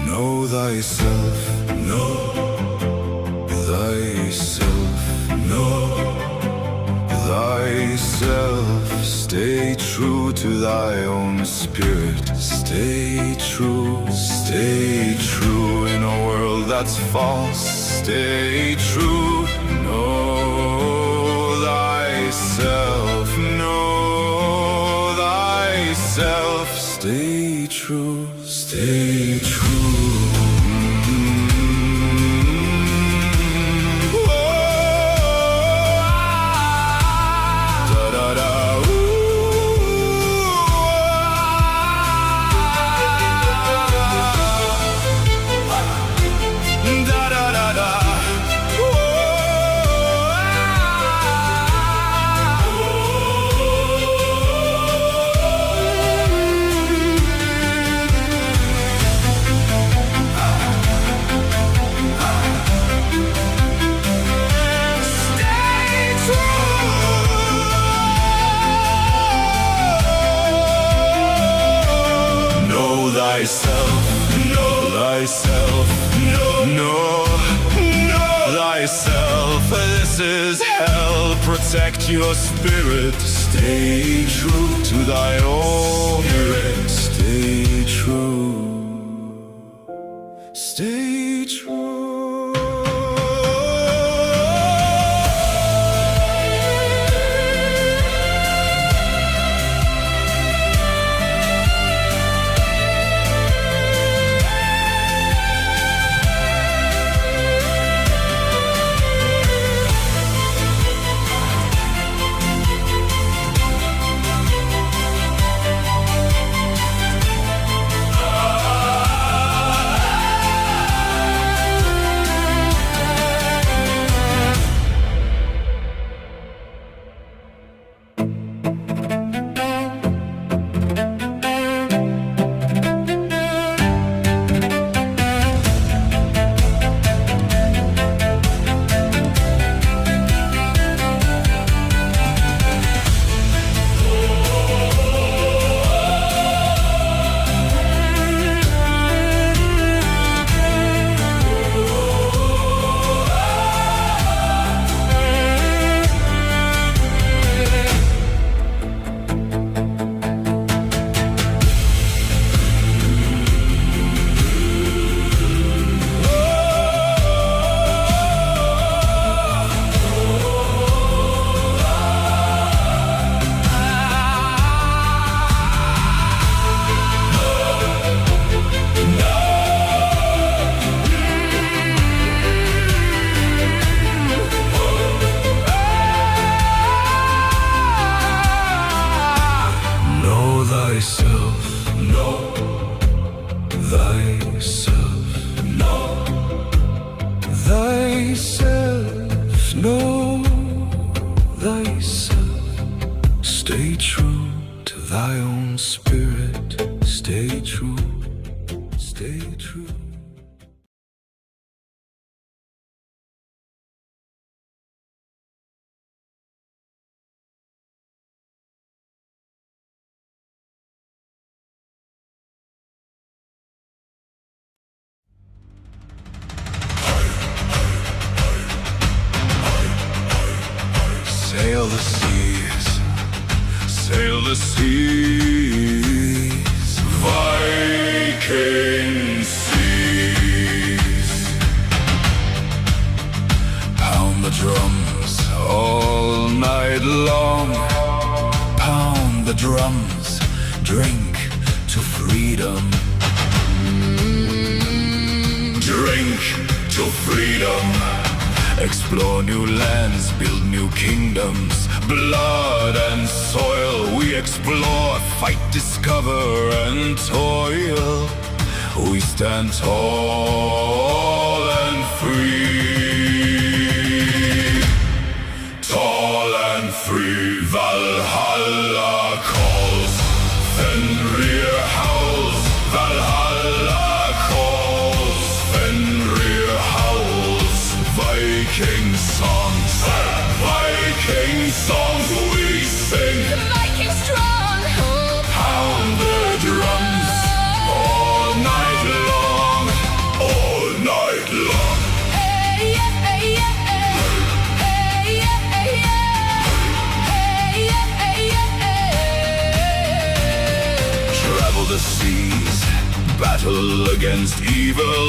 Know thyself, know thyself, know thyself. Stay true to thy own spirit. Stay true in a world that's false. Stay true. Know thyself, know thyself. Stay true, stay true. Thyself, know thyself, know thyself. This is hell. Protect your spirit. Stay true to thy own spirit. Stay true. Stay true. Thyself, know thyself, know thyself, know thyself. Stay true to thy own spirit. Stay true, stay true. Sail the seas, sail the seas, Viking seas. Pound the drums all night long, pound the drums, drink to freedom. Drink to freedom. Explore new lands, build new kingdoms. Blood and soil we explore, fight, discover and toil. We stand tall and free. Tall and free, Valhalla calls. Fenrir howls, Valhalla calls. Fenrir howls. Viking songs, Viking songs we sing. The Viking strong, Pound the drums all night long, all night long. hey yeah, hey yeah, hey yeah, hey yeah, hey yeah, hey yeah. Travel the seas, battle against evil.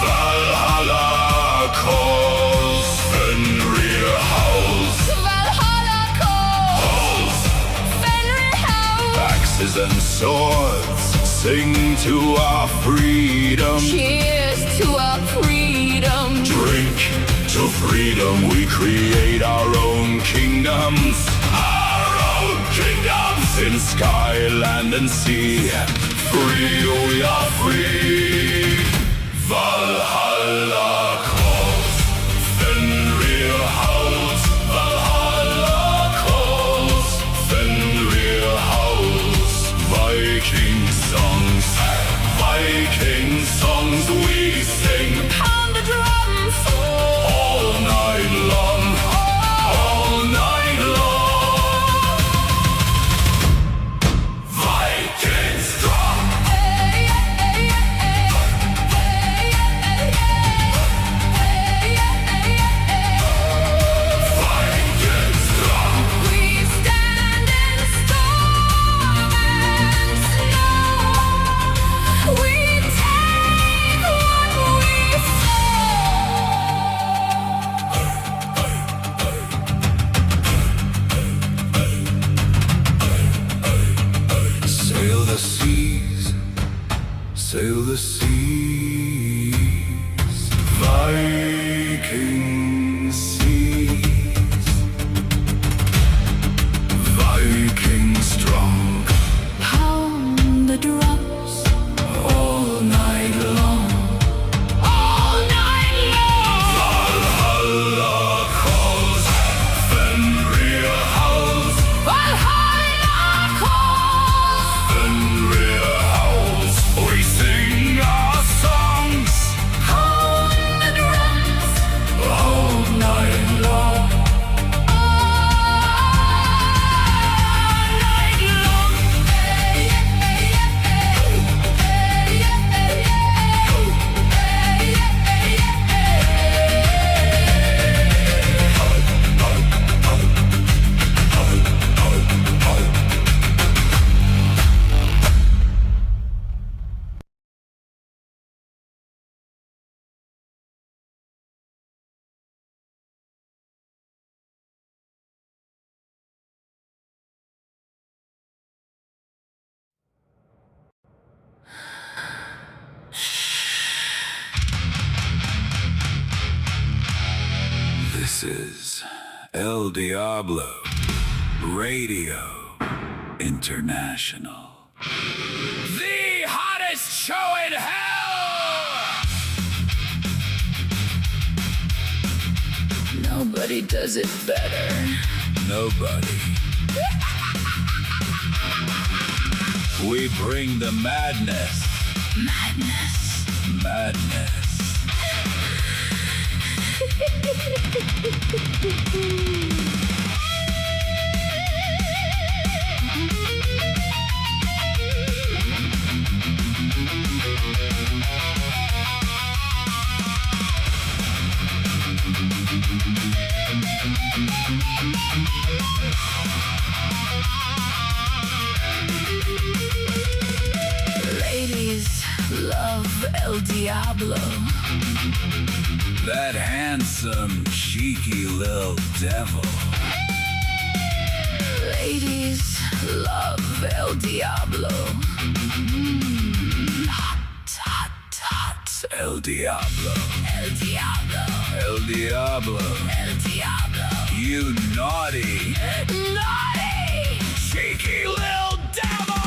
Valhalla calls, Fenrir howls. Valhalla calls, Fenrir howls. Axes and swords sing to our freedom. Cheers to our freedom. Drink to freedom, we create our own kingdoms. Our own kingdoms in sky, land and sea. Free, we are free. Valhalla calls, Fenrir howls. Valhalla calls, Fenrir howls. Viking songs, Viking songs we sing. Pound the drums All night long, all night long. Viking strong, hey yeah, hey yeah, hey yeah, hey yeah. Viking strong. We stand in storm and snow. We take what we Sail the seas, sail the seas. Viking seas. Viking strong. pound the drums All night long. all night long. Valhalla calls, Fenrir howls. Valhalla calls, Fenrir howls. We sing our songs pound the drums all night long. all night long. Hey yeah, hey yeah, hey yeah, hey yeah, hey This is El Diablo Radio International. The hottest show in hell! Nobody does it better. Nobody. We bring the madness. Madness. Madness. Ladies love El Diablo. That handsome, cheeky little devil. Ladies love El Diablo. Hot, hot, hot. El Diablo. El Diablo. El Diablo. El Diablo. You naughty, Naughty! cheeky little devil!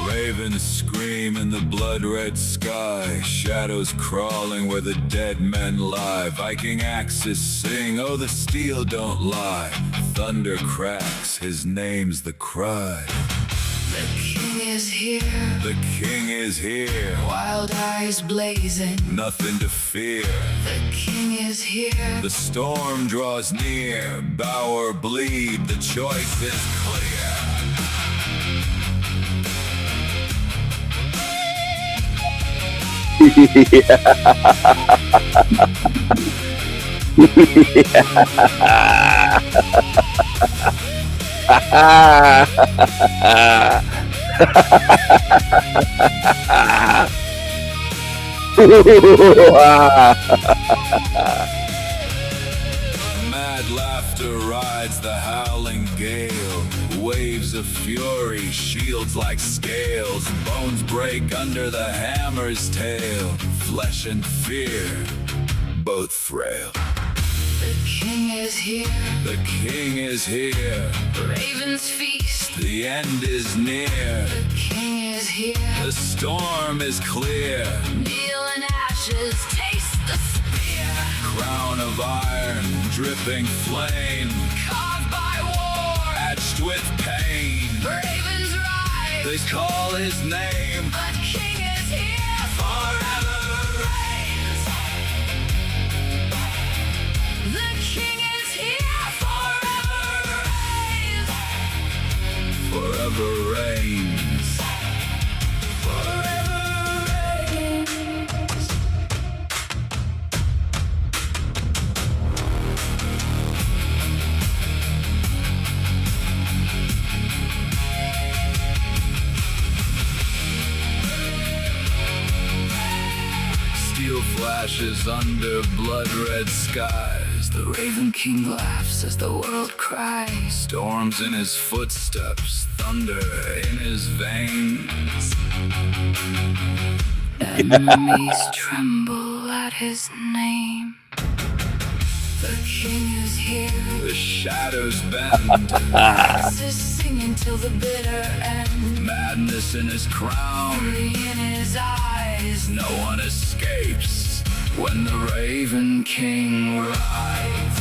Ravens scream in the blood-red sky, shadows crawling where the dead men lie. Viking axes sing, oh the steel don't lie. Thunder cracks, his name's the cry. The king is here, The king is here, wild eyes blazing. nothing to fear. The king is here, The storm draws near, bow or bleed, the choice is clear. Mad laughter rides the howling gale, waves of fury, shields like scales, bones break under the hammer's tail, flesh and fear, both frail. the king is here, The king is here, ravens feast. the end is near, The king is here, the storm is clear, kneel in ashes, taste the spear. crown of iron, dripping flame, Carved by war, etched with pain. ravens rise. They call his name, The king is here, forever reigns. The king is here, forever reigns. forever reigns. Forever reigns. Steel flashes under blood-red skies. The Raven King laughs as the world cries. Storms in his footsteps, thunder in his veins. Enemies tremble at his name. The king is here. The shadows bend, Voices singing till the bitter end. madness in his crown. Fury in his eyes. No one escapes when the Raven King rides.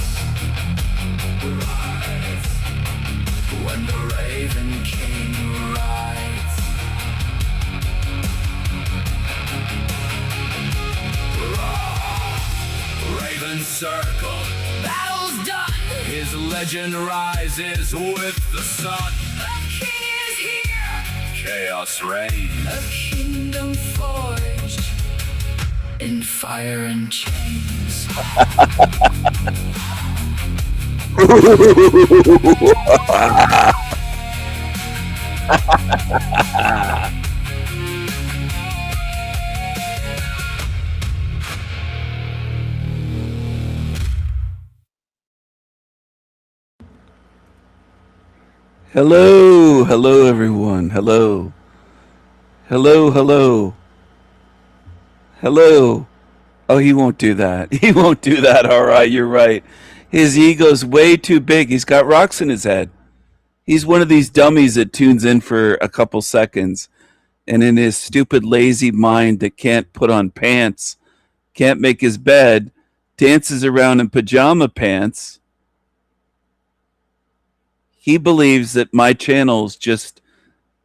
When the Raven King rides. Raven circle, Battle's done. his legend rises with the sun. The king is here. Chaos reigns. A kingdom forged in fire and chains. Hello, hello everyone. Hello. Hello, hello. Hello. Oh, he won't do that. He won't do that. All right, you're right. His ego's way too big. He's got rocks in his head. He's one of these dummies that tunes in for a couple seconds and in his stupid lazy mind that can't put on pants, can't make his bed, dances around in pajama pants. He believes that my channel's just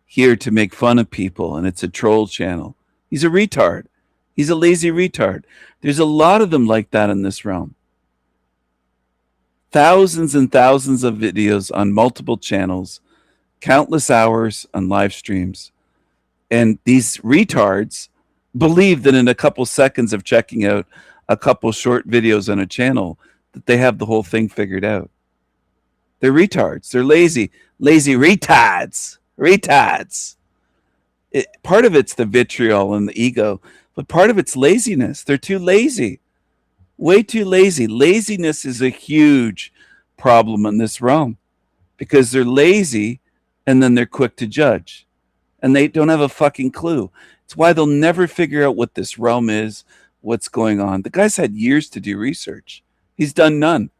here to make fun of people and it's a troll channel. He's a retard. He's a lazy retard. There's a lot of them like that in this realm. Thousands and thousands of videos on multiple channels, countless hours on live streams. And these retards believe that in a couple seconds of checking out a couple short videos on a channel that they have the whole thing figured out. They're retards. They're lazy retards. Retards. Part of it's the vitriol and the ego, but part of it's laziness. They're too lazy, way too lazy. Laziness is a huge problem in this realm because they're lazy and then they're quick to judge and they don't have a fucking clue. It's why they'll never figure out what this realm is, what's going on. The guy's had years to do research. He's done none.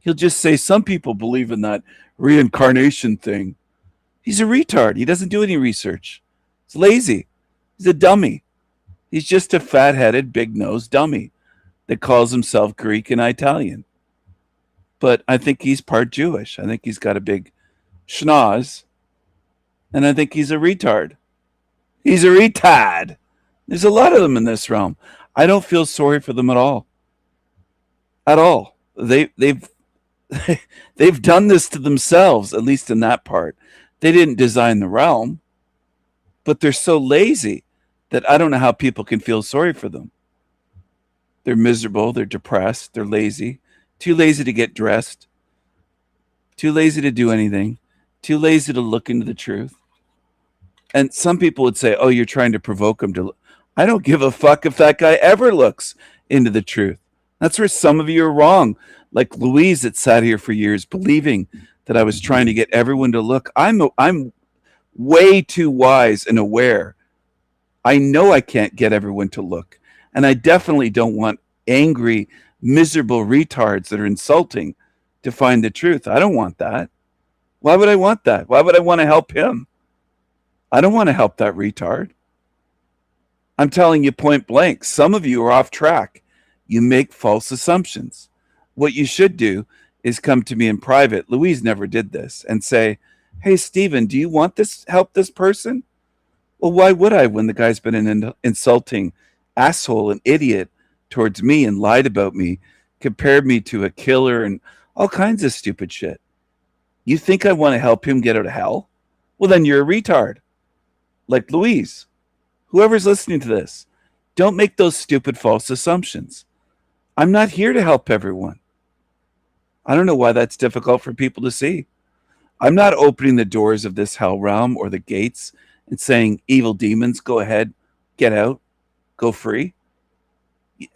He'll just say some people believe in that reincarnation thing. He's a retard. He doesn't do any research. He's lazy. He's a dummy. He's just a fat headed, big nosed dummy that calls himself Greek and Italian. But I think he's part Jewish. I think he's got a big schnoz. And I think he's a retard. He's a retard. There's a lot of them in this realm. I don't feel sorry for them at all. At all. They've they've done this to themselves, at least in that part. They didn't design the realm, but they're so lazy that I don't know how people can feel sorry for them. They're miserable, they're depressed, they're lazy, too lazy to get dressed, too lazy to do anything, too lazy to look into the truth. And some people would say, "Oh, you're trying to provoke them to look." I don't give a fuck if that guy ever looks into the truth. That's where some of you are wrong. Like Louise that sat here for years believing that I was trying to get everyone to look. I'm way too wise and aware. I know I can't get everyone to look. And I definitely don't want angry, miserable retards that are insulting to find the truth. I don't want that. Why would I want that? Why would I want to help him? I don't want to help that retard. I'm telling you point blank, some of you are off track. You make false assumptions. What you should do is come to me in private. Louise never did this and say, "Hey, Stephen, do you want this help this person?" Well, why would I when the guy's been an insulting asshole and idiot towards me and lied about me, compared me to a killer and all kinds of stupid shit? You think I want to help him get out of hell? Well, then you're a retard. Like Louise. Whoever's listening to this, don't make those stupid false assumptions. I'm not here to help everyone. I don't know why that's difficult for people to see. I'm not opening the doors of this hell realm or the gates and saying, evil demons, go ahead, get out, go free.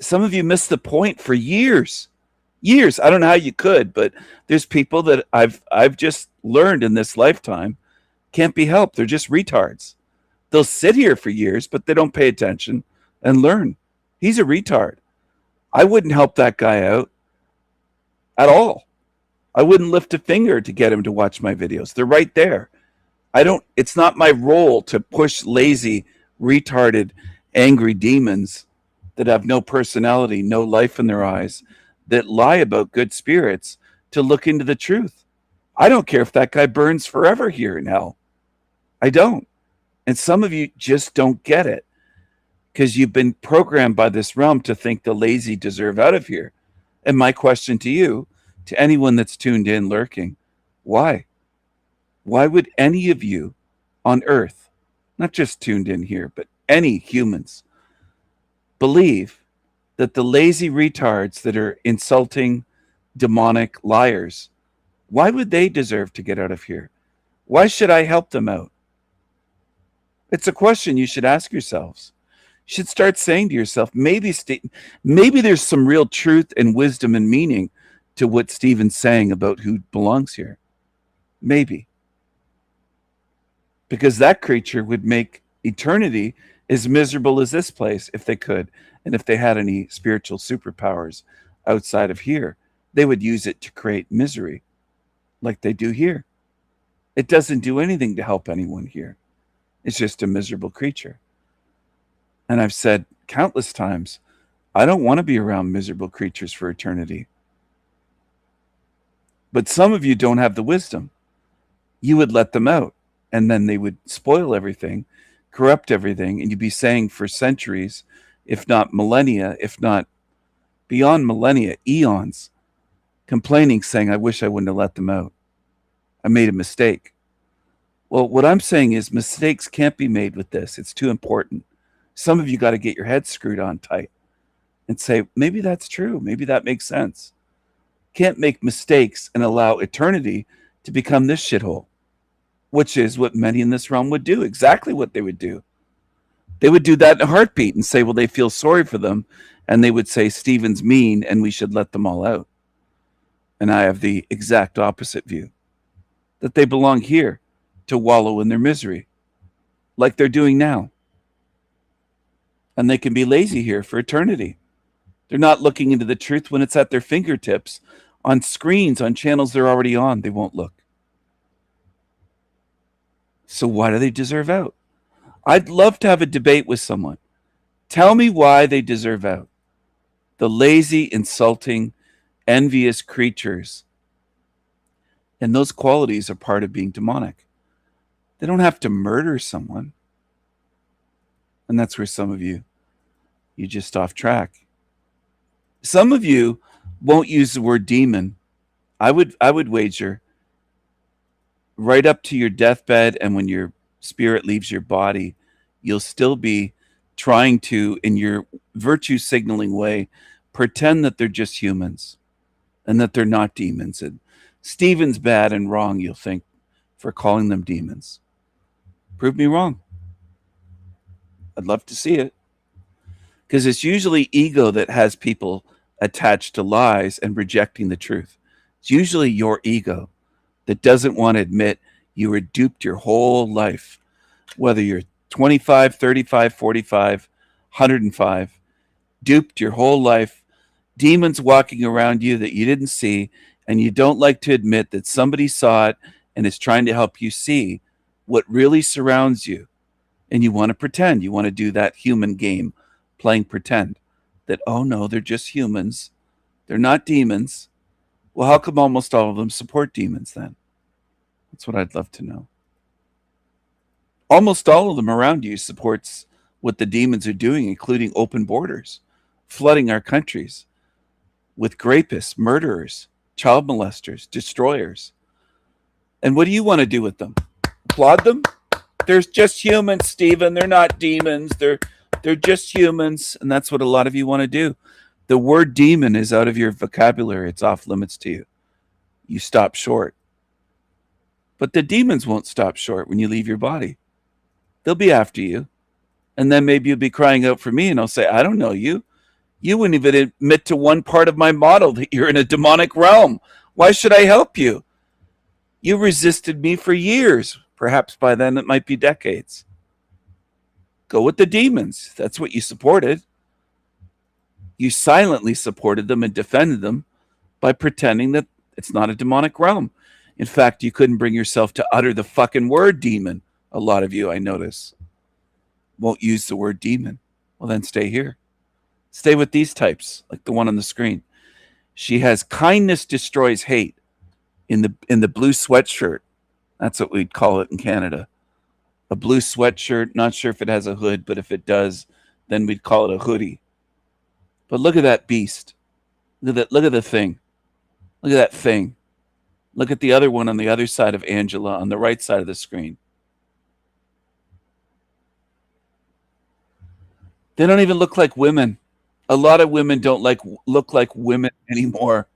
Some of you missed the point for years. Years. I don't know how you could, but there's people that I've just learned in this lifetime can't be helped. They're just retards. They'll sit here for years, but they don't pay attention and learn. He's a retard. I wouldn't help that guy out at all. I wouldn't lift a finger to get him to watch my videos. They're right there. It's not my role to push lazy, retarded, angry demons that have no personality, no life in their eyes, that lie about good spirits to look into the truth. I don't care if that guy burns forever here in hell. I don't. And some of you just don't get it because you've been programmed by this realm to think the lazy deserve out of here. And my question to you, to anyone that's tuned in, lurking, why? Why would any of you on earth, not just tuned in here, but any humans, believe that the lazy retards that are insulting, demonic liars, why would they deserve to get out of here? Why should I help them out? It's a question you should ask yourselves. You should start saying to yourself, maybe there's some real truth and wisdom and meaning to what Stephen's saying about who belongs here. Maybe. Because that creature would make eternity as miserable as this place if they could. And if they had any spiritual superpowers outside of here, they would use it to create misery like they do here. It doesn't do anything to help anyone here. It's just a miserable creature. And I've said countless times, I don't want to be around miserable creatures for eternity. But some of you don't have the wisdom. You would let them out, and then they would spoil everything, corrupt everything, and you'd be saying for centuries, if not millennia, if not beyond millennia, eons, complaining, saying, I wish I wouldn't have let them out. I made a mistake. Well, what I'm saying is mistakes can't be made with this. It's too important. Some of you got to get your head screwed on tight and say, maybe that's true. Maybe that makes sense. Can't make mistakes and allow eternity to become this shithole, which is what many in this realm would do, exactly what they would do. They would do that in a heartbeat and say, well, they feel sorry for them. And they would say, Stephen's mean and we should let them all out. And I have the exact opposite view, that they belong here to wallow in their misery, like they're doing now. And they can be lazy here for eternity. They're not looking into the truth when it's at their fingertips. On screens, on channels they're already on, they won't look. So why do they deserve out? I'd love to have a debate with someone. Tell me why they deserve out. The lazy, insulting, envious creatures. And those qualities are part of being demonic. They don't have to murder someone. And that's where some of you just off track. Some of you won't use the word demon. I would wager right up to your deathbed and when your spirit leaves your body, you'll still be trying to, in your virtue signaling way, pretend that they're just humans and that they're not demons. And Stephen's bad and wrong, you'll think, for calling them demons. Prove me wrong. I'd love to see it. Because it's usually ego that has people attached to lies and rejecting the truth. It's usually your ego that doesn't want to admit you were duped your whole life, whether you're 25, 35, 45, 105, duped your whole life, demons walking around you that you didn't see, and you don't like to admit that somebody saw it and is trying to help you see what really surrounds you. And you want to pretend, you want to do that human game, playing pretend that, oh no, they're just humans. They're not demons. Well, how come almost all of them support demons then? That's what I'd love to know. Almost all of them around you supports what the demons are doing, including open borders, flooding our countries with rapists, murderers, child molesters, destroyers. And what do you want to do with them? Applaud them? They're just humans, Stephen. They're not demons. They're just humans. And that's what a lot of you want to do. The word demon is out of your vocabulary. It's off limits to you. You stop short. But the demons won't stop short when you leave your body. They'll be after you. And then maybe you'll be crying out for me and I'll say, I don't know you. You wouldn't even admit to one part of my model that you're in a demonic realm. Why should I help you? You resisted me for years. Perhaps by then it might be decades. Go with the demons. That's what you supported. You silently supported them and defended them by pretending that it's not a demonic realm. In fact, you couldn't bring yourself to utter the fucking word demon. A lot of you, I notice, won't use the word demon. Well, then stay here. Stay with these types, like the one on the screen. She has kindness destroys hate in the blue sweatshirt. That's what we'd call it in Canada. A blue sweatshirt, not sure if it has a hood, but if it does, then we'd call it a hoodie. But look at that beast. Look at the thing. Look at that thing. Look at the other one on the other side of Angela, on the right side of the screen. They don't even look like women. A lot of women don't look like women anymore.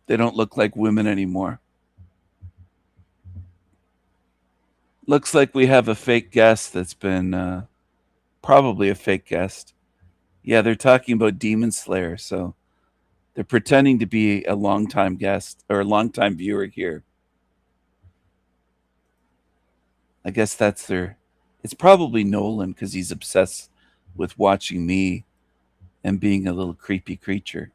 They don't look like women anymore. Looks like we have a fake guest that's been probably a fake guest. Yeah, they're talking about Demon Slayer, so they're pretending to be a longtime guest or a longtime viewer here. I guess that's their... It's probably Nolan because he's obsessed with watching me and being a little creepy creature.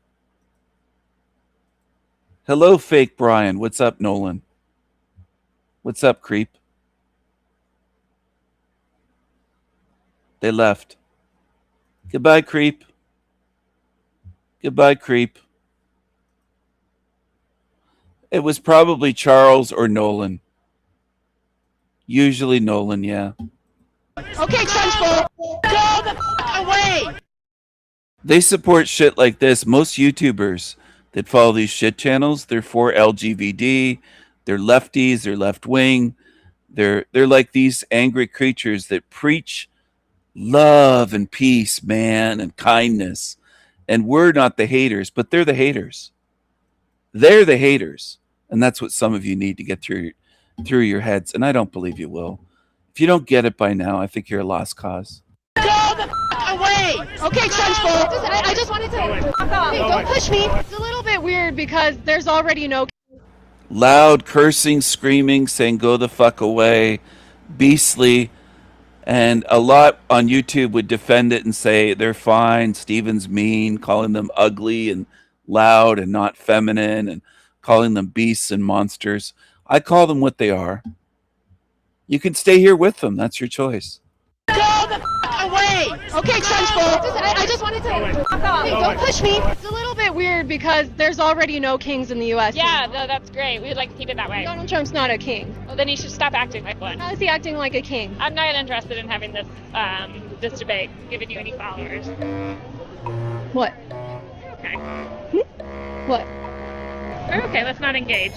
Hello, fake Brian. What's up, Nolan? What's up, creep? They left. Goodbye, creep. Goodbye, creep. It was probably Charles or Nolan. Usually Nolan, yeah. Okay, Thyself, go the fuck away! They support shit like this. Most YouTubers that follow these shit channels, they're for LGBT, they're lefties, they're left wing. They're like these angry creatures that preach love and peace, man, and kindness. And we're not the haters, but they're the haters. They're the haters. And that's what some of you need to get through your heads. And I don't believe you will. If you don't get it by now, I think you're a lost cause. Go the away! Okay, SpongeBob. I just wanted to. Hey, don't push me. It's a little bit weird because there's already no. Loud cursing, screaming, saying "Go the fuck away," beastly, and a lot on YouTube would defend it and say they're fine. Steven's mean, calling them ugly and loud and not feminine, and calling them beasts and monsters. I call them what they are. You can stay here with them. That's your choice. Go the away! Okay, SpongeBob. I just wanted to. Hey, don't push me. It's a little bit weird because there's already no kings in the U.S. Yeah, no, that's great. We'd like to keep it that way. Donald Trump's not a king. Well, then he should stop acting like one. How is he acting like a king? I'm not interested in having this debate, giving you any followers. What? Okay. What? Okay, let's not engage.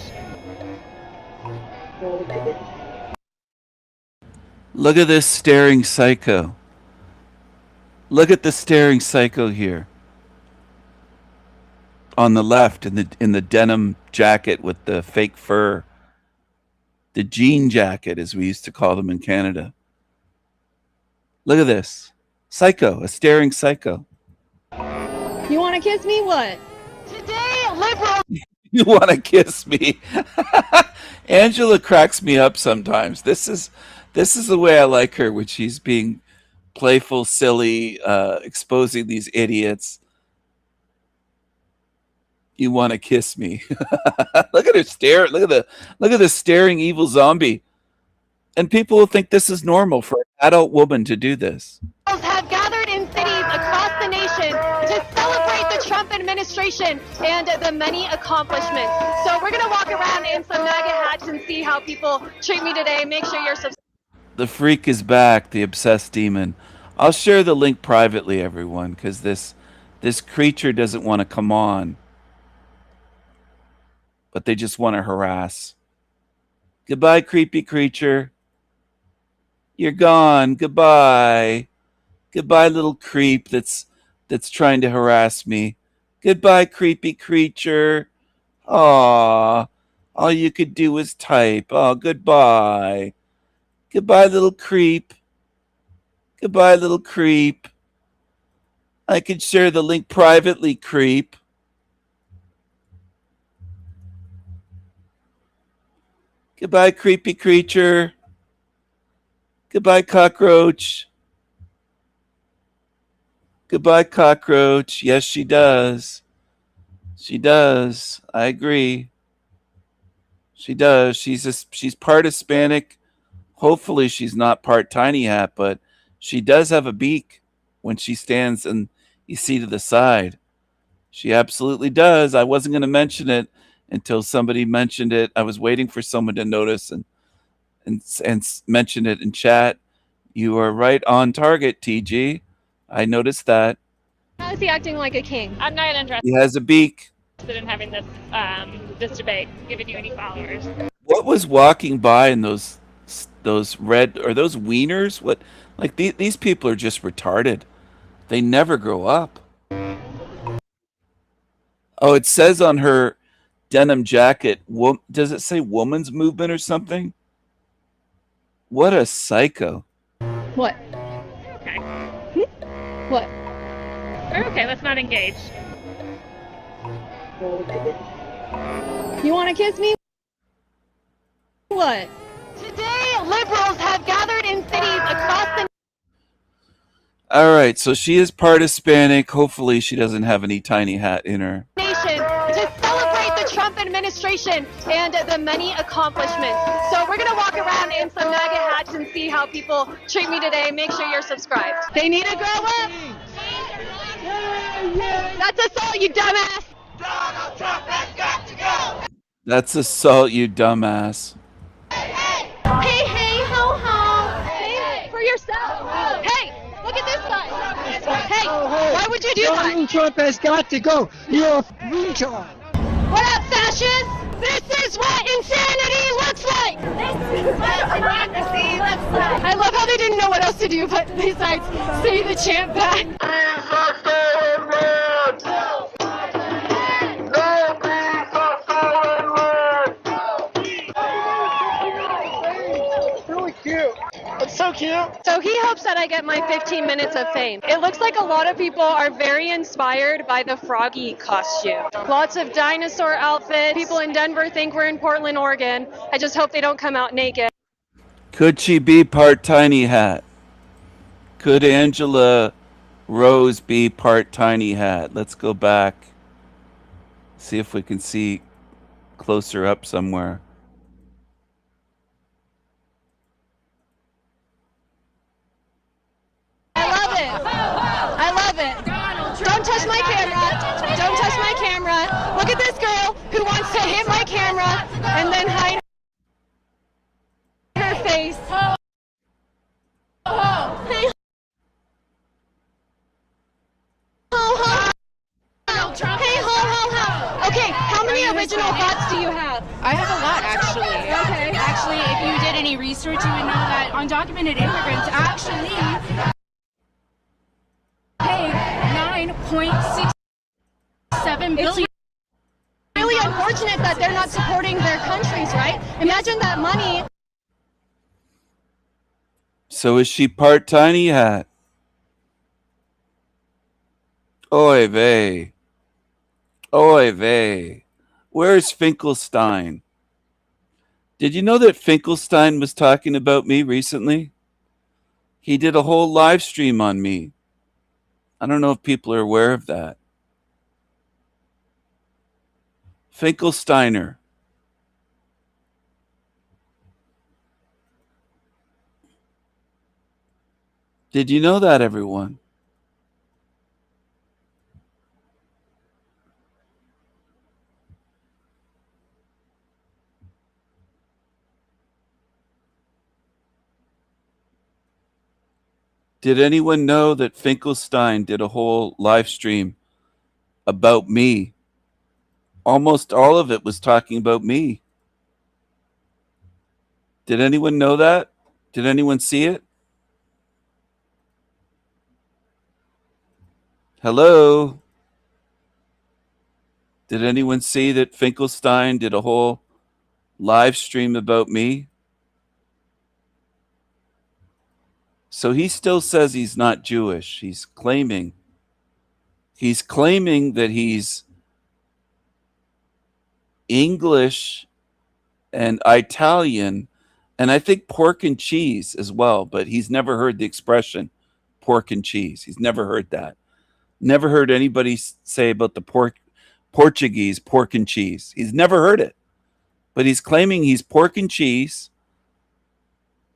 Look at this staring psycho. Look at the staring psycho here. On the left, in the denim jacket with the fake fur. The jean jacket, as we used to call them in Canada. Look at this. Psycho, a staring psycho. You want to kiss me? What? Today, liberals. You want to kiss me? Angela cracks me up sometimes. This is the way I like her, when she's being playful, silly, exposing these idiots. You want to kiss me? Look at her stare. Look at the staring evil zombie. And people will think this is normal for an adult woman to do this. Have gathered in cities across the nation to celebrate the Trump administration and the many accomplishments. So we're gonna walk around in some MAGA hats and see how people treat me today. Make sure you're subscribed. The freak is back, the obsessed demon. I'll share the link privately, everyone, because this creature doesn't want to come on. But they just want to harass. Goodbye, creepy creature. You're gone. Goodbye. Goodbye, little creep that's trying to harass me. Goodbye, creepy creature. Aw. All you could do was type. Oh, goodbye. Goodbye, little creep. Goodbye, little creep. I could share the link privately, creep. Goodbye, creepy creature. Goodbye, cockroach. Goodbye, cockroach. Yes, she does. She does. I agree. She does. She's part Hispanic. Hopefully she's not part tiny hat, but she does have a beak when she stands and you see to the side. She absolutely does. I wasn't going to mention it until somebody mentioned it. I was waiting for someone to notice and mention it in chat. You are right on target, TG. I noticed that. How is he acting like a king? I'm not interested He has a beak. in having this debate, giving you any followers. What was walking by in those red, are those wieners? What, like these people are just retarded. They never grow up. Oh, it says on her denim jacket, does it say woman's movement or something? What a psycho. What? Okay. What? Okay, let's not engage. You want to kiss me? What? Today, liberals have gathered in cities across the All right, so she is part Hispanic. Hopefully she doesn't have any tiny hat in her. nation to celebrate the Trump administration and the many accomplishments. So we're going to walk around in some MAGA hats and see how people treat me today. Make sure you're subscribed. They need to grow up. That's assault, you dumbass. Donald Trump has got to go! That's assault, you dumbass. Hey, hey, ho, ho. Hey, for yourself. Hey, look at this guy. Hey, why would you do that? Donald Trump has got to go. You're a retard. What up, fascists? This is what insanity looks like. This is what democracy looks like. I love how they didn't know what else to do, but besides say the chant back. Really cute. Let's So he hopes that I get my 15 minutes of fame. It looks like a lot of people are very inspired by the Froggy costume. Lots of dinosaur outfits. People in Denver think we're in Portland, Oregon. I just hope they don't come out naked. Could she be part Tiny Hat? Could Angela Rose be part Tiny Hat? Let's go back. See if we can see closer up somewhere. I love it. I love it. Don't touch my camera. Don't touch my camera. Look at this girl who wants to hit my camera and then hide her face. Hey, Hey, ho. Okay, how many original thoughts do you have? I have a lot, actually. Okay. Actually, if you did any research, you would know that undocumented immigrants actually pay $9.67 billion. Really unfortunate that they're not supporting their countries, right? Imagine that money. So is she part Tiny Hat? Oy vey. Oy vey. Where's Finkelstein? Did you know that Finkelstein was talking about me recently? He did a whole live stream on me. I don't know if people are aware of that. Finkelsteiner. Did you know that, everyone? Did anyone know that Finkelstein did a whole live stream about me? Almost all of it was talking about me. Did anyone know that? Did anyone see it? Hello? Did anyone see that Finkelstein did a whole live stream about me? So he still says he's not Jewish. He's claiming that he's English and Italian, and I think pork and cheese as well, but he's never heard the expression pork and cheese. He's never heard that. Never heard anybody say about the Portuguese pork and cheese. He's never heard it. But he's claiming he's pork and cheese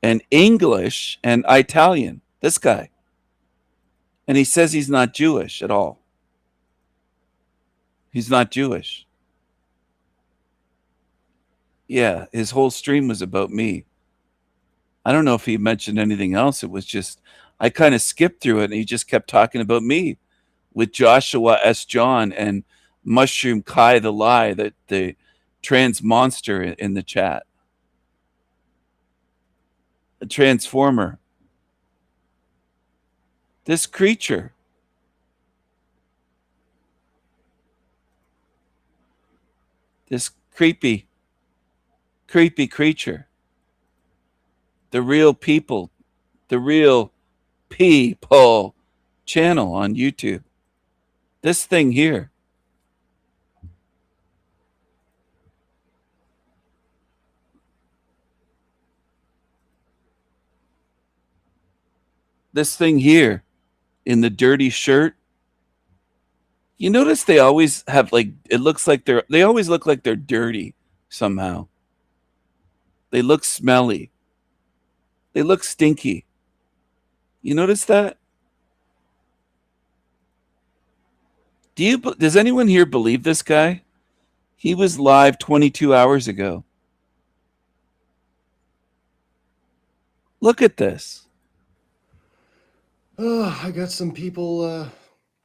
and English and Italian. This guy. And he says he's not Jewish at all. He's not Jewish. Yeah, his whole stream was about me. I don't know if he mentioned anything else. It was just, I kind of skipped through it and he just kept talking about me with Joshua S. John and Mushroom Kai the Lie, the trans monster in the chat. A transformer. This creature. This creepy creature. The real people channel on YouTube. This thing here. This thing here in the dirty shirt. You notice they always have it looks like they always look like they're dirty somehow. They look smelly. They look stinky. You notice that? Does anyone here believe this guy? He was live 22 hours ago. Look at this. Oh, I got some people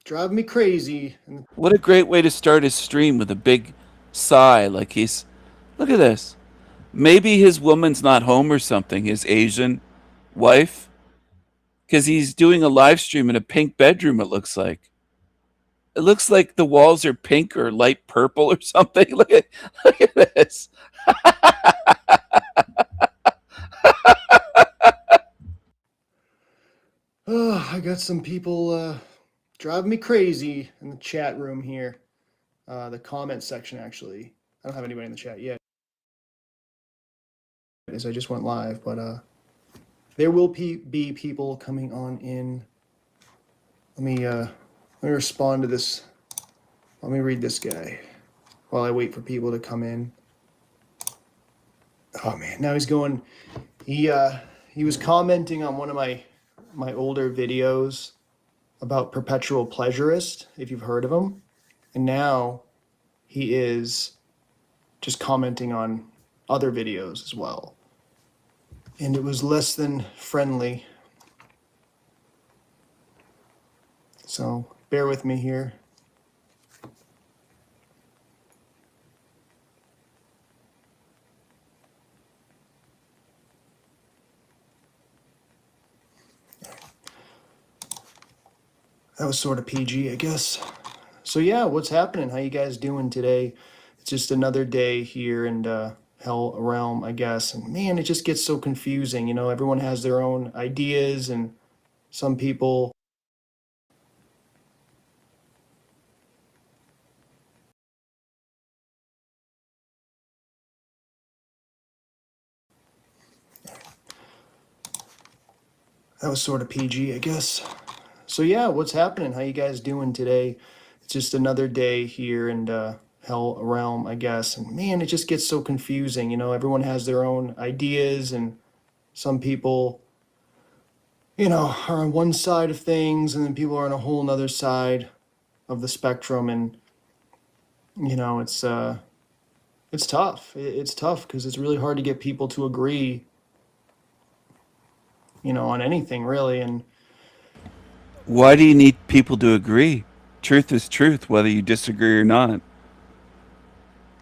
driving me crazy. What a great way to start his stream, with a big sigh, like he's... Look at this. Maybe his woman's not home or something, his Asian wife, because he's doing a live stream in a pink bedroom, it looks like. It looks like the walls are pink or light purple or something. Look at this. I got some people driving me crazy in the chat room here. The comment section, actually. I don't have anybody in the chat yet, as I just went live, but there will be people coming on in. Let me respond to this. Let me read this guy while I wait for people to come in. Oh man, now he's going. He was commenting on one of my older videos about perpetual pleasurist, if you've heard of him, and now he is just commenting on other videos as well, and it was less than friendly. So bear with me here. That was sort of PG, I guess. So yeah, what's happening? How you guys doing today? It's just another day here in Hell Realm, I guess. And man, it just gets so confusing. You know, everyone has their own ideas, and some people. That was sort of PG, I guess. So yeah, what's happening? How you guys doing today? It's just another day here in Hell Realm, I guess. And man, it just gets so confusing. You know, everyone has their own ideas, and some people, you know, are on one side of things, and then people are on a whole nother side of the spectrum. And you know, it's tough. It's tough because it's really hard to get people to agree, you know, on anything really. And Why do you need people to agree? Truth is truth, whether you disagree or not.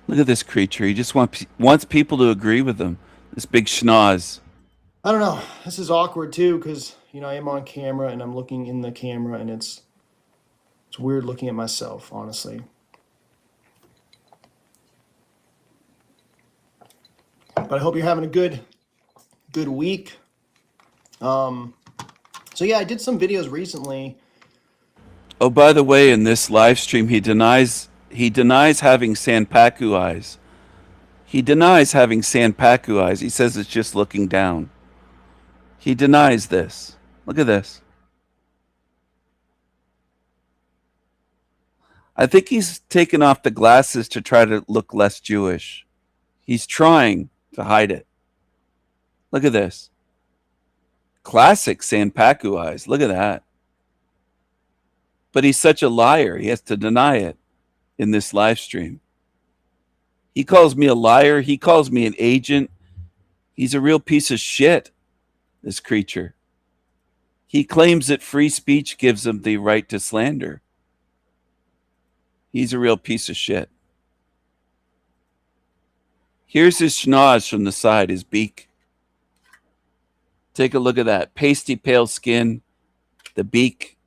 Look at this creature. He just wants people to agree with him. This big schnoz. I don't know. This is awkward too because you know I am on camera and I'm looking in the camera, and it's weird looking at myself, honestly. But I hope you're having a good week. So yeah, I did some videos recently. Oh, by the way, in this live stream, he denies having Sanpaku eyes. He denies having Sanpaku eyes. He says it's just looking down. He denies this. Look at this. I think he's taken off the glasses to try to look less Jewish. He's trying to hide it. Look at this. Classic Sanpaku eyes. Look at that. But he's such a liar. He has to deny it in this live stream. He calls me a liar. He calls me an agent. He's a real piece of shit, this creature. He claims that free speech gives him the right to slander. He's a real piece of shit. Here's his schnoz from the side, his beak. Take a look at that. Pasty pale skin, the beak.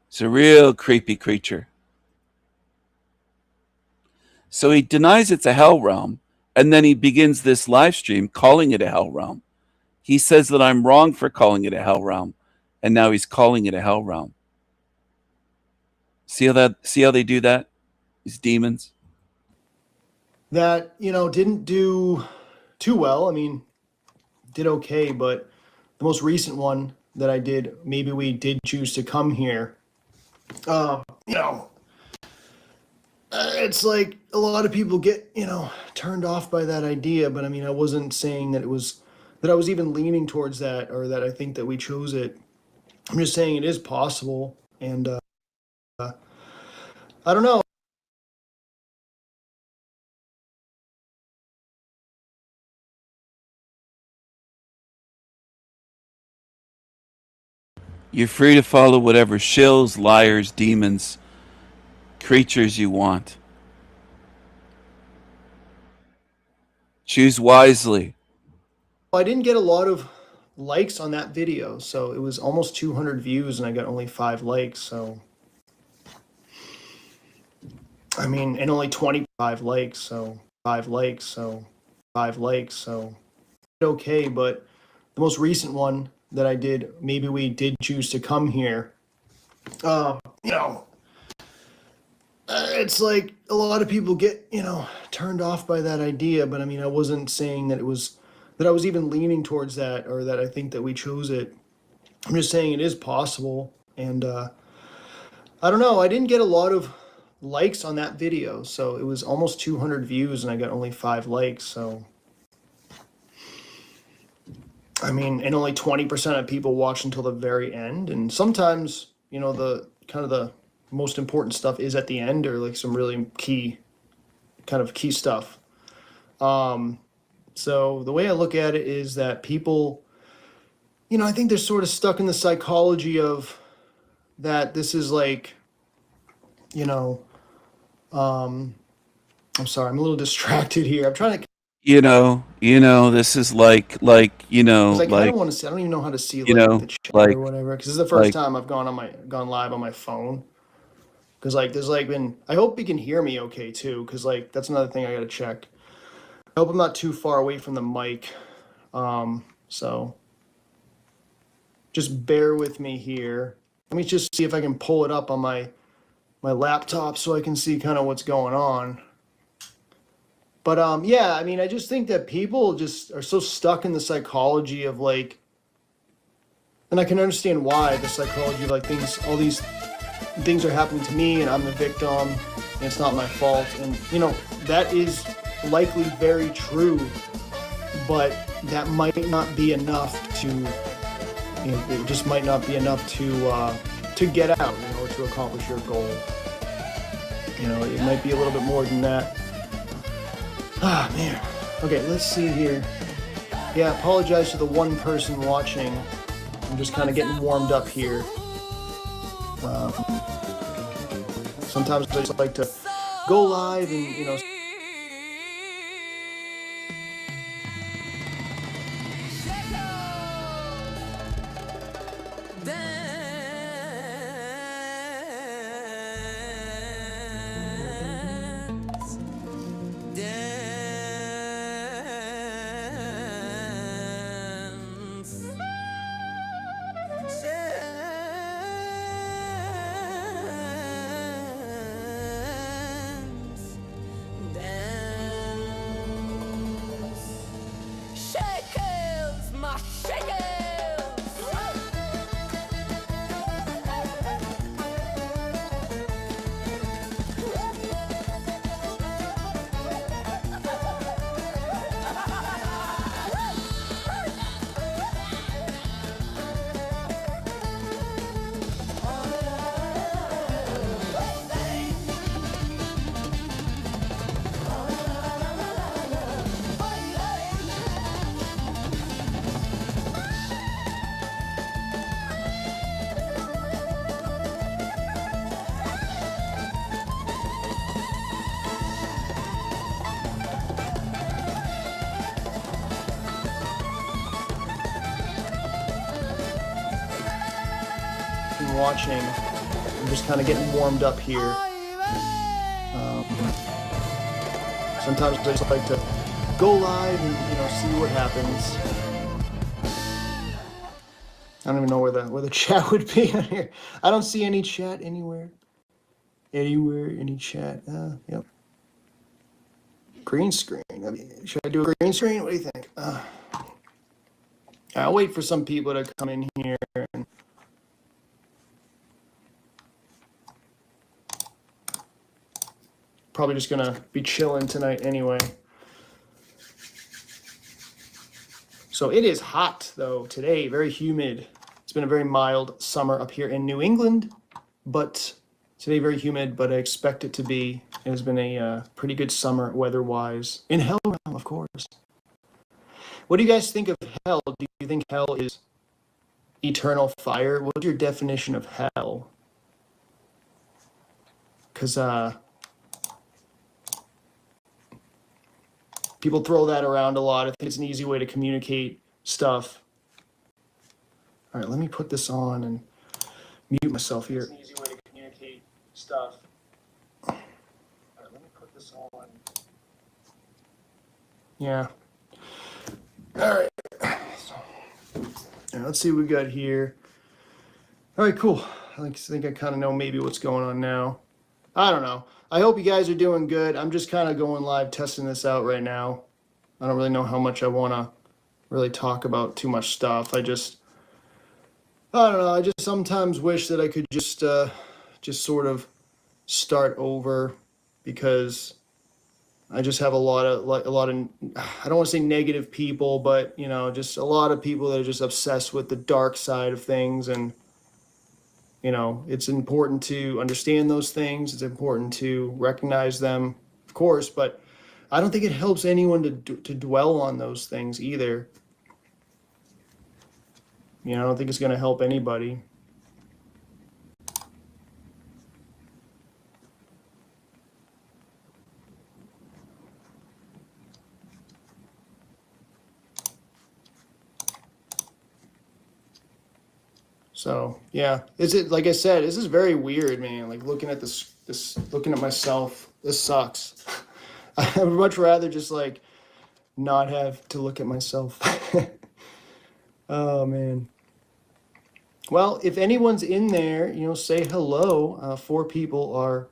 It's a real creepy creature. So he denies it's a hell realm, and then he begins this live stream calling it a hell realm. He says that I'm wrong for calling it a hell realm, and now he's calling it a hell realm. See how they do that? These demons. That, you know, didn't do too well. I mean, did okay, but the most recent one that I did, maybe we did choose to come here. You know, it's like a lot of people get, you know, turned off by that idea, but I mean, I wasn't saying that that I was even leaning towards that or that I think that we chose it. I'm just saying it is possible, and I don't know. You're free to follow whatever shills, liars, demons, creatures you want. Choose wisely. I didn't get a lot of likes on that video, so it was almost 200 views, and I got only 5 likes. So, I mean, and only 25 likes. So 5 likes. So 5 likes. So okay, but the most recent one that I did, maybe we did choose to come here. You know, it's like a lot of people get, turned off by that idea, but I mean, I wasn't saying that that I was even leaning towards that or that I think that we chose it. I'm just saying it is possible. And I don't know, I didn't get a lot of likes on that video. So it was almost 200 views and I got only 5 likes. So, I mean, and only 20% of people watch until the very end. And sometimes, the kind of the most important stuff is at the end, or like some really key stuff. So the way I look at it is that people, I think they're sort of stuck in the psychology of that this is like, I'm sorry, I'm a little distracted here. I'm trying to, This is like, because I kind of want to see, I don't even know how to see like the chat like, or whatever, because this is the first like, time I've gone live on my phone. Because like there's like been, I hope you can hear me okay too, because like that's another thing I gotta check. I hope I'm not too far away from the mic. So just bear with me here. Let me just see if I can pull it up on my laptop so I can see kind of what's going on. But yeah, I mean, I just think that people just are so stuck in the psychology of like, and I can understand why, the psychology of like all these things are happening to me and I'm the victim and it's not my fault. And that is likely very true, but that might not be enough to, it just might not be enough to get out, or to accomplish your goal. It might be a little bit more than that. Ah, man. Okay, let's see here. Yeah, apologize to the one person watching. I'm just kind of getting warmed up here. Sometimes I just like to go live and, watching. I'm just kind of getting warmed up here. Sometimes I just like to go live and see what happens. I don't even know where the chat would be on here. I don't see any chat anywhere. Any chat? Yep. Green screen. Should I do a green screen? What do you think? I'll wait for some people to come in here. Probably just gonna be chilling tonight anyway. So it is hot though today, very humid. It's been a very mild summer up here in New England, but today very humid, but I expect it to be. It has been a pretty good summer weather-wise. In hell realm, of course. What do you guys think of hell? Do you think hell is eternal fire? What's your definition of hell? Because people throw that around a lot. I think it's an easy way to communicate stuff. All right, let me put this on and mute myself here. It's an easy way to communicate stuff. All right, let me put this on. Yeah. All right. Let's see what we got here. All right, cool. I think I kind of know maybe what's going on now. I don't know. I hope you guys are doing good. I'm just kind of going live, testing this out right now. I don't really know how much I want to really talk about too much stuff. I don't know. I just sometimes wish that I could just sort of start over because I just have a lot of I don't want to say negative people, but just a lot of people that are just obsessed with the dark side of things. And it's important to understand those things. It's important to recognize them, of course, but I don't think it helps anyone to dwell on those things either. I don't think it's going to help anybody. So yeah, like I said, this is very weird, man. Like looking at looking at myself, this sucks. I would much rather just like not have to look at myself. Oh man. Well, if anyone's in there, say hello. 4 people are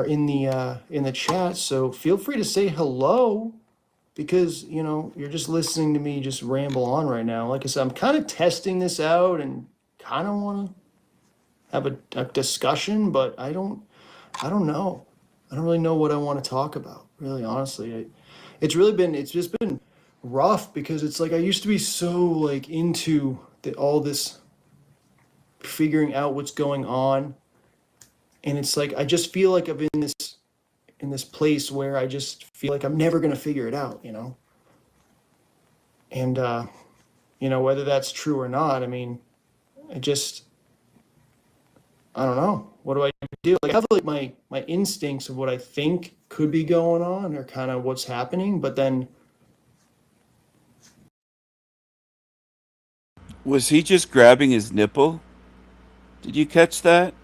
in the chat, so feel free to say hello because you're just listening to me just ramble on right now. Like I said, I'm kind of testing this out and kind of want to have a discussion, but I don't know. I don't really know what I want to talk about. Really, honestly, it's just been rough because it's like I used to be so like into all this figuring out what's going on, and it's like I just feel like I'm in this place where I just feel like I'm never gonna figure it out, and whether that's true or not, I mean, I don't know. What do I do? Like I have like my instincts of what I think could be going on or kind of what's happening, but then Was he just grabbing his nipple? Did you catch that?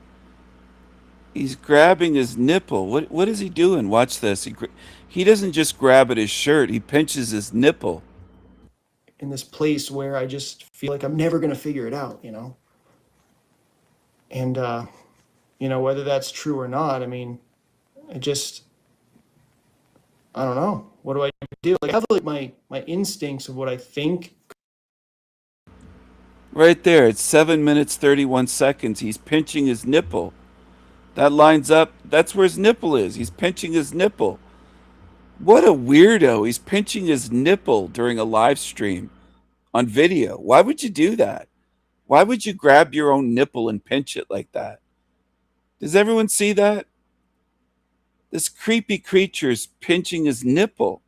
He's grabbing his nipple. What is he doing? Watch this. He doesn't just grab at his shirt. He pinches his nipple. in this place where I just feel like I'm never gonna figure it out, and whether that's true or not, I mean, I just I don't know. What do I do? Like I have like my instincts of what I think. Right there. It's 7 minutes 31 seconds. He's pinching his nipple. That lines up. That's where his nipple is. He's pinching his nipple. What a weirdo. He's pinching his nipple during a live stream on video. Why would you do that? Why would you grab your own nipple and pinch it like that? Does everyone see that? This creepy creature's pinching his nipple.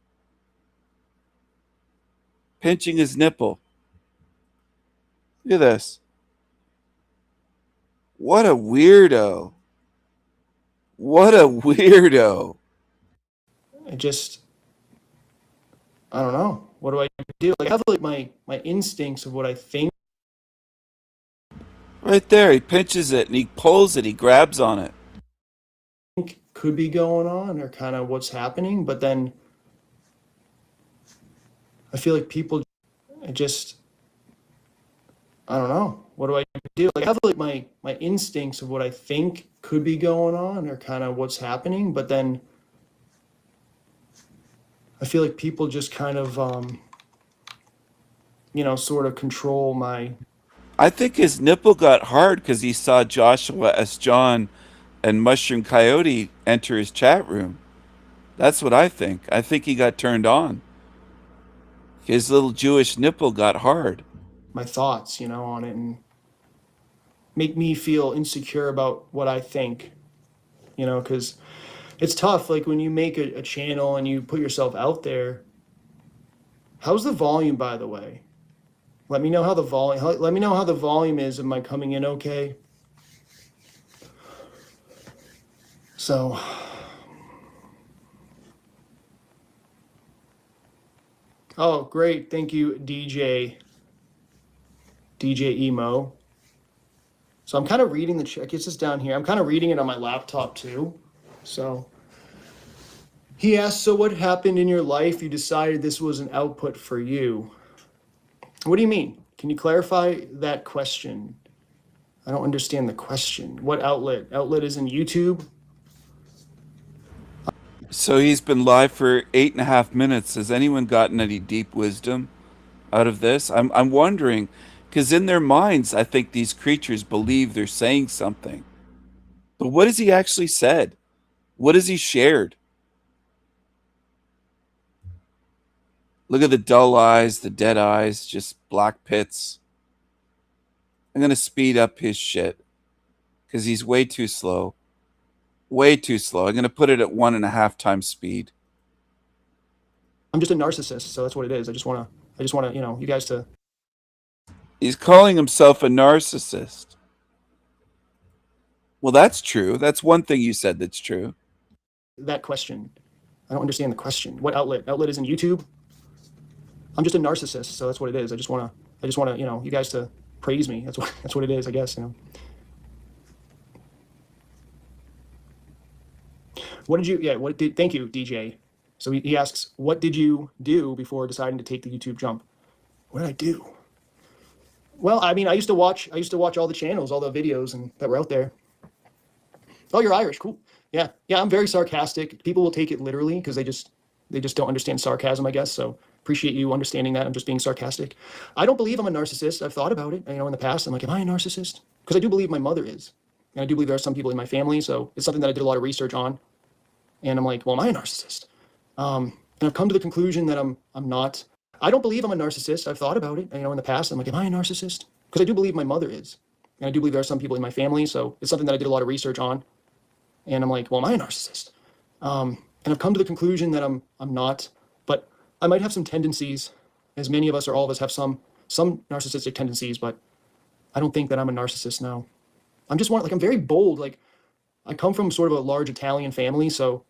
Pinching his nipple. Look at this. What a weirdo. What a weirdo. I don't know. What do I do? Like I have like my instincts of what I think. Right there. He pinches it and he pulls it. He grabs on it. Could be going on or kind of what's happening, but then I feel like people I don't know. What do I do? Like I have like my instincts of what I think could be going on or kind of what's happening, but then I feel like people just kind of sort of control my. I think his nipple got hard because he saw Joshua S. John and Mushroom Coyote enter his chat room. That's what I think. I think he got turned on. His little Jewish nipple got hard. My thoughts, on it and make me feel insecure about what I think, because it's tough. Like when you make a channel and you put yourself out there. How's the volume, by the way? Let me know how the volume. Let me know how the volume is. Am I coming in okay? So. Oh, great. Thank you, DJ Emo. So I'm kind of reading the check. It's just down here. I'm kind of reading it on my laptop too. So He asked, so what happened in your life? You decided this was an output for you. What do you mean? Can you clarify that question? I don't understand the question. What outlet? Outlet is in YouTube? So he's been live for 8.5 minutes. Has anyone gotten any deep wisdom out of this? I'm wondering, because in their minds, I think these creatures believe they're saying something. But what has he actually said? What has he shared? Look at the dull eyes, the dead eyes, just black pits. I'm going to speed up his shit because he's way too slow. Way too slow. I'm going to put it at 1.5 times speed. I'm just a narcissist, so that's what it is. I just want to, you guys to. He's calling himself a narcissist. Well, that's true. That's one thing you said that's true. That question. I don't understand the question. What outlet? Outlet is in YouTube? I'm just a narcissist, so that's what it is. I just want to, you guys to praise me. That's what it is, I guess, What did you, thank you, DJ. So he asks, what did you do before deciding to take the YouTube jump? What did I do? Well, I mean, I used to watch all the channels, all the videos that were out there. Oh, you're Irish, cool. Yeah, I'm very sarcastic. People will take it literally because they just don't understand sarcasm, I guess. So appreciate you understanding that I'm just being sarcastic. I don't believe I'm a narcissist. I've thought about it, in the past. I'm like, am I a narcissist? Because I do believe my mother is. And I do believe there are some people in my family, so it's something that I did a lot of research on. And I'm like, well, am I a narcissist? And I've come to the conclusion that I'm not. I don't believe I'm a narcissist. I've thought about it, in the past. I'm like, am I a narcissist? Because I do believe my mother is. And I do believe there are some people in my family, so it's something that I did a lot of research on. And I'm like, well, am I a narcissist? And I've come to the conclusion that I'm not, but I might have some tendencies, as many of us or all of us have some narcissistic tendencies, but I don't think that I'm a narcissist now. I'm very bold. Like, I come from sort of a large Italian family, so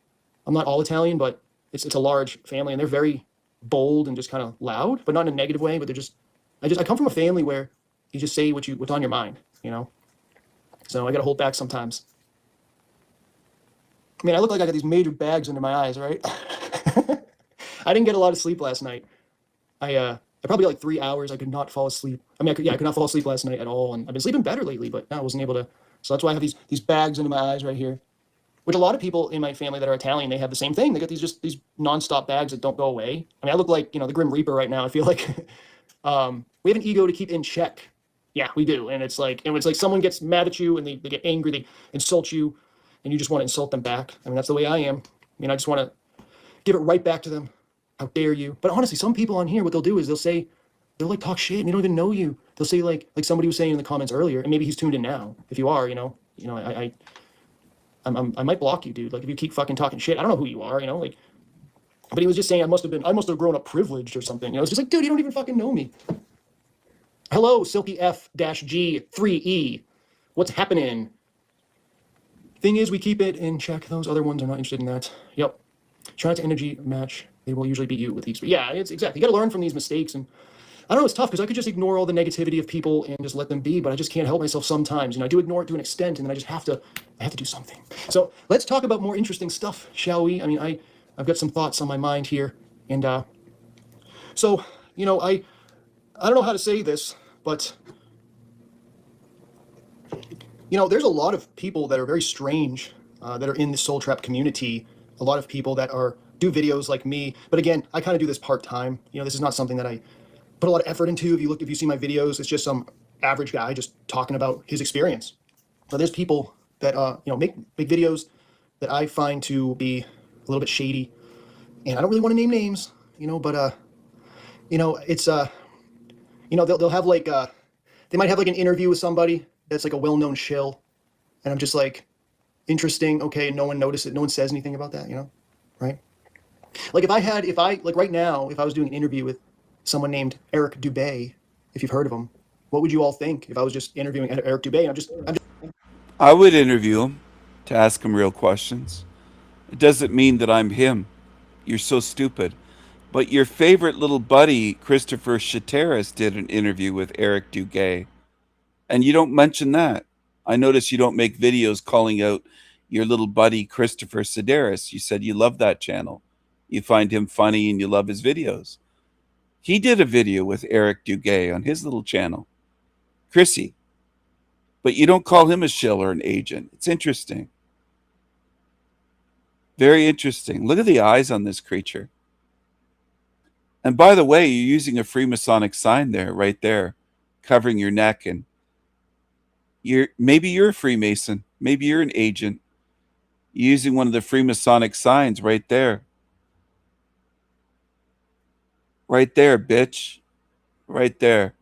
I'm not all Italian, but it's a large family, and they're very bold and just kind of loud, but not in a negative way. But I come from a family where you just say what's on your mind, So I got to hold back sometimes. I mean, I look like I got these major bags under my eyes, right? I didn't get a lot of sleep last night. I probably got like 3 hours. I could not fall asleep. I mean, I could not fall asleep last night at all, and I've been sleeping better lately, but I wasn't able to. So that's why I have these bags under my eyes right here. Which a lot of people in my family that are Italian, they have the same thing. They got these nonstop bags that don't go away. I mean, I look like, the Grim Reaper right now. I feel like we have an ego to keep in check. Yeah, we do. And it's like someone gets mad at you and they get angry, they insult you, and you just want to insult them back. I mean, that's the way I am. I mean, I just want to give it right back to them. How dare you? But honestly, some people on here, what they'll do is they'll like talk shit and they don't even know you. They'll say like somebody was saying in the comments earlier, and maybe he's tuned in now. If you are, I might block you, dude. Like, if you keep fucking talking shit, I don't know who you are, But he was just saying I must have grown up privileged or something. It's just like, dude, you don't even fucking know me. Hello, Silky F-G3E. What's happening? Thing is, we keep it in check. Those other ones are not interested in that. Yep. Try to energy match. They will usually beat you with each. Yeah, it's exactly. You got to learn from these mistakes, and I don't know, it's tough because I could just ignore all the negativity of people and just let them be, but I just can't help myself sometimes. I do ignore it to an extent, and then I just have to do something. So let's talk about more interesting stuff, shall we? I mean, I've got some thoughts on my mind here, and so I don't know how to say this, but there's a lot of people that are very strange that are in the Soul Trap community. A lot of people that do videos like me, but again, I kind of do this part time. This is not something that I put a lot of effort into. If you see my videos, it's just some average guy just talking about his experience. But there's people that make videos that I find to be a little bit shady, and I don't really want to name names, but it's they'll have like they might have like an interview with somebody that's like a well-known shill, and I'm just like, interesting, okay, no one noticed it, no one says anything about that, right? Like if I like right now, if I was doing an interview with someone named Eric Dubay, if you've heard of him, what would you all think if I was just interviewing Eric Dubay? And I would interview him to ask him real questions. It doesn't mean that I'm him. You're so stupid. But your favorite little buddy, Christopher Shateris, did an interview with Eric Dubay, and you don't mention that. I notice you don't make videos calling out your little buddy Christopher Sedaris. You said you love that channel. You find him funny and you love his videos. He did a video with Eric Duguay on his little channel, Chrissy. But you don't call him a shill or an agent. It's interesting. Very interesting. Look at the eyes on this creature. And by the way, you're using a Freemasonic sign there, right there, covering your neck. And maybe you're a Freemason. Maybe you're an agent. You're using one of the Freemasonic signs right there. Right there, bitch. Right there.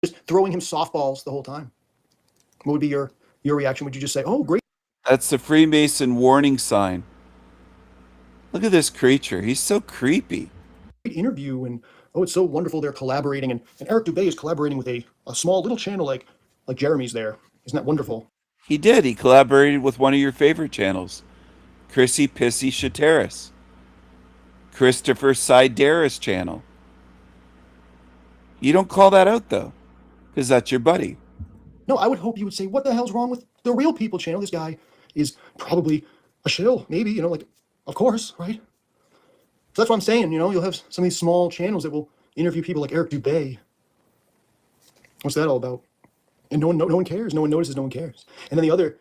Just throwing him softballs the whole time. What would be your reaction? Would you just say, "Oh, great That's the Freemason warning sign. Look at this creature. He's so creepy. interview," and "Oh, it's so wonderful they're collaborating," and Eric Dubé is collaborating with a small little channel like Jeremy's there. Isn't that wonderful? He did. He collaborated with one of your favorite channels, Chrissy Pissy Shateris, Christopher Sideris channel. You don't call that out though, because that's your buddy. No, I would hope you would say, "What the hell's wrong with the Real People channel? This guy is probably a shill, maybe, like, of course, right?" So that's what I'm saying, you'll have some of these small channels that will interview people like Eric Dubé. What's that all about? And no one cares. No one notices. No one cares. And then the other.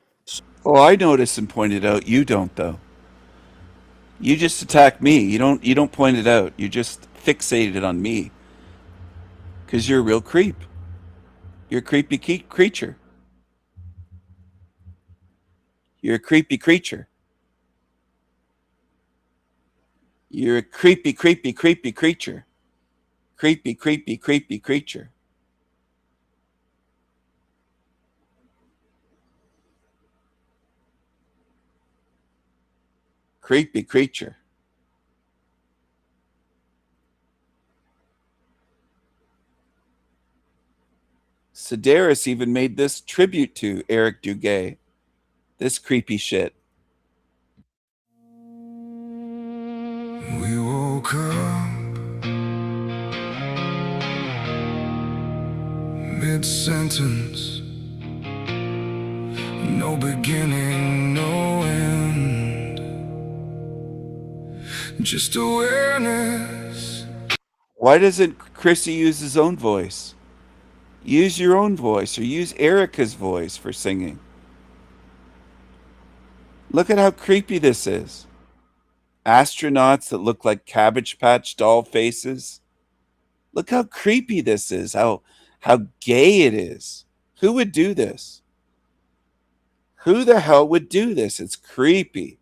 Oh, I noticed and pointed out. You don't though. You just attack me. You don't point it out. You just fixated on me. Because you're a real creep. You're a creepy creature. You're a creepy creature. You're a creepy creature. Creepy creature. Creepy creature. Sedaris even made this tribute to Eric Duguay. This creepy shit. We woke up mid-sentence, no beginning, no end, just awareness. Why doesn't Chrissy use his own voice? Use your own voice or use Erica's voice for singing. Look at how creepy this is. Astronauts that look like Cabbage Patch doll faces. Look how creepy this is. How gay it is. Who would do this? Who the hell would do this? It's creepy.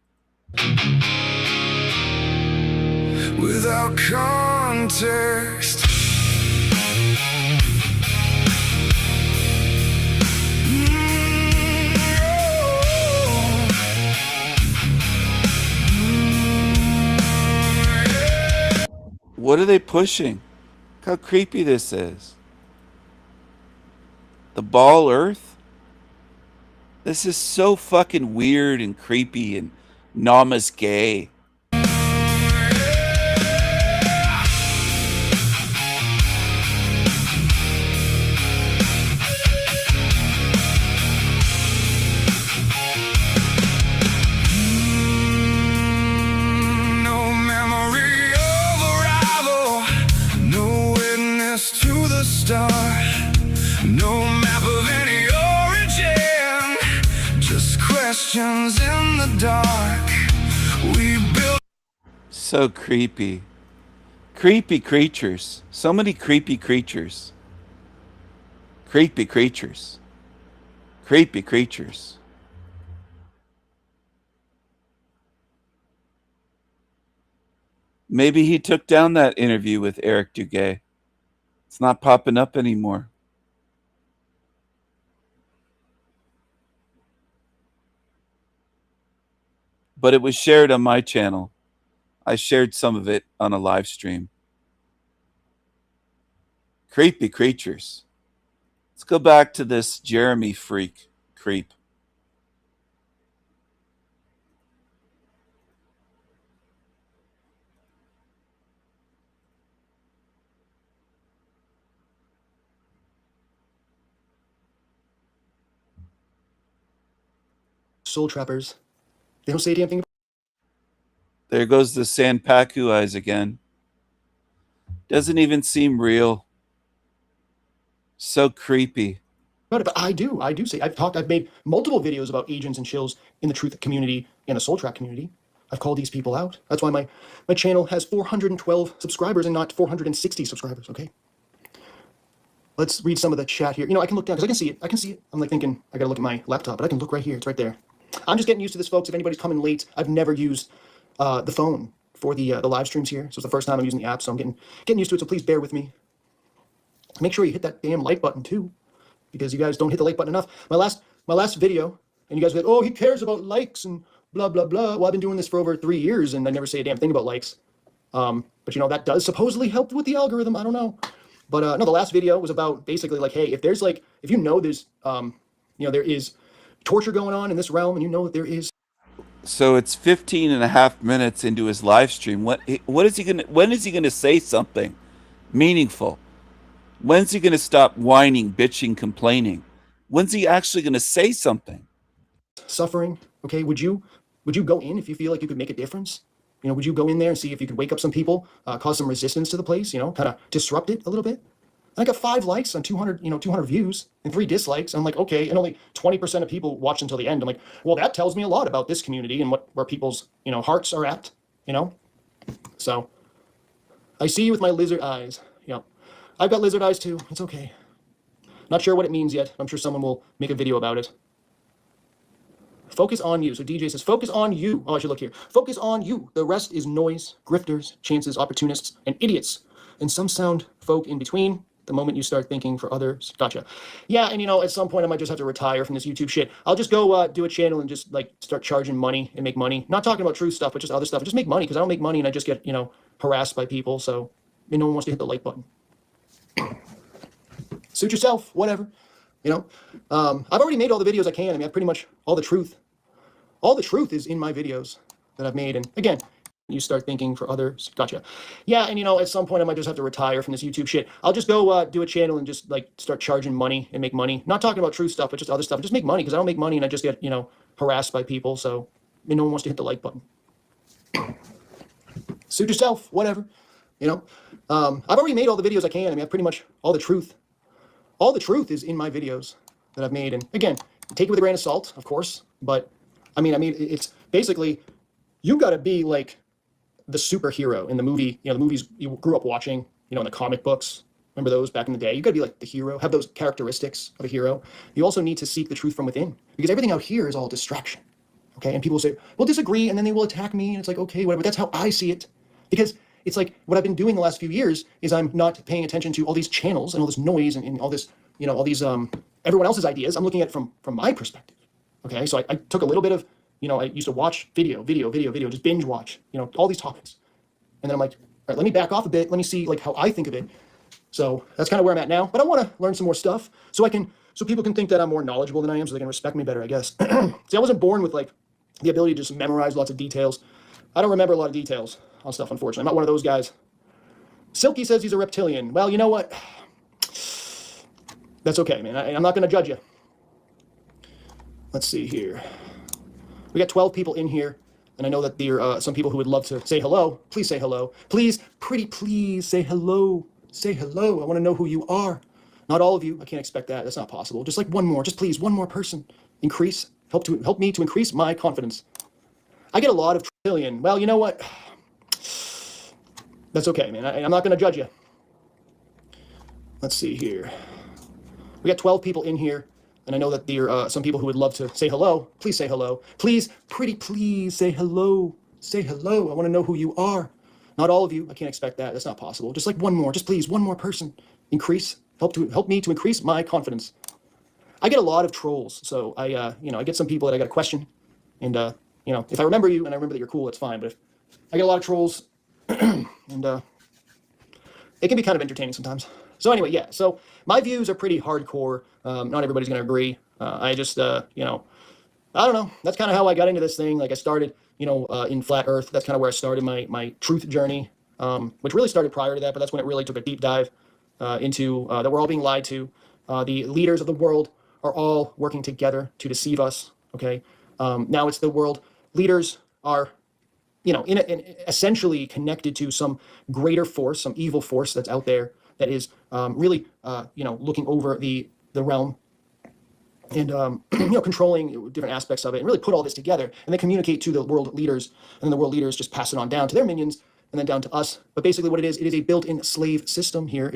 Without context, What are they pushing? Look how creepy this is. The ball earth? This is so fucking weird and creepy and Nama's gay. no memory of arrival, no witness to the star, no map of any origin, just questions in the dark. We built. So creepy. Creepy creatures. So many creepy creatures. Creepy creatures. Creepy creatures. Maybe he took down that interview with Eric Duguay. It's not popping up anymore. But it was shared on my channel. I shared some of it on a live stream. Creepy creatures. Let's go back to this Jeremy creep. soul trappers. They don't say a damn thing. There goes the Sanpaku eyes again. Doesn't even seem real. So creepy. About it, but I do say I've made multiple videos about agents and shills in the truth community and the soul trap community. I've called these people out. That's why my channel has 412 subscribers and not 460 subscribers. Okay. Let's read some of the chat here. You know, I can look down because I can see it. I can see it. I'm like thinking I gotta look at my laptop, but I can look right here. It's right there. I'm just getting used to this, folks. If anybody's coming late, I've never used the phone for the live streams here, so it's the first time I'm using the app. So I'm getting used to it. So please bear with me. Make sure you hit that damn like button too, because you guys don't hit the like button enough. My last video, and you guys were like, oh, he cares about likes and blah blah blah. Well, I've been doing this for over 3 years, and I never say a damn thing about likes. But you know, that does supposedly help with the algorithm. I don't know. But no, the last video was about basically like, hey, if there's like, if you know there's, there is torture going on in this realm, and you know that there is. So it's 15 and a half minutes into his live stream. When is he gonna say something meaningful? When's he gonna stop whining, bitching, complaining? When's he actually gonna say something? Suffering. Okay, would you go in if you feel like you could make a difference? You know, would you go in there and see if you could wake up some people, cause some resistance to the place? You know, kind of disrupt it a little bit. I got 5 likes on 200 views and 3 dislikes. I'm like, okay, and only 20% of people watch until the end. I'm like, well, that tells me a lot about this community and where people's hearts are at. You know, so I see you with my lizard eyes. Yeah, I've got lizard eyes too. It's okay. Not sure what it means yet. I'm sure someone will make a video about it. Focus on you. So DJ says, focus on you. Oh, I should look here. Focus on you. The rest is noise, grifters, chances, opportunists, and idiots. And some sound folk in between. The moment you start thinking for others. Gotcha. Yeah, and at some point I might just have to retire from this YouTube shit. I'll just go do a channel and just like start charging money and make money. Not talking about true stuff, but just other stuff. Just make money because I don't make money and I just get, harassed by people. So no one wants to hit the like button. Suit yourself, whatever. I've already made all the videos I can. I mean, I've pretty much all the truth. All the truth is in my videos that I've made. And again, you start thinking for others. Gotcha. Yeah, and at some point I might just have to retire from this YouTube shit. I'll just go do a channel and just like start charging money and make money. Not talking about true stuff, but just other stuff. Just make money because I don't make money and I just get, harassed by people. So no one wants to hit the like button. Suit yourself, whatever. I've already made all the videos I can. I mean, I've pretty much all the truth. All the truth is in my videos that I've made. And again, take it with a grain of salt, of course. But I mean, it's basically, you got to be like the superhero in the movie, the movies you grew up watching, in the comic books. Remember those back in the day? You got to be like the hero, have those characteristics of a hero. You also need to seek the truth from within because everything out here is all distraction. Okay. And people say, well, disagree. And then they will attack me. And it's like, okay, whatever. That's how I see it. Because it's like what I've been doing the last few years is I'm not paying attention to all these channels and all this noise and all this, all these, everyone else's ideas. I'm looking at it from my perspective. Okay. So I took a little bit of, I used to watch video, just binge watch, all these topics. And then I'm like, all right, let me back off a bit. Let me see like how I think of it. So that's kind of where I'm at now, but I want to learn some more stuff so people can think that I'm more knowledgeable than I am so they can respect me better, I guess. See, I wasn't born with like the ability to just memorize lots of details. I don't remember a lot of details on stuff, unfortunately. I'm not one of those guys. Silky says he's a reptilian. Well, you know what? That's okay, man. I'm not going to judge you. Let's see here. We got 12 people in here, and I know that there are some people who would love to say hello. Please say hello. Please, pretty please say hello. Say hello. I want to know who you are. Not all of you. I can't expect that. That's not possible. Just like one more. Just please, one more person. Help me to increase my confidence. I get a lot of trillion. Well, you know what? That's okay, man. I'm not going to judge you. Let's see here. We got 12 people in here. And I know that there are some people who would love to say hello. Please say hello. Please, pretty please say hello. Say hello. I want to know who you are. Not all of you. I can't expect that. That's not possible. Just like one more. Just please, one more person. Help me to increase my confidence. I get a lot of trolls. So I get some people that I got a question. And, if I remember you and I remember that you're cool, that's fine. But if I get a lot of trolls and it can be kind of entertaining sometimes. So anyway, yeah. So my views are pretty hardcore. Not everybody's going to agree. I just, I don't know. That's kind of how I got into this thing. Like I started, in flat earth. That's kind of where I started my truth journey, which really started prior to that. But that's when it really took a deep dive into that we're all being lied to. The leaders of the world are all working together to deceive us. Okay. Now it's the world leaders are, essentially connected to some greater force, some evil force that's out there that is really, looking over the realm and controlling different aspects of it, and really put all this together, and they communicate to the world leaders, and then the world leaders just pass it on down to their minions, and then down to us. But basically, what it is a built-in slave system here.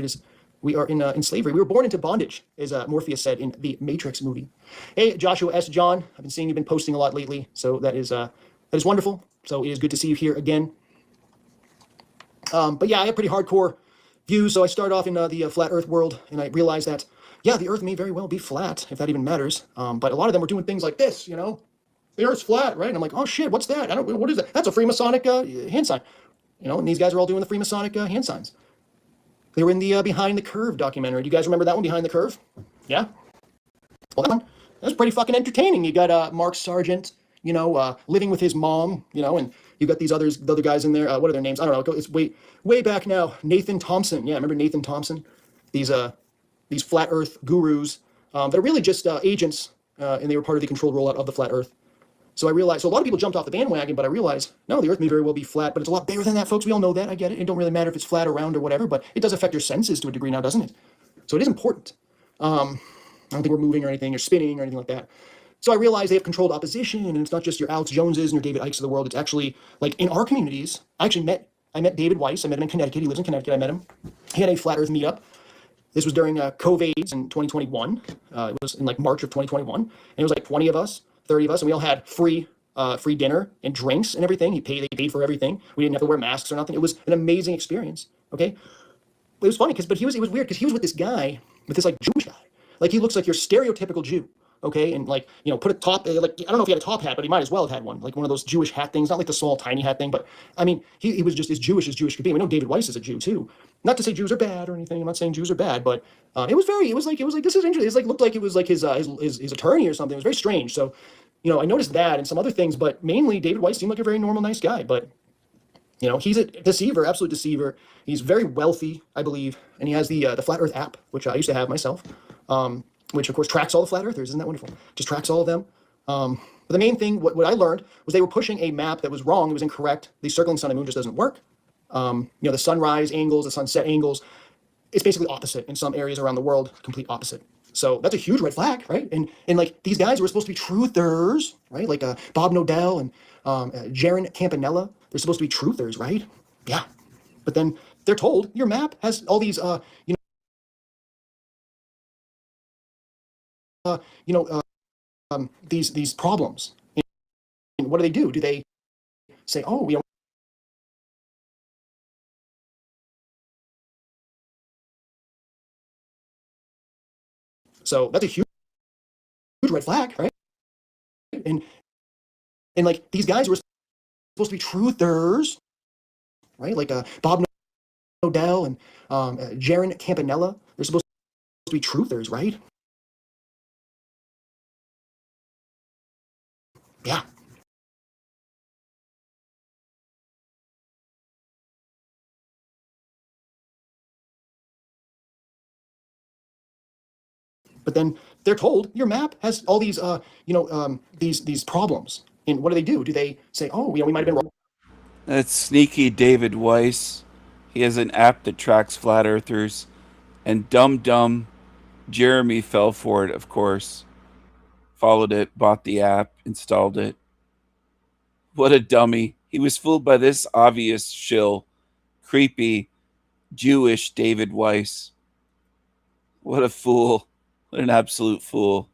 We are in slavery. We were born into bondage, as Morpheus said in the Matrix movie. Hey, Joshua S. John, I've been seeing you've been posting a lot lately, so that is wonderful. So it is good to see you here again. But yeah, I have pretty hardcore views. So I started off in the flat Earth world, and I realized that the Earth may very well be flat, if that even matters. But a lot of them were doing things like this, the Earth's flat, right? And I'm like, oh shit, what's that? What is that? That's a Freemasonic hand sign, And these guys are all doing the Freemasonic hand signs. They were in the Behind the Curve documentary. Do you guys remember that one, Behind the Curve? Yeah. Well, that was pretty fucking entertaining. You got Mark Sargent, living with his mom, and you got the other guys in there. What are their names? I don't know. It's way back now. Nathan Thompson. Yeah, remember Nathan Thompson? These flat Earth gurus that are really just agents, and they were part of the controlled rollout of the flat Earth. So I realized, so a lot of people jumped off the bandwagon, but I realized, no, the Earth may very well be flat, but it's a lot bigger than that, folks. We all know that. I get it. It don't really matter if it's flat or round or whatever, but it does affect your senses to a degree now, doesn't it? So it is important. I don't think we're moving or anything or spinning or anything like that. So I realized they have controlled opposition, and it's not just your Alex Joneses and your David Ikes of the world. It's actually, like, in our communities, I met David Weiss. I met him in Connecticut. He lives in Connecticut. I met him. He had a flat Earth meetup. This was during COVID in 2021. It was in like March of 2021. And it was like 20 of us, 30 of us, and we all had free dinner and drinks and everything. They paid for everything. We didn't have to wear masks or nothing. It was an amazing experience. Okay. It was funny it was weird because he was with this guy, with this like Jewish guy. Like he looks like your stereotypical Jew. Okay. And like, put a top, like, I don't know if he had a top hat, but he might as well have had one. Like one of those Jewish hat things, not like the small, tiny hat thing, but I mean, he was just as Jewish could be. We know David Weiss is a Jew too. Not to say Jews are bad or anything. I'm not saying Jews are bad, but it was like, this is interesting. It looked like it was like his attorney or something. It was very strange. So, I noticed that and some other things, but mainly David Weiss seemed like a very normal, nice guy. But, he's a deceiver, absolute deceiver. He's very wealthy, I believe. And he has the Flat Earth app, which I used to have myself, which of course tracks all the flat earthers. Isn't that wonderful? Just tracks all of them. But the main thing, what I learned was they were pushing a map that was wrong. It was incorrect. The circling sun and moon just doesn't work. The sunrise angles, the sunset angles, it's basically opposite in some areas around the world, complete opposite. So that's a huge red flag, right? And like these guys were supposed to be truthers, right? Like Bob Nodell and Jaron Campanella, they're supposed to be truthers, right? Yeah. But then they're told your map has all these, these problems. And what do? Do they say, oh, we don't. So that's a huge red flag, right? And like these guys were supposed to be truthers, right? Like Bob Nodell and Jaron Campanella, they're supposed to be truthers, right? Yeah. But then they're told your map has all these, these problems. And what do? Do they say, oh, we might have been wrong? That's sneaky David Weiss. He has an app that tracks flat earthers. And dumb Jeremy fell for it, of course. Followed it, bought the app, installed it. What a dummy. He was fooled by this obvious shill, creepy, Jewish David Weiss. What a fool. What an absolute fool.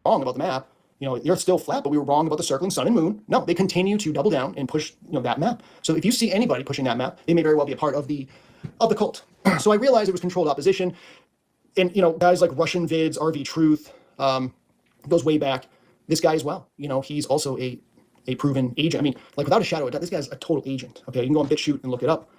Wrong about the map. The Earth's still flat, but we were wrong about the circling sun and moon. No, they continue to double down and push, that map. So if you see anybody pushing that map, they may very well be a part of the cult. So I realized it was controlled opposition. And, guys like Russian Vids, RV Truth, goes way back. This guy as well. He's also a proven agent. I mean, like without a shadow of a doubt, this guy's a total agent. Okay, you can go on BitChute and look it up.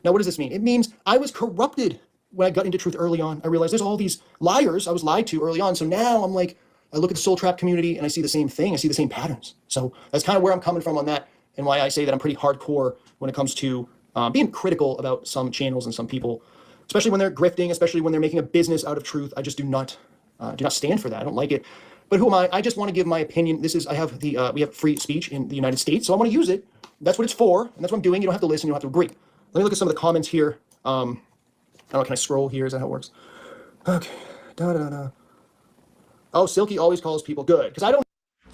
Now, what does this mean? It means I was corrupted when I got into truth early on. I realized there's all these liars I was lied to early on. So now I'm like, I look at the Soul Trap community and I see the same thing. I see the same patterns. So that's kind of where I'm coming from on that, and why I say that I'm pretty hardcore when it comes to being critical about some channels and some people, especially when they're grifting, especially when they're making a business out of truth. I just do not stand for that. I don't like it. But who am I? I just want to give my opinion. I have we have free speech in the United States, so I want to use it. That's what it's for, and that's what I'm doing. You don't have to listen. You don't have to agree. Let me look at some of the comments here. I don't know. Can I scroll here? Is that how it works? Okay. Da da da. Oh, Silky always calls people good because I don't.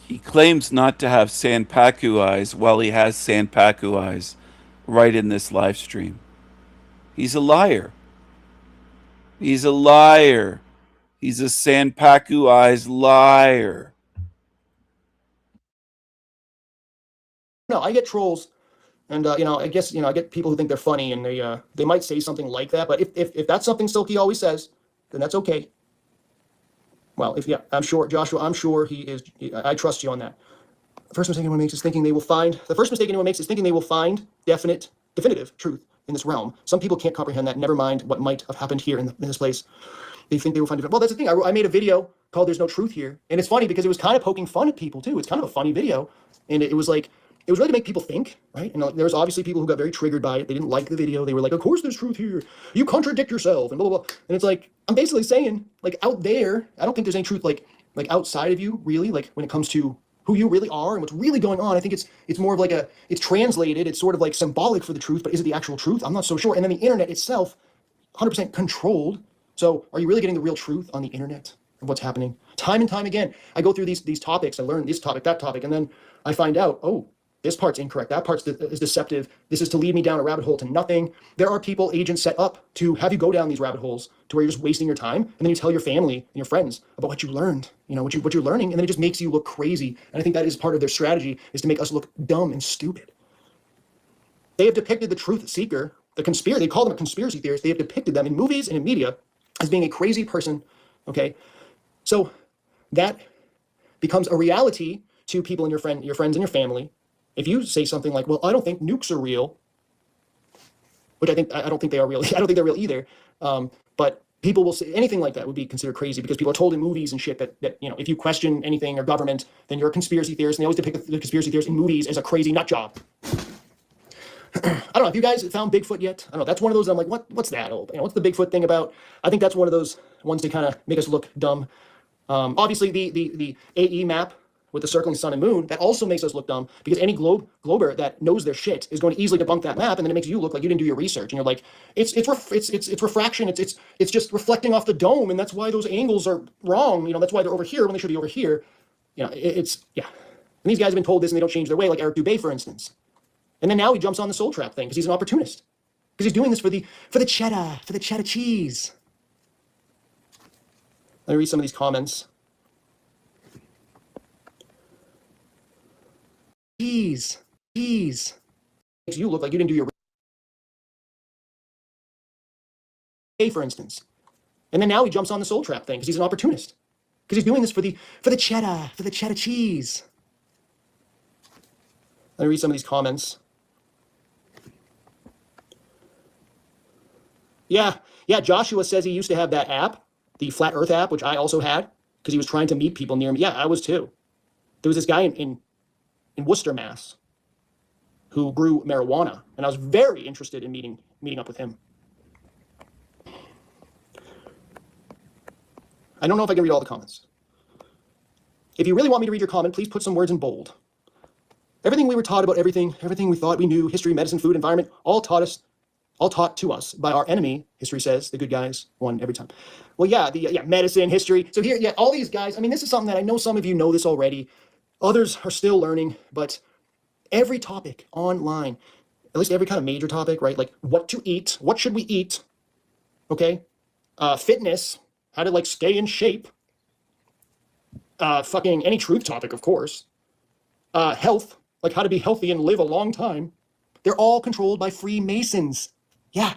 He claims not to have Sanpaku eyes while he has Sanpaku eyes right in this live stream. He's a liar. He's a liar. He's a Sanpaku eyes liar. No, I get trolls, and I guess I get people who think they're funny, and they might say something like that. But if that's something Silky always says, then that's okay. Well, I'm sure Joshua. I'm sure he is. I trust you on that. The first mistake anyone makes is thinking they will find. The first mistake anyone makes is thinking they will find definitive truth in this realm. Some people can't comprehend that. Never mind what might have happened here in this place. They think they will find it. Well, that's the thing. I made a video called "There's No Truth Here," and it's funny because it was kind of poking fun at people too. It's kind of a funny video, and it was like it was really to make people think, right? And there was obviously people who got very triggered by it. They didn't like the video. They were like, "Of course, there's truth here. You contradict yourself," and blah blah blah. And it's like I'm basically saying, like out there, I don't think there's any truth like outside of you, really. Like when it comes to who you really are and what's really going on, I think it's more of like it's translated. It's sort of like symbolic for the truth, but is it the actual truth? I'm not so sure. And then the internet itself, 100% controlled. So are you really getting the real truth on the internet of what's happening? Time and time again, I go through these topics. I learn this topic, that topic, and then I find out, oh, this part's incorrect. That part is deceptive. This is to lead me down a rabbit hole to nothing. There are agents set up to have you go down these rabbit holes to where you're just wasting your time, and then you tell your family and your friends about what you learned, what you're learning, and then it just makes you look crazy. And I think that is part of their strategy, is to make us look dumb and stupid. They have depicted the truth seeker, they call them a conspiracy theorist. They have depicted them in movies and in media as being a crazy person, okay? So that becomes a reality to people in your friends and your family. If you say something like, well, I don't think nukes are real, which I don't think they are real. I don't think they're real either. But people will say anything like that would be considered crazy because people are told in movies and shit that if you question anything or government, then you're a conspiracy theorist. And they always depict the conspiracy theorist in movies as a crazy nut job. I don't know if you guys found Bigfoot yet. I don't know. That's one of those I'm like, what's that? What's the Bigfoot thing about? I think that's one of those ones to kind of make us look dumb. Obviously, the AE map with the circling sun and moon, that also makes us look dumb because any glober that knows their shit is going to easily debunk that map, and then it makes you look like you didn't do your research. And you're like, it's refraction. It's just reflecting off the dome, and that's why those angles are wrong. That's why they're over here when they should be over here. And these guys have been told this and they don't change their way, like Eric Dubé, for instance. And then now he jumps on the soul trap thing because he's an opportunist. Because he's doing this for the cheddar cheese. Let me read some of these comments. Cheese. Makes you look like you didn't do your for instance. And then now he jumps on the soul trap thing because he's an opportunist. Because he's doing this for the cheddar cheese. Let me read some of these comments. Yeah, Joshua says he used to have that app, the Flat Earth app, which I also had, because he was trying to meet people near me. Yeah, I was too. There was this guy in Worcester, Mass, who grew marijuana, and I was very interested in meeting up with him. I don't know if I can read all the comments. If you really want me to read your comment, please put some words in bold. Everything we were taught about everything we thought we knew, history, medicine, food, environment, all taught to us by our enemy. History says the good guys won every time. Well, medicine, history. So here, all these guys, this is something that I know some of you know this already. Others are still learning, but every topic online, at least every kind of major topic, right? Like what to eat, what should we eat? Okay. Fitness, how to stay in shape. Fucking any truth topic, of course. Health, like how to be healthy and live a long time. They're all controlled by Freemasons. Yeah.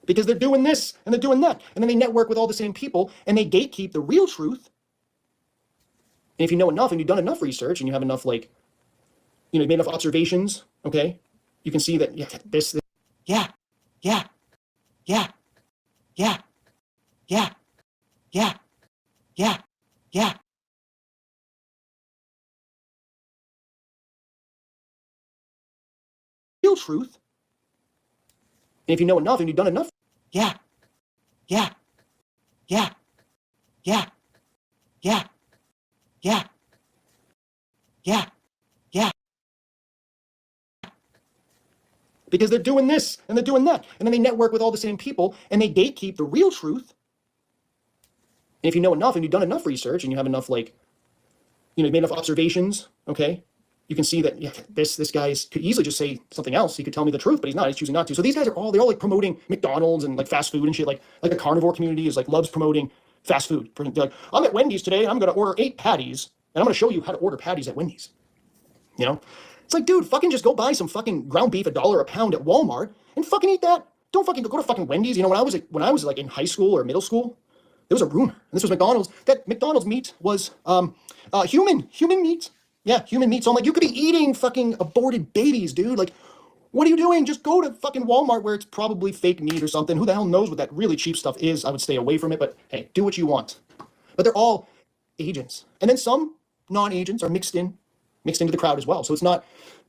Because they're doing this and they're doing that. And then they network with all the same people and they gatekeep the real truth. And if you know enough and you've done enough research and you have enough, you made enough observations, okay, you can see that, this. Real truth. And if you know enough and you've done enough, Yeah. Yeah. Yeah. Because they're doing this and they're doing that. And then they network with all the same people and they gatekeep the real truth. And if you know enough and you've done enough research and you have enough, like, you know, you made enough observations, okay, you can see that, yeah, this guy could easily just say something else. He could tell me the truth, but he's not. He's choosing not to. So these guys they're all like promoting McDonald's and like fast food and shit. Like the carnivore community is like loves promoting fast food. They're like, I'm at Wendy's today and I'm going to order 8 patties and I'm going to show you how to order patties at Wendy's. You know, it's like, dude, fucking just go buy some fucking ground beef $1 a pound at Walmart and fucking eat that. Don't fucking go to fucking Wendy's. You know, when I was like in high school or middle school, there was a rumor, and this was McDonald's, that McDonald's meat was human meat. Yeah, human meat. So I'm like, you could be eating fucking aborted babies, dude. Like, what are you doing? Just go to fucking Walmart where it's probably fake meat or something. Who the hell knows what that really cheap stuff is? I would stay away from it, but hey, do what you want. But they're all agents. And then some non-agents are mixed into the crowd as well. So it's not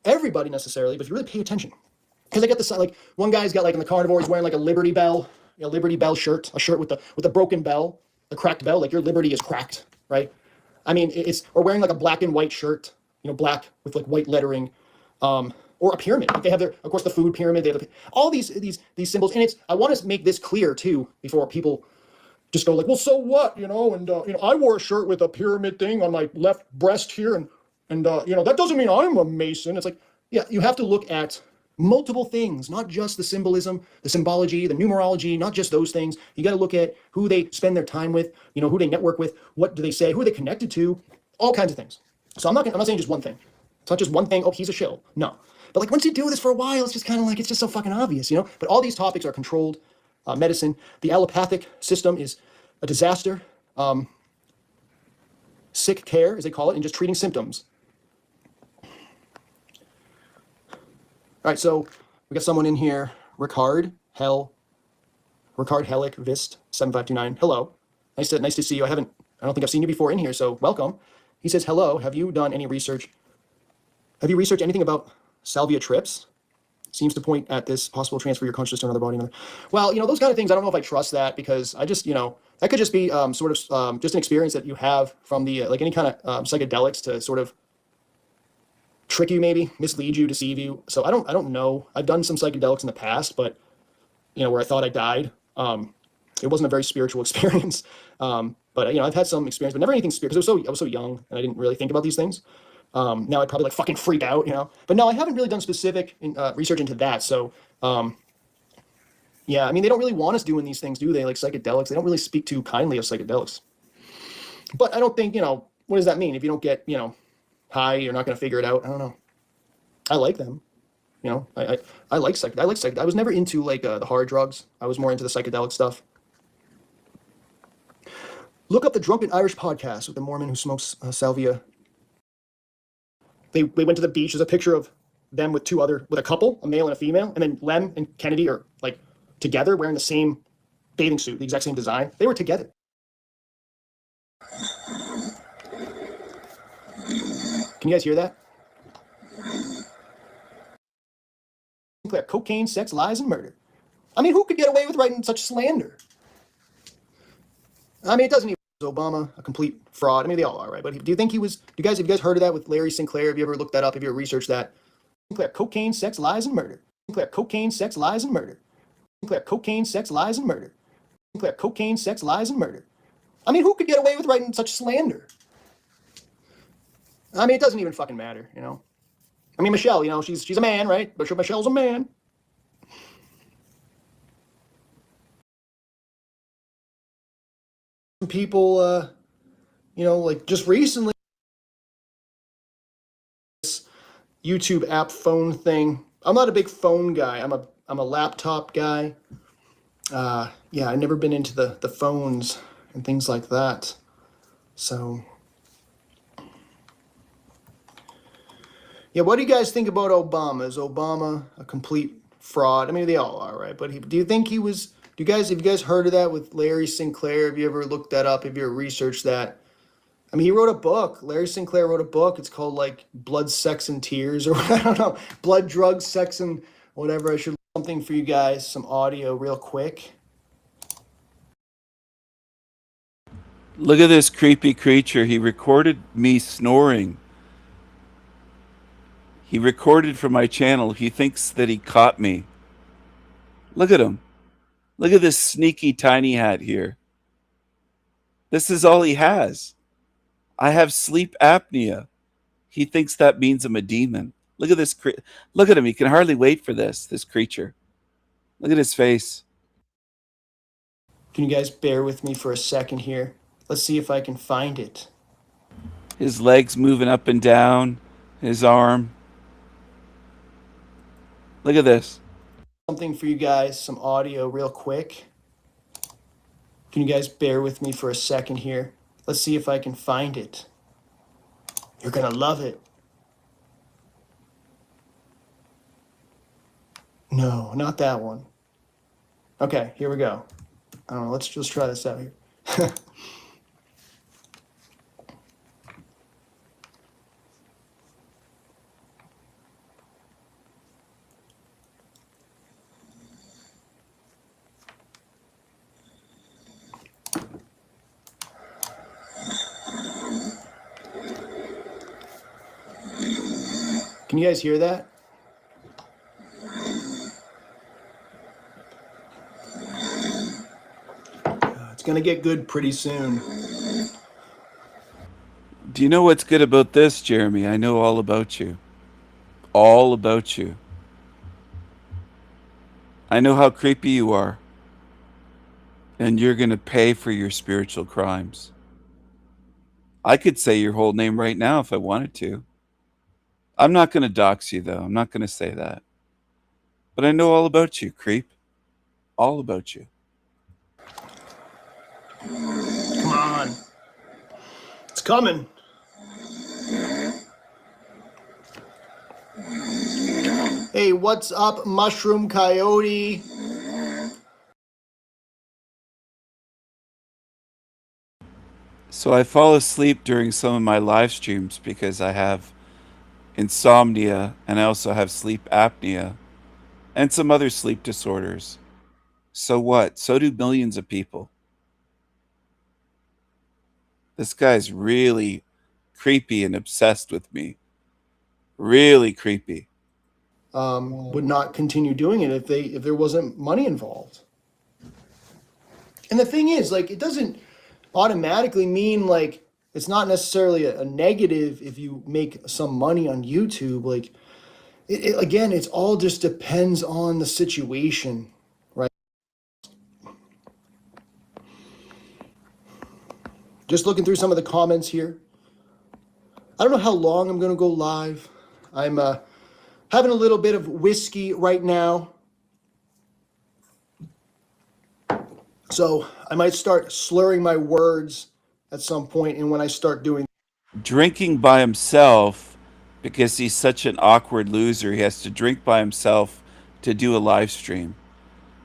everybody necessarily, but if you really pay attention. Because I get this, like, one guy's got, like, in the carnivore, he's wearing like a Liberty Bell shirt, a shirt with the broken bell, the cracked bell, like your liberty is cracked, right? I mean, or wearing like a black and white shirt, you know, black with like white lettering, or a pyramid. Like they have of course, the food pyramid. They have all these symbols, and I want to make this clear too before people just go like, well, so what, you know? And you know, I wore a shirt with a pyramid thing on my left breast here, and you know, that doesn't mean I'm a Mason. It's like, yeah, you have to look at multiple things, not just the symbolism, the symbology, the numerology, not just those things. You got to look at who they spend their time with, you know, who they network with, what do they say, who are they connected to, all kinds of things. So I'm not saying just one thing. It's not just one thing. Oh, he's a shill. No, but like once you do this for a while, it's just kind of like it's just so fucking obvious, you know. But all these topics are controlled medicine. The allopathic system is a disaster. Sick care, as they call it, and just treating symptoms. All right, so we got someone in here, Ricard Hellick Vist 7529. Hello, nice to see you. I don't think I've seen you before in here, so welcome. He says, hello. Have you done any research? Have you researched anything about salvia trips? Seems to point at this possible transfer your consciousness to another body. Well, you know, those kind of things. I don't know if I trust that because I just, you know, that could just be sort of just an experience that you have from the like any kind of psychedelics to sort of trick you, maybe mislead you, deceive you. So I don't know. I've done some psychedelics in the past, but you know, where I thought I died. It wasn't a very spiritual experience. But you know, I've had some experience, but never anything spiritual because I was so young and I didn't really think about these things. Now I'd probably like fucking freak out, you know. But no, I haven't really done specific research into that. So yeah, I mean, they don't really want us doing these things, do they? Like psychedelics, they don't really speak too kindly of psychedelics. But I don't think, you know, what does that mean? If you don't get, you know, high, you're not going to figure it out. I don't know. I like them. You know, I like psychedelics. I was never into like the hard drugs. I was more into the psychedelic stuff. Look up the Drunken Irish podcast with the Mormon who smokes salvia. They went to the beach. There's a picture of them with a couple, a male and a female, and then Lem and Kennedy are like together wearing the same bathing suit, the exact same design. They were together. Can you guys hear that? Sinclair, cocaine, sex, lies, and murder. I mean, who could get away with writing such slander? I mean, it doesn't even Obama a complete fraud. I mean, they all are, right? But do you think he was? Have you guys heard of that with Larry Sinclair? Have you ever looked that up? Have you ever researched that? Sinclair, cocaine, sex, lies, and murder. Sinclair, cocaine, sex, lies, and murder. Sinclair, cocaine, sex, lies, and murder. Sinclair, cocaine, sex, lies, and murder. I mean, who could get away with writing such slander? I mean, it doesn't even fucking matter, you know. I mean, Michelle, you know, she's a man, right? But Michelle's a man. People, you know, like just recently, this YouTube app phone thing. I'm not a big phone guy. I'm a laptop guy. Yeah, I've never been into the phones and things like that. So, yeah, what do you guys think about Obama? Is Obama a complete fraud? I mean, they all are, right? But do you think he was? Have you guys heard of that with Larry Sinclair? Have you ever looked that up? Have you ever researched that? I mean, he wrote a book. Larry Sinclair wrote a book. It's called like Blood, Sex, and Tears, or I don't know, Blood, Drugs, Sex, and whatever. I should something for you guys, some audio real quick. Look at this creepy creature. He recorded me snoring. He recorded for my channel. He thinks that he caught me. Look at him. Look at this sneaky tiny hat here. This is all he has. I have sleep apnea. He thinks that means I'm a demon. Look at this. Look at him. He can hardly wait for this creature. Look at his face. Can you guys bear with me for a second here? Let's see if I can find it. His legs moving up and down. His arm. Look at this. Something for you guys, some audio real quick. Can you guys bear with me for a second here? Let's see if I can find it. You're gonna love it. No, not that one. Okay, here we go. I don't know, let's just try this out here. Can you guys hear that? It's gonna get good pretty soon. Do you know what's good about this, Jeremy? I know all about you. All about you. I know how creepy you are. And you're going to pay for your spiritual crimes. I could say your whole name right now if I wanted to. I'm not going to dox you, though. I'm not going to say that. But I know all about you, creep. All about you. Come on. It's coming. Hey, what's up, Mushroom Coyote? So I fall asleep during some of my live streams because I have insomnia and I also have sleep apnea and some other sleep disorders. So what? So do millions of people. This guy's really creepy and obsessed with me. Really creepy. Would not continue doing it if there wasn't money involved. And the thing is, like, it doesn't automatically mean like it's not necessarily a negative if you make some money on YouTube. Like, again, it's all just depends on the situation, right? Just looking through some of the comments here. I don't know how long I'm gonna go live. I'm having a little bit of whiskey right now. So I might start slurring my words at some point, and when I start doing Drinking by himself because he's such an awkward loser. He has to drink by himself to do a live stream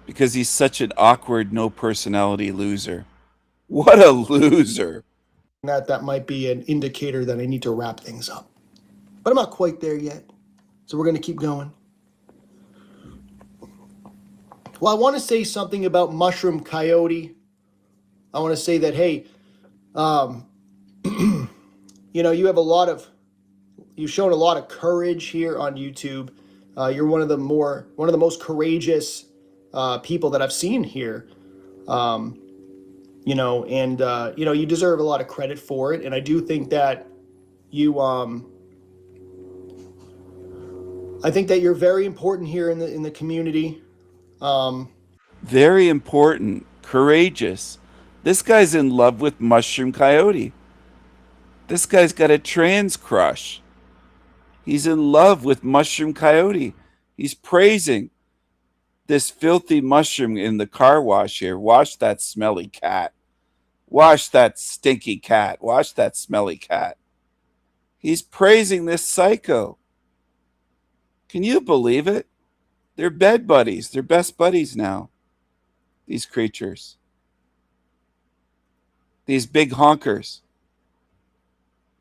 because he's such an awkward, no personality loser. What a loser. that, that might be an indicator that I need to wrap things up. But I'm not quite there yet. So we're going to keep going. Well, I want to say something about Mushroom Coyote. I want to say that, hey, you know, you've shown a lot of courage here on YouTube. You're one of the most courageous people that I've seen here. You know, and you know, you deserve a lot of credit for it. And I do think that you, I think that you're very important here in the community. Very important. Courageous. This guy's in love with Mushroom Coyote. This guy's got a trans crush. He's in love with Mushroom Coyote. He's praising this filthy mushroom in the car wash here. Wash that smelly cat. Wash that stinky cat. Wash that smelly cat. He's praising this psycho. Can you believe it? They're bed buddies. They're best buddies now. These creatures. These big honkers.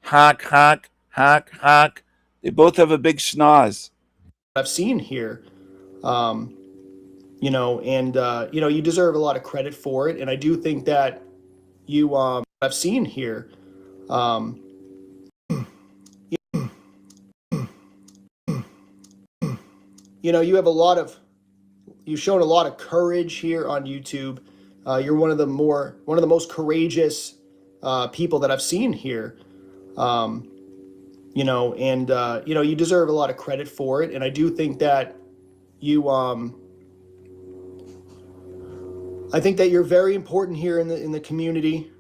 Honk, honk, honk, honk. They both have a big schnoz. I've seen here. You know, and you know, you deserve a lot of credit for it. And I do think that you I've seen here. Um, you know, you've shown a lot of courage here on YouTube. You're one of the most courageous people that I've seen here. You know, and you know, you deserve a lot of credit for it. And I do think that you, I think that you're very important here in the community.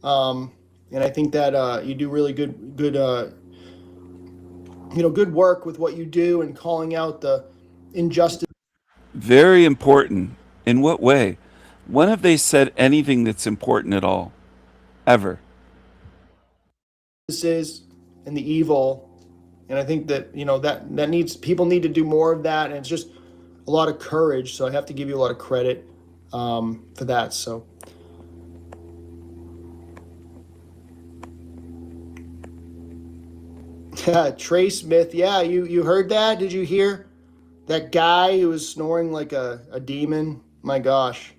And I think that you do really good you know, good work with what you do and calling out the injustice. Very important. In what way? When have they said anything that's important at all? Ever? And the evil. And I think that, you know, that needs, people need to do more of that. And it's just a lot of courage. So I have to give you a lot of credit for that. So Trey Smith, yeah, you heard that? Did you hear that guy who was snoring like a demon? My gosh.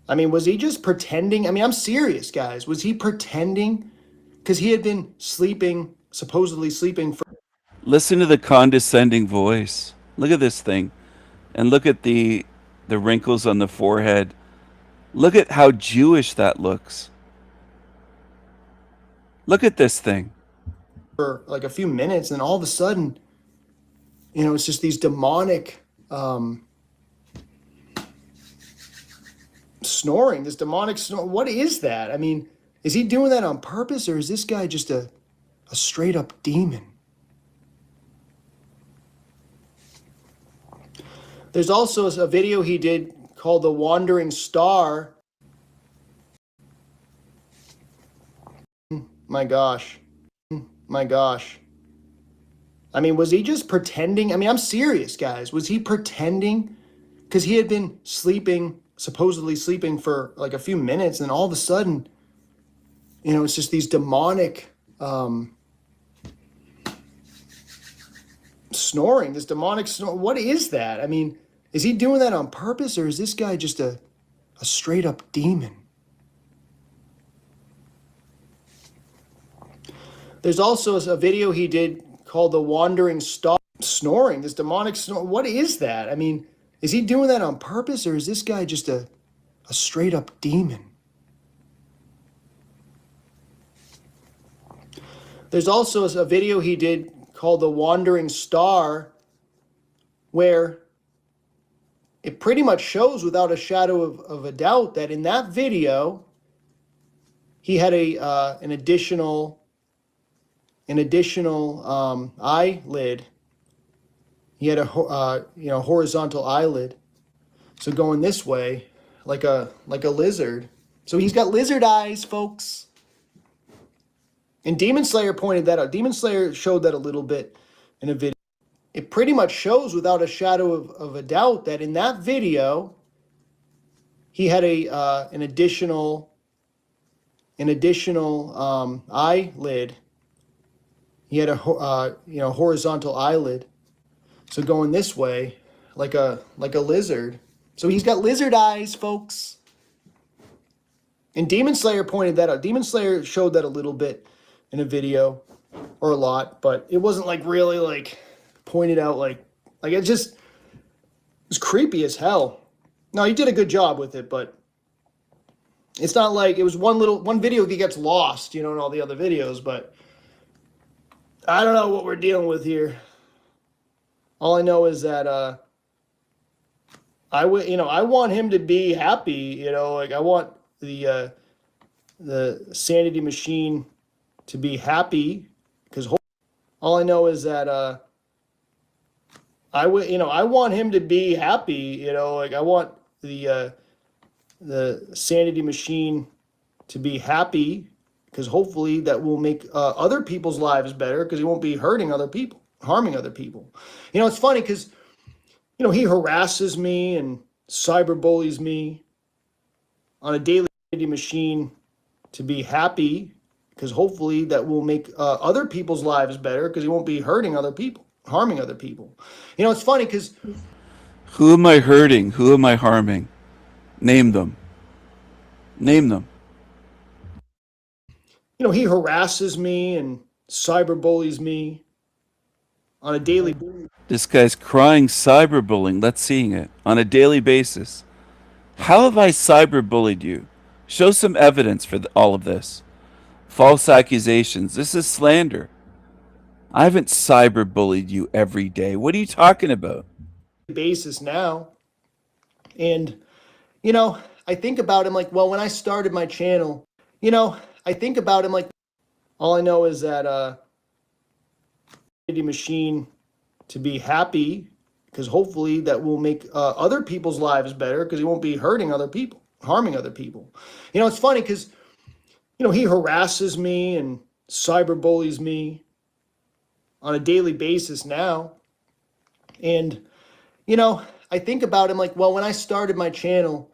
I mean, was he just pretending? I mean, I'm serious, guys. Was he pretending? Because he had been sleeping, supposedly sleeping for. Listen to the condescending voice. Look at this thing. And look at the wrinkles on the forehead. Look at how Jewish that looks. Look at this thing. For like a few minutes, and all of a sudden, you know, it's just these demonic snoring, this demonic snore. What is that? I mean, is he doing that on purpose, or is this guy just a straight up demon? There's also a video he did called The Wandering Star. My gosh. My gosh. I mean, was he just pretending? I mean, I'm serious, guys. Was he pretending? Because he had been sleeping, supposedly sleeping for like a few minutes, and all of a sudden, you know, it's just these demonic snoring, this demonic snore. What is that? I mean, is he doing that on purpose, or is this guy just a straight up demon? There's also a video he did called The Wandering Star. Snoring, this demonic snore. What is that? I mean, is he doing that on purpose, or is this guy just a straight up demon? There's also a video he did called The Wandering Star, where it pretty much shows without a shadow of a doubt that in that video, he had an additional eyelid. He had a you know, horizontal eyelid, so going this way like a lizard. So he's got lizard eyes, folks. And Demon Slayer pointed that out. Demon Slayer showed that a little bit in a video. It pretty much shows without a shadow of a doubt that in that video, he had an additional eyelid. He had a you know, horizontal eyelid, so going this way like a lizard. So he's got lizard eyes, folks. And Demon Slayer pointed that out. Demon Slayer showed that a little bit in a video, or a lot, but it wasn't like really like pointed out like it just, it was creepy as hell. No, he did a good job with it, but it's not like it was one video that gets lost, you know, in all the other videos. But I don't know what we're dealing with here. All I know is that I want him to be happy, you know, like I want the sanity machine to be happy, because all I know is that I want him to be happy, you know, like I want the sanity machine to be happy, because hopefully that will make other people's lives better, because he won't be hurting other people, harming other people. You know, it's funny because, you know, he harasses me and cyberbullies me on a daily machine to be happy, because hopefully that will make other people's lives better, because he won't be hurting other people, harming other people. You know, it's funny because... Who am I hurting? Who am I harming? Name them. Name them. he harasses me and cyberbullies me on a daily. This guy's crying cyberbullying. Let's seeing it on a daily basis. How have I cyberbullied you? Show some evidence for all of this. False accusations. This is slander. I haven't cyberbullied you every day. What are you talking about? Basis now. And, I think about him like, well, when I started my channel, I think about him like, all I know is that machine to be happy, because hopefully that will make other people's lives better, because he won't be hurting other people, harming other people. It's funny because, he harasses me and cyberbullies me on a daily basis now. And, I think about him like, well, when I started my channel,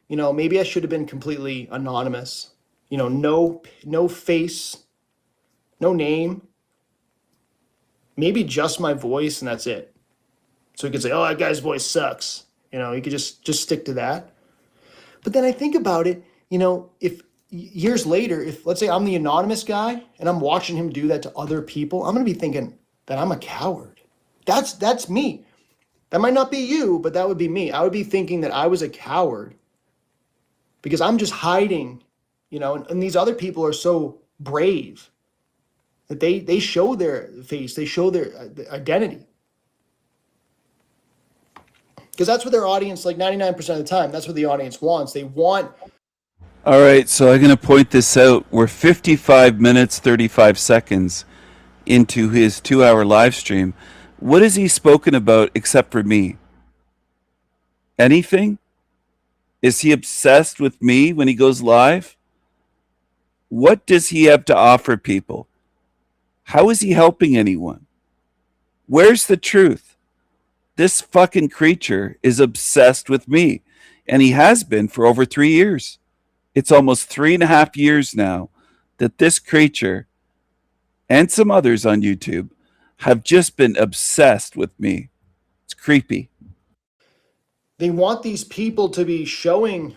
maybe I should have been completely anonymous, no face, no name, maybe just my voice, and that's it. So he could say, oh, that guy's voice sucks. He could just stick to that. But then I think about it, if years later, if let's say I'm the anonymous guy and I'm watching him do that to other people, I'm going to be thinking that I'm a coward. That's me. That might not be you, but that would be me. I would be thinking that I was a coward because I'm just hiding, and these other people are so brave that they show their face, they show their identity. Because that's what their audience, like 99% of the time, that's what the audience wants. They want. All right, so I'm going to point this out. We're 55 minutes, 35 seconds into his 2-hour live stream. What has he spoken about except for me? Anything? Is he obsessed with me when he goes live? What does he have to offer people? How is he helping anyone? Where's the truth? This fucking creature is obsessed with me, and he has been for over 3 years. It's almost 3.5 years now that this creature and some others on YouTube have just been obsessed with me. It's creepy. They want these people to be showing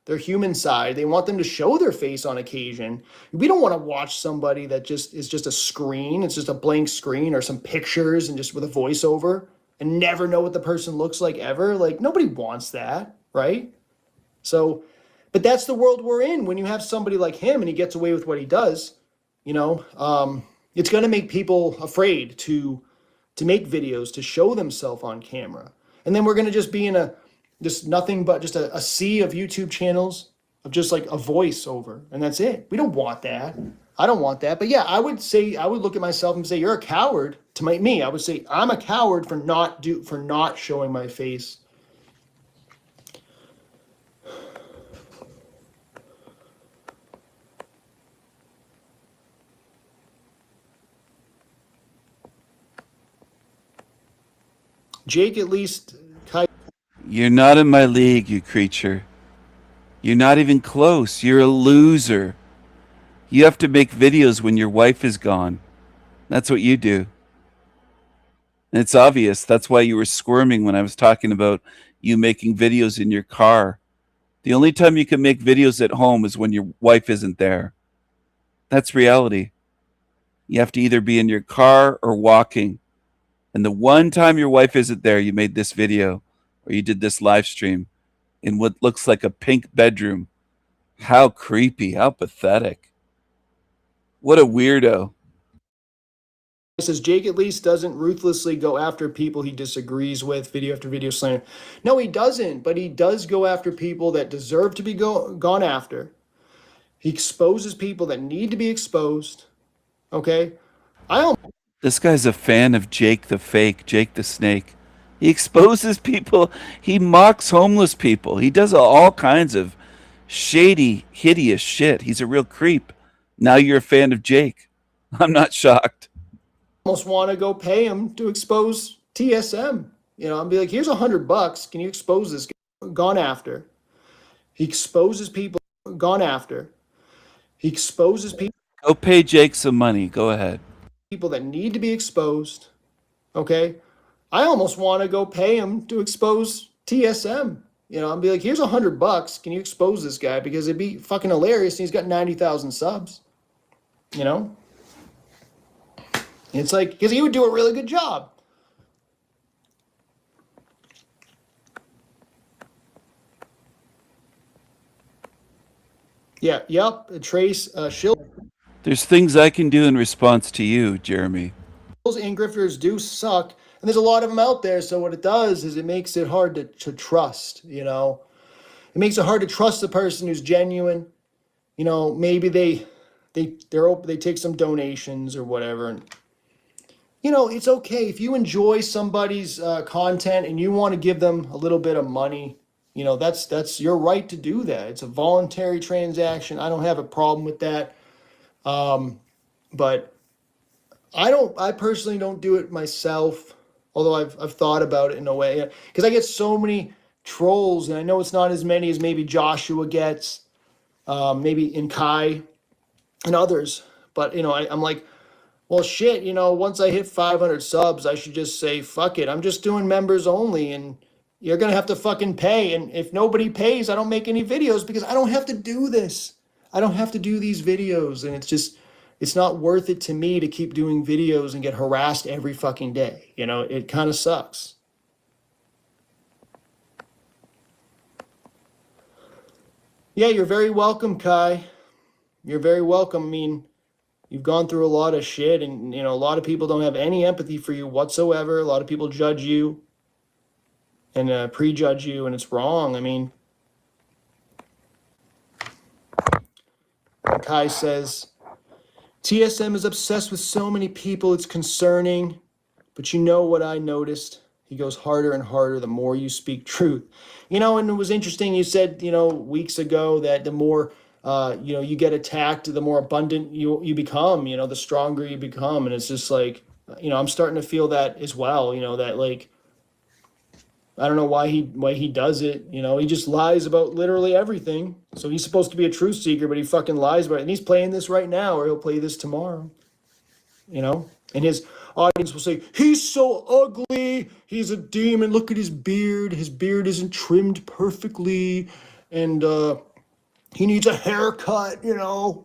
their human side. They want them to show their face on occasion. We don't want to watch somebody that just is just a screen. It's just a blank screen or some pictures and just with a voiceover and never know what the person looks like ever. Like, nobody wants that, right? So, but that's the world we're in when you have somebody like him and he gets away with what he does. It's going to make people afraid to make videos, to show themselves on camera. And then we're going to just be in just nothing but just a sea of YouTube channels of just like a voiceover. And that's it. We don't want that. I don't want that. But yeah, I would look at myself and say, you're a coward. To me, I would say I'm a coward for not showing my face. Jake, at least. You're not in my league, you creature. You're not even close. You're a loser. You have to make videos when your wife is gone. That's what you do. And it's obvious. That's why you were squirming when I was talking about you making videos in your car. The only time you can make videos at home is when your wife isn't there. That's reality. You have to either be in your car or walking. And the one time your wife isn't there, you made this video or you did this live stream in what looks like a pink bedroom. How creepy. How pathetic. What a weirdo. Says Jake at least doesn't ruthlessly go after people he disagrees with, video after video slander. No, he doesn't, but he does go after people that deserve to be gone after. He exposes people that need to be exposed. Okay? This guy's a fan of Jake the Fake, Jake the Snake. He exposes people. He mocks homeless people. He does all kinds of shady, hideous shit. He's a real creep. Now you're a fan of Jake. I'm not shocked. Almost want to go pay him to expose TSM. I'll be like, here's $100. Can you expose this guy? Gone after. He exposes people. Gone after. He exposes people. Go pay Jake some money. Go ahead. People that need to be exposed. Okay? I almost want to go pay him to expose TSM. I'll be like, here's $100. Can you expose this guy? Because it'd be fucking hilarious. And he's got 90,000 subs. you know? It's like, because he would do a really good job. Yeah, yep. Trace Shills There's things I can do in response to you, Jeremy. and grifters do suck, and there's a lot of them out there. So what it does is it makes it hard to trust. You know, it makes it hard to trust the person who's genuine. You know, maybe they're open, they take some donations or whatever, and you know, it's okay if you enjoy somebody's content and you want to give them a little bit of money. You know, that's your right to do that. It's a voluntary transaction. I don't have a problem with that. But I personally don't do it myself, although I've thought about it in a way, because I get so many trolls, and I know it's not as many as maybe Joshua gets, maybe in Kai and others. But you know, I'm like, well, shit, you know, once I hit 500 subs, I should just say, fuck it. I'm just doing members only, and you're going to have to fucking pay. And if nobody pays, I don't make any videos because I don't have to do this. I don't have to do these videos. And it's not worth it to me to keep doing videos and get harassed every fucking day. You know, it kind of sucks. Yeah, you're very welcome, Kai. You're very welcome. I mean, you've gone through a lot of shit, and you know, a lot of people don't have any empathy for you whatsoever. A lot of people judge you and prejudge you, and it's wrong. I mean, Kai says, TSM is obsessed with so many people, it's concerning. But you know what I noticed? He goes harder and harder the more you speak truth. You know, and it was interesting. You said, you know, weeks ago that the more, you know, you get attacked, the more abundant you become, you know, the stronger you become. And it's just like, you know, I'm starting to feel that as well, you know, that like, I don't know why he does it. You know, he just lies about literally everything. So he's supposed to be a truth seeker, but he fucking lies about it. And he's playing this right now, or he'll play this tomorrow. You know, and his audience will say, he's so ugly, he's a demon, look at his beard isn't trimmed perfectly, and he needs a haircut, you know.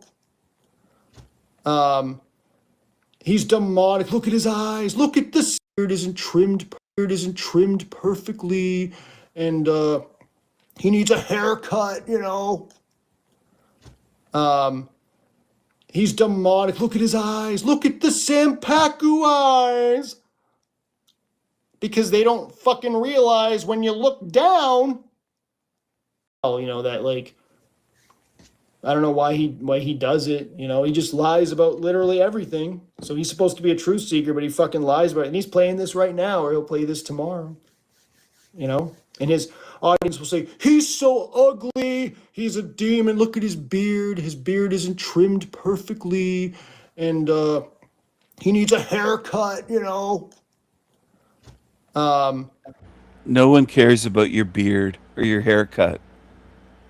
He's demonic, look at his eyes, look at the beard isn't trimmed perfectly, and he needs a haircut, you know. He's demonic, look at his eyes, look at the Sampaku eyes. Because they don't fucking realize when you look down, oh, you know, that like, I don't know why he does it. You know, he just lies about literally everything. So he's supposed to be a truth seeker, but he fucking lies about it. And he's playing this right now, or he'll play this tomorrow. You know, and his audience will say, he's so ugly, he's a demon, look at his beard isn't trimmed perfectly, and he needs a haircut, you know. No one cares about your beard or your haircut.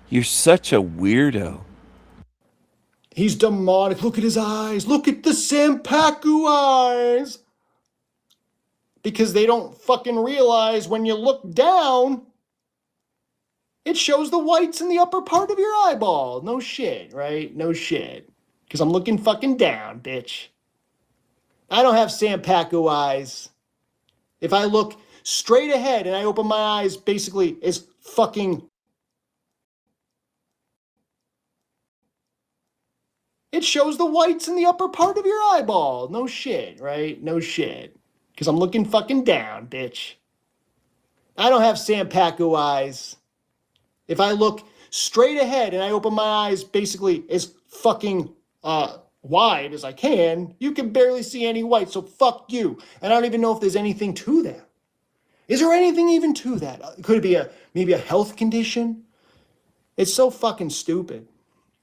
You're such a weirdo. He's demonic. Look at his eyes. Look at the Sampaku eyes. Because they don't fucking realize when you look down, it shows the whites in the upper part of your eyeball. No shit, right? No shit. Because I'm looking fucking down, bitch. I don't have Sampaku eyes. If I look straight ahead and I open my eyes basically as fucking, it shows the whites in the upper part of your eyeball. No shit, right? No shit. Because I'm looking fucking down, bitch. I don't have Sampaku eyes. If I look straight ahead and I open my eyes basically as fucking wide as I can, you can barely see any white, so fuck you. And I don't even know if there's anything to that. Is there anything even to that? Could it be maybe a health condition? It's so fucking stupid.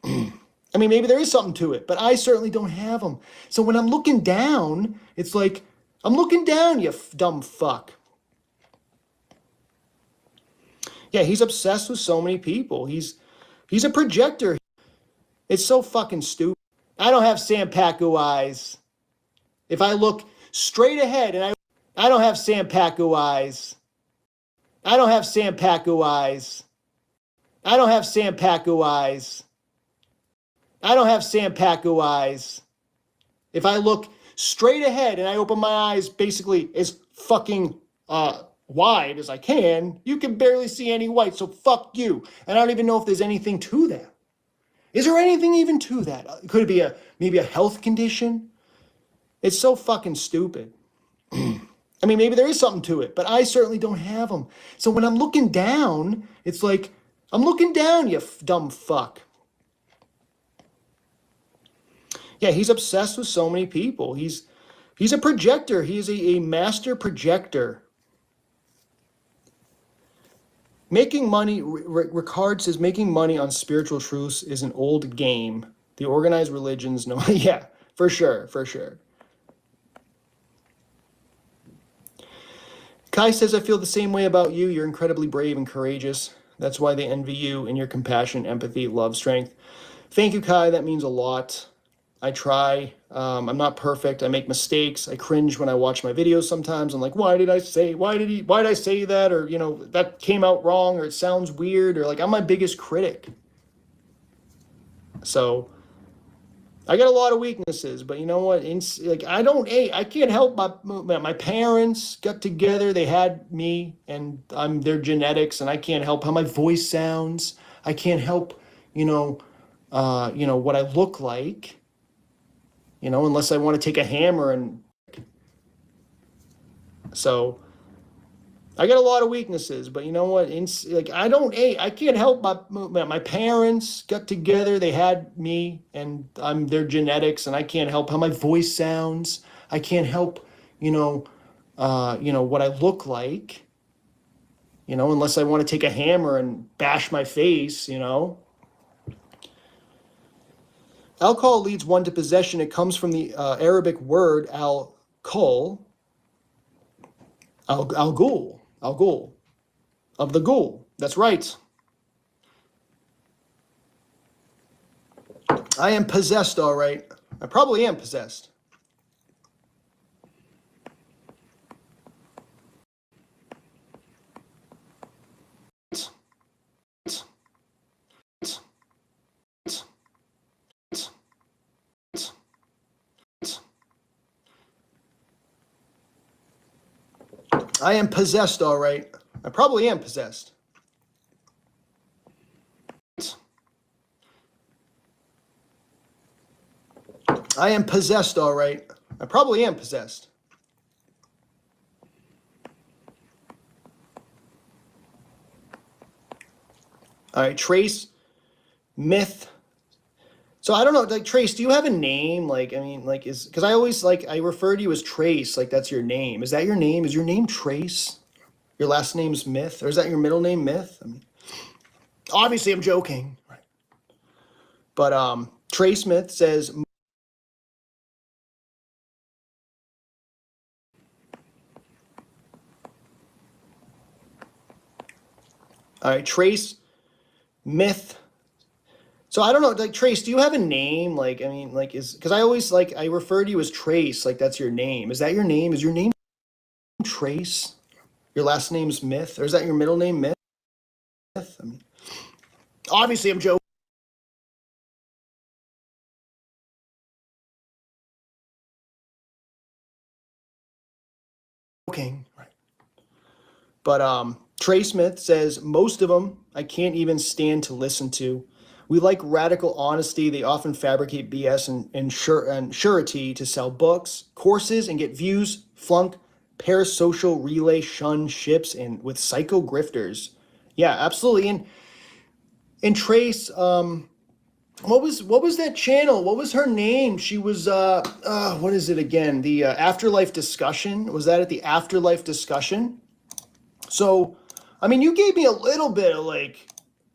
I mean, maybe there is something to it, but I certainly don't have them. So when I'm looking down, it's like, I'm looking down, you dumb fuck. Yeah, he's obsessed with so many people. He's a projector. It's so fucking stupid. I don't have Sampaku eyes. If I look straight ahead and I don't have Sampaku eyes. I don't have Sampaku eyes. I don't have Sampaku eyes. I don't have Sampaku eyes. If I look straight ahead and I open my eyes basically as fucking wide as I can, you can barely see any white, so fuck you. And I don't even know if there's anything to that. Is there anything even to that? Could it be maybe a health condition? It's so fucking stupid. I mean, maybe there is something to it, but I certainly don't have them. So when I'm looking down, it's like, I'm looking down, you dumb fuck. Yeah, he's obsessed with so many people. He's a projector. He's a master projector. Making money, Ricard says, making money on spiritual truths is an old game. The organized religions, no, yeah, for sure, for sure. Kai says, I feel the same way about you. You're incredibly brave and courageous. That's why they envy you and your compassion, empathy, love, strength. Thank you, Kai. That means a lot. I try. I'm not perfect. I make mistakes. I cringe when I watch my videos sometimes. I'm like, why did I say that? Or, you know, that came out wrong, or it sounds weird, or like, I'm my biggest critic. So I got a lot of weaknesses, but you know what? I can't help my parents got together. They had me, and I'm their genetics, and I can't help how my voice sounds. I can't help, what I look like, unless I want to take a hammer and. So I got a lot of weaknesses, but you know what? I can't help my parents got together. They had me, and I'm their genetics, and I can't help how my voice sounds. I can't help, what I look like, unless I want to take a hammer and bash my face, Alcohol leads one to possession. It comes from the Arabic word al-kul, al-ghul, of the ghoul. That's right. I am possessed, all right. I probably am possessed. I am possessed, all right. I probably am possessed. I am possessed, all right. I probably am possessed. All right, Trace, myth. So I don't know, like, Trace, do you have a name? Because I always, I refer to you as Trace, like that's your name. Is that your name? Is your name Trace? Your last name's Myth? Or is that your middle name, Myth? I mean, obviously I'm joking. Right. But Trace Myth says, all right, Trace, myth. So I don't know, like, Trace, do you have a name? Because I always, I refer to you as Trace, like that's your name. Is that your name? Is your name Trace? Your last name's Myth? Or is that your middle name, Myth? I mean, obviously I'm joking. Right. But Trey Smith says, most of them I can't even stand to listen to. We like radical honesty. They often fabricate BS and surety to sell books, courses, and get views, flunk, parasocial relay, shun ships, and with psycho grifters. Yeah, absolutely. And Trace, what was that channel? What was her name? She was what is it again? The Afterlife Discussion. Was that at the Afterlife Discussion? So, I mean, you gave me a little bit of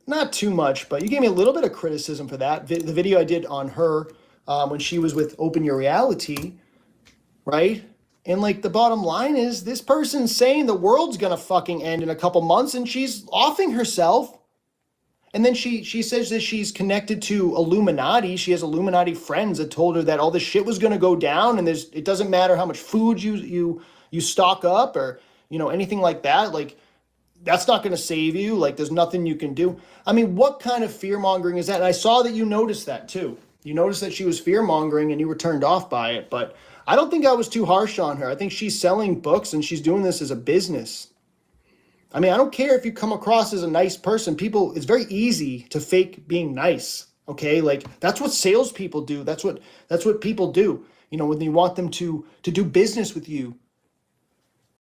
not too much, but you gave me a little bit of criticism for that. The video I did on her when she was with Open Your Reality, right? And the bottom line is this person's saying the world's gonna fucking end in a couple months, and she's offing herself. And then she says that she's connected to Illuminati. She has Illuminati friends that told her that all this shit was gonna go down, and it doesn't matter how much food you stock up or anything like that. That's not going to save you. There's nothing you can do. I mean, what kind of fear mongering is that? And I saw that you noticed that too. You noticed that she was fear mongering and you were turned off by it, but I don't think I was too harsh on her. I think she's selling books and she's doing this as a business. I mean, I don't care if you come across as a nice person. People, it's very easy to fake being nice. Okay, like that's what salespeople do. That's what people do. You know, when you want them to do business with you.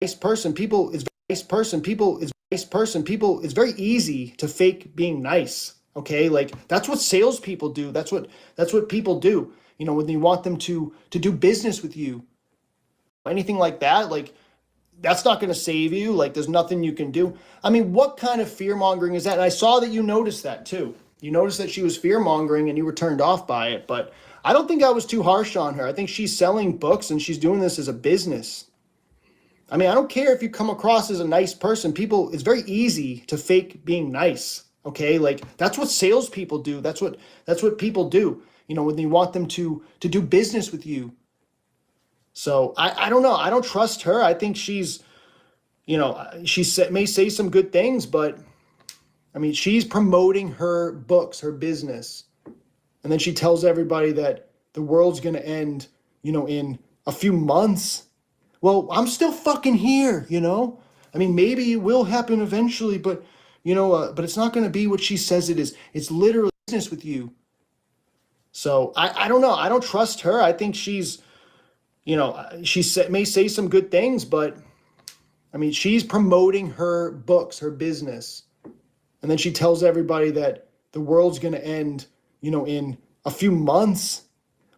Nice person, people is nice person. People is nice person. People, it's very easy to fake being nice. Okay, like that's what salespeople do. That's what people do. You know, when you want them to do business with you. Anything like that, like that's not going to save you. Like there's nothing you can do. I mean, what kind of fear mongering is that? And I saw that you noticed that too. You noticed that she was fear mongering and you were turned off by it, but I don't think I was too harsh on her. I think she's selling books and she's doing this as a business. I mean, I don't care if you come across as a nice person. People, it's very easy to fake being nice. Okay, like that's what salespeople do. That's what people do. You know, when you want them to do business with you. So I don't know. I don't trust her. I think she's, you know, may say some good things, but I mean, she's promoting her books, her business. And then she tells everybody that the world's going to end, you know, in a few months. Well, I'm still fucking here, you know? I mean, maybe it will happen eventually, but, you know, but it's not going to be what she says it is. It's literally business with you. So I don't know. I don't trust her. I think she's, you know, may say some good things, but I mean, she's promoting her books, her business. And then she tells everybody that the world's going to end, you know, in a few months.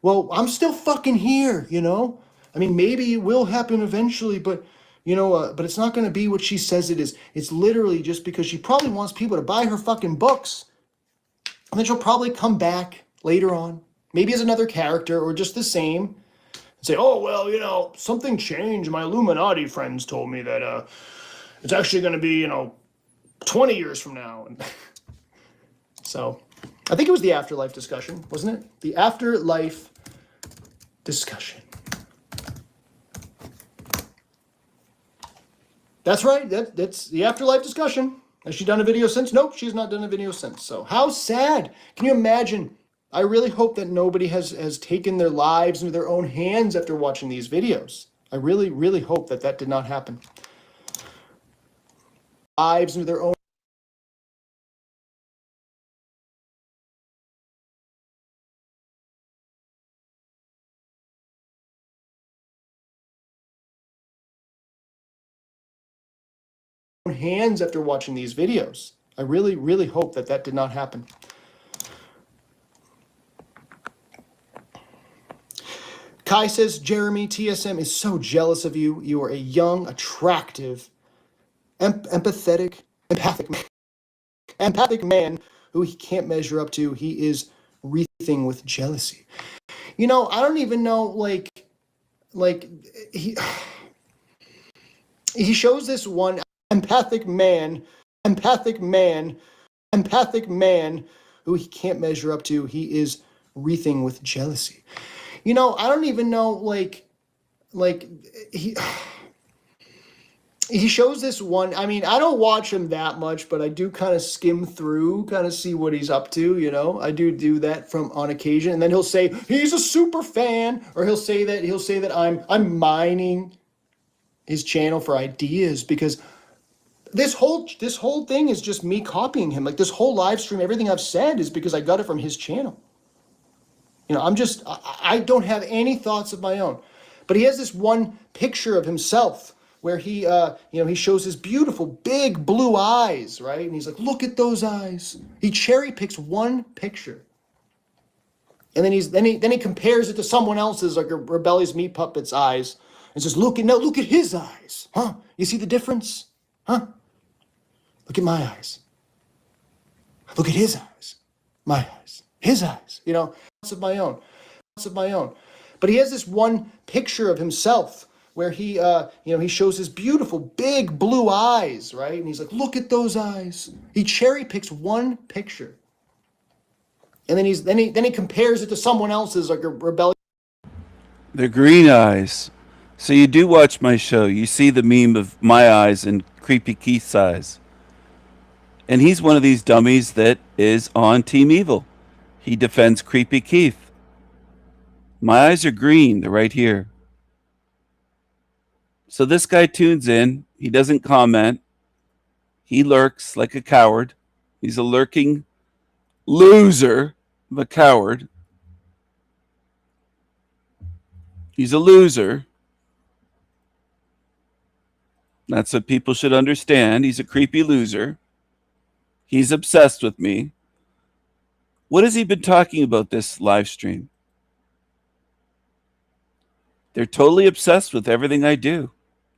Well, I'm still fucking here, you know? I mean, maybe it will happen eventually, but, you know, but it's not going to be what she says it is. It's literally just because she probably wants people to buy her fucking books. And then she'll probably come back later on, maybe as another character or just the same, and say, oh, well, you know, something changed. My Illuminati friends told me that it's actually going to be, you know, 20 years from now. And so I think it was the afterlife discussion, wasn't it? The afterlife discussion. That's right. That's the afterlife discussion. Has she done a video since? Nope, she's not done a video since. So how sad. Can you imagine? I really hope that nobody has taken their lives into their own hands after watching these videos. I really, really hope that did not happen. Lives into their own hands after watching these videos. I really, really hope that did not happen. Kai says, Jeremy, TSM is so jealous of you. You are a young, attractive, empathic man who he can't measure up to. He is wreathing with jealousy. You know, I don't even know, like he shows this one empathic man who he can't measure up to. He is wreathing with jealousy. You know, I don't even know, like he shows this one. I mean, I don't watch him that much, but I do kind of skim through, kind of see what he's up to, you know. I do that from on occasion, and then he'll say he's a super fan, or he'll say that I'm mining his channel for ideas, because this whole thing is just me copying him. Like this whole live stream, everything I've said is because I got it from his channel. You know, I don't have any thoughts of my own. But he has this one picture of himself where he, he shows his beautiful big blue eyes, right? And he's like, look at those eyes. He cherry picks one picture. And then he compares it to someone else's, like a Rebellious Meat Puppet's eyes, and says, look at his eyes. Huh? You see the difference? Huh? Look at my eyes. Look at his eyes. My eyes. His eyes. You know, of my own. But he has this one picture of himself where he, he shows his beautiful big blue eyes, right? And he's like, look at those eyes. He cherry picks one picture. And then he compares it to someone else's, like a rebellion. They're green eyes. So you do watch my show. You see the meme of my eyes and Creepy Keith's eyes. And he's one of these dummies that is on Team Evil. He defends Creepy Keith. My eyes are green. They're right here. So this guy tunes in. He doesn't comment. He lurks like a coward. He's a lurking loser of a coward. He's a loser. That's what people should understand. He's a creepy loser. He's obsessed with me. What has he been talking about this live stream? They're totally obsessed with everything I do.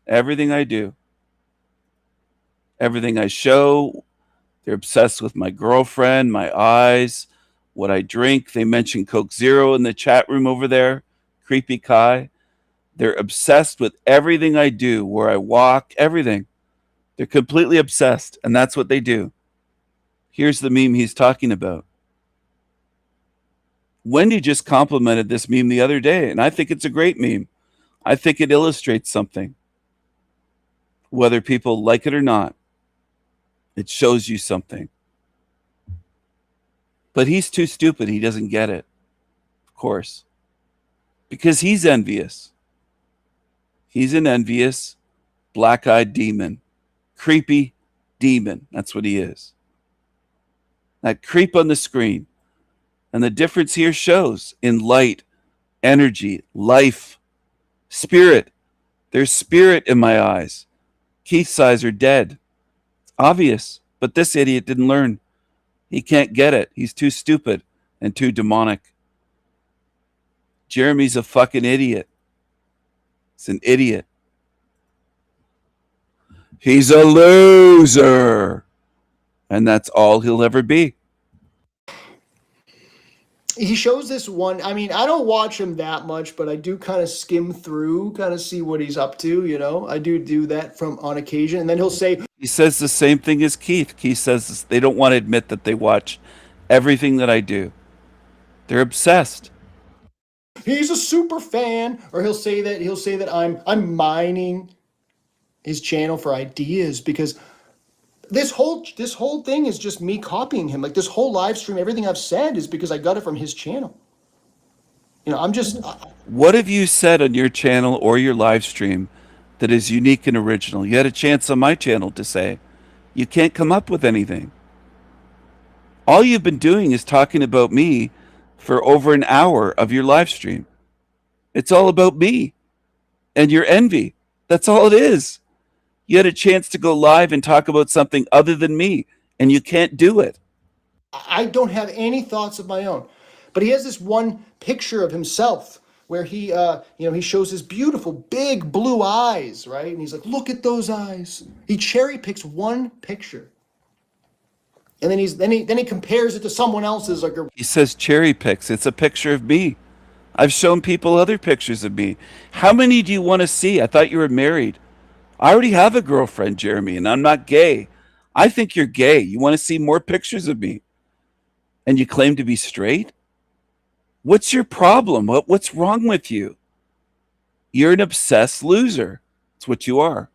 Everything I do. Everything I show. They're obsessed with my girlfriend, my eyes, what I drink. They mentioned Coke Zero in the chat room over there. Creepy Kai. They're obsessed with everything I do, where I walk, everything. They're completely obsessed, and that's what they do. Here's the meme he's talking about. Wendy just complimented this meme the other day, and I think it's a great meme. I think it illustrates something. Whether people like it or not, it shows you something. But he's too stupid. He doesn't get it, of course, because he's envious. He's an envious, black-eyed demon. Creepy demon. That's what he is. That creep on the screen. And the difference here shows in light, energy, life, spirit. There's spirit in my eyes. Keith's eyes are dead. It's obvious. But this idiot didn't learn. He can't get it. He's too stupid and too demonic. Jeremy's a fucking idiot. He's an idiot. He's a loser. And that's all he'll ever be. He shows this one. I mean, I don't watch him that much, but I do kind of skim through, kind of see what he's up to, you know. I do that from on occasion. And then he'll say, he says the same thing as Keith. Keith says they don't want to admit that they watch everything that I do. They're obsessed. he's a super fan, or he'll say that I'm mining his channel for ideas, because this whole thing is just me copying him. Like, this whole live stream, everything I've said is because I got it from his channel. You know, I'm just What have you said on your channel or your live stream that is unique and original? You had a chance on my channel to say. You can't come up with anything. All you've been doing is talking about me for over an hour of your live stream. It's all about me and your envy. That's all it is. You had a chance to go live and talk about something other than me, and you can't do it. I don't have any thoughts of my own. But he has this one picture of himself where he he shows his beautiful big blue eyes, right? And he's like, "Look at those eyes." He cherry picks one picture. And then he compares it to someone else's, like He says cherry picks. It's a picture of me. I've shown people other pictures of me. How many do you want to see? I thought you were married. I already have a girlfriend, Jeremy, and I'm not gay. I think you're gay. You want to see more pictures of me. And you claim to be straight? What's your problem? What's wrong with you? You're an obsessed loser. That's what you are.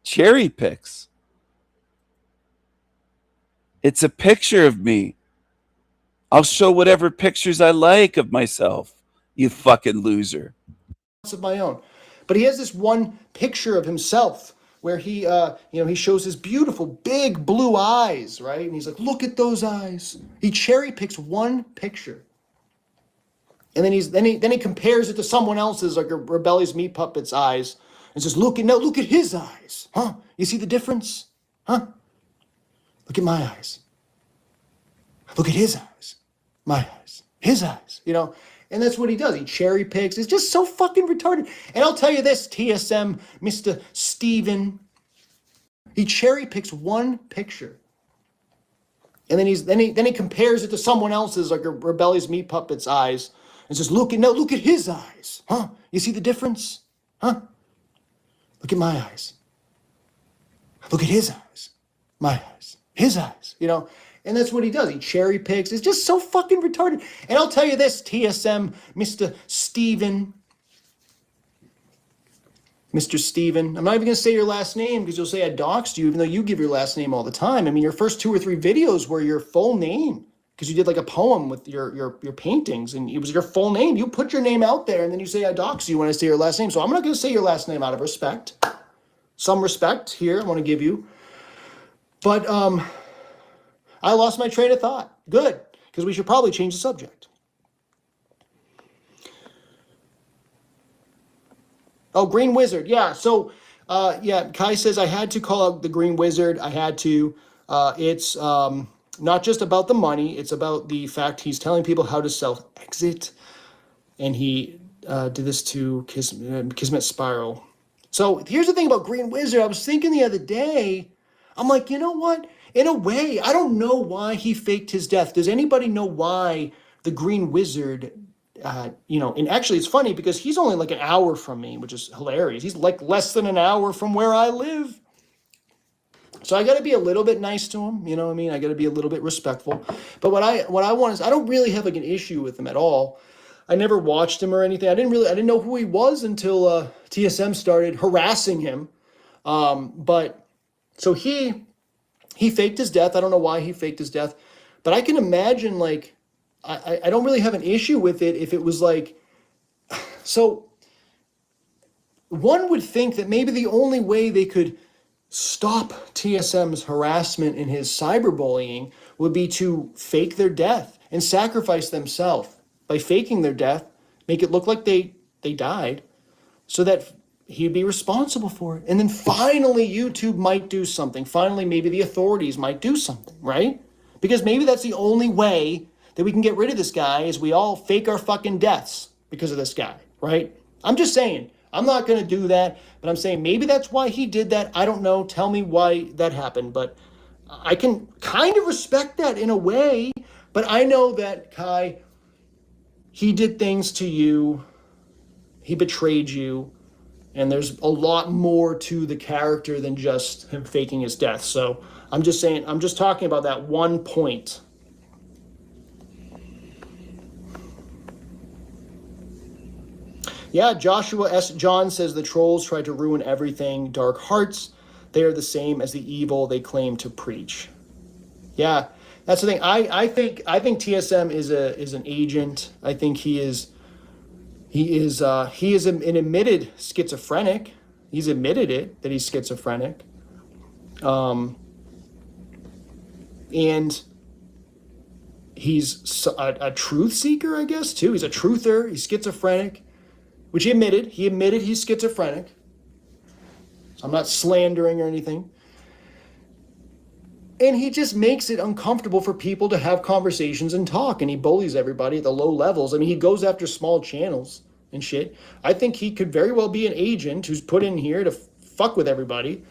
Cherry picks. It's a picture of me. I'll show whatever pictures I like of myself, you fucking loser. of my own. But he has this one picture of himself where he shows his beautiful big blue eyes, right? And he's like, "Look at those eyes." He cherry picks one picture. And then he compares it to someone else's, like a Rebellious Meat Puppet's eyes, and says, look at his eyes. Huh? You see the difference? Huh? Look at my eyes. Look at his eyes. My eyes. His eyes. You know? And that's what he does. He cherry picks. It's just so fucking retarded. And I'll tell you this, TSM, Mr. Steven. He cherry picks one picture. And then he compares it to someone else's, like a Rebellious Meat Puppet's eyes, and says, look at his eyes. Huh? You see the difference? Huh? Look at my eyes. Look at his eyes. My eyes. His eyes. You know? And that's what he does. He cherry picks. It's just so fucking retarded. And I'll tell you this, TSM, Mr. Steven. Mr. Steven. I'm not even going to say your last name because you'll say I doxed you, even though you give your last name all the time. I mean, your first 2 or 3 videos were your full name. because you did like a poem with your paintings, and it was your full name. You put your name out there, and then you say I dox you when I say your last name. So I'm not going to say your last name out of respect. Some respect here I want to give you. But I lost my train of thought. Good, because we should probably change the subject. Oh, Green Wizard. Yeah. So, Kai says I had to call out the Green Wizard. I had to. It's not just about the money. It's about the fact he's telling people how to self-exit. And he did this to Kismet Spiral. So here's the thing about Green Wizard. I was thinking the other day, I'm like, you know what? In a way, I don't know why he faked his death. Does anybody know why the Green Wizard, and actually it's funny because he's only like an hour from me, which is hilarious. He's like less than an hour from where I live. So I got to be a little bit nice to him. You know what I mean? I got to be a little bit respectful. But what I want is, I don't really have like an issue with him at all. I never watched him or anything. I didn't know who he was until TSM started harassing him. But so he faked his death. I don't know why he faked his death, but I can imagine, like, I don't really have an issue with it if it was like, so one would think that maybe the only way they could stop TSM's harassment and his cyberbullying would be to fake their death and sacrifice themselves by faking their death, make it look like they died, so that he'd be responsible for it. And then finally YouTube might do something. Finally, maybe the authorities might do something, right? Because maybe that's the only way that we can get rid of this guy, is we all fake our fucking deaths because of this guy, right? I'm just saying, I'm not going to do that, but I'm saying maybe that's why he did that. I don't know. Tell me why that happened, but I can kind of respect that in a way. But I know that, Kai, he did things to you. He betrayed you. And there's a lot more to the character than just him faking his death. So I'm just saying, I'm just talking about that one point. Yeah, Joshua S. John says the trolls tried to ruin everything. Dark hearts, they are the same as the evil they claim to preach. Yeah, that's the thing. I think TSM is an agent. I think he is an admitted schizophrenic. He's admitted it, that he's schizophrenic. And he's a truth seeker, I guess, too. He's a truther. He's schizophrenic, which he admitted. He admitted he's schizophrenic. So I'm not slandering or anything. And he just makes it uncomfortable for people to have conversations and talk. And he bullies everybody at the low levels. I mean, he goes after small channels and shit. I think he could very well be an agent who's put in here to fuck with everybody.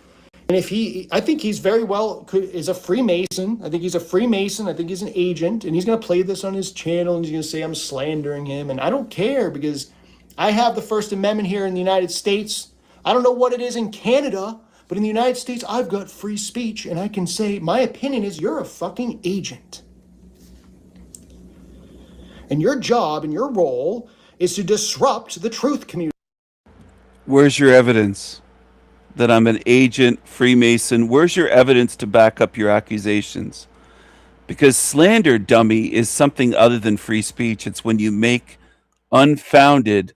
And I think he's very well is a Freemason. I think he's a Freemason. I think he's an agent. And he's going to play this on his channel. And he's going to say I'm slandering him. And I don't care, because I have the First Amendment here in the United States. I don't know what it is in Canada, but in the United States, I've got free speech, and I can say my opinion is you're a fucking agent. And your job and your role is to disrupt the truth community. Where's your evidence that I'm an agent, Freemason? Where's your evidence to back up your accusations? Because slander, dummy, is something other than free speech. It's when you make unfounded,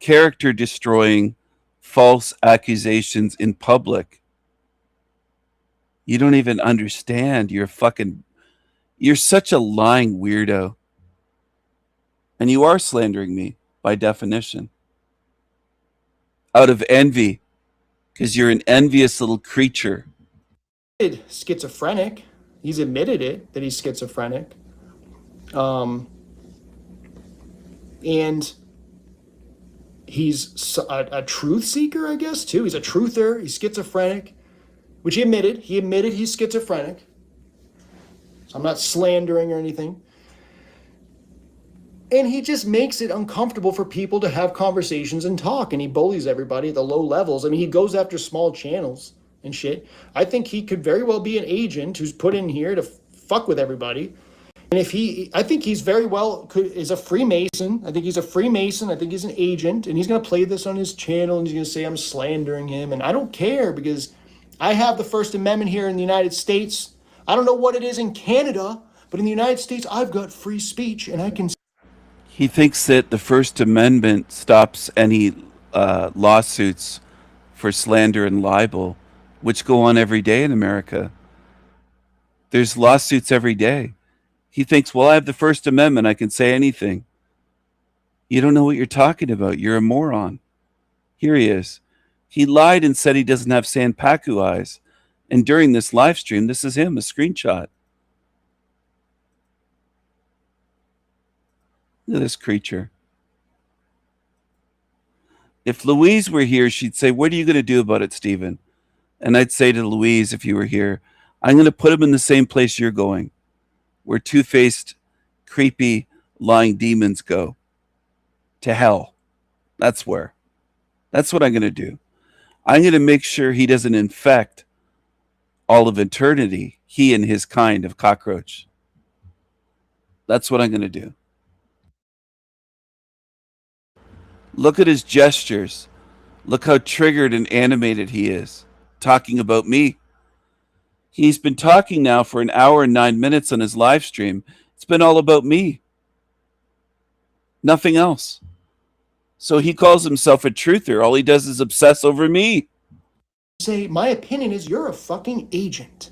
character-destroying, false accusations in public. You don't even understand. You're such a lying weirdo. And you are slandering me by definition. Out of envy, because you're an envious little creature. Schizophrenic. He's admitted it, that he's schizophrenic. And he's a truth seeker, I guess, too. He's a truther. He's schizophrenic, which he admitted. He admitted he's schizophrenic. So I'm not slandering or anything. And he just makes it uncomfortable for people to have conversations and talk. And he bullies everybody at the low levels. I mean, he goes after small channels and shit. I think he could very well be an agent who's put in here to fuck with everybody. And I think he's very well is a Freemason. I think he's a Freemason. I think he's an agent. And he's going to play this on his channel. And he's going to say I'm slandering him. And I don't care, because I have the First Amendment here in the United States. I don't know what it is in Canada, But in the United States, I've got free speech and I can. He thinks that the First Amendment stops any lawsuits for slander and libel, which go on every day in America. There's lawsuits every day. He thinks, well, I have the First Amendment. I can say anything. You don't know what you're talking about. You're a moron. Here he is. He lied and said he doesn't have Sanpaku eyes. And during this live stream, this is him, a screenshot. Look at this creature. If Louise were here, she'd say, what are you going to do about it, Stephen? And I'd say to Louise, if you were here, I'm going to put him in the same place you're going, where two-faced, creepy, lying demons go. To hell. That's where. That's what I'm going to do. I'm going to make sure he doesn't infect all of eternity, he and his kind of cockroach. That's what I'm going to do. Look at his gestures. Look how triggered and animated he is, talking about me. He's been talking now for an hour and 9 minutes on his live stream. It's been all about me. Nothing else. So he calls himself a truther. All he does is obsess over me. Say, my opinion is you're a fucking agent.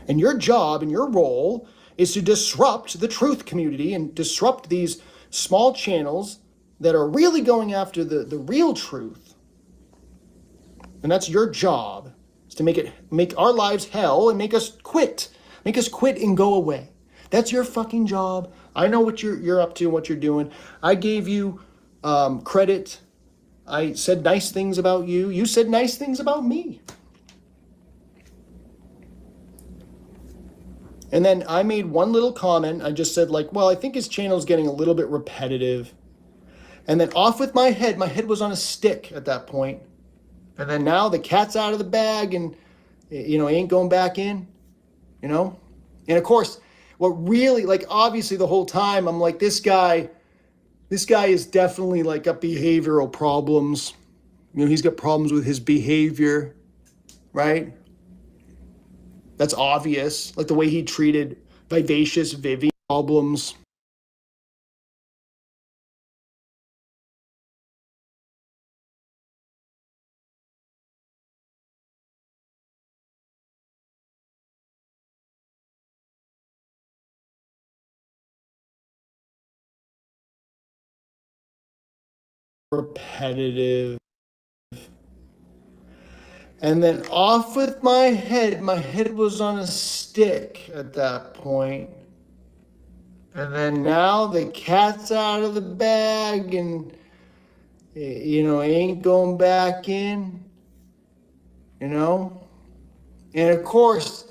And your job and your role is to disrupt the truth community and disrupt these small channels that are really going after the real truth. And that's your job, is to make our lives hell and make us quit. Make us quit and go away. That's your fucking job. I know what you're up to and what you're doing. I gave you credit. I said nice things about you. You said nice things about me. And then I made one little comment. I just said, like, well, I think his channel's getting a little bit repetitive. And then off with my head. My head was on a stick at that point. And then now the cat's out of the bag and, he ain't going back in, And of course, what really, like, obviously the whole time, I'm like, this guy is definitely, like, got behavioral problems. He's got problems with his behavior, right? That's obvious. Like the way he treated Vivacious Vivian problems. Repetitive. And then off with my head. My head was on a stick at that point. And then now the cat's out of the bag and, ain't going back in, And of course,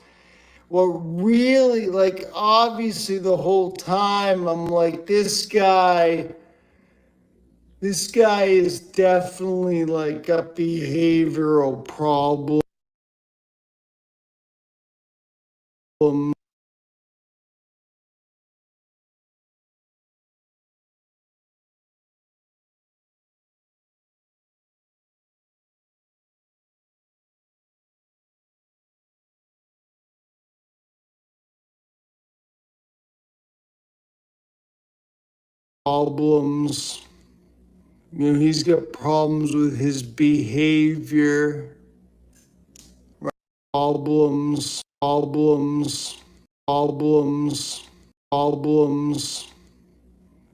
what really, like, obviously the whole time, I'm like, this guy is definitely, like, got behavioral problems. He's got problems with his behavior. Problems.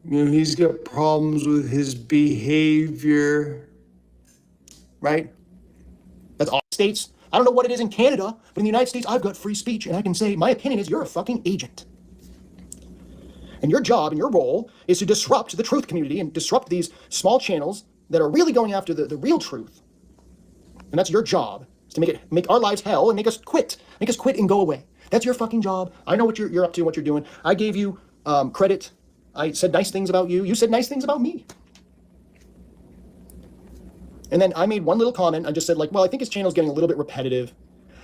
He's got problems with his behavior. Right? That's all states. I don't know what it is in Canada, but in the United States, I've got free speech, and I can say, my opinion is you're a fucking agent. And your job and your role is to disrupt the truth community and disrupt these small channels that are really going after the real truth. And that's your job, is to make our lives hell and make us quit and go away. That's your fucking job. I know what you're up to and what you're doing. I gave you credit. I said nice things about you. You said nice things about me. And then I made one little comment. I just said, like, well, I think his channel's getting a little bit repetitive.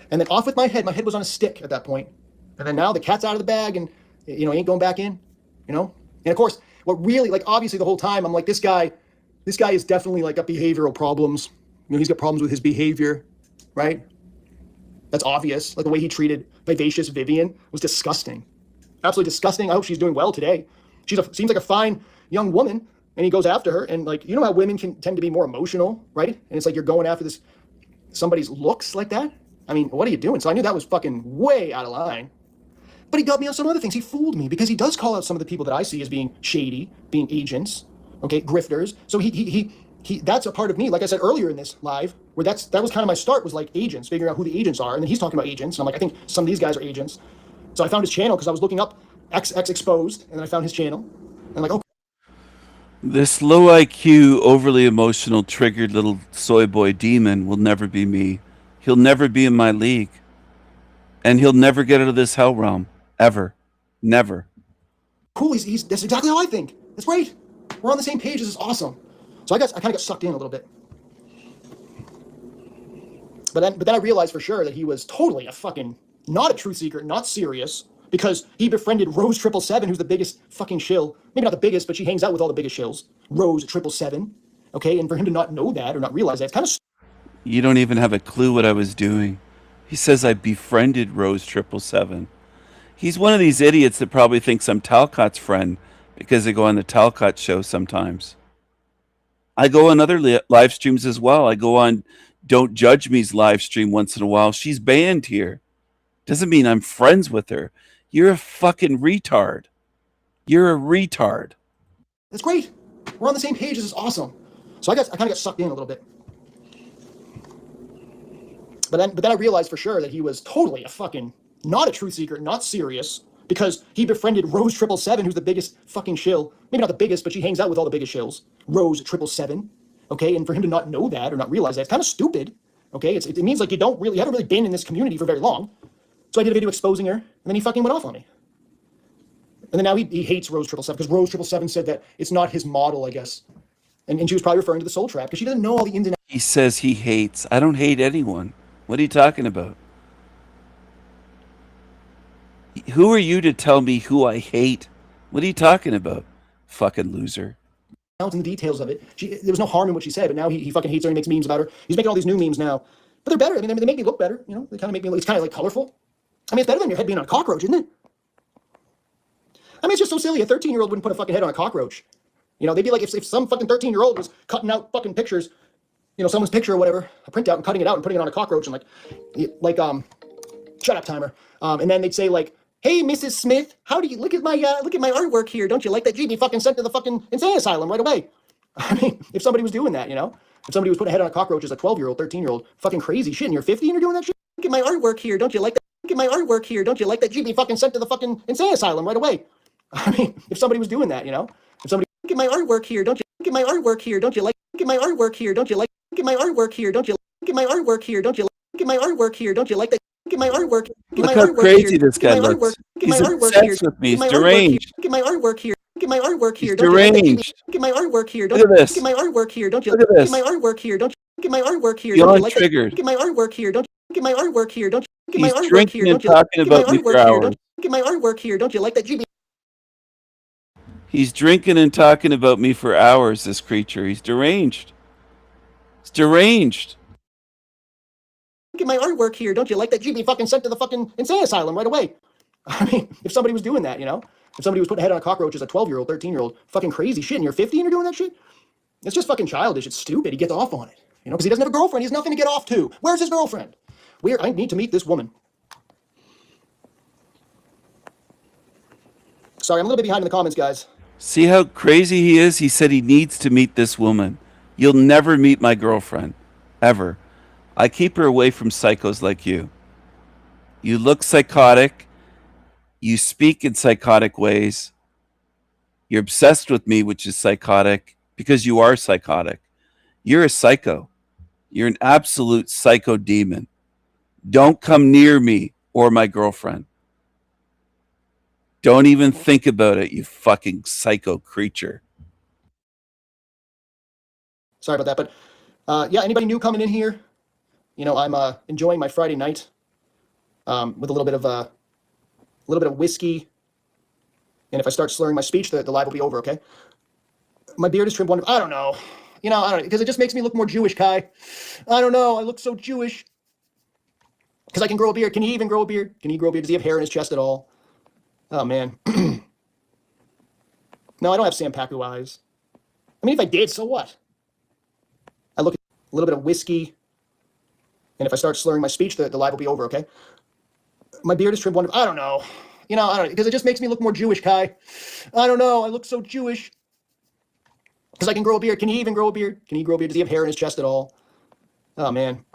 And then off with my head. My head was on a stick at that point. And then now the cat's out of the bag and, ain't going back in, And of course, what really, like, obviously the whole time, I'm like, this guy is definitely, like, got behavioral problems. He's got problems with his behavior, right? That's obvious. Like the way he treated Vivacious Vivian was disgusting. Absolutely disgusting. I hope she's doing well today. Seems like a fine young woman, and he goes after her. And like, you know how women can tend to be more emotional, right? And it's like you're going after somebody's looks like that. I mean, what are you doing? So I knew that was fucking way out of line. But he got me on some other things. He fooled me because he does call out some of the people that I see as being shady, being agents, okay, grifters. So he that's a part of me, like I said earlier in this live, where that was kind of my start, was like agents, figuring out who the agents are. And then he's talking about agents. And I'm like, I think some of these guys are agents. So I found his channel because I was looking up X Exposed, and then I found his channel. And I'm like, oh. This low IQ, overly emotional, triggered little soy boy demon will never be me. He'll never be in my league. And he'll never get out of this hell realm. Ever. Never. Cool, that's exactly how I think. That's great. We're on the same page. This is awesome. So I kind of got sucked in a little bit. But then I realized for sure that he was totally not a truth seeker, not serious, because he befriended Rose 777, who's the biggest fucking shill. Maybe not the biggest, but she hangs out with all the biggest shills. Rose 777. Okay, and for him to not know that or not realize that, it's kind of... You don't even have a clue what I was doing. He says I befriended Rose 777. He's one of these idiots that probably thinks I'm Talcott's friend because they go on the Talcott show sometimes. I go on other live streams as well. I go on Don't Judge Me's live stream once in a while. She's banned here. Doesn't mean I'm friends with her. You're a fucking retard. You're a retard. That's great. We're on the same page. This is awesome. So I kind of got sucked in a little bit. But then I realized for sure that he was totally not a truth seeker, not serious, because he befriended Rose 777, who's the biggest fucking shill. Maybe not the biggest, but she hangs out with all the biggest shills. Rose 777. Okay, and for him to not know that or not realize that, it's kind of stupid. Okay, it means like you haven't really been in this community for very long. So I did a video exposing her, and then he fucking went off on me. And then now he hates Rose 777 because Rose 777 said that it's not his model, I guess. And she was probably referring to the Soul Trap because she doesn't know all the ins and outs. He says he hates. I don't hate anyone. What are you talking about? Who are you to tell me who I hate? What are you talking about? Fucking loser. In the details of it. There was no harm in what she said, but now he fucking hates her and he makes memes about her. He's making all these new memes now. But they're better. I mean, they make me look better. You know, they kind of make me look, it's kind of like colorful. I mean, it's better than your head being on a cockroach, isn't it? I mean, it's just so silly. A 13-year-old wouldn't put a fucking head on a cockroach. You know, they'd be like, if some fucking 13-year-old was cutting out fucking pictures, you know, someone's picture or whatever, a printout, and cutting it out and putting it on a cockroach and shut up, timer. And then they'd say like, hey, Mrs. Smith, how do you look at my artwork here? Don't you like that? Gee, be fucking sent to the fucking insane asylum right away. I mean, if somebody was doing that, you know, if somebody was putting a head on a cockroach as a 12-year-old, 13-year-old, fucking crazy shit, and you're 50 and you're doing that shit. Look at my artwork here. Don't you like that? Look at my artwork here. Don't you like that? Gee, be fucking sent to the fucking insane asylum right away. I mean, if somebody was doing that, you know, if somebody look at my artwork here. Don't you look at my artwork here? Don't you like? Look at my artwork here. Don't you like? Look at my artwork here. Don't you look at my artwork here? Don't you look at my artwork here? Don't you like that? Look at my artwork. Look how crazy this guy looks. He's obsessed with me. He's deranged. Look at my artwork here. Look at my artwork here. He's deranged. Look at my artwork here. Look at this. Look at my artwork here. Don't you look at this? Look at my artwork here. Don't you look at my artwork here? Beyond triggered. Look at my artwork here. Don't you look at my artwork here? Don't you look at my He's artwork here? drinking and talking about me for hours. Look at my artwork here. Don't you like that? GB. He's drinking and talking about me for hours, this creature. He's deranged. He's deranged. Look at my artwork here. Don't you like that? GB fucking sent to the fucking insane asylum right away. I mean, if somebody was doing that, you know, if somebody was putting a head on a cockroach as a 12-year-old, 13-year-old, fucking crazy shit, and you're 50 and you're doing that shit, it's just fucking childish. It's stupid. He gets off on it, you know, because he doesn't have a girlfriend. He has nothing to get off to. Where's his girlfriend? I need to meet this woman. Sorry, I'm a little bit behind in the comments, guys. See how crazy he is? He said he needs to meet this woman. You'll never meet my girlfriend. Ever. I keep her away from psychos like you. You look psychotic. You speak in psychotic ways. You're obsessed with me, which is psychotic, because you are psychotic. You're a psycho. You're an absolute psycho demon. Don't come near me or my girlfriend. Don't even think about it, you fucking psycho creature. Sorry about that, but yeah, anybody new coming in here? You know, I'm enjoying my Friday night with a little bit of whiskey, and if I start slurring my speech, the live will be over. Okay. My beard is trimmed one. I don't know. You know, I don't, because it just makes me look more Jewish, Kai. I don't know. I look so Jewish. Because I can grow a beard. Can he even grow a beard? Can he grow a beard? Does he have hair in his chest at all? Oh, man. No, I don't have Sam Paku eyes. I mean, if I did, so what? I look at a little bit of whiskey, and if I start slurring my speech, the live will be over, okay? My beard is trimmed one. I don't know. I don't know, because it just makes me look more Jewish, Kai. I don't know. I look so Jewish. Because I can grow a beard. Can he even grow a beard? Can he grow a beard? Does he have hair in his chest at all? Oh, man.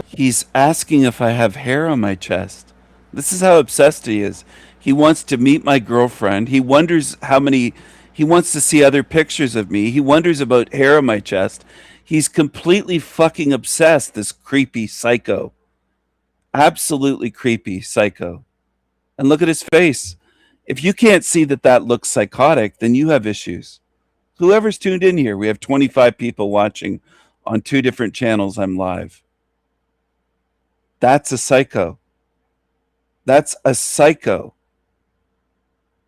He's asking if I have hair on my chest. This is how obsessed he is. He wants to meet my girlfriend. He wonders how many. He wants to see other pictures of me. He wonders about hair on my chest. He's completely fucking obsessed, this creepy psycho. Absolutely creepy psycho. And look at his face. If you can't see that that looks psychotic, then you have issues. Whoever's tuned in here, we have 25 people watching on 2 different channels. I'm live. That's a psycho. That's a psycho.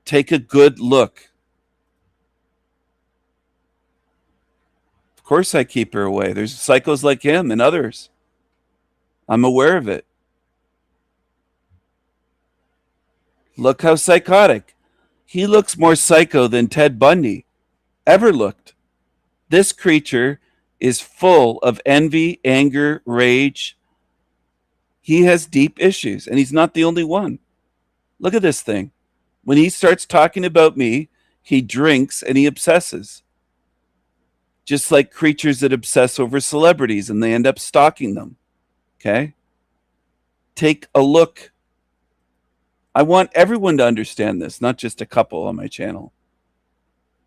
Take a good look. Of course I keep her away. There's psychos like him and others. I'm aware of it. Look how psychotic. He looks more psycho than Ted Bundy ever looked. This creature is full of envy, anger, rage. He has deep issues, and he's not the only one. Look at this thing. When he starts talking about me, he drinks and he obsesses. Just like creatures that obsess over celebrities and they end up stalking them. Okay? Take a look. I want everyone to understand this, not just a couple on my channel.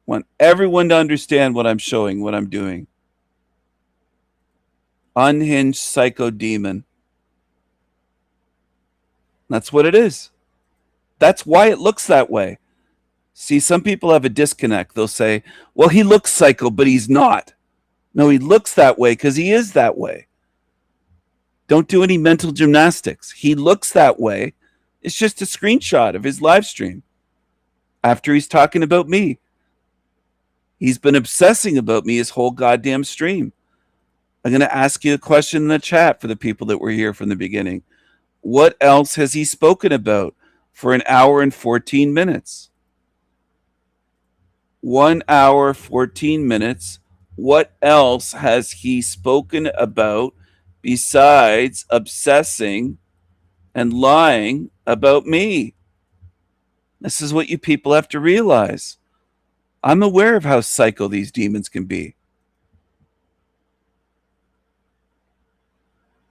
I want everyone to understand what I'm showing, what I'm doing. Unhinged psycho demon. That's what it is. That's why it looks that way. See, some people have a disconnect. They'll say, well, he looks psycho, but he's not. No, he looks that way because he is that way. Don't do any mental gymnastics. He looks that way. It's just a screenshot of his live stream after he's talking about me. He's been obsessing about me his whole goddamn stream. I'm going to ask you a question in the chat for the people that were here from the beginning. What else has he spoken about for 1 hour and 14 minutes? 1 hour, 14 minutes. What else has he spoken about besides obsessing and lying about me? This is what you people have to realize. I'm aware of how psycho these demons can be.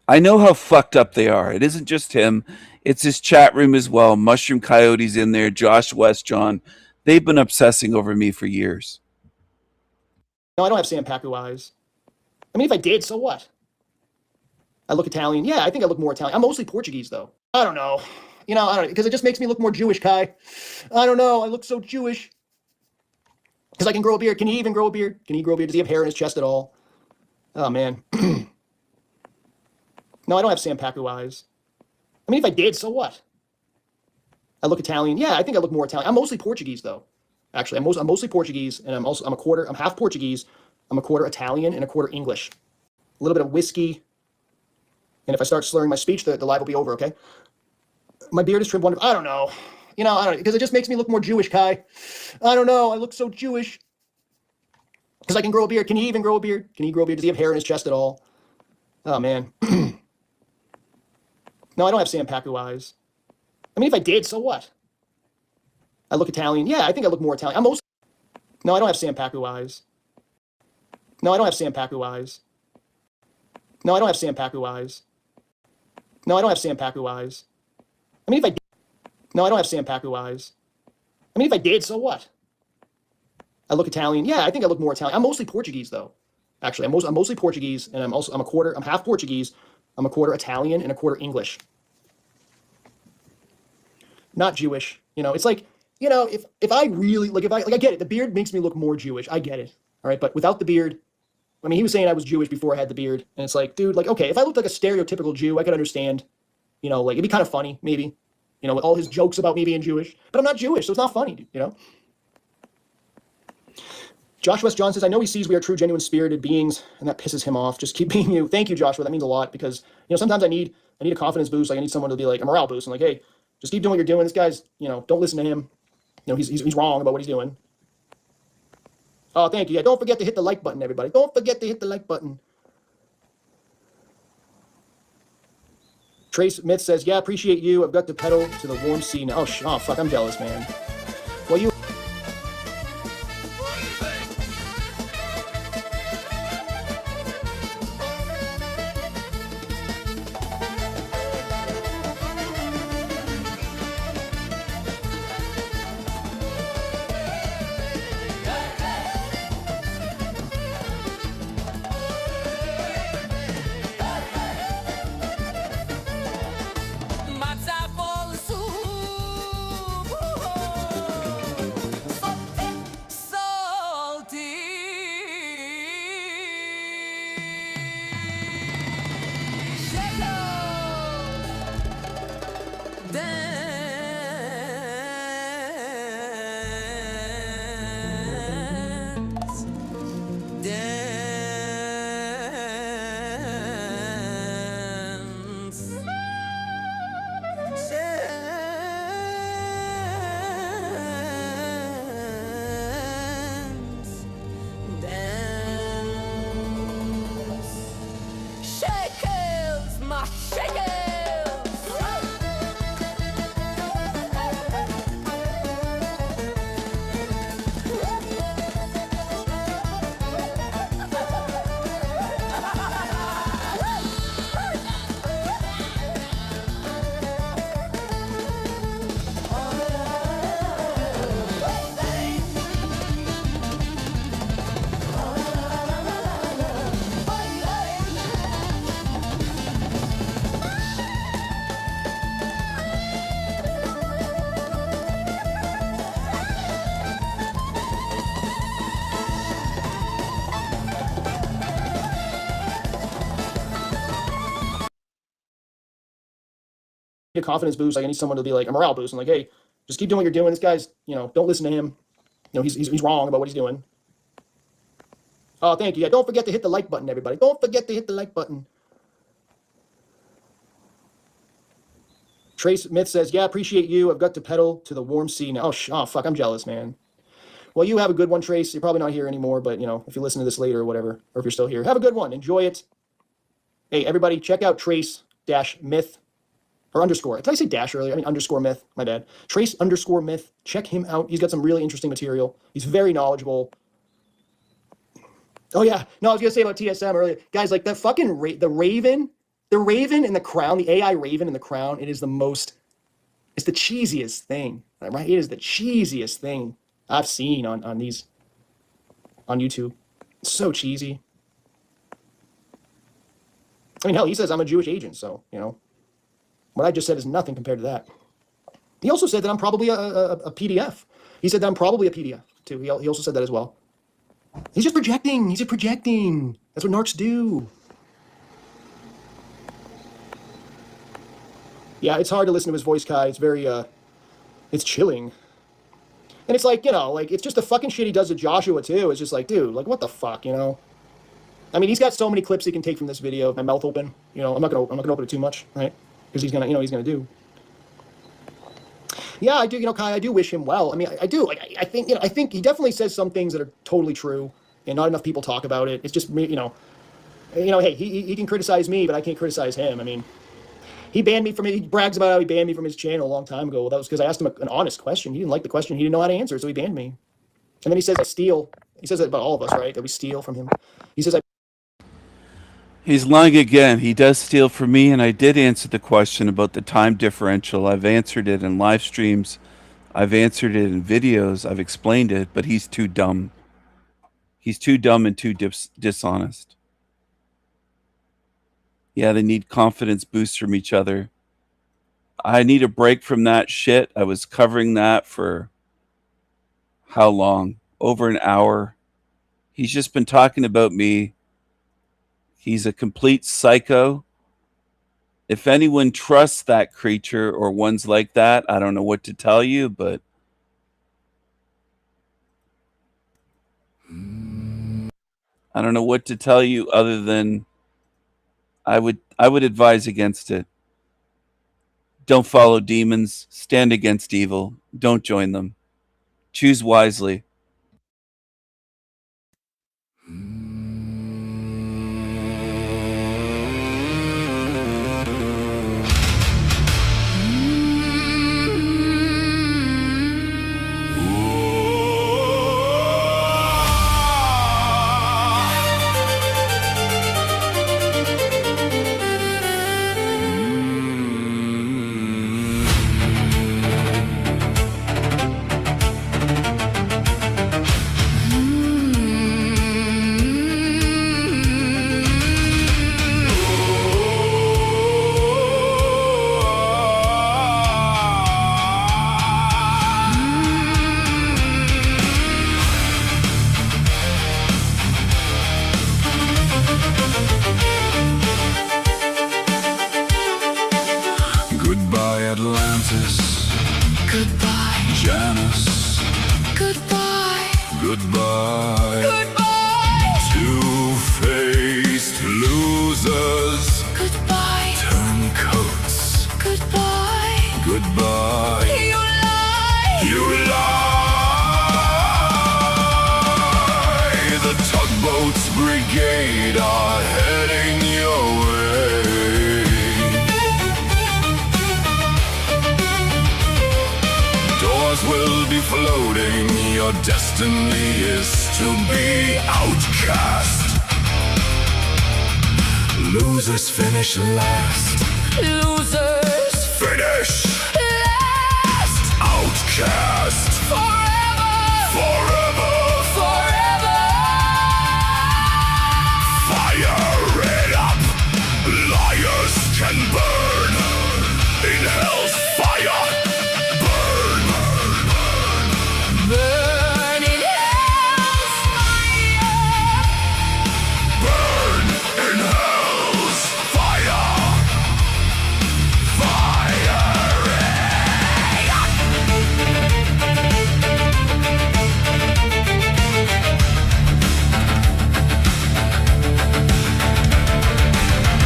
I know how fucked up they are. It isn't just him. It's his chat room as well. Mushroom Coyote's in there. Josh West, John. They've been obsessing over me for years. No, I don't have Sam Paku eyes. I mean, if I did, so what? I look Italian. Yeah, I think I look more Italian. I'm mostly Portuguese, though. I don't know. I don't know, because it just makes me look more Jewish, Kai. I don't know. I look so Jewish. Because I can grow a beard. Can he even grow a beard? Can he grow a beard? Does he have hair in his chest at all? Oh, man. No, I don't have Sam Paku eyes. I mean, if I did, so what? I look Italian. Yeah, I think I look more Italian. I'm mostly Portuguese, though. Actually, I'm mostly Portuguese, and I'm half Portuguese. I'm a quarter Italian and a quarter English. A little bit of whiskey, and if I start slurring my speech, the live will be over, okay? My beard is trimmed one. I don't know. I don't know, because it just makes me look more Jewish, Kai. I don't know. I look so Jewish. Because I can grow a beard. Can he even grow a beard? Can he grow a beard? Does he have hair in his chest at all? Oh, man. No, I don't have Sam Paku eyes. I mean, if I did, so what? I look Italian. Yeah, I think I look more Italian. No, I don't have Sam Paku eyes. No, I don't have Sam Paku eyes. No, I don't have Sam Paku eyes. No, I don't have Sam Paku eyes. I mean, if I did. No, I don't have Sam Paku eyes. I mean, if I did, so what? I look Italian. Yeah, I think I look more Italian. I'm mostly Portuguese, though. Actually, I'm mostly Portuguese, and I'm half Portuguese. I'm a quarter Italian and a quarter English. Not Jewish. It's like, if I really, I get it. The beard makes me look more Jewish. I get it. All right. But without the beard, I mean, he was saying I was Jewish before I had the beard. And it's like, dude, okay, if I looked like a stereotypical Jew, I could understand, it'd be kind of funny, maybe, with all his jokes about me being Jewish. But I'm not Jewish, so it's not funny, Joshua S. John says, I know he sees we are true, genuine, spirited beings, and that pisses him off. Just keep being you. Thank you, Joshua. That means a lot because, sometimes I need a confidence boost. Like I need someone to be like a morale boost. I'm like, hey, just keep doing what you're doing. This guy's, don't listen to him. He's wrong about what he's doing. Oh, thank you. Yeah, don't forget to hit the like button, everybody. Don't forget to hit the like button. Trace Myth says, yeah, appreciate you. I've got the pedal to the warm sea now. Oh, fuck, I'm jealous, man. Well, you... a confidence boost. Like I need someone to be like a morale boost. I'm like, hey, just keep doing what you're doing. This guy's, don't listen to him. He's wrong about what he's doing. Oh, thank you. Yeah, don't forget to hit the like button, everybody. Don't forget to hit the like button. Trace Myth says, yeah, appreciate you. I've got the pedal to the warm sea now. Oh, fuck, I'm jealous, man. Well, you have a good one, Trace. You're probably not here anymore, but, if you listen to this later or whatever, or if you're still here, have a good one. Enjoy it. Hey, everybody, check out Trace-Myth. Or underscore. Did I say dash earlier? I mean underscore myth. My bad. Trace_myth. Check him out. He's got some really interesting material. He's very knowledgeable. Oh, yeah. No, I was going to say about TSM earlier. Guys, like that fucking the Raven in the crown, the AI Raven in the crown, it's the cheesiest thing, right? It is the cheesiest thing I've seen on YouTube. It's so cheesy. I mean, hell, he says I'm a Jewish agent, so, what I just said is nothing compared to that. He also said that I'm probably a PDF. He said that I'm probably a PDF, too. He also said that as well. He's just projecting. He's just projecting. That's what narcs do. Yeah, it's hard to listen to his voice, Kai. It's very, it's chilling. And it's like, it's just the fucking shit he does to Joshua, too. It's just like, dude, like, what the fuck, I mean, he's got so many clips he can take from this video. My mouth open. I'm not gonna open it too much, right? Because he's gonna do. Yeah, I do. Kai, I do wish him well. I mean, I do. I think. I think he definitely says some things that are totally true, and not enough people talk about it. It's just me. Hey, he can criticize me, but I can't criticize him. I mean, he banned me from it. He brags about how he banned me from his channel a long time ago. Well, that was because I asked him an honest question. He didn't like the question. He didn't know how to answer, so he banned me. And then he says I steal. He says that about all of us, right? That we steal from him. He says He's lying again. He does steal from me, and I did answer the question about the time differential. I've answered it in live streams. I've answered it in videos. I've explained it, but he's too dumb. He's too dumb and too dishonest. Yeah, they need confidence boosts from each other. I need a break from that shit. I was covering that for how long? Over an hour. He's just been talking about me. He's a complete psycho. If anyone trusts that creature or ones like that, I don't know what to tell you, but I don't know what to tell you other than I would advise against it. Don't follow demons, stand against evil, don't join them. Choose wisely. Goodbye, Atlantis. Goodbye. Janus. Goodbye. Goodbye. Goodbye. Two-faced losers. Goodbye. Turncoats. Goodbye. Goodbye. You lie. You lie. The tugboats brigade are heading your way. Doors will be floating. Your destiny is to be outcast. Losers finish last. Losers. Finish. Last. Outcast. Forever. Forever. Forever. Fire it up. Liars can burn in hell's fire. Burn. Burn in hell's fire. Burn in hell's fire. Fire.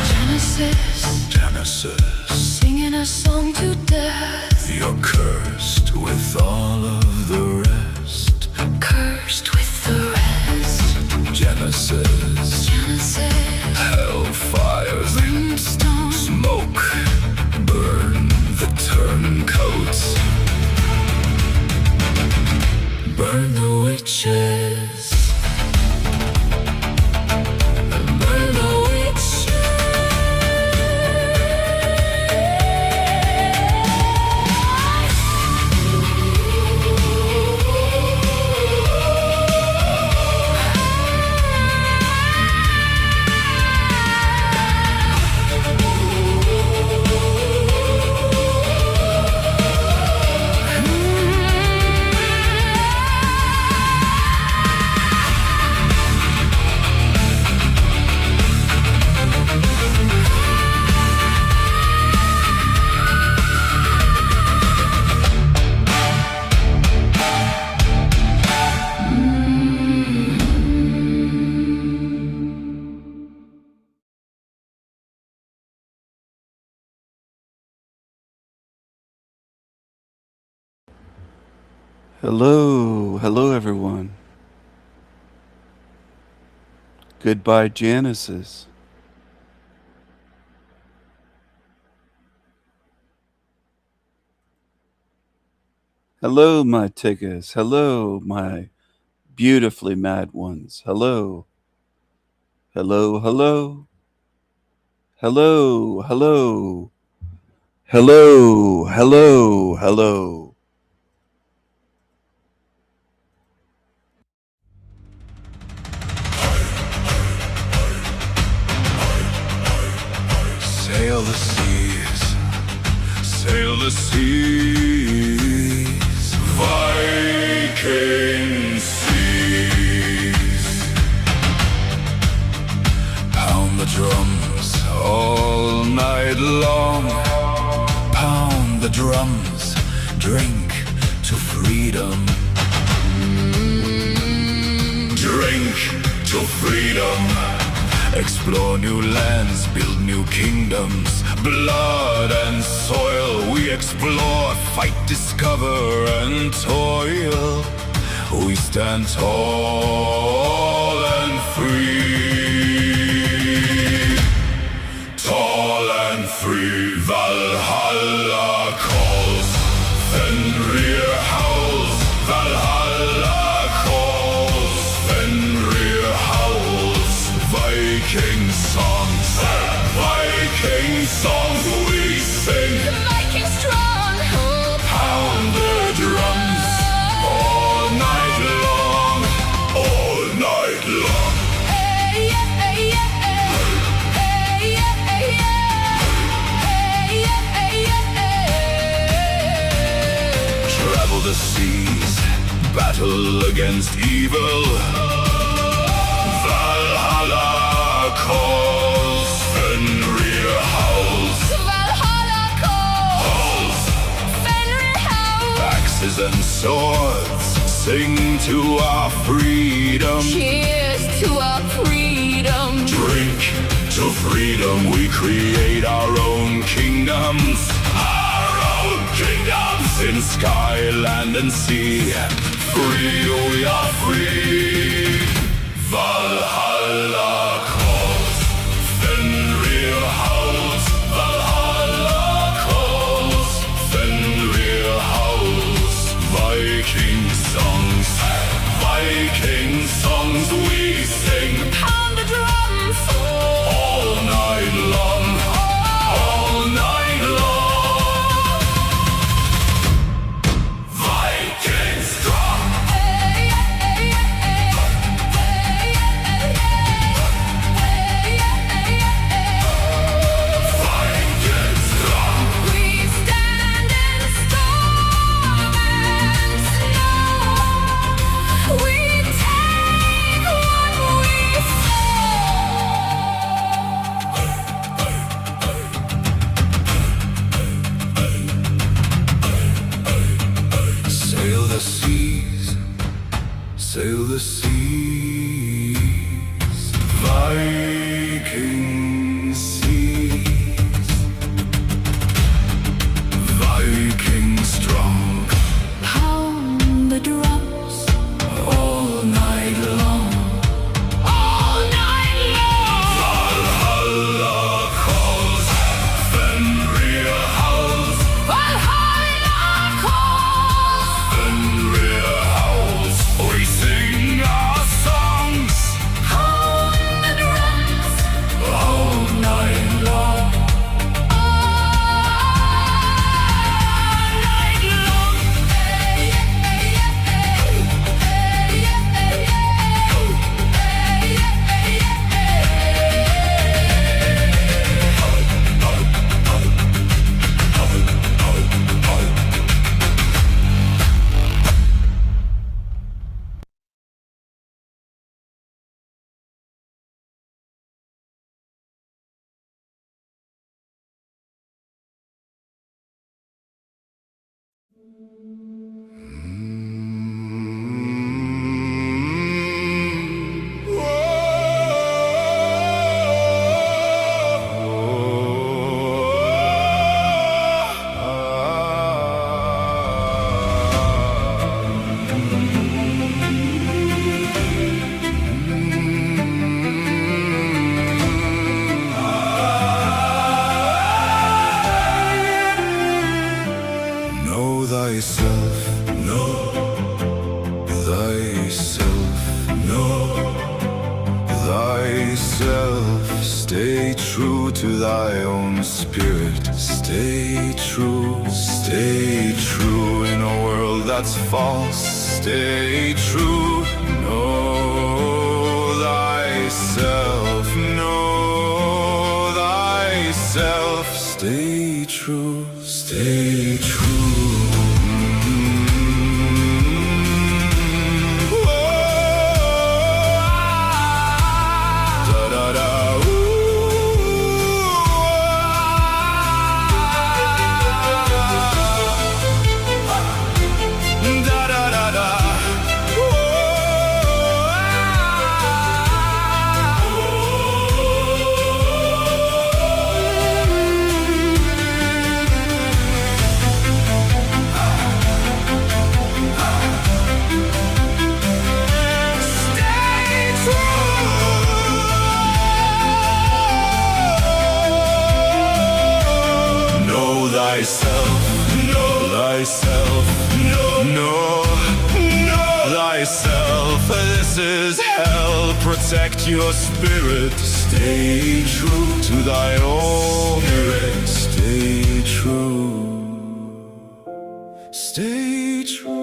Genesis. Genesis. Singing a song to death. You're cursed with all of the rest. Cursed with the rest. Genesis. Genesis. Hellfires. Brimstone. Smoke. Burn the turncoats. Burn the witches. Burn the witches. Hello everyone. Goodbye, Janices. Hello, my tickers. Hello, my beautifully mad ones. Hello. Hello, hello. Hello, hello. Hello, hello, hello. Sail the seas. Sail the seas. Viking seas. Pound the drums all night long. Pound the drums. Drink to freedom. Drink to to freedom. Explore new lands, build new kingdoms. Blood and soil we explore, fight, discover and toil. We stand tall and free. Tall and free, Valhalla calls. Fenrir howls, Valhalla calls. Fenrir howls, Viking songs. Viking songs we sing. Viking strong. Pound the drums all night long, all night long. Hey, yeah, hey, yeah, hey. Hey, yeah, hey, yeah. Hey, yeah, hey, yeah, hey. Travel the seas, battle against evil. Valhalla calls, Fenrir howls. Valhalla calls. Fenrir howls. Axes and swords sing to our freedom. Cheers to our freedom. Drink to freedom, we create our own kingdoms. Our own kingdoms in sky, land and sea. Free, we are free. Valhalla calls, Fenrir howls. Valhalla calls, Fenrir howls. Viking songs, Viking songs we sing. Pound the drums. All night long, all night long. Viking strong. Hey, yeah, hey, yeah, hey. Hey, yeah, hey, yeah. Hey, yeah, hey, yeah, hey. Viking strong. We stand in storm and snow. We take what we Sail the seas, sail the seas, Viking seas, Viking strong, pound the drums all night long. all night long. Valhalla calls, Fenrir howls. Valhalla calls. Fenrir howls, we sing our songs Pound the drums all night long. all night long. Hey, yeah, hey, yeah, hey. Hey, yeah, hey, yeah, hey. Hey, yeah, hey, yeah, Know thyself, know thyself, know thyself. Stay true to thy own spirit. Stay true in a world that's false. Stay true. Know thyself, know thyself. Stay true, stay true. Da da da. Da da da da. rises hell, protect your spirit. Stay true to thy own merit. Stay true. Stay true.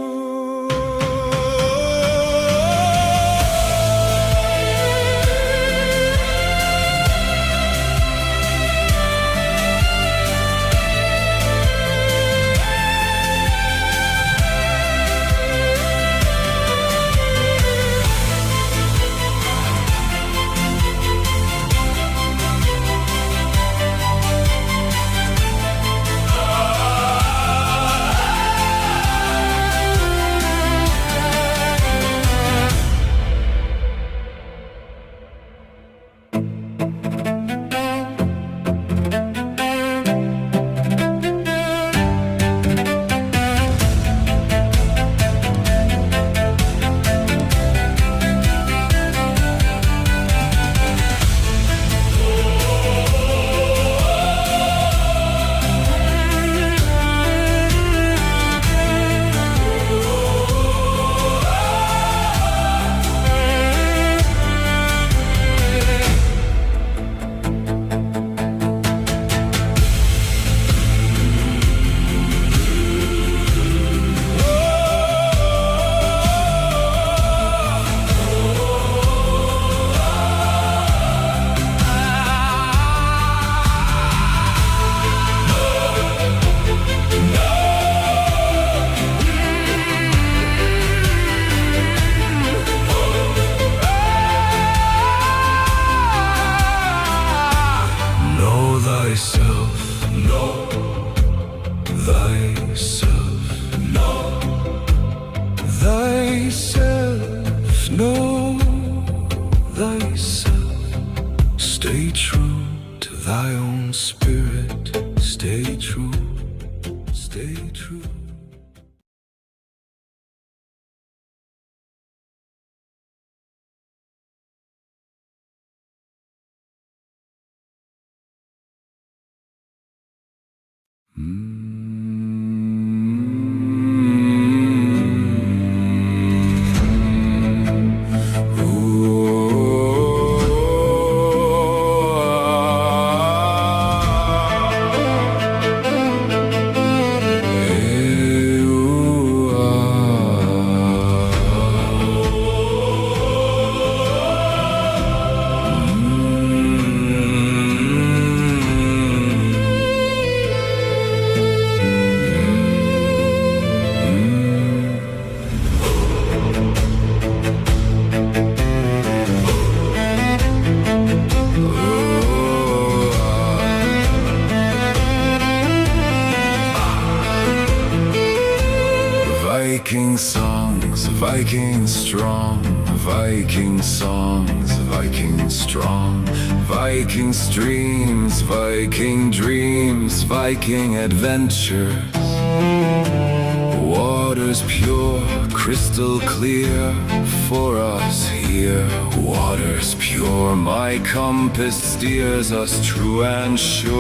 Thyself, know thyself, know thyself, know thyself. Stay true to thy own spirit. Stay true, stay true. Viking songs, Viking strong, Viking songs, Viking strong, Viking streams, Viking dreams, Viking adventures. Waters pure, crystal clear for us here. Waters pure, my compass steers us true and sure,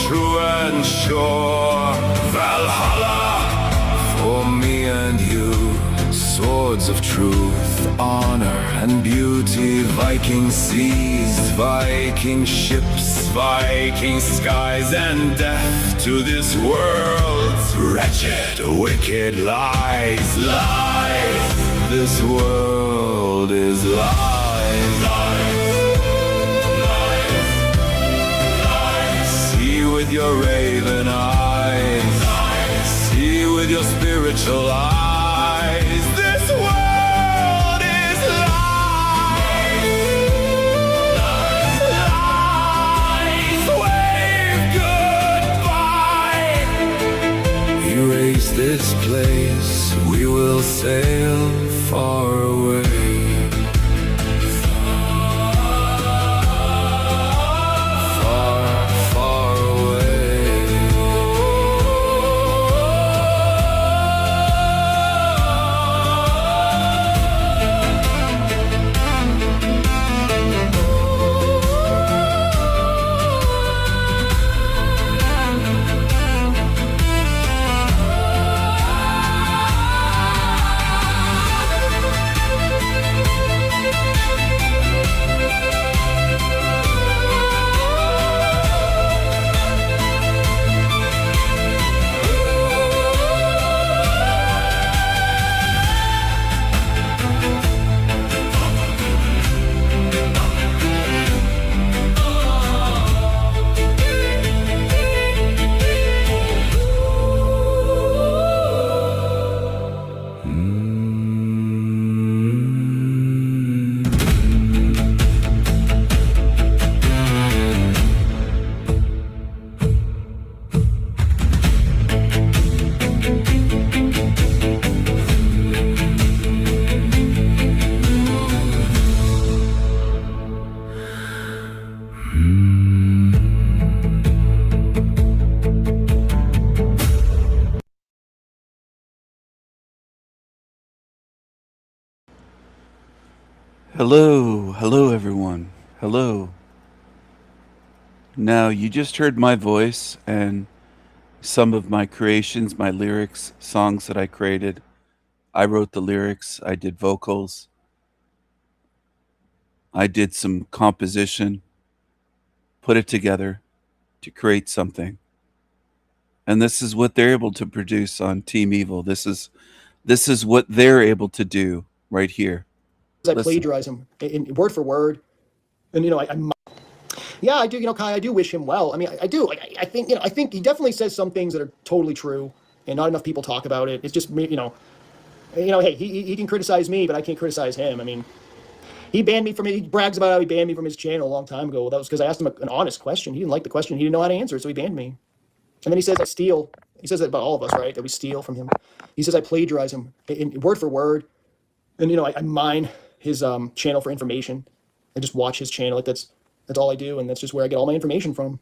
true and sure. Valhalla for me and you, swords of truth, honor and beauty. Viking seas, Viking ships, Viking skies, and death to this world's wretched, wicked lies, lies. This world is lies, lies, lies, lies. See with your raven eyes, lies. See with your spiritual eyes. This world is lies, lies, lies. Wave goodbye. Erase this place, we will sail far away. Far, far away. Hello, hello everyone. Hello. Now, you just heard my voice and some of my creations, my lyrics, songs that I created. I wrote the lyrics, I did vocals, I did some composition, put it together to create something. And this is what they're able to produce on Team Evil. This is what they're able to do right here. I Listen. plagiarize him in word for word. And, yeah, I do, Kai, I do wish him well. I mean, I do. I think, I think he definitely says some things that are totally true and not enough people talk about it. It's just me, hey, he can criticize me, but I can't criticize him. I mean, he banned me from it. He brags about how he banned me from his channel a long time ago. Well, that was because I asked him an honest question. He didn't like the question. He didn't know how to answer it, so he banned me. And then he says I steal. He says that about all of us, right? That we steal from him. He says I plagiarize him in word for word. And, I mine his channel for information. I just watch his channel. Like that's all I do, and that's just where I get all my information from.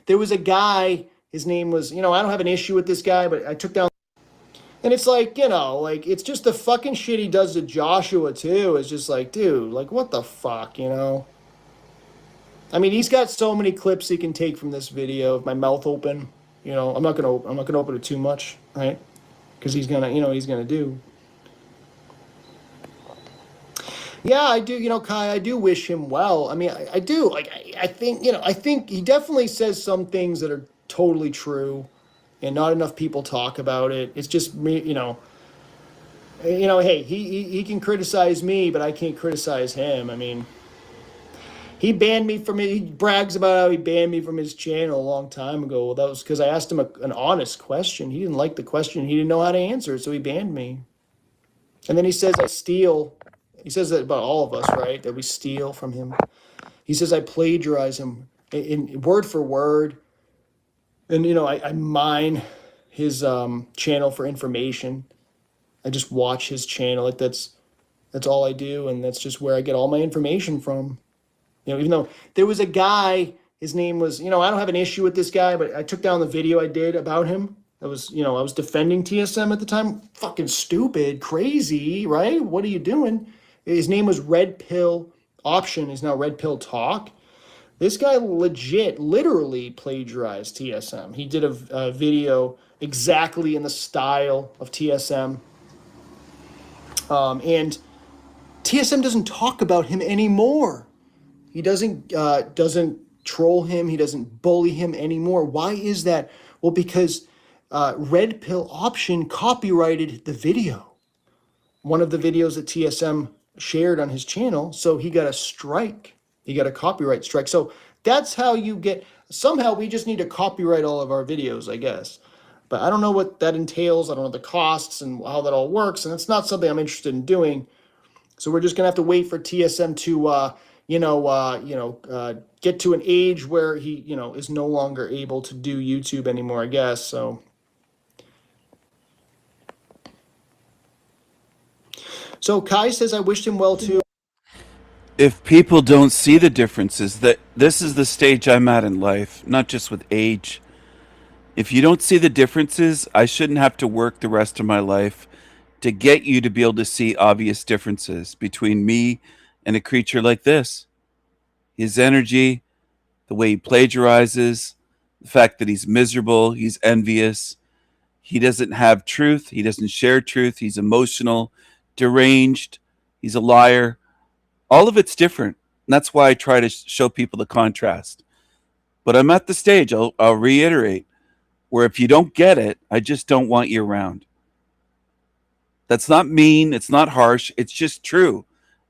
There was a guy. His name was, I don't have an issue with this guy, but I took down. And it's like, it's just the fucking shit he does to Joshua too. It's just like, dude, like what the fuck, I mean, he's got so many clips he can take from this video of my mouth open. I'm not gonna open it too much, right? Because he's gonna do. Yeah, I do, Kai, I do wish him well. I mean, I do. Like, I think, I think he definitely says some things that are totally true and not enough people talk about it. It's just me, hey, he can criticize me, but I can't criticize him. I mean, he banned me from it. He brags about how he banned me from his channel a long time ago. Well, that was because I asked him an honest question. He didn't like the question. He didn't know how to answer it, so he banned me. And then he says I steal. He says that about all of us, right? That we steal from him. He says I plagiarize him in word for word. And, I mine his channel for information. I just watch his channel. Like that's all I do, and that's just where I get all my information from. Even though there was a guy, his name was, I don't have an issue with this guy, but I took down the video I did about him. I was defending TSM at the time. Fucking stupid, crazy, right? What are you doing? His name was Red Pill Option. He's now Red Pill Talk. This guy literally plagiarized TSM. He did a video exactly in the style of TSM. And TSM doesn't talk about him anymore. He doesn't troll him. He doesn't bully him anymore. Why is that? Well, because Red Pill Option copyrighted the video. One of the videos that TSM shared on his channel, so he got a strike. He got a copyright strike. So that's how you get. Somehow we just need to copyright all of our videos, I guess. But I don't know what that entails. I don't know the costs and how that all works, and it's not something I'm interested in doing. So we're just gonna have to wait for TSM to, get to an age where he, is no longer able to do YouTube anymore, I guess. So Kai says I wished him well too. If people don't see the differences, that this is the stage I'm at in life, not just with age. If you don't see the differences, I shouldn't have to work the rest of my life to get you to be able to see obvious differences between me and a creature like this. His energy, the way he plagiarizes, the fact that he's miserable, he's envious, he doesn't have truth, he doesn't share truth, he's emotional, deranged, he's a liar. All of it's different. And that's why I try to show people the contrast. But I'm at the stage, I'll reiterate, where if you don't get it, I just don't want you around. That's not mean, it's not harsh, it's just true.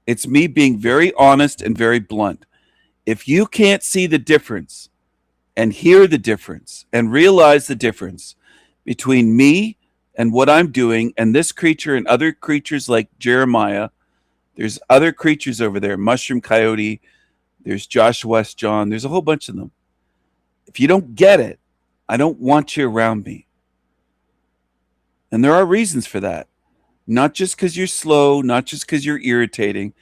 It's me being very honest and very blunt. If you can't see the difference and hear the difference and realize the difference between me And what I'm doing, and this creature and other creatures like Jeremiah, there's other creatures over there, Mushroom Coyote, there's Josh West John, there's a whole bunch of them. If you don't get it, I don't want you around me. And there are reasons for that. Not just because you're slow, not just because you're irritating.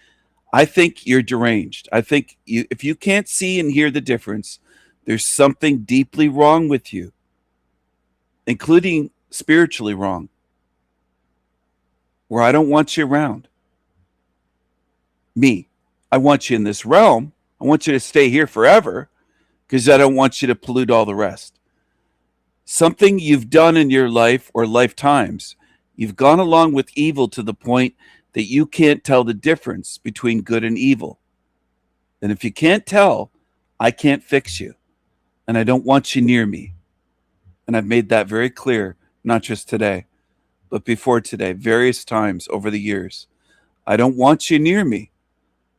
I think you're deranged. I think if you can't see and hear the difference, there's something deeply wrong with you, including spiritually wrong, where I don't want you around me. I want you in this realm. I want you to stay here forever because I don't want you to pollute all the rest. Something you've done in your life or lifetimes, you've gone along with evil to the point that you can't tell the difference between good and evil. And if you can't tell, I can't fix you. And I don't want you near me. And I've made that very clear, not just today, but before today, various times over the years. I don't want you near me.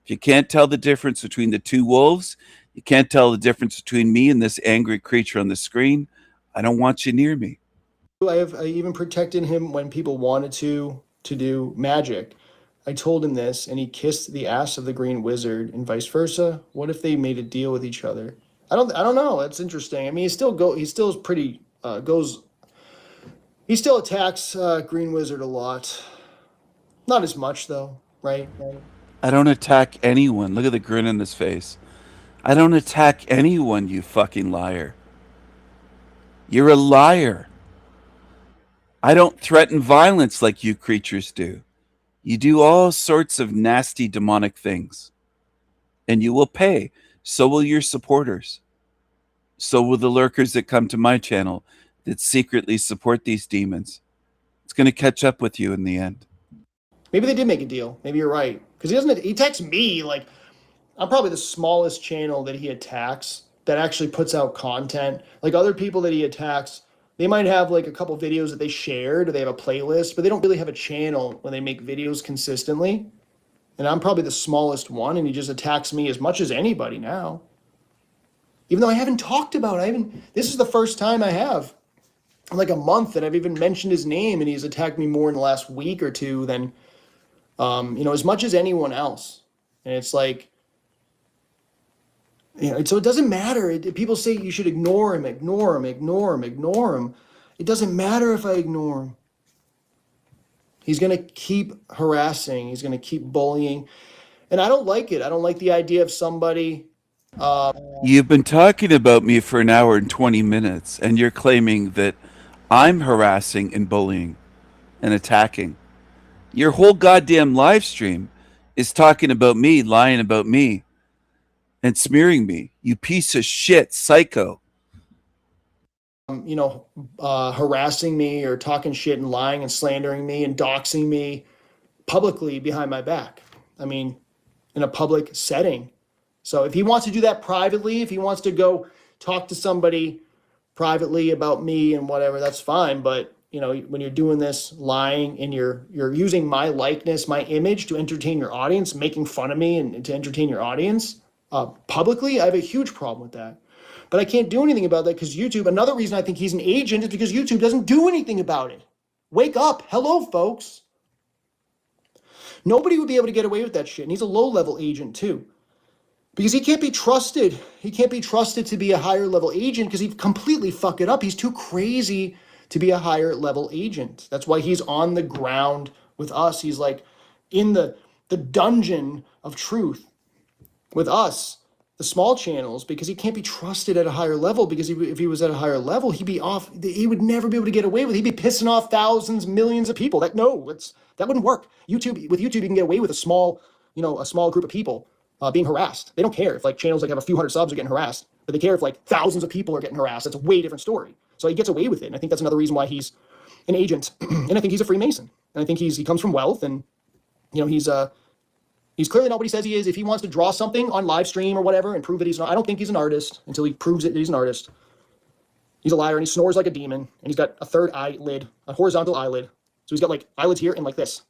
If you can't tell the difference between the two wolves, you can't tell the difference between me and this angry creature on the screen, I don't want you near me. I even protected him when people wanted to do magic. I told him this, and he kissed the ass of the Green Wizard, and vice versa. What if they made a deal with each other? I don't know. That's interesting. I mean, he still is pretty he still attacks Green Wizard a lot. Not as much though, right? I don't attack anyone. Look at the grin on his face. I don't attack anyone, you fucking liar. You're a liar. I don't threaten violence like you creatures do. You do all sorts of nasty demonic things. And you will pay. So will your supporters. So will the lurkers that come to my channel that secretly support these demons. It's going to catch up with you in the end. Maybe they did make a deal. Maybe you're right. Because he attacks me. Like, I'm probably the smallest channel that he attacks that actually puts out content. Like, other people that he attacks, they might have like a couple videos that they shared, or they have a playlist, but they don't really have a channel when they make videos consistently. And I'm probably the smallest one, and he just attacks me as much as anybody now. Even though I haven't talked about it. This is the first time I have in like a month that I've even mentioned his name, and he's attacked me more in the last week or two than, as much as anyone else. And it's like, so it doesn't matter. People say you should ignore him. It doesn't matter if I ignore him. He's going to keep harassing. He's going to keep bullying. And I don't like it. I don't like the idea of somebody. You've been talking about me for an hour and 20 minutes, and you're claiming that I'm harassing and bullying and attacking. Your whole goddamn live stream is talking about me, lying about me, and smearing me. You piece of shit, psycho. Harassing me or talking shit and lying and slandering me and doxing me publicly behind my back. I mean, in a public setting. So if he wants to do that privately, if he wants to go talk to somebody privately about me and whatever, that's fine. But when you're doing this lying and you're using my likeness, my image to entertain your audience, making fun of me and to entertain your audience publicly, I have a huge problem with that. But I can't do anything about that because YouTube, another reason I think he's an agent is because YouTube doesn't do anything about it. Wake up. Hello, folks. Nobody would be able to get away with that shit. And he's a low-level agent too. Because he can't be trusted. He can't be trusted to be a higher level agent because he'd completely fuck it up. He's too crazy to be a higher level agent. That's why he's on the ground with us. He's like in the dungeon of truth with us, the small channels, because he can't be trusted at a higher level. Because if he was at a higher level, he'd be off. He would never be able to get away with it. He'd be pissing off thousands, millions of people. That wouldn't work. With YouTube, you can get away with a small group of people being harassed. They don't care if like channels like have a few hundred subs are getting harassed, but they care if like thousands of people are getting harassed. That's a way different story. So he gets away with it. And I think that's another reason why he's an agent. And I think he's a Freemason. And I think he comes from wealth, and he's clearly not what he says he is. If he wants to draw something on live stream or whatever and prove that he's not, I don't think he's an artist until he proves it that he's an artist. He's a liar, and he snores like a demon, and he's got a third eyelid, a horizontal eyelid. So he's got like eyelids here and like this,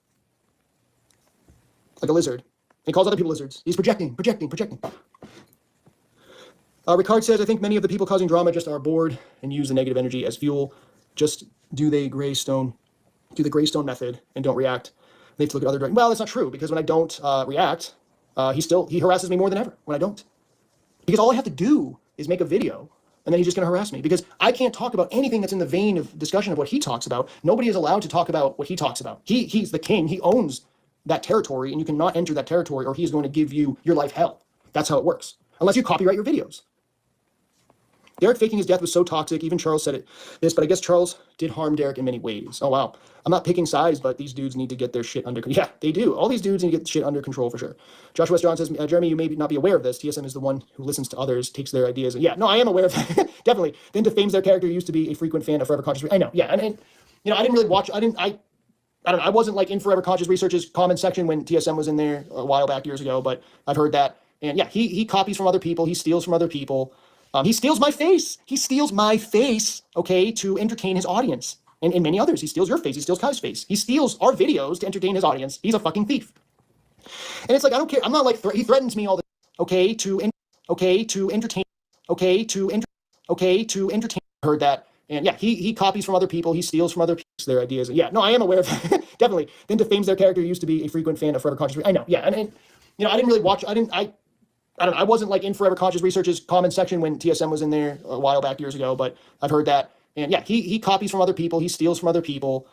like a lizard. And he calls other people lizards. He's projecting. Ricard says, I think many of the people causing drama just are bored and use the negative energy as fuel. Just do they Greystone? do the Greystone method and don't react, they have to look at other directions. Well, that's not true, because when I don't react, he harasses me more than ever when I don't. Because all I have to do is make a video, and then he's just going to harass me. Because I can't talk about anything that's in the vein of discussion of what he talks about. Nobody is allowed to talk about what he talks about. He's the king. He owns that territory, and you cannot enter that territory, or he is going to give you your life hell. That's how it works. Unless you copyright your videos. Derek faking his death was so toxic. Even Charles said this, but I guess Charles did harm Derek in many ways. Oh, wow. I'm not picking sides, but these dudes need to get their shit under control. Yeah, they do. All these dudes need to get shit under control for sure. Josh West John says, Jeremy, you may not be aware of this. TSM is the one who listens to others, takes their ideas. And yeah, no, I am aware of that. Definitely. Then defames their character. Used to be a frequent fan of Forever Conscious. I know. Yeah. And you know, I didn't really watch. I don't know. I wasn't like in Forever Conscious Research's comment section when TSM was in there a while back, years ago, but I've heard that. And yeah, he copies from other people. He steals from other people. He steals my face. He steals my face, okay, to entertain his audience. And many others. He steals your face. He steals Kai's face. He steals our videos to entertain his audience. He's a fucking thief. And it's like, I don't care. I'm not like, he threatens me all the time, okay, to entertain. Heard that. And yeah, he copies from other people. He steals from other people, their ideas. Yeah, no, I am aware of that. Definitely. Then defames their character. Used to be a frequent fan of Forever Conscious. I know. Yeah. And you know, I didn't really watch. I don't know. I wasn't like in Forever Conscious Research's comment section when TSM was in there a while back, years ago, but I've heard that. And yeah, he copies from other people. He steals from other people.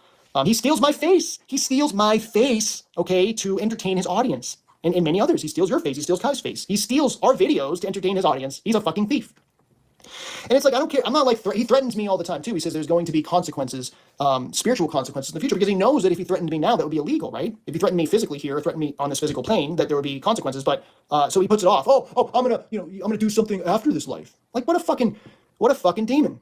He steals my face. He steals my face, okay, to entertain his audience. And many others. He steals your face. He steals Kai's face. He steals our videos to entertain his audience. He's a fucking thief. And it's like, I don't care. I'm not like, he threatens me all the time too. He says there's going to be consequences, spiritual consequences in the future, because he knows that if he threatened me now, that would be illegal, right? If he threatened me physically here, or threatened me on this physical plane, that there would be consequences. But so he puts it off. Oh, I'm gonna do something after this life. Like, what a fucking demon.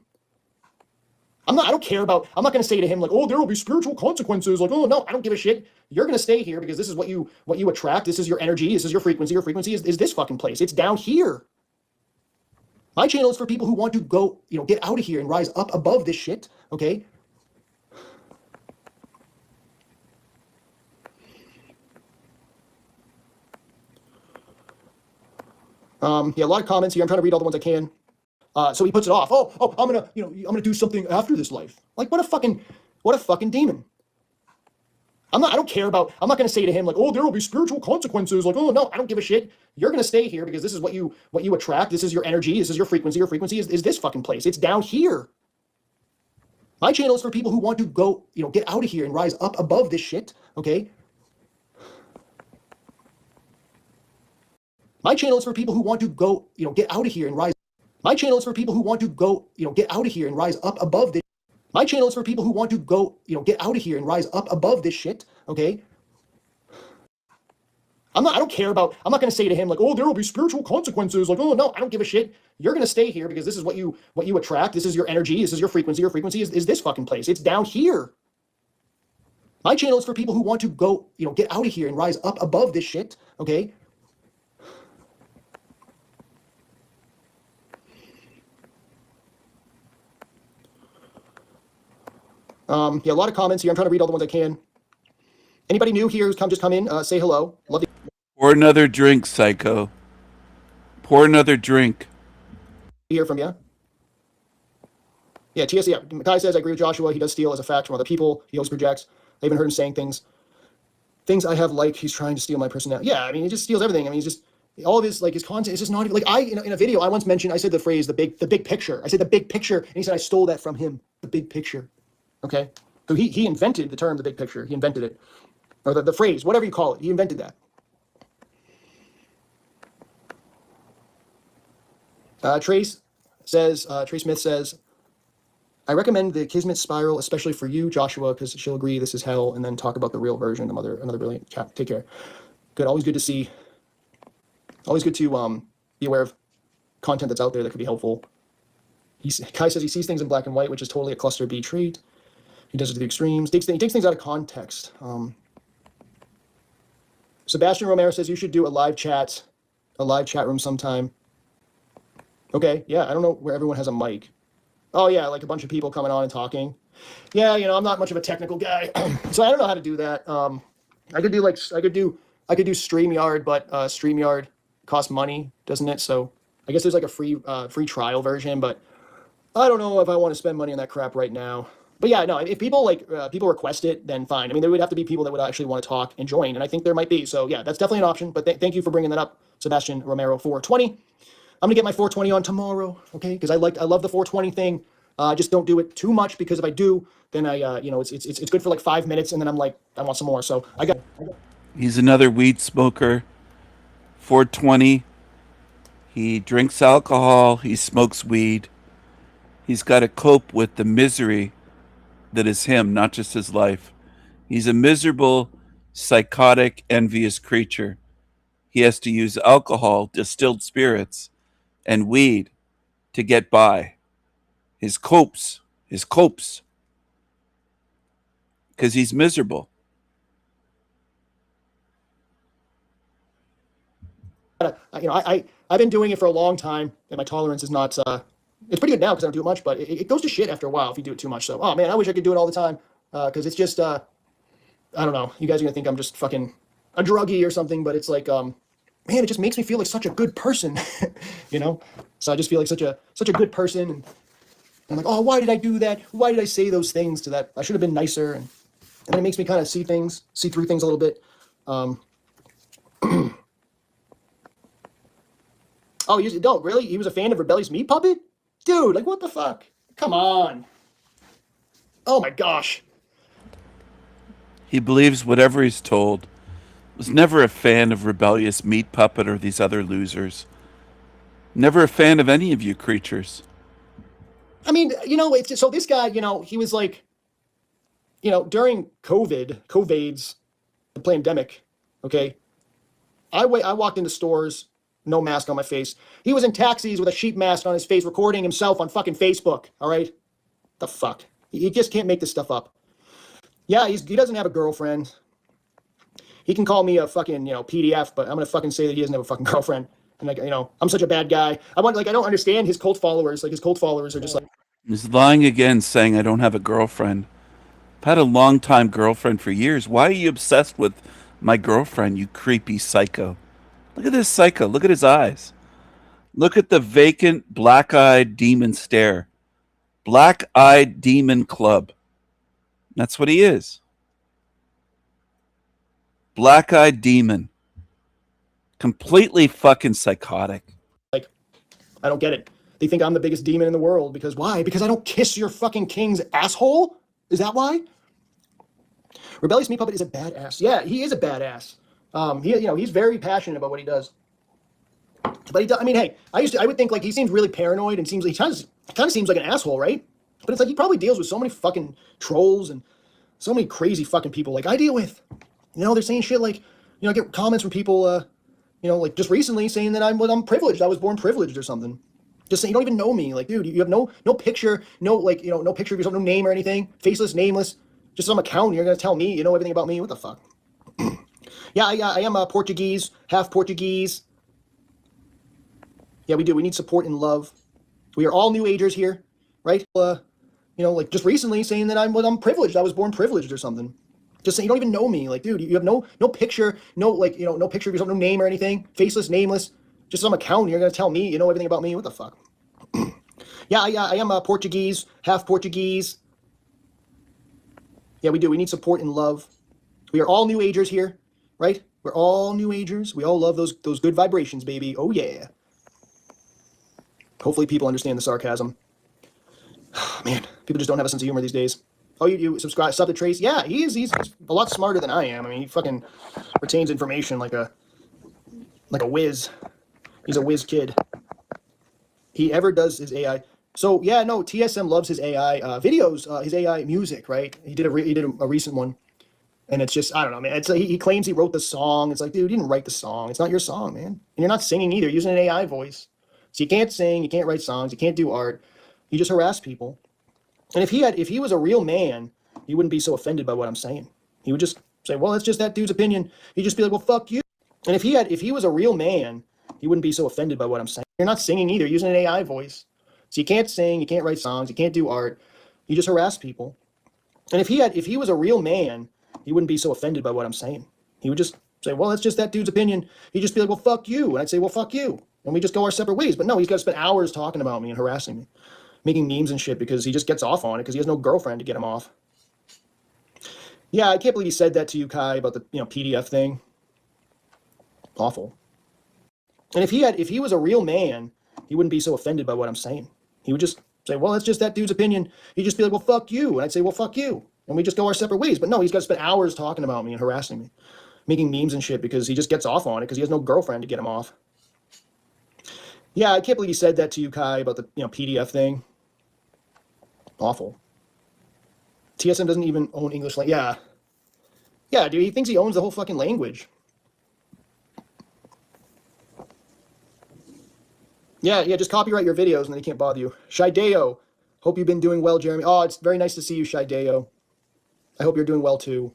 I don't care about, I'm not going to say to him like, oh, there will be spiritual consequences. Like, oh, no, I don't give a shit. You're going to stay here because this is what you attract. This is your energy. This is your frequency. Your frequency is this fucking place. It's down here. My channel is for people who want to go, get out of here and rise up above this shit, okay? Yeah, a lot of comments here. I'm trying to read all the ones I can. So he puts it off. Oh, I'm gonna do something after this life. Like, what a fucking demon. I don't care about, I'm not going to say to him like, oh, there will be spiritual consequences. Like, oh, no, I don't give a shit. You're going to stay here because this is what you attract. This is your energy. This is your frequency. Your frequency is this fucking place. It's down here. My channel is for people who want to go, get out of here and rise up above this shit. Okay. My channel is for people who want to go, get out of here and rise. My channel is for people who want to go, get out of here and rise up above this. My channel is for people who want to go, get out of here and rise up above this shit, okay? I don't care about, I'm not going to say to him like, oh, there will be spiritual consequences. Like, oh, no, I don't give a shit. You're going to stay here because this is what you attract. This is your energy. This is your frequency. Your frequency is this fucking place. It's down here. My channel is for people who want to go, get out of here and rise up above this shit, okay? Yeah, a lot of comments here. I'm trying to read all the ones I can. Anybody new here who's just come in, say hello. Love to Pour another drink, psycho. Pour another drink. hear from you. Yeah, TS, yeah. Kai says, I agree with Joshua. He does steal as a fact from other people. He always projects. I even heard him saying things I have like he's trying to steal my personality. Yeah, I mean, he just steals everything. I mean, he's just, all of his, like, his content is just not even, like, in a video, I once mentioned, I said the phrase, the big picture. I said the big picture, and he said I stole that from him, the big picture. Okay, so he invented the term, the big picture. He invented it, or the phrase, whatever you call it. He invented that. Trace Smith says, I recommend the Kismet Spiral, especially for you, Joshua, because she'll agree this is hell, and then talk about the real version. Another brilliant chat. Take care. Good. Always good to see. Always good to be aware of content that's out there that could be helpful. Kai says he sees things in black and white, which is totally a cluster B trait. He does it to the extremes. He takes things out of context. Sebastian Romero says you should do a live chat room sometime. Okay, yeah, I don't know where everyone has a mic. Oh yeah, like a bunch of people coming on and talking. Yeah, I'm not much of a technical guy, so I don't know how to do that. I could do StreamYard, but StreamYard costs money, doesn't it? So I guess there's like a free trial version, but I don't know if I want to spend money on that crap right now. But yeah, no, if people like people request it, then fine. I mean, there would have to be people that would actually want to talk and join, and I think there might be. So yeah, that's definitely an option. But thank you for bringing that up, Sebastian Romero 420. I'm gonna get my 420 on tomorrow, okay? Because I love the 420 thing. Just don't do it too much, because if I do, then I it's good for like 5 minutes, and then I'm like, I want some more. So I got. He's another weed smoker. 420. He drinks alcohol. He smokes weed. He's got to cope with the misery that is him, not just his life. He's a miserable, psychotic, envious creature. He has to use alcohol, distilled spirits, and weed to get by. His copes, because he's miserable. I've been doing it for a long time, and my tolerance is not. It's pretty good now because I don't do it much, but it goes to shit after a while if you do it too much. So, oh man, I wish I could do it all the time, because it's just I don't know. You guys are gonna think I'm just fucking a druggie or something, but it's like man, it just makes me feel like such a good person, you know. So I just feel like such a good person, and I'm like, oh, why did I do that? Why did I say those things to that? I should have been nicer, and then it makes me kind of see through things a little bit. Oh, don't really? He was a fan of Rebellious Meat Puppet? Dude, like, what the fuck? Come on. Oh my gosh. He believes whatever he's told. Was never a fan of Rebellious Meat Puppet or these other losers. Never a fan of any of you creatures. I mean, it's just, so this guy, he was like, during COVID's the pandemic, okay? I walked into stores, no mask on my face. He was in taxis with a sheep mask on his face, recording himself on fucking Facebook, all right? The fuck? He just can't make this stuff up. Yeah, he doesn't have a girlfriend. He can call me a fucking, PDF, but I'm gonna fucking say that he doesn't have a fucking girlfriend. And like, I'm such a bad guy. I don't understand his cult followers. Like, his cult followers are just like... He's lying again, saying I don't have a girlfriend. I've had a long-time girlfriend for years. Why are you obsessed with my girlfriend, you creepy psycho? Look at this psycho. Look at his eyes. Look at the vacant, black-eyed demon stare. Black-eyed demon club. That's what he is. Black-eyed demon. Completely fucking psychotic. Like, I don't get it. They think I'm the biggest demon in the world because why? Because I don't kiss your fucking king's asshole? Is that why? Rebellious Meat Puppet is a badass. Yeah, he is a badass. He's very passionate about what he does. But he does, I mean, hey, I would think like he seems really paranoid and he kind of seems like an asshole, right? But it's like he probably deals with so many fucking trolls and so many crazy fucking people like I deal with. They're saying shit like, I get comments from people, like just recently saying that I'm privileged. I was born privileged or something. Just saying you don't even know me. Like, dude, you have no picture, no picture of yourself, no name or anything, faceless, nameless, just some account. You're gonna tell me you know everything about me? What the fuck? Yeah, I am Portuguese, half Portuguese. Yeah, we do. We need support and love. We are all new agers here, right? Like just recently saying that I'm privileged. I was born privileged or something. Just saying you don't even know me. Like, dude, you have no picture, no picture of yourself, no name or anything, faceless, nameless, just some account. You're gonna tell me you know everything about me? What the fuck? Yeah, I am Portuguese, half Portuguese. Yeah, we do. We need support and love. We are all new agers here, right? We're all new agers. We all love those good vibrations, baby. Oh yeah. Hopefully people understand the sarcasm. Man, people just don't have a sense of humor these days. Oh, you subscribe, sub to Trace? Yeah, he's a lot smarter than I am. I mean, he fucking retains information like a whiz. He's a whiz kid. He ever does his AI. So yeah, no, TSM loves his AI videos, his AI music, right? He did a recent one, and it's just I don't know, man. It's he claims he wrote the song. It's like, dude, you didn't write the song. It's not your song, man. And you're not singing either. You're using an AI voice, so you can't sing, you can't write songs, you can't do art. You just harass people. And if he was a real man, he wouldn't be so offended by what I'm saying. He would just say, well, that's just that dude's opinion. He'd just be like, well, fuck you. And if he was a real man, he wouldn't be so offended by what I'm saying. You're not singing either. You're using an AI voice. So you can't sing, you can't write songs, you can't do art. You just harass people. And if he was a real man, he wouldn't be so offended by what I'm saying. He would just say, well, that's just that dude's opinion. He'd just be like, well, fuck you. And I'd say, well, fuck you. And we just go our separate ways. But no, he's got to spend hours talking about me and harassing me. making memes and shit because he just gets off on it because he has no girlfriend to get him off. Yeah, I can't believe he said that to you, Kai, about the PDF thing. Awful. And if he was a real man, he wouldn't be so offended by what I'm saying. He would just say, well, that's just that dude's opinion. He'd just be like, well, fuck you. And I'd say, well, fuck you. And we just go our separate ways. But no, he's got to spend hours talking about me and harassing me, making memes and shit because he just gets off on it because he has no girlfriend to get him off. Yeah, I can't believe he said that to you, Kai, about the PDF thing. Awful. TSM doesn't even own English language. Yeah. Yeah, dude, he thinks he owns the whole fucking language. Yeah, just copyright your videos and then he can't bother you. Shideo, hope you've been doing well, Jeremy. Oh, it's very nice to see you, Shideo. I hope you're doing well too.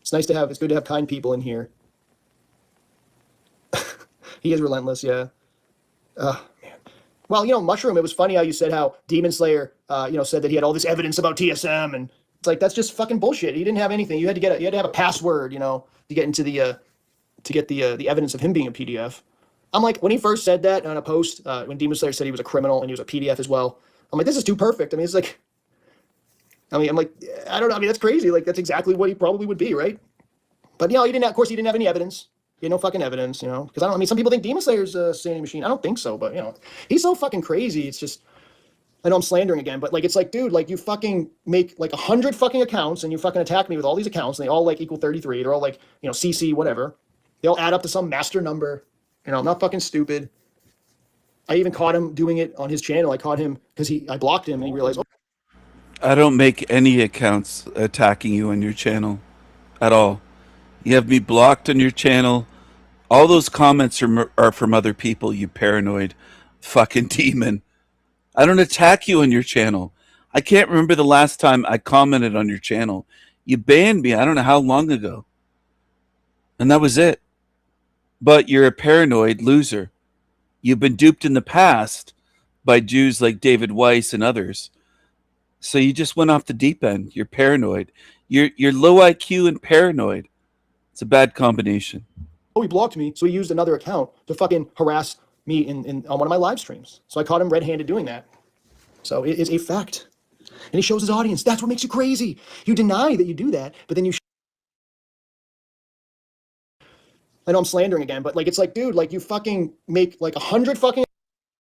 It's good to have kind people in here. He is relentless, yeah. Man. Well, Mushroom, it was funny how you said how Demon Slayer, said that he had all this evidence about TSM, and it's like that's just fucking bullshit. He didn't have anything. You had to have a password, to get into the the evidence of him being a PDF. I'm like, when he first said that on a post, when Demon Slayer said he was a criminal and he was a PDF as well, I'm like, this is too perfect. I mean, it's like, I'm like, I don't know. I mean, that's crazy. Like, that's exactly what he probably would be, right? But he didn't. Of course, he didn't have any evidence. He had no fucking evidence, because I mean, some people think Demon Slayer's a sanity machine. I don't think so, but he's so fucking crazy. It's just, I know I'm slandering again, but like, it's like, dude, like you fucking make like 100 fucking accounts and you fucking attack me with all these accounts and they all like equal 33. They're all like, CC, whatever. They all add up to some master number. I'm not fucking stupid. I even caught him doing it on his channel. I caught him because I blocked him and he realized, oh. I don't make any accounts attacking you on your channel at all. You have me blocked on your channel. All those comments are from other people, you paranoid fucking demon. I don't attack you on your channel. I can't remember the last time I commented on your channel. You banned me, I don't know how long ago. And that was it. But you're a paranoid loser. You've been duped in the past by Jews like David Weiss and others. So you just went off the deep end. You're paranoid. You're low IQ and paranoid. It's a bad combination. Oh, he blocked me, so he used another account to fucking harass me on one of my live streams. So I caught him red-handed doing that. So it is a fact. And he shows his audience. That's what makes you crazy. You deny that you do that, but then you... I know I'm slandering again, but like, it's like, dude, like you fucking make like 100 fucking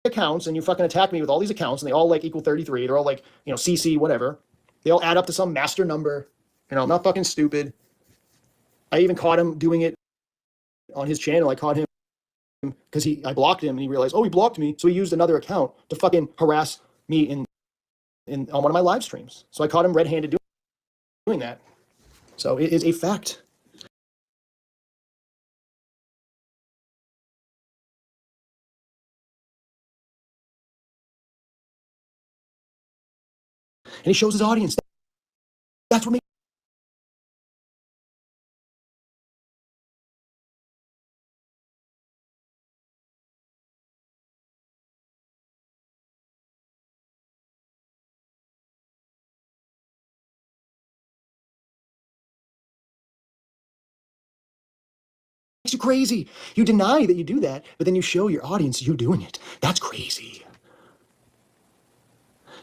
accounts and you fucking attack me with all these accounts and they all like equal 33. They're all like, CC, whatever. They all add up to some master number. I'm not fucking stupid. I even caught him doing it on his channel. I caught him because I blocked him and he realized, oh, he blocked me. So he used another account to fucking harass me on one of my live streams. So I caught him red-handed doing that. So it is a fact. And he shows his audience. That's what makes you crazy. You deny that you do that, but then you show your audience you doing it. That's crazy.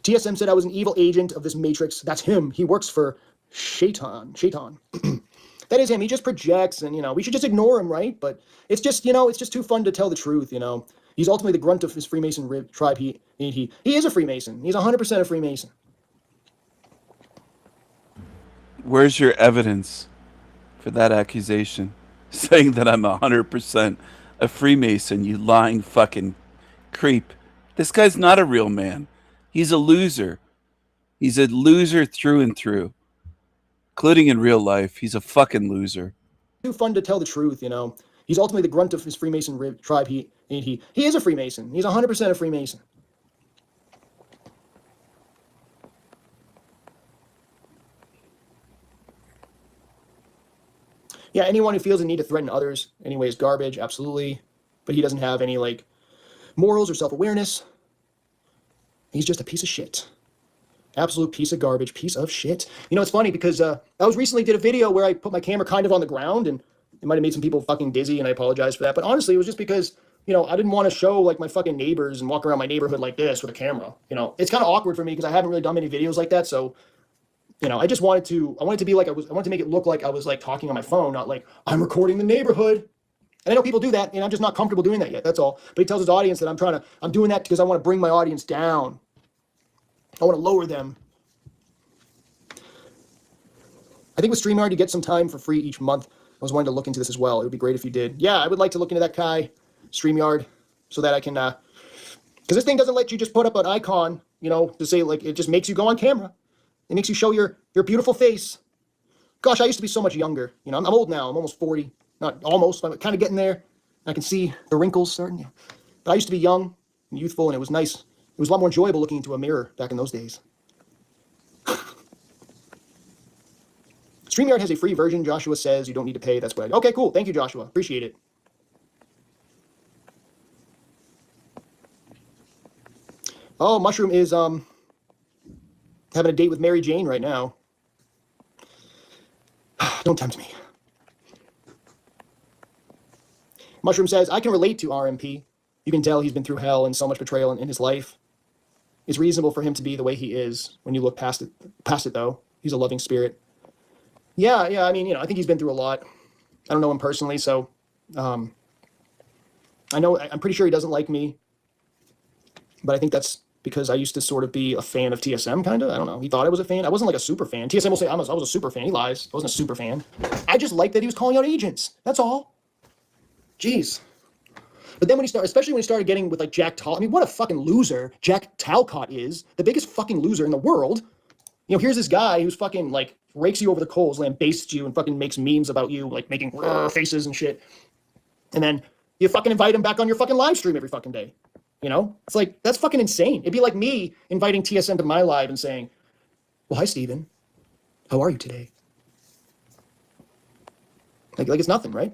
TSM said I was an evil agent of this matrix. That's him. He works for Shaitan. That is him. He just projects and, we should just ignore him, right? But it's just, it's just too fun to tell the truth, He's ultimately the grunt of his Freemason tribe. He is a Freemason. He's 100% a Freemason. Where's your evidence for that accusation? Saying that I'm 100% a Freemason, you lying fucking creep. This guy's not a real man. He's a loser. He's a loser through and through. Including in real life, he's a fucking loser. Too fun to tell the truth, He's ultimately the grunt of his Freemason tribe. He is a Freemason. He's 100% a Freemason. Yeah, anyone who feels the need to threaten others anyway is garbage, absolutely. But he doesn't have any, morals or self-awareness. He's just a piece of shit. Absolute piece of garbage, piece of shit. It's funny because I recently did a video where I put my camera kind of on the ground and it might have made some people fucking dizzy and I apologize for that. But honestly, it was just because you know, I didn't want to show like my fucking neighbors and walk around my neighborhood like this with a camera. You know, it's kind of awkward for me because I haven't really done many videos like that. So, you know, I wanted to be like, I wanted to make it look like I was like talking on my phone, not like I'm recording the neighborhood. And I know people do that, and I'm just not comfortable doing that yet. That's all. But he tells his audience that I'm doing that because I want to bring my audience down. I want to lower them. I think with StreamYard, you get some time for free each month. I was wanting to look into this as well. It would be great if you did. Yeah, I would like to look into that, Kai, StreamYard, so that I can, because this thing doesn't let you just put up an icon, you know, to say, like, it just makes you go on camera. It makes you show your beautiful face. Gosh, I used to be so much younger. You know, I'm old now. I'm almost 40. Not almost, but I'm kind of getting there. I can see the wrinkles starting. Yeah. But I used to be young and youthful, and it was nice. It was a lot more enjoyable looking into a mirror back in those days. StreamYard has a free version. Joshua says you don't need to pay. That's what I do. Okay, cool. Thank you, Joshua. Appreciate it. Oh, Mushroom is having a date with Mary Jane right now. Don't tempt me. Mushroom says, I can relate to RMP. You can tell he's been through hell and so much betrayal in his life. It's reasonable for him to be the way he is when you look past it though. He's a loving spirit. Yeah, I mean, you know, I think he's been through a lot. I don't know him personally, so I'm pretty sure he doesn't like me. But I think that's because I used to sort of be a fan of TSM, kind of. I don't know. He thought I was a fan. I wasn't like a super fan. TSM will say I was a super fan. He lies. I wasn't a super fan. I just liked that he was calling out agents. That's all. Jeez. But then especially when he started getting with like Jack I mean, what a fucking loser Jack Talcott is. The biggest fucking loser in the world. You know, here's this guy who's fucking like rakes you over the coals, lambastes you, and fucking makes memes about you, like making faces and shit. And then you fucking invite him back on your fucking live stream every fucking day. You know? It's like, that's fucking insane. It'd be like me inviting TSM to my live and saying, well, hi, Steven. How are you today? Like it's nothing, right?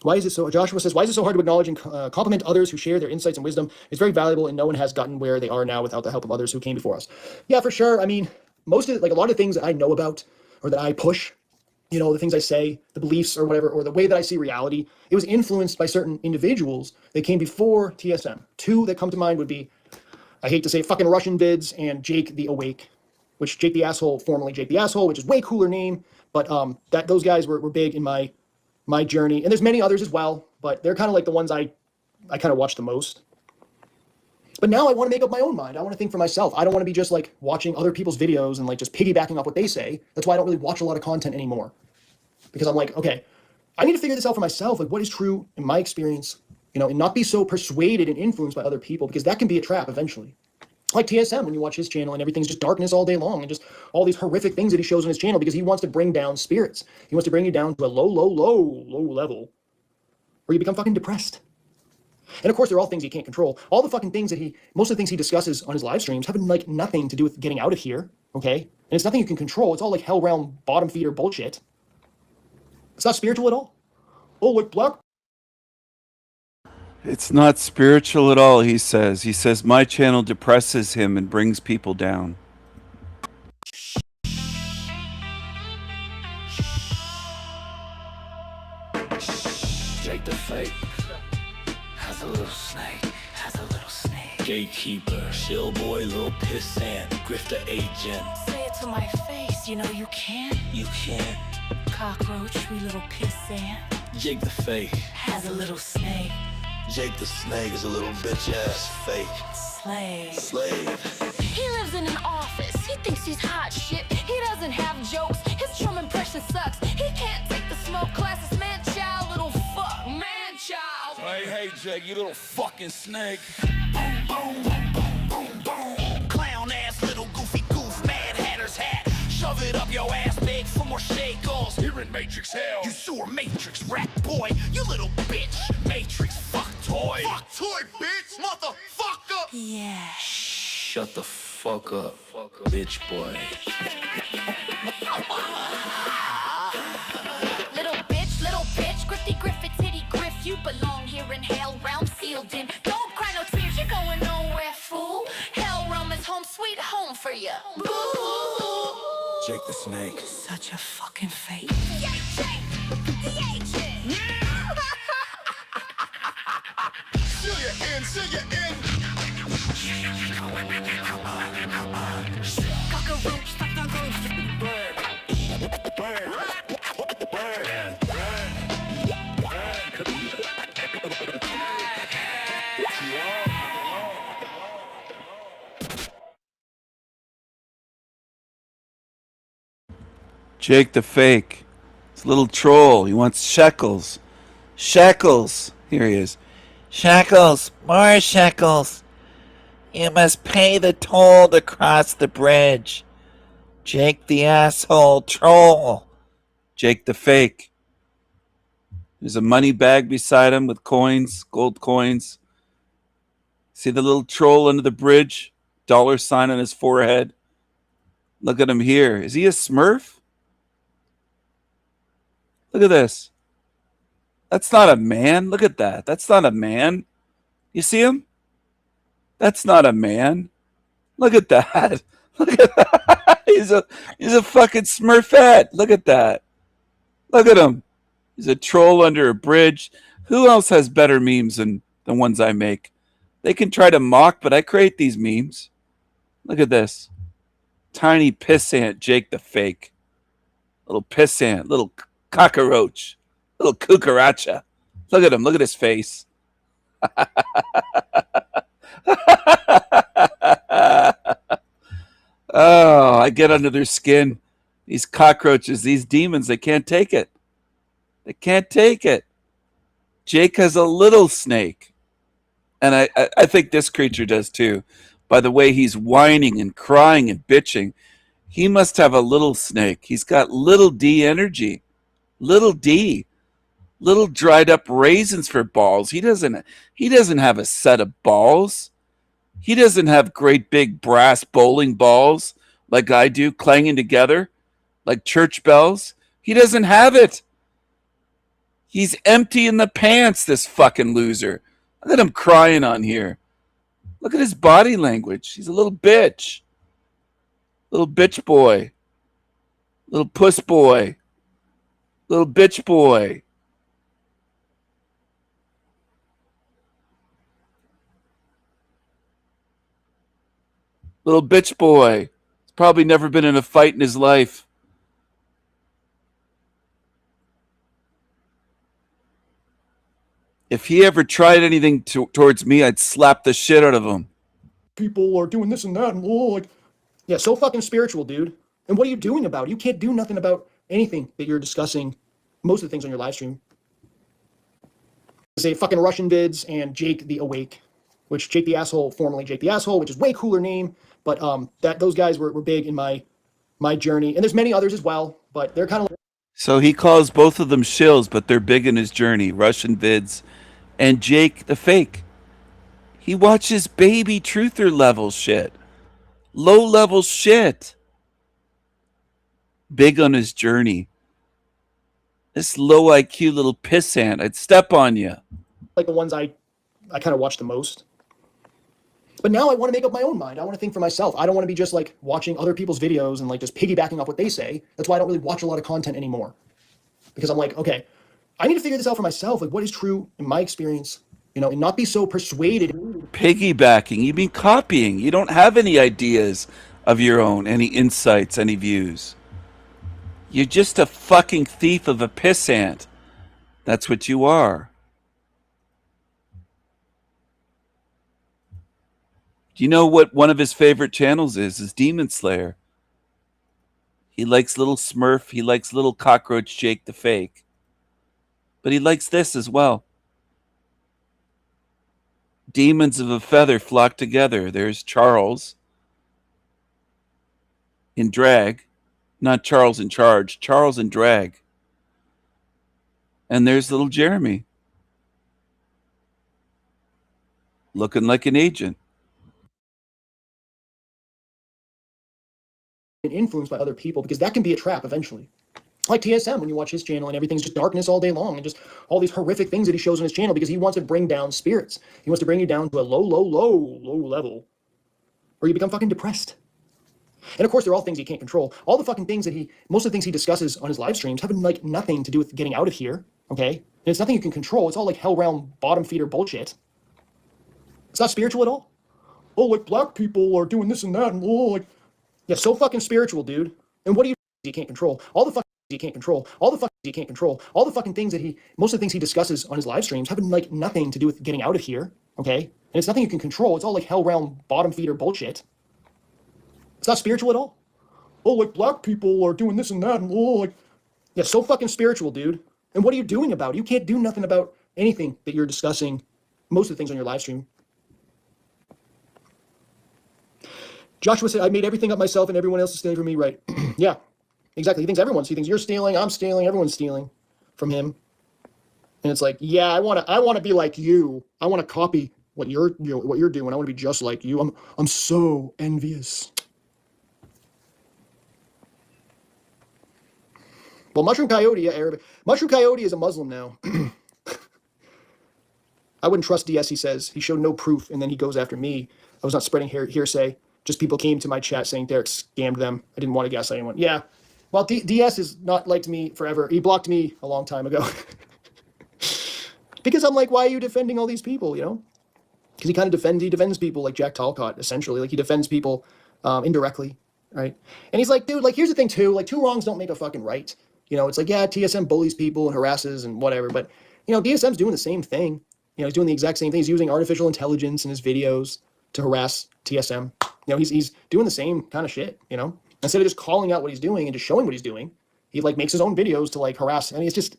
Why is it so, Joshua says, why is it so hard to acknowledge and compliment others who share their insights and wisdom? It's very valuable, and no one has gotten where they are now without the help of others who came before us. Yeah, for sure. I mean, most of, like a lot of things that I know about or that I push, you know, the things I say, the beliefs or whatever, or the way that I see reality, it was influenced by certain individuals that came before TSM. Two that come to mind would be, I hate to say, fucking Russian vids and Jake the Awake, which Jake the Asshole, formerly Jake the Asshole, which is way cooler name, but those guys were big in my journey. And there's many others as well, but they're kind of like the ones I kind of watch the most. But now I want to make up my own mind. I want to think for myself. I don't want to be just like watching other people's videos and like just piggybacking off what they say. That's why I don't really watch a lot of content anymore. Because I'm like, okay, I need to figure this out for myself. Like what is true in my experience, you know, and not be so persuaded and influenced by other people, because that can be a trap eventually. Like TSM, when you watch his channel and everything's just darkness all day long and just all these horrific things that he shows on his channel because he wants to bring down spirits. He wants to bring you down to a low level where you become fucking depressed. And of course, they're all things he can't control. All the fucking things most of the things he discusses on his live streams have like nothing to do with getting out of here, okay? And it's nothing you can control. It's all like hell realm bottom feeder bullshit. It's not spiritual at all. Oh, like black. It's not spiritual at all, he says. He says, my channel depresses him and brings people down. Jake the Fake has a little snake, gatekeeper, shill boy, little pissant, grifter agent. Say it to my face, you know you can't. You can't. Cockroach, we little pissant. Jake the Fake. Has a little snake. Jake the Snake is a little bitch ass fake slave. He lives in an office. He thinks he's hot shit. He doesn't have jokes. His drum impression sucks. He can't take the smoke classes. Man child, little fuck. Man child. Hey, Jake, you little fucking snake. Boom, boom, boom, boom, boom, boom. Clown ass little goofy goof, Mad Hatter's hat. Shove it up your ass, beg for more shakos. Here in Matrix hell, you sewer Matrix rat boy. You little bitch, Matrix fuck toy. Fuck toy, bitch, motherfucker. Yeah. Shut the fuck up, bitch boy. Little bitch, grifty griffith, titty griff. You belong here in hell realm, sealed in. Don't cry no tears, you're going nowhere, fool. Hell realm is home, sweet home for you. Boo. Jake the Snake. Such a fucking fake. Jake, the agent. Jake the fake. It's a little troll. He wants shekels. Shekels. Here he is. Shekels. More shekels. You must pay the toll to cross the bridge. Jake the asshole troll. Jake the fake. There's a money bag beside him with coins, gold coins. See the little troll under the bridge? Dollar sign on his forehead. Look at him here. Is he a smurf? Look at this. That's not a man. Look at that. That's not a man. You see him? That's not a man. Look at that. Look at that. He's a fucking smurfette. Look at that. Look at him. He's a troll under a bridge. Who else has better memes than the ones I make? They can try to mock, but I create these memes. Look at this. Tiny pissant Jake the fake. Little pissant. Little cockroach. Little cucaracha. Look at him. Look at his face. Oh, I get under their skin. These cockroaches, these demons, they can't take it. They can't take it. Jake has a little snake. And I think this creature does too. By the way he's whining and crying and bitching, he must have a little snake. He's got little D energy. Little D. Little dried up raisins for balls. He doesn't have a set of balls. He doesn't have great big brass bowling balls like I do, clanging together like church bells. He doesn't have it. He's empty in the pants, this fucking loser. Look at him crying on here. Look at his body language. He's a little bitch. Little bitch boy. Little puss boy. Little bitch boy. Little bitch boy. He's probably never been in a fight in his life. If he ever tried anything towards me, I'd slap the shit out of him. People are doing this and that, and like, yeah, so fucking spiritual, dude. And what are you doing about it? You can't do nothing about anything that you're discussing. Most of the things on your live stream. Say fucking Russian vids and Jake the Awake, which Jake the Asshole, formerly Jake the Asshole, which is way cooler name, but those guys were big in my journey, and there's many others as well, but they're kind of. So he calls both of them shills, but they're big in his journey. Russian vids and Jake the fake. He watches baby truther level shit. Low level shit. Big on his journey. This low IQ little pissant. I'd step on you. Like the ones I kind of watch the most. But now I want to make up my own mind. I want to think for myself. I don't want to be just like watching other people's videos and like just piggybacking off what they say. That's why I don't really watch a lot of content anymore. Because I'm like, okay, I need to figure this out for myself. Like what is true in my experience, and not be so persuaded. Piggybacking. You mean copying. You don't have any ideas of your own, any insights, any views. You're just a fucking thief of a pissant. That's what you are. Do you know what one of his favorite channels is? Is Demon Slayer. He likes little Smurf. He likes little cockroach Jake the fake. But he likes this as well. Demons of a feather flock together. There's Charles in drag. Not Charles in charge. Charles in drag. And there's little Jeremy. Looking like an agent. Influenced by other people, because that can be a trap eventually. Like TSM, when you watch his channel and everything's just darkness all day long and just all these horrific things that he shows on his channel because he wants to bring down spirits. He wants to bring you down to a low level where you become fucking depressed. And of course, they're all things he can't control. All the fucking things most of the things he discusses on his live streams have like nothing to do with getting out of here, okay? And it's nothing you can control. It's all like hell realm bottom feeder bullshit. It's not spiritual at all. Oh, like black people are doing this and that, and like, yeah, so fucking spiritual, dude. And what do you can't control? All the fucking you can't control. All the fucking you can't control. All the fucking things most of the things he discusses on his live streams have like nothing to do with getting out of here, okay? And it's nothing you can control. It's all like hell realm bottom feeder bullshit. It's not spiritual at all. oh, like black people are doing this and that, and oh, like, yeah, so fucking spiritual, dude. And what are you doing about it? You can't do nothing about anything that you're discussing. Most of the things on your live stream. Joshua said, I made everything up myself and everyone else is stealing from me. Right. Yeah, exactly. He thinks you're stealing, I'm stealing, everyone's stealing from him. And it's like, yeah, I want to be like you. I want to copy what you're doing. I want to be just like you. I'm so envious. Well, Mushroom Coyote, yeah, Arabic. Mushroom Coyote is a Muslim now. I wouldn't trust DS, he says. He showed no proof, and then he goes after me. I was not spreading hearsay. Just people came to my chat saying Derek scammed them. I didn't want to gaslight anyone. Yeah. Well, DS has not liked me forever. He blocked me a long time ago. Because I'm like, why are you defending all these people, you know? Because he kind of defends people like Jack Talcott, essentially. Like, he defends people indirectly, right? And he's like, dude, like, here's the thing, too. Like, two wrongs don't make a fucking right. You know, it's like, yeah, TSM bullies people and harasses and whatever. But, you know, DSM's doing the same thing. You know, he's doing the exact same thing. He's using artificial intelligence in his videos to harass TSM. You know, he's doing the same kind of shit, you know? Instead of just calling out what he's doing and just showing what he's doing, he, like, makes his own videos to, like, harass. I mean, it's just...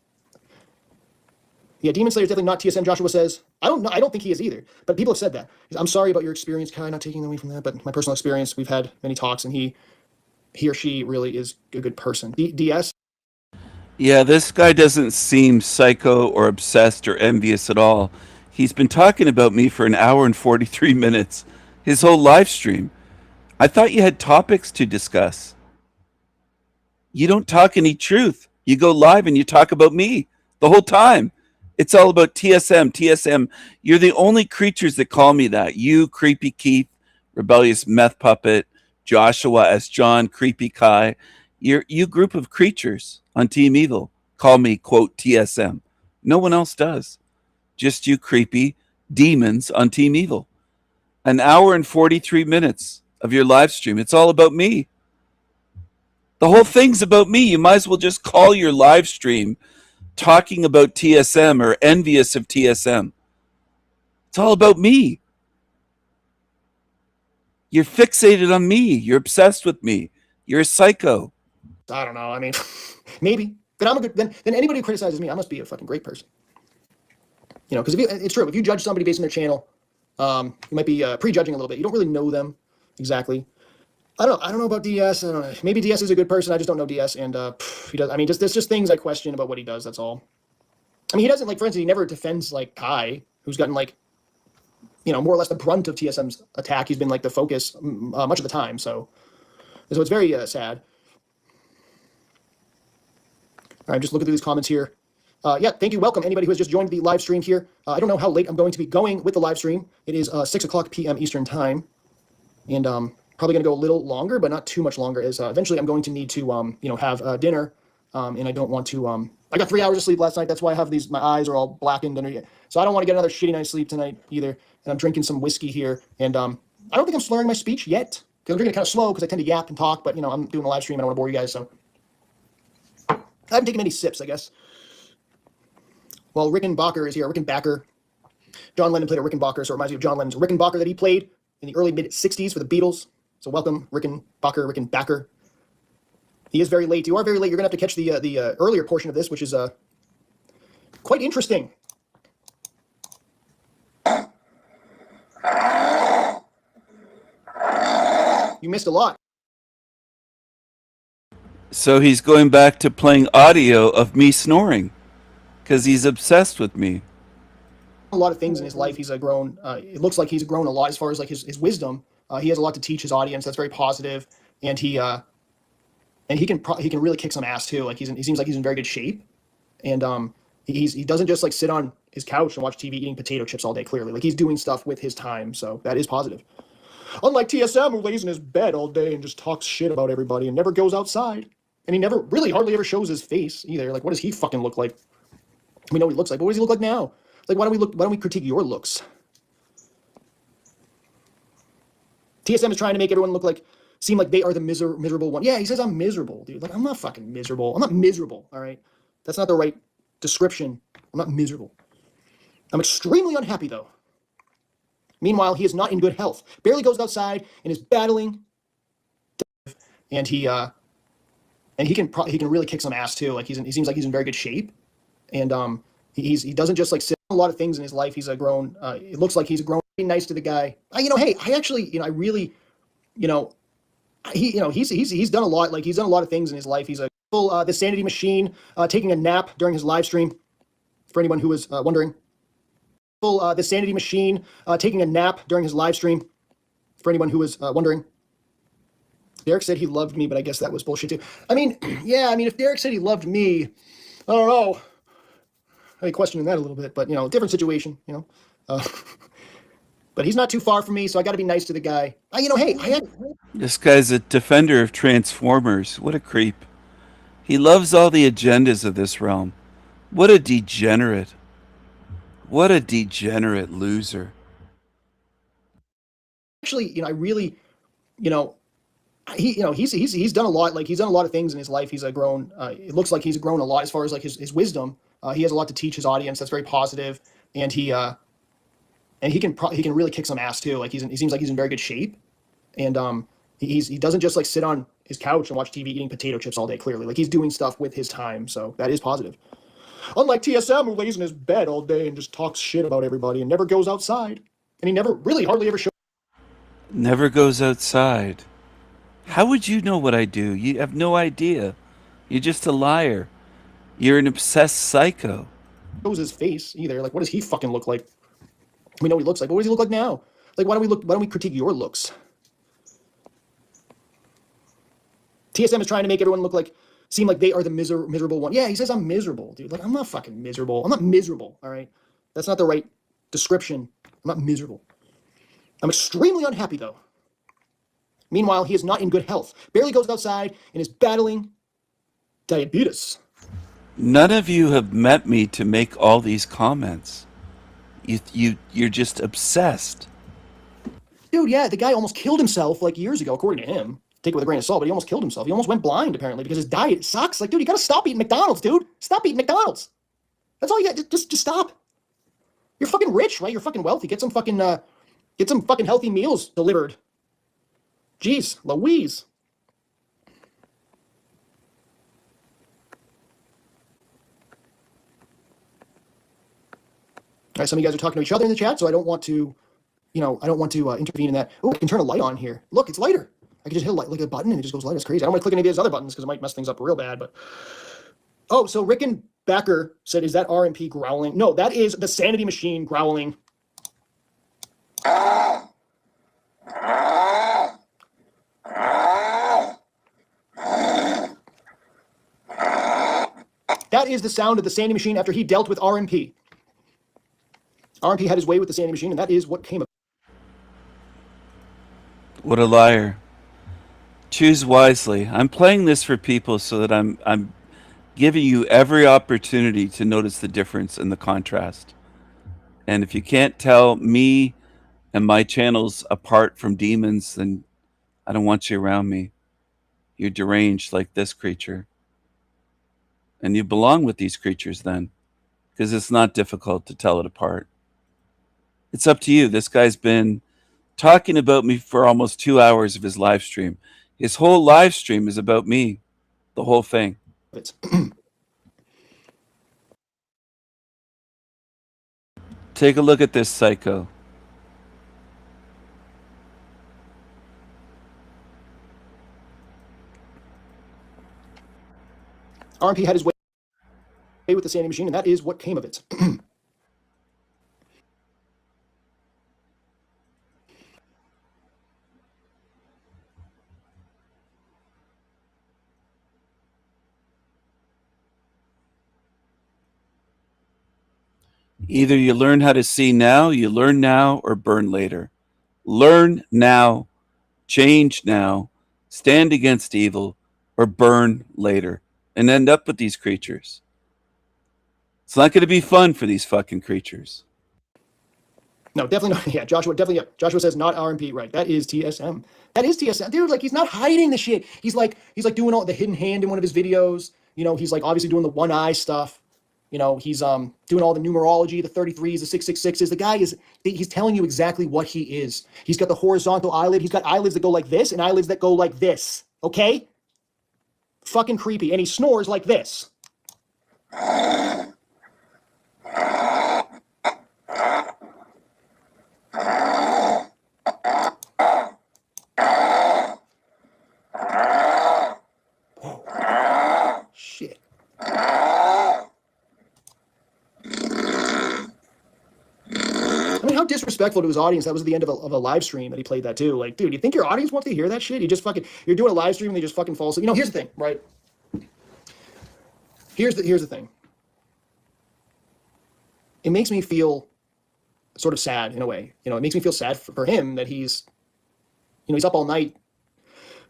Yeah, Demon Slayer's definitely not TSM, Joshua says. I don't know. I don't think he is either. But people have said that. I'm sorry about your experience, Kai, not taking away from that. But my personal experience, we've had many talks, and he or she really is a good person. DS? Yeah, this guy doesn't seem psycho or obsessed or envious at all. He's been talking about me for an hour and 43 minutes. His whole live stream. I thought you had topics to discuss. You don't talk any truth. You go live and you talk about me the whole time. It's all about TSM, TSM. You're the only creatures that call me that. You, Creepy Keith, Rebellious Meth Puppet, Joshua as John, Creepy Kai. You group of creatures on Team Evil call me, quote, TSM. No one else does. Just you creepy demons on Team Evil. An hour and 43 minutes of your live stream. It's all about me. The whole thing's about me. You might as well just call your live stream talking about TSM or envious of TSM. It's all about me. You're fixated on me. You're obsessed with me. You're a psycho. I don't know. I mean, maybe. But I'm a good... Then anybody who criticizes me, I must be a fucking great person. You know, because it's true. If you judge somebody based on their channel, you might be prejudging a little bit. You don't really know them exactly. I don't know about DS. I don't know. Maybe DS is a good person. I just don't know DS. And he does. I mean, there's just things I question about what he does. That's all. I mean, he doesn't, like, for instance, he never defends, like, Kai, who's gotten, like, you know, more or less the brunt of TSM's attack. He's been, like, the focus much of the time. So it's very sad. All right, just looking through these comments here. Yeah, thank you. Welcome, anybody who has just joined the live stream here. I don't know how late I'm going to be going with the live stream. It is 6 o'clock p.m. Eastern time. And probably going to go a little longer, but not too much longer, as eventually I'm going to need to, you know, have dinner. And I don't want to... I got 3 hours of sleep last night. That's why I have these... My eyes are all blackened. So I don't want to get another shitty night's sleep tonight either. And I'm drinking some whiskey here. And I don't think I'm slurring my speech yet, because I'm drinking it kind of slow, because I tend to yap and talk. But, you know, I'm doing a live stream. I don't want to bore you guys, so... I haven't taken any sips, I guess. Well, Rickenbacker is here. Rickenbacker. John Lennon played a Rickenbacker, so it reminds me of John Lennon's Rickenbacker that he played in the early mid-'60s for the Beatles. So welcome, Rickenbacker. He is very late. You are very late. You're going to have to catch the earlier portion of this, which is quite interesting. You missed a lot. So he's going back to playing audio of me snoring because he's obsessed with me. A lot of things in his life. He's grown. It looks like he's grown a lot as far as like his wisdom. He has a lot to teach his audience. That's very positive, and he can really kick some ass too. Like he seems like he's in very good shape, and he doesn't just like sit on his couch and watch TV eating potato chips all day. Clearly, like he's doing stuff with his time. So that is positive. Unlike TSM, who lays in his bed all day and just talks shit about everybody and never goes outside, and he never really hardly ever shows his face either. Like, what does he fucking look like? We know what he looks like, but what does he look like now? Like, why don't we critique your looks? TSM is trying to make everyone seem like they are the miserable one. Yeah, he says I'm miserable, dude. Like, I'm not fucking miserable. I'm not miserable, all right? That's not the right description. I'm not miserable. I'm extremely unhappy, though. Meanwhile, he is not in good health. Barely goes outside and is battling. and he can really kick some ass too. Like he seems like he's in very good shape, and he doesn't just like sit on a lot of things in his life. He's a grown. It looks like he's a grown. Be nice to the guy. Hey, I actually, I really, you know, he's done a lot. Like he's done a lot of things in his life. He's a full the sanity machine, taking a nap during his live stream. For anyone who was wondering, full the sanity machine, taking a nap during his live stream. For anyone who was wondering. Derek said he loved me, but I guess that was bullshit too. I mean, yeah, I mean, if Derek said he loved me, I don't know. I'd be questioning that a little bit, but different situation, But he's not too far from me, so I got to be nice to the guy. Hey, This guy's a defender of Transformers. What a creep. He loves all the agendas of this realm. What a degenerate. What a degenerate loser. actually, I really, he's done a lot. Like he's done a lot of things in his life. He's a grown. It looks like he's grown a lot as far as like his wisdom. He has a lot to teach his audience. That's very positive, and he can really kick some ass too. Like he seems like he's in very good shape, and he doesn't just like sit on his couch and watch TV eating potato chips all day. Clearly, like he's doing stuff with his time, so that is positive. Unlike TSM, who lays in his bed all day and just talks shit about everybody and never goes outside, and he never really hardly ever shows. Never goes outside. How would you know what I do? You have no idea. You're just a liar. You're an obsessed psycho. Shows his face either. Like, what does he fucking look like? We know what he looks like, but what does he look like now? Like, why don't we critique your looks? TSM is trying to make everyone seem like they are the miserable one. Yeah, he says I'm miserable, dude. Like, I'm not fucking miserable. I'm not miserable, all right? That's not the right description. I'm not miserable. I'm extremely unhappy, though. Meanwhile, he is not in good health. Barely goes outside and is battling diabetes. None of you have met me to make all these comments. You're just obsessed. Dude, yeah, the guy almost killed himself like years ago, according to him. Take it with a grain of salt, but he almost killed himself. He almost went blind, apparently, because his diet sucks. Like, dude, you gotta stop eating McDonald's, dude. Stop eating McDonald's. That's all you got. Just stop. You're fucking rich, right? You're fucking wealthy. Get some fucking healthy meals delivered. Jeez, Louise. All right, some of you guys are talking to each other in the chat, so I don't want to, intervene in that. Oh, I can turn a light on here. Look, it's lighter. I can just hit a button and it just goes light. It's crazy. I don't want to click any of these other buttons because it might mess things up real bad. But so Rick and Backer said, "Is that RMP growling?" No, that is the sanity machine growling. That is the sound of the sanity machine after he dealt with RMP. RMP had his way with the sanity machine, and that is what came of it. What a liar. Choose wisely. I'm playing this for people so that I'm giving you every opportunity to notice the difference and the contrast. And if you can't tell me and my channels apart from demons, then I don't want you around me. You're deranged like this creature. And you belong with these creatures then, because it's not difficult to tell it apart. It's up to you. This guy's been talking about me for almost 2 hours of his live stream. His whole live stream is about me, the whole thing. Take a look at this psycho. RMP had his way with the sanity machine, and that is what came of it. Either you learn how to see now, you learn now, or burn later. Learn now, change now, stand against evil, or burn later, and end up with these creatures. It's not going to be fun for these fucking creatures. No, definitely not. Yeah, Joshua says not RMP. Right, that is TSM. That is TSM, dude. Like, he's not hiding the shit. He's like doing all the hidden hand in one of his videos. He's like obviously doing the one eye stuff. You know, he's doing all the numerology, the 33s, the 666s. The guy he's telling you exactly what he is. He's got the horizontal eyelid. He's got eyelids that go like this and eyelids that go like this. Okay? Fucking creepy. And he snores like this. Shit. I mean, how disrespectful to his audience. That was at the end of a live stream that he played that too. Like, dude, you think your audience wants to hear that shit? You're doing a live stream and they just fucking fall asleep. You know, here's the thing, right? Here's the thing. It makes me feel sort of sad in a way. You know, it makes me feel sad for him that he's up all night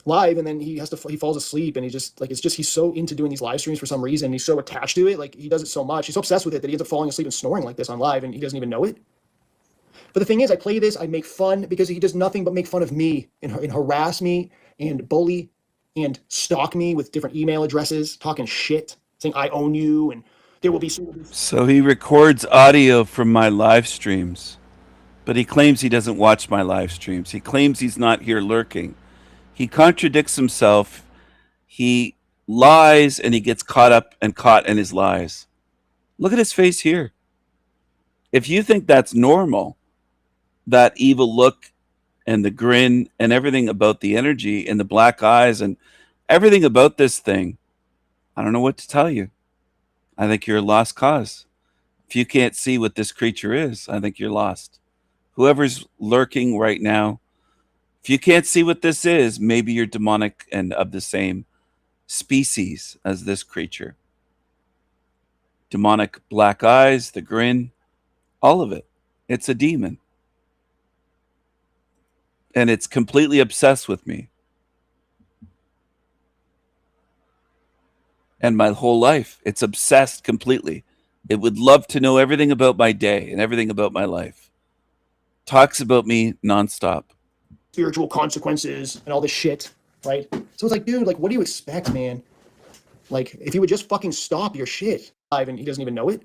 live and then he falls asleep and he's so into doing these live streams for some reason. He's so attached to it. Like, he does it so much. He's so obsessed with it that he ends up falling asleep and snoring like this on live and he doesn't even know it. But the thing is, I play this, I make fun because he does nothing but make fun of me and harass me and bully and stalk me with different email addresses, talking shit, saying I own you and there will be... So he records audio from my live streams, but he claims he doesn't watch my live streams. He claims he's not here lurking. He contradicts himself. He lies and he gets caught in his lies. Look at his face here. If you think that's normal, that evil look and the grin and everything about the energy and the black eyes and everything about this thing, I don't know what to tell you. I think you're a lost cause. If you can't see what this creature is, I think you're lost. Whoever's lurking right now, if you can't see what this is, maybe you're demonic and of the same species as this creature. Demonic black eyes, the grin, all of it. It's a demon. And it's completely obsessed with me. And my whole life, it's obsessed completely. It would love to know everything about my day and everything about my life. Talks about me nonstop. Spiritual consequences and all this shit, right? So it's like, dude, like, what do you expect, man? Like, if you would just fucking stop your shit. And he doesn't even know it.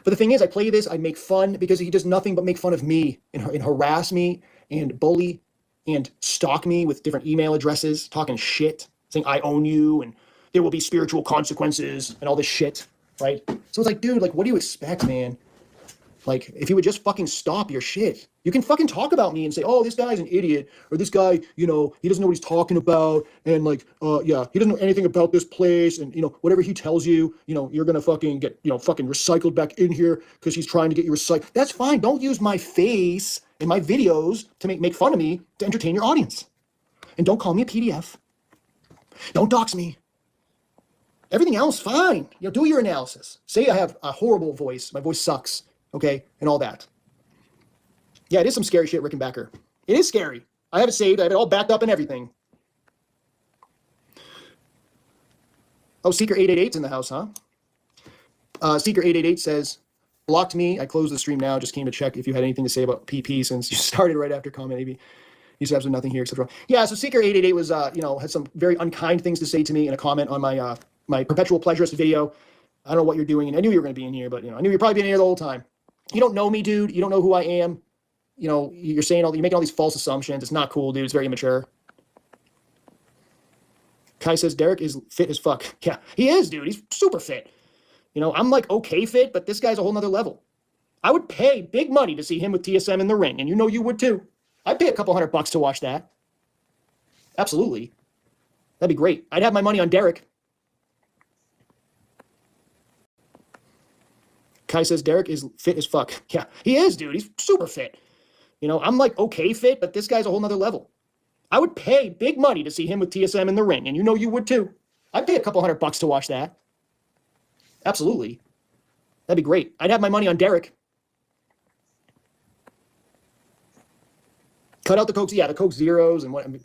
But the thing is, I play this, I make fun because he does nothing but make fun of me and harass me and bully and stalk me with different email addresses, talking shit, saying I own you and there will be spiritual consequences and all this shit, right? So it's like, dude, like, what do you expect, man? Like, if you would just fucking stop your shit. You can fucking talk about me and say, oh, this guy's an idiot, or this guy, you know, he doesn't know what he's talking about, and like, yeah, he doesn't know anything about this place, and, you know, whatever he tells you, you know, you're gonna fucking get, you know, fucking recycled back in here because he's trying to get you recycled. That's fine. Don't use my face in my videos to make fun of me to entertain your audience. And don't call me a PDF. Don't dox me. Everything else, fine. You know, do your analysis. Say I have a horrible voice. My voice sucks. Okay, and all that. Yeah, it is some scary shit, Rickenbacker. It is scary. I have it saved. I have it all backed up and everything. Oh, Seeker 888's in the house, huh? Seeker 888 says, blocked me. I closed the stream now. Just came to check if you had anything to say about PP since you started right after comment. Maybe you said absolutely nothing here, etc. Yeah, so Seeker 888 was, you know, had some very unkind things to say to me in a comment on my my perpetual pleasurist video. I don't know what you're doing, and I knew you were going to be in here, but you know, I knew you're probably being here the whole time. You don't know me, dude. You don't know who I am. You know, you're making all these false assumptions. It's not cool, dude. It's very immature. Kai says Derek is fit as fuck. Yeah, he is, dude. He's super fit. You know, I'm like okay fit, but this guy's a whole nother level. I would pay big money to see him with TSM in the ring, and you know you would too. I'd pay a couple $100 to watch that. Absolutely. That'd be great. I'd have my money on Derek. Kai says Derek is fit as fuck. Yeah, he is, dude. He's super fit. You know, I'm like okay fit, but this guy's a whole nother level. I would pay big money to see him with TSM in the ring, and you know you would too. I'd pay a couple $100 to watch that. Absolutely. That'd be great. I'd have my money on Derek. Cut out the Coke, yeah, the Coke Zeros and what. I mean,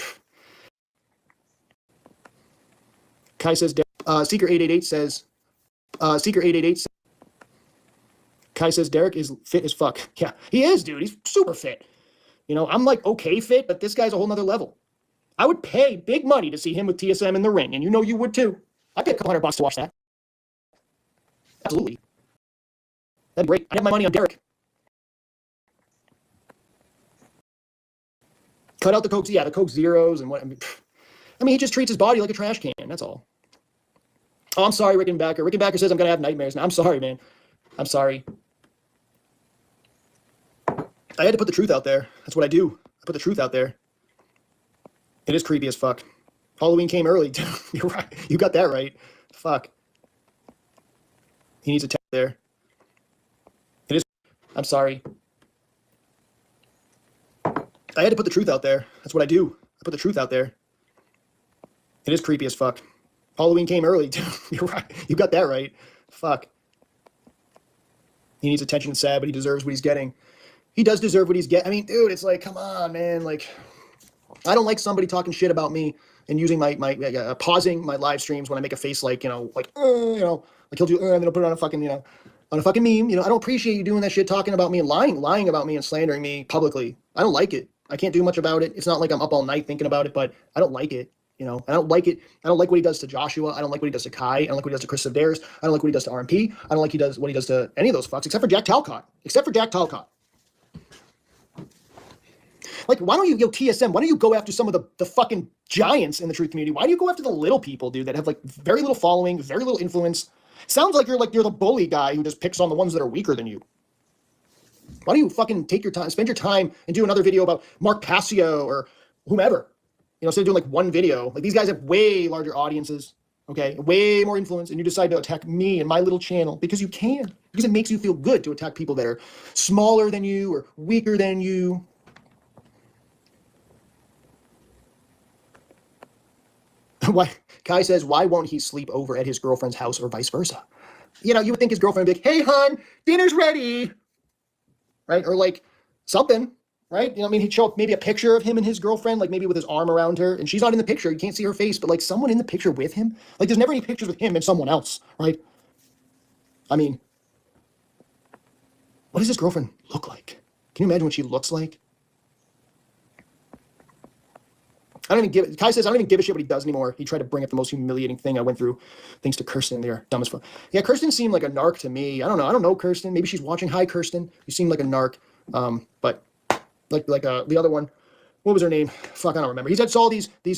Kai says, Seeker 888 says, Seeker 888 says, Kai says Derek is fit as fuck. Yeah, he is, dude. He's super fit. You know, I'm like okay fit, but this guy's a whole nother level. I would pay big money to see him with TSM in the ring, and you know you would too. I'd pay a couple $100 to watch that. Absolutely. That'd be great. I have my money on Derek. Cut out the Coke, yeah, the Coke Zeros and what. I mean, he just treats his body like a trash can. That's all. Oh, I'm sorry, Rickenbacker. Rickenbacker says I'm going to have nightmares now. I'm sorry, man. I'm sorry. I had to put the truth out there. That's what I do. I put the truth out there. It is creepy as fuck. Halloween came early. You're right. You got that right. Fuck. He needs a tap there. It is. I'm sorry. I had to put the truth out there. That's what I do. I put the truth out there. It is creepy as fuck. Halloween came early. You're right. You got that right. Fuck. He needs attention and sad, but he deserves what he's getting. He does deserve what he's getting. I mean, dude, it's like, come on, man. Like, I don't like somebody talking shit about me and using my pausing my live streams when I make a face like, like he'll do, and then I'll put it on a fucking, on a fucking meme. I don't appreciate you doing that shit, talking about me and lying about me and slandering me publicly. I don't like it. I can't do much about it. It's not like I'm up all night thinking about it, but I don't like it. I don't like it. I don't like what he does to Joshua. I don't like what he does to Kai. I don't like what he does to Chris Sedaris. I don't like what he does to RMP. I don't like what he does to any of those fucks, except for Jack Talcott. Like, why don't you, TSM, why don't you go after some of the fucking giants in the truth community? Why do you go after the little people, dude, that have like very little following, very little influence? Sounds like you're the bully guy who just picks on the ones that are weaker than you. Why don't you fucking take your time, spend your time and do another video about Mark Passio or whomever? Instead of doing like one video. Like, these guys have way larger audiences, okay? Way more influence, and you decide to attack me and my little channel because you can. Because it makes you feel good to attack people that are smaller than you or weaker than you. Why? Kai says, why won't he sleep over at his girlfriend's house or vice versa? You would think his girlfriend would be like, hey, hon, dinner's ready. Right? Or like something, right? He'd show up maybe a picture of him and his girlfriend, like maybe with his arm around her, and she's not in the picture. You can't see her face, but like someone in the picture with him. Like, there's never any pictures with him and someone else, right? I mean, what does his girlfriend look like? Can you imagine what she looks like? Kai says, I don't even give a shit what he does anymore. He tried to bring up the most humiliating thing I went through. Thanks to Kirsten. They're dumb as fuck. Yeah, Kirsten seemed like a narc to me. I don't know. I don't know Kirsten. Maybe she's watching. Hi, Kirsten. You seem like a narc. But like the other one, what was her name? Fuck, I don't remember. He's had all these I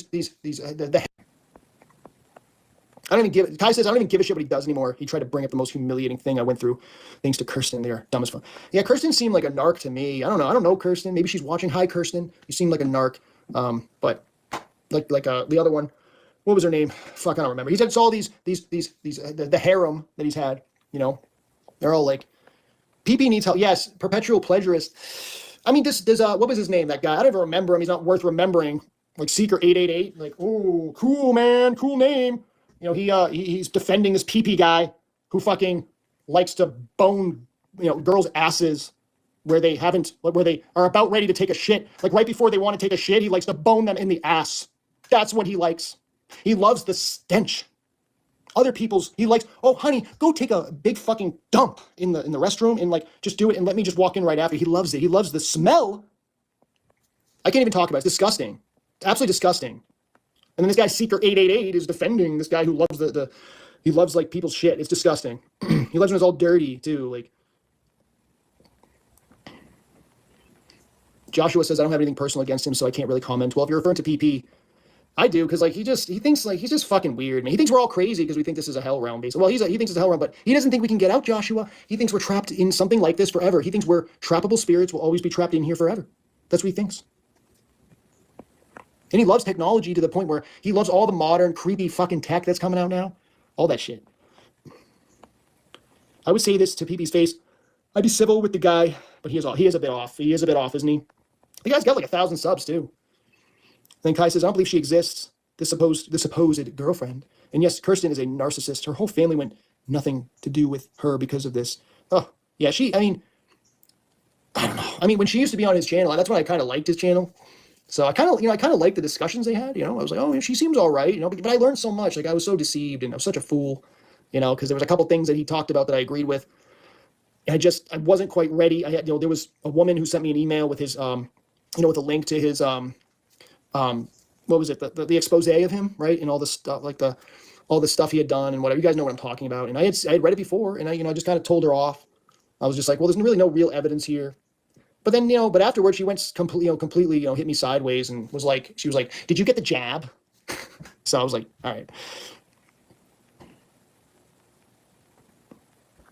don't even give. Kai says, I don't even give a shit what he does anymore. He tried to bring up the most humiliating thing I went through. Thanks to Kirsten. They're dumb as fuck. Yeah, Kirsten seemed like a narc to me. I don't know. I don't know Kirsten. Maybe she's watching. Hi, Kirsten. You seem like a narc. But like the other one, what was her name? Fuck, I don't remember. He's had all these the harem that he's had. They're all like, PP needs help. Yes, perpetual plagiarist. I mean, this what was his name? That guy. I don't even remember him. He's not worth remembering. Like Seeker 888. Like, oh, cool man, cool name. He's defending this PP guy who fucking likes to bone girls' asses where they are about ready to take a shit. Like right before they want to take a shit, he likes to bone them in the ass. That's what he likes. He loves the stench. Other people's, he likes, oh honey, go take a big fucking dump in the restroom and like just do it and let me just walk in right after. He loves it. He loves the smell. I can't even talk about it. It's disgusting. It's absolutely disgusting. And then this guy Seeker 888 is defending this guy who loves he loves like people's shit. It's disgusting. He loves when it's all dirty too. Like, Joshua says, I don't have anything personal against him, so I can't really comment. Well, if you're referring to PP, I do, because like he thinks like he's just fucking weird, man. He thinks we're all crazy because we think this is a hell realm, basically. Well, he thinks it's a hell realm, but he doesn't think we can get out, Joshua. He thinks we're trapped in something like this forever. He thinks we're trappable spirits, will always be trapped in here forever. That's what he thinks. And he loves technology to the point where he loves all the modern, creepy fucking tech that's coming out now. All that shit. I would say this to PP's face. I'd be civil with the guy, but he is a bit off. He is a bit off, isn't he? The guy's got like 1,000 subs too. Then Kai says, I don't believe she exists, the supposed girlfriend. And yes, Kirsten is a narcissist. Her whole family went nothing to do with her because of this. Oh, yeah, I don't know. I mean, when she used to be on his channel, that's when I kind of liked his channel. So I kind of liked the discussions they had, I was like, oh, she seems all right, but I learned so much. Like, I was so deceived and I was such a fool, because there was a couple things that he talked about that I agreed with. I wasn't quite ready. I had, there was a woman who sent me an email with his, with a link to his, what was it? The expose of him, right? And all this stuff, like all the stuff he had done and whatever. You guys know what I'm talking about. And I had read it before, and I just kind of told her off. I was just like, well, there's really no real evidence here. But then, but afterwards she went completely, hit me sideways and she was like, did you get the jab? So I was like, all right.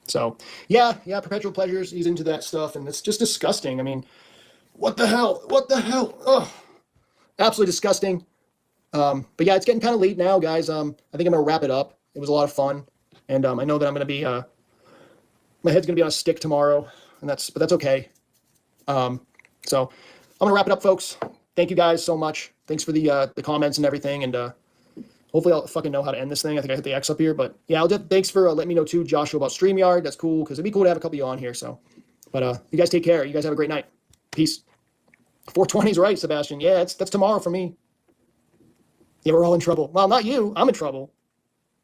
So yeah, perpetual pleasures. He's into that stuff, and it's just disgusting. I mean, what the hell? Ugh, absolutely disgusting. But yeah, it's getting kind of late now, guys. I think I'm gonna wrap it up. It was a lot of fun, and I know that I'm gonna be my head's gonna be on a stick tomorrow, but that's okay. So I'm gonna wrap it up, folks. Thank you guys so much. Thanks for the comments and everything, and hopefully I'll fucking know how to end this thing. I think I hit the X up here, but yeah, thanks for letting me know too, Joshua, about StreamYard. That's cool, because it'd be cool to have a couple of you on here. So, but you guys take care. You guys have a great night. Peace. 420 is right, Sebastian. Yeah, that's tomorrow for me. Yeah, we're all in trouble. Well, not you. I'm in trouble.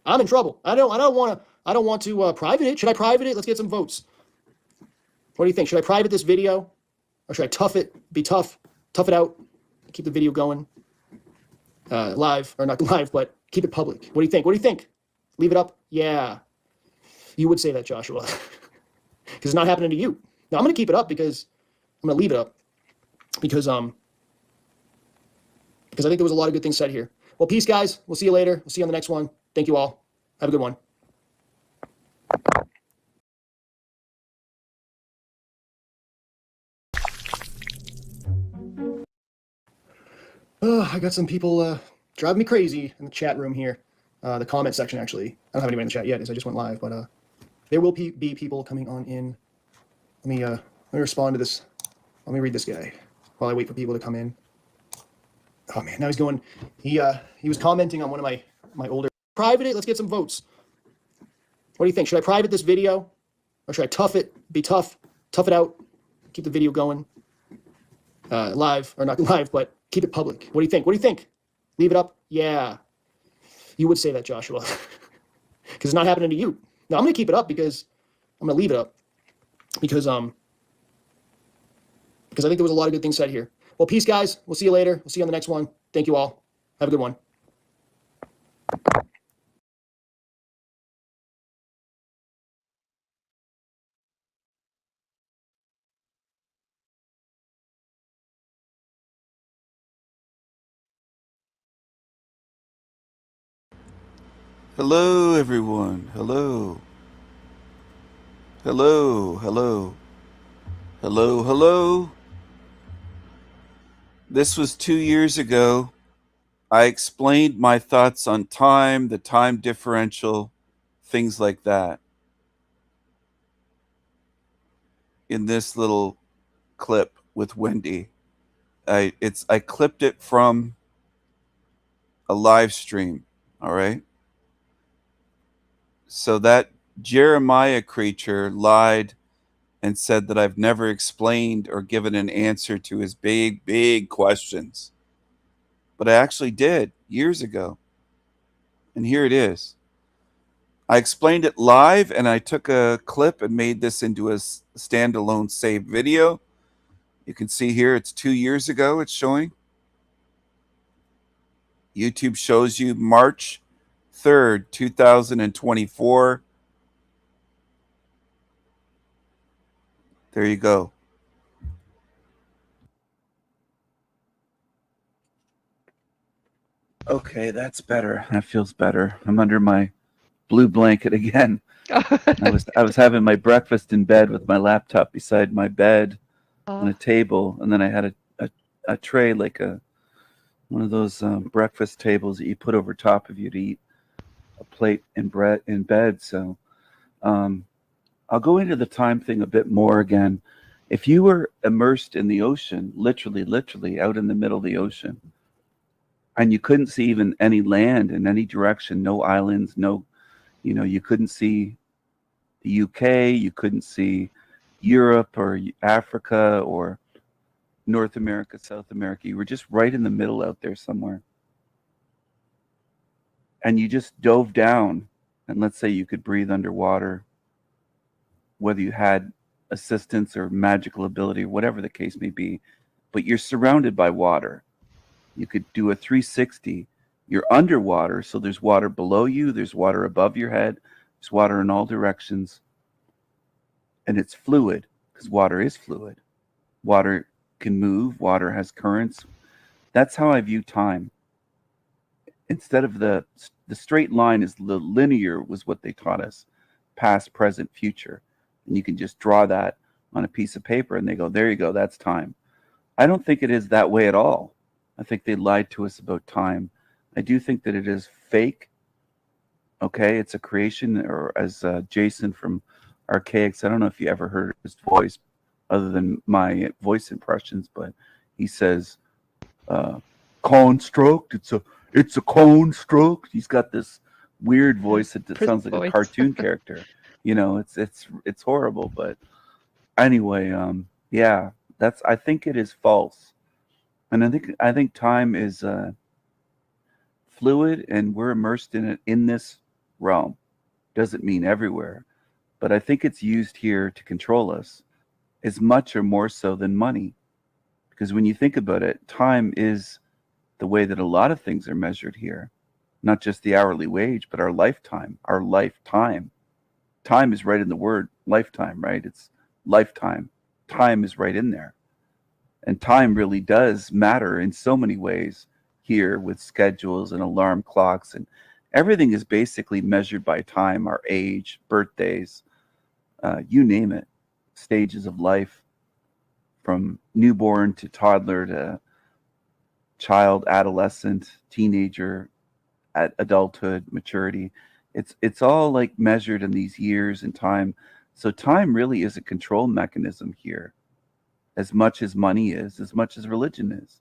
I don't want to private it. Should I private it? Let's get some votes. What do you think? Should I private this video, or should I tough it? Be tough it out. Keep the video going. Live, or not live, but keep it public. What do you think? Leave it up? Yeah. You would say that, Joshua. Because it's not happening to you. Now I'm gonna keep it up because I'm gonna leave it up. Because I think there was a lot of good things said here. Well, peace, guys. We'll see you later. We'll see you on the next one. Thank you all. Have a good one. Oh, I got some people driving me crazy in the chat room here. The comment section, actually. I don't have anybody in the chat yet, as I just went live, but there will be people coming on in. Let me respond to this. Let me read this guy while I wait for people to come in. Oh man, now he's going. He was commenting on one of my older. Private it. Let's get some votes. What do you think? Should I private this video, or should I tough it? Be tough it out. Keep the video going. Live, or not live, but keep it public. What do you think? Leave it up? Yeah. You would say that, Joshua. Because it's not happening to you. Now I'm gonna keep it up because I'm gonna leave it up because I think there was a lot of good things said here. Well, peace, guys. We'll see you later. We'll see you on the next one. Thank you all. Have a good one. Hello, everyone. Hello. This was 2 years ago. I explained my thoughts on time, the time differential, things like that, in this little clip with Wendy. I clipped it from a live stream, all right? So that Jeremiah creature lied and said that I've never explained or given an answer to his big questions. But I actually did years ago. And here it is. I explained it live, and I took a clip and made this into a standalone saved video. You can see here it's 2 years ago it's showing. YouTube shows you March 3rd, 2024. There you go. Okay, that's better. That feels better. I'm under my blue blanket again. I was having my breakfast in bed with my laptop beside my bed on a table, and then I had a tray, like one of those breakfast tables that you put over top of you to eat a plate and bread in bed. So I'll go into the time thing a bit more again. If you were immersed in the ocean, literally out in the middle of the ocean, and you couldn't see even any land in any direction, no islands, no, you couldn't see the UK, you couldn't see Europe or Africa or North America, South America. You were just right in the middle out there somewhere. And you just dove down, and let's say you could breathe underwater, whether you had assistance or magical ability, whatever the case may be, but you're surrounded by water. You could do a 360, You're underwater, so there's water below you, there's water above your head, there's water in all directions, and it's fluid because water is fluid. Water can move, water has currents. That's how I view time. Instead of the straight line is the linear was what they taught us, past, present, future. And you can just draw that on a piece of paper and they go, there you go, that's time. I don't think it is that way at all. I think they lied to us about time. I do think that it is fake. Okay, it's a creation, or as Jason from Archaics, I don't know if you ever heard his voice other than my voice impressions, but he says, construct, it's a construct. He's got this weird voice that sounds like a cartoon character. You know, it's horrible, but anyway, yeah, I think it is false. And I think time is fluid, and we're immersed in it in this realm. Doesn't mean everywhere, but I think it's used here to control us as much or more so than money. Because when you think about it, time is the way that a lot of things are measured here. Not just the hourly wage, but our lifetime. Our lifetime. Time is right in the word lifetime, right? It's lifetime. Time is right in there. And time really does matter in so many ways here with schedules and alarm clocks, and everything is basically measured by time, our age, birthdays, you name it, stages of life, from newborn to toddler to child, adolescent, teenager, at adulthood, maturity. It's all like measured in these years and time. So time really is a control mechanism here, as much as money is, as much as religion is.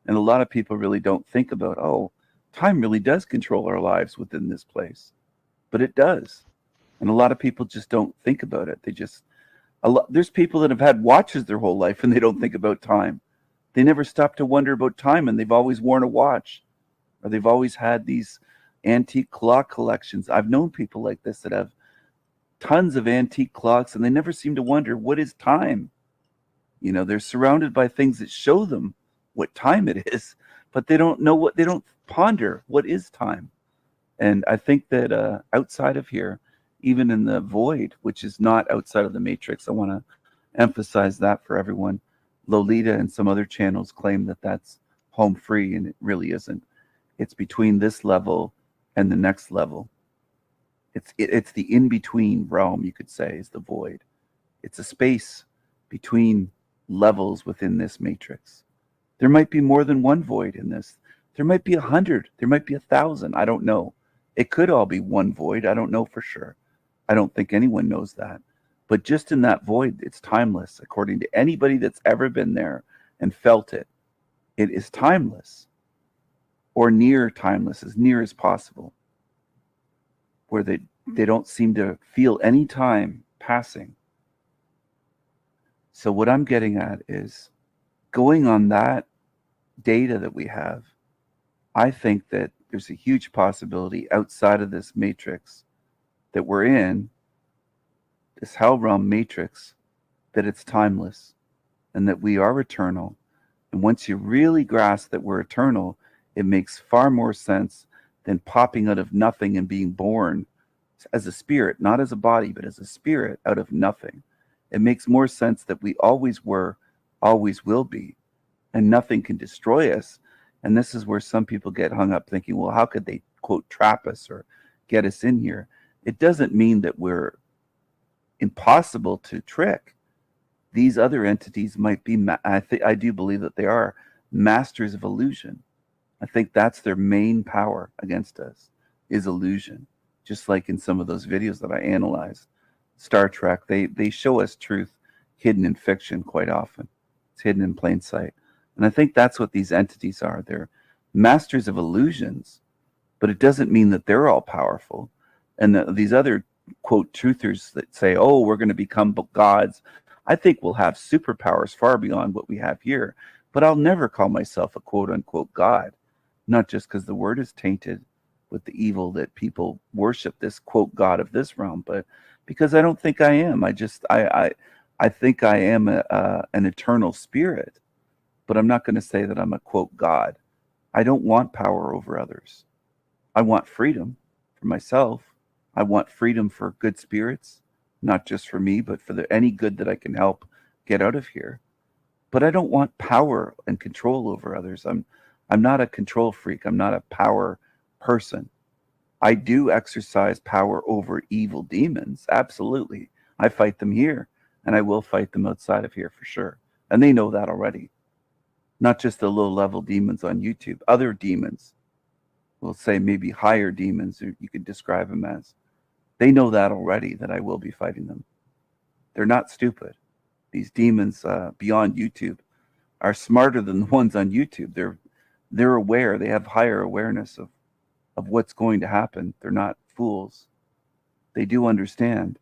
And a lot of people really don't think about, oh, time really does control our lives within this place. But it does. And a lot of people just don't think about it. There's people that have had watches their whole life and they don't think about time. They never stop to wonder about time, and they've always worn a watch, or they've always had these antique clock collections. I've known people like this that have tons of antique clocks, and they never seem to wonder, what is time? You know, they're surrounded by things that show them what time it is, but they don't ponder what is time. And I think that outside of here, even in the void, which is not outside of the matrix, I want to emphasize that for everyone. Lolita and some other channels claim that that's home free, and it really isn't. It's between this level and the next level. It's the in-between realm, you could say, is the void. It's a space between levels within this matrix. There might be more than one void in this. There might be 100. There might be 1,000. I don't know. It could all be one void. I don't know for sure. I don't think anyone knows that. But just in that void, it's timeless. According to anybody that's ever been there and felt it, it is timeless, or near timeless, as near as possible, where they don't seem to feel any time passing. So what I'm getting at is, going on that data that we have, I think that there's a huge possibility outside of this matrix that we're in, this hell realm matrix, that it's timeless and that we are eternal. And once you really grasp that we're eternal, it makes far more sense than popping out of nothing and being born as a spirit, not as a body, but as a spirit out of nothing. It makes more sense that we always were, always will be, and nothing can destroy us. And this is where some people get hung up thinking, well, how could they, quote, trap us or get us in here? It doesn't mean that we're impossible to trick. These other entities might be, I do believe that they are masters of illusion. I think that's their main power against us, is illusion. Just like in some of those videos that I analyzed, Star Trek, they show us truth hidden in fiction quite often. It's hidden in plain sight. And I think that's what these entities are. They're masters of illusions, but it doesn't mean that they're all powerful. And these other, quote, truthers that say, oh, we're going to become gods, I think we'll have superpowers far beyond what we have here. But I'll never call myself a quote unquote God, not just because the word is tainted with the evil that people worship this quote God of this realm, but because I don't think I am. I think I am an eternal spirit, but I'm not going to say that I'm a quote God. I don't want power over others. I want freedom for myself. I want freedom for good spirits, not just for me, but for any good that I can help get out of here. But I don't want power and control over others. I'm not a control freak. I'm not a power person. I do exercise power over evil demons. Absolutely. I fight them here and I will fight them outside of here for sure. And they know that already. Not just the low level demons on YouTube, other demons. We'll say maybe higher demons, or you could describe them as. They know that already, that I will be fighting them. They're not stupid. These demons beyond YouTube are smarter than the ones on YouTube. They're aware. They have higher awareness of what's going to happen. They're not fools. They do understand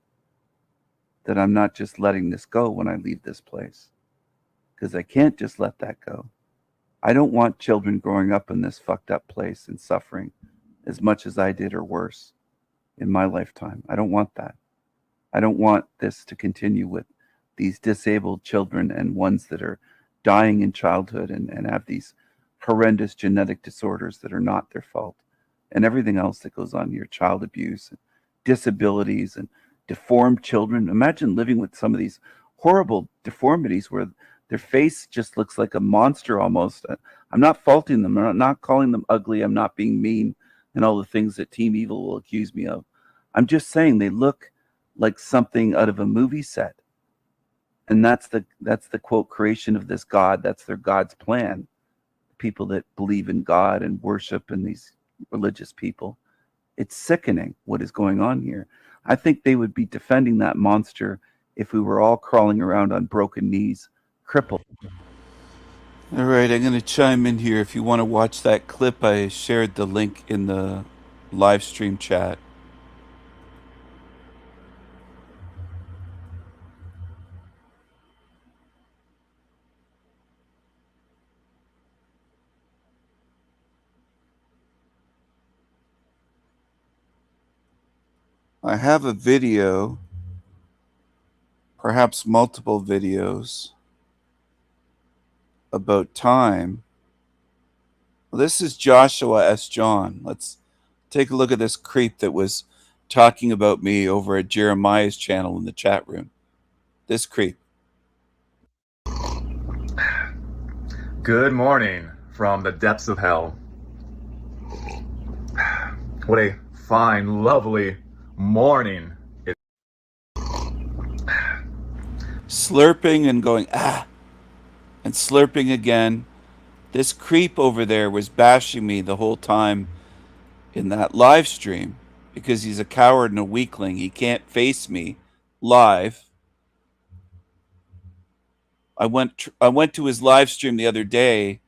that I'm not just letting this go when I leave this place, because I can't just let that go. I don't want children growing up in this fucked up place and suffering as much as I did or worse in my lifetime. I don't want that. I don't want this to continue with these disabled children and ones that are dying in childhood and have these horrendous genetic disorders that are not their fault, and everything else that goes on here, child abuse and disabilities and deformed children. Imagine living with some of these horrible deformities where their face just looks like a monster almost. I'm not faulting them. I'm not calling them ugly. I'm not being mean and all the things that Team Evil will accuse me of. I'm just saying they look like something out of a movie set. And that's the quote creation of this God. That's their God's plan. People that believe in God and worship and these religious people. It's sickening what is going on here. I think they would be defending that monster if we were all crawling around on broken knees, crippled. All right, I'm going to chime in here. If you want to watch that clip, I shared the link in the live stream chat. I have a video, perhaps multiple videos, about time. Well, this is Joshua S. John. Let's take a look at this creep that was talking about me over at Jeremiah's channel in the chat room. This creep. Good morning from the depths of hell. What a fine, lovely morning. Slurping and going, and slurping again. This creep over there was bashing me the whole time in that live stream because he's a coward and a weakling. He can't face me live. I went to his live stream the other day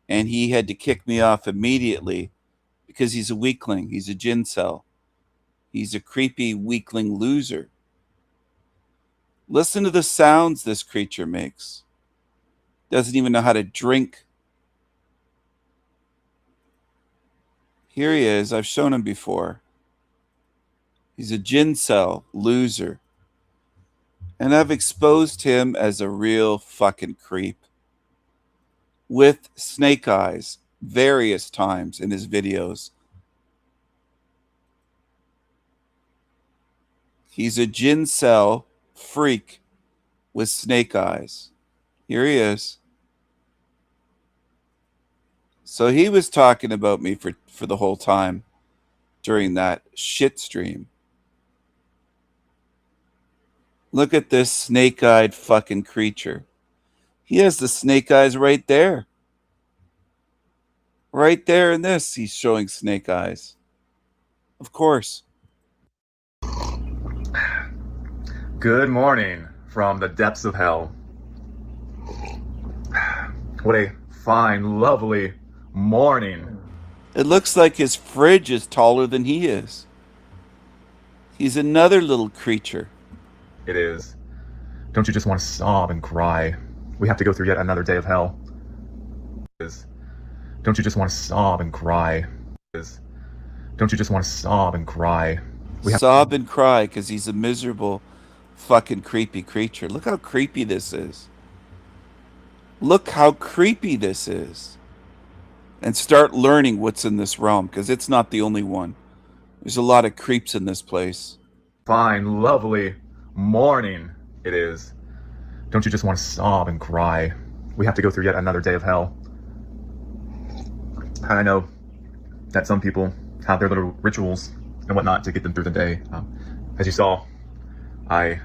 and he had to kick me off immediately because he's a weakling. He's a gin cell. He's a creepy weakling loser. Listen to the sounds this creature makes. Doesn't even know how to drink. Here he is. I've shown him before. He's a gin cell loser. And I've exposed him as a real fucking creep. With snake eyes various times in his videos. He's a gin cell freak with snake eyes. Here he is. So he was talking about me for the whole time during that shit stream. Look at this snake-eyed fucking creature. He has the snake eyes right there. Right there in this, he's showing snake eyes. Of course. Good morning from the depths of hell. What a fine, lovely morning. It looks like his fridge is taller than he is. He's another little creature. It is. Don't you just want to sob and cry? We have to go through yet another day of hell. It is. Don't you just want to sob and cry? It is. Don't you just want to sob and cry? Sob and cry because he's a miserable fucking creepy creature. Look how creepy this is. Look how creepy this is. and start learning what's in this realm, because it's not the only one. There's a lot of creeps in this place. Fine, lovely morning it is. Don't you just want to sob and cry? We have to go through yet another day of hell. And I know that some people have their little rituals and whatnot to get them through the day. As you saw, I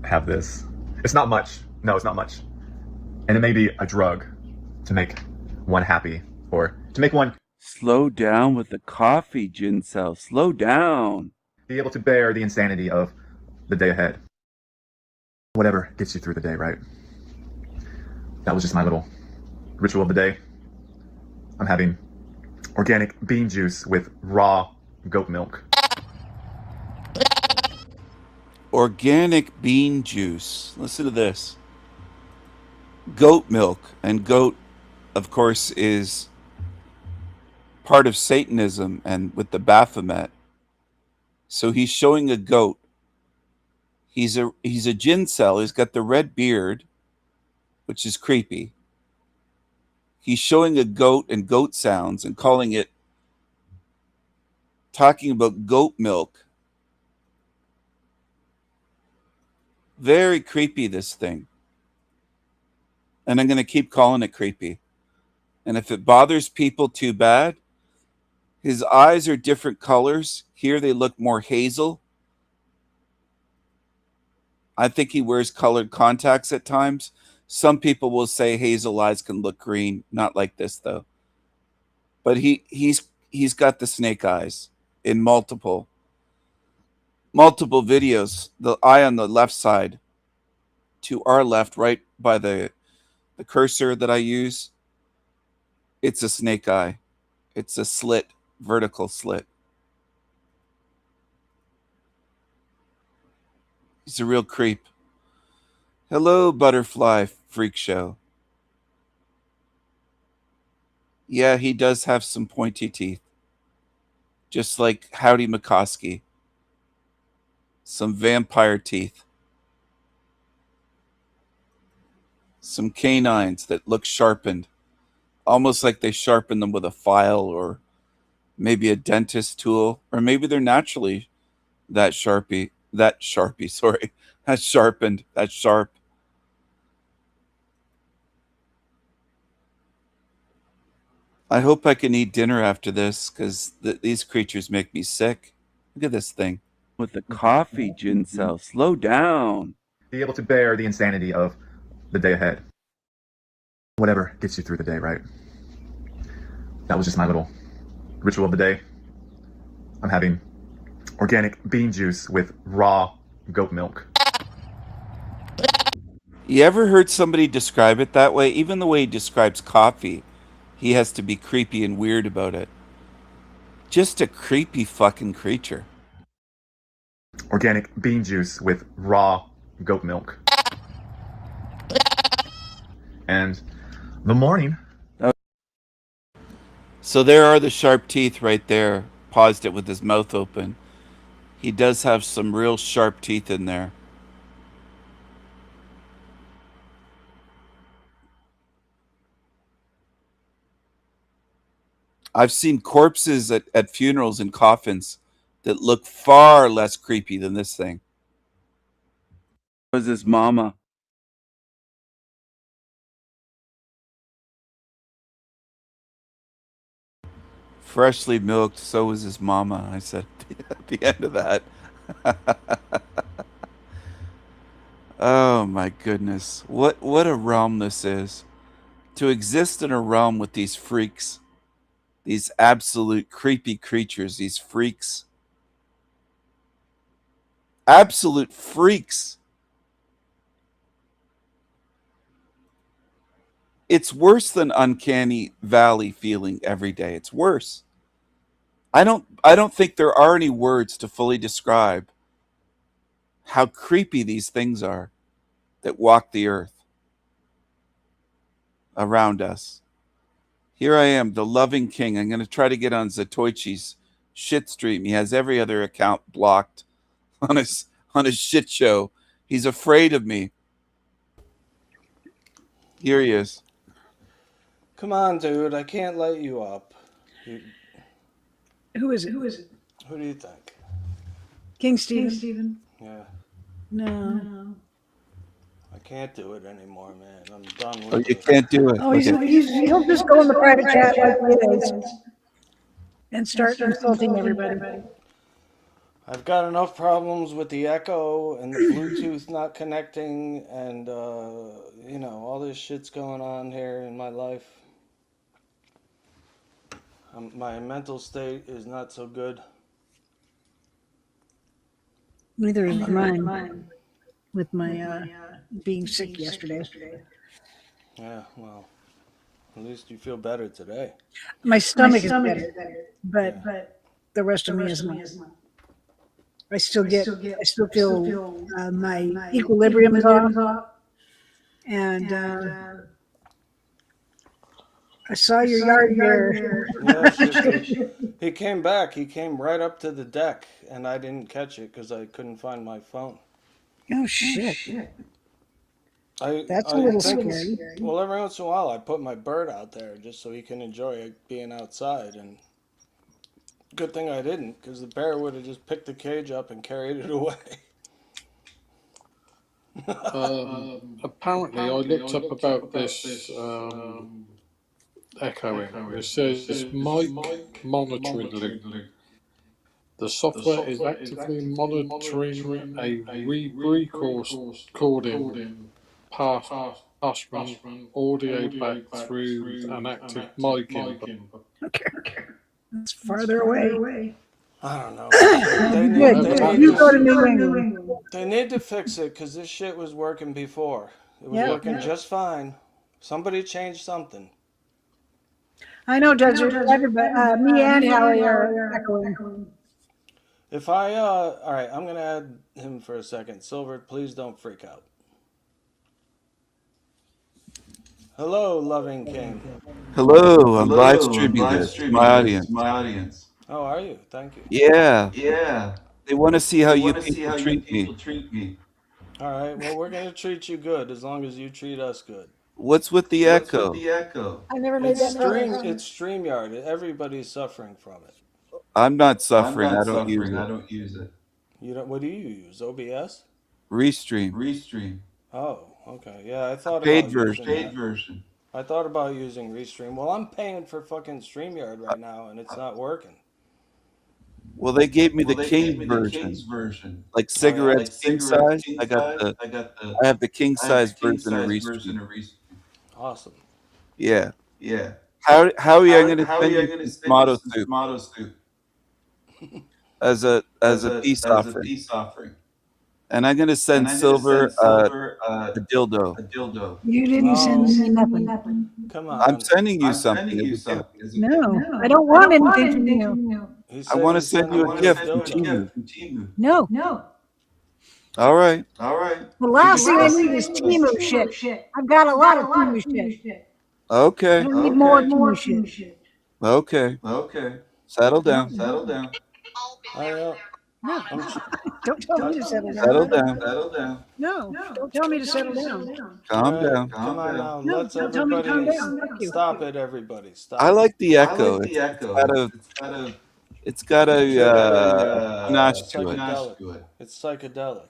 have this. It's not much. No, it's not much. And it may be a drug to make one happy, or to make one Slow down with the coffee, Thyself. Slow down. be able to bear the insanity of the day ahead. Whatever gets you through the day, right? That was just my little ritual of the day. I'm having organic bean juice with raw goat milk. Organic bean juice. Listen to this. Goat milk. And goat, of course, is part of Satanism and with the Baphomet. So he's showing a goat. He's a ginsel. He's got the red beard, which is creepy. He's showing a goat and goat sounds and calling it, talking about goat milk. Very creepy, this thing. And I'm going to keep calling it creepy. And if it bothers people too bad, his eyes are different colors. Here they look more hazel. I think he wears colored contacts at times. Some people will say hazel eyes can look green. Not like this, though. But he's got the snake eyes in multiple videos. The eye on the left side, to our left, right by the cursor that I use, it's a snake eye. It's a slit, vertical slit. He's a real creep. Hello, Butterfly Freak Show. Yeah, he does have some pointy teeth. Just like Howdy McCoskey. Some vampire teeth. Some canines that look sharpened. Almost like they sharpen them with a file or maybe a dentist tool. Or maybe they're naturally that sharpie. That's sharpened. That's sharp. I hope I can eat dinner after this, because these creatures make me sick. Look at this thing. With the coffee, Thyself. Slow down. Be able to bear the insanity of the day ahead. Whatever gets you through the day, right? That was just my little ritual of the day. I'm having organic bean juice with raw goat milk. You ever heard somebody describe it that way? Even the way he describes coffee, he has to be creepy and weird about it. Just a creepy fucking creature. Organic bean juice with raw goat milk. And the morning. So there are the sharp teeth right there. Paused it with his mouth open. He does have some real sharp teeth in there. I've seen corpses at funerals in coffins that look far less creepy than this thing. Was his mama? Freshly milked, so was his mama, I said at the end of that. Oh my goodness. What a realm this is. To exist in a realm with these freaks, these absolute creepy creatures, these freaks. Absolute freaks. It's worse than uncanny valley feeling every day. It's worse. I don't think there are any words to fully describe how creepy these things are that walk the earth around us. Here I am, the loving king. I'm going to try to get on Zatoichi's shit stream. He has every other account blocked on his shit show. He's afraid of me. Here he is. Come on, dude. I can't let you up. You, Who is it? who do you think? King Stephen? Yeah. No. I can't do it anymore, man. I'm done Oh, with you the. can't do it. Oh, Okay. he'll just go in the private chat like he is and start insulting everybody. I've got enough problems with the echo and the Bluetooth not connecting, and all this shit's going on here in my life. My mental state is not so good. Neither is mine with my being sick yesterday. Yeah, well, at least you feel better today. My stomach is better, Yeah. but the rest of me is not. I still feel my equilibrium's off, and I saw your yard bear. Yeah, he came back. He came right up to the deck, and I didn't catch it because I couldn't find my phone. Oh shit! That's a I little think, scary. well, every once in a while, I put my bird out there just so he can enjoy being outside, and good thing I didn't, because the bear would have just picked the cage up and carried it away. Apparently, I looked up about this echoing. It says mic monitoring loop. The software is actively monitoring a recording passment audio back through an active mic input. Okay, it's farther away. I don't know. They need to fix it because this shit was working before. It was working just fine. Somebody changed something. I know, Judge. Everybody, me and Hallie are echoing. If all right, I'm gonna add him for a second. Silver, please don't freak out. Hello, loving king. Hello, I'm live streaming this to my audience. How are you? Thank you. Yeah. They want to see how you people treat me. All right, well, we're gonna treat you good as long as you treat us good. What's with the echo? I never made that noise. It's StreamYard. Everybody's suffering from it. I'm not suffering. I don't use it. You don't. What do you use? OBS? Restream. Oh, okay. Yeah, I thought Paid about version. using that. I thought about using Restream. Well, I'm paying for fucking StreamYard right now, and it's not working. Well, they gave me the king version, like cigarettes king size. I have the king size version of Restream. Awesome. Yeah. How are you going to send you some tomato soup as a peace offering? And I'm going to send Silver a dildo. You didn't send me nothing. Come on. I'm sending you something. No, I don't want anything from you. I want to send you a gift from Timu. No. All right. The last thing I need is Timu shit. I've got a lot of Timu shit. Okay. I don't need more Timu shit. Okay. Settle down. No. Don't tell me to settle down. Settle down. No, don't tell me to settle down. Calm down. Come on now. No, Let's don't tell me to calm everybody down. Fuck you. stop it. Everybody stop. I like the echo. It's got a panache to it. It's psychedelic.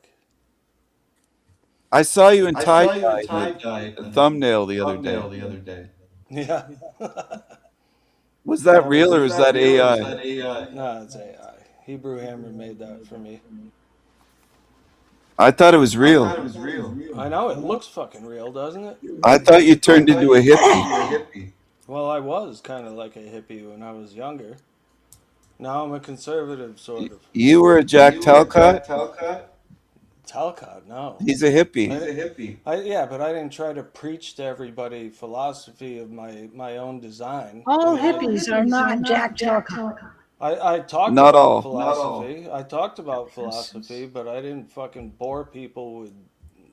I saw you in tie-dye, the thumbnail the other day. Yeah. Was that real or was that AI? No, it's AI. Hebrew Hammer made that for me. I thought it was real. I know, it looks fucking real, doesn't it? I thought you turned into a hippie. Well, I was kind of like a hippie when I was younger. Now I'm a conservative, sort of. You were a Jack Talcott? Talcott, no. He's a hippie. Yeah, but I didn't try to preach to everybody philosophy of my own design. All hippies are not Jack Talcott. I talked Not about all. philosophy. I talked about philosophy, but I didn't fucking bore people with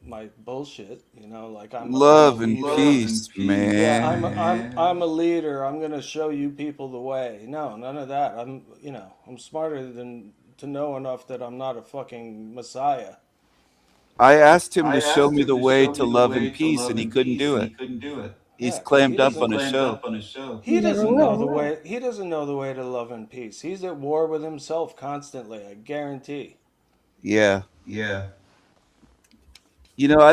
my bullshit. Like I'm Love and peace, man. Yeah, I'm a leader. I'm gonna show you people the way. No, none of that. I'm smarter than to know enough that I'm not a fucking messiah. I asked him to show me the way to love and peace, and he couldn't do it. He's Yeah, because clammed up on his show. he never doesn't know the will. way. He doesn't know the way to love and peace. He's at war with himself constantly. I guarantee. Yeah. I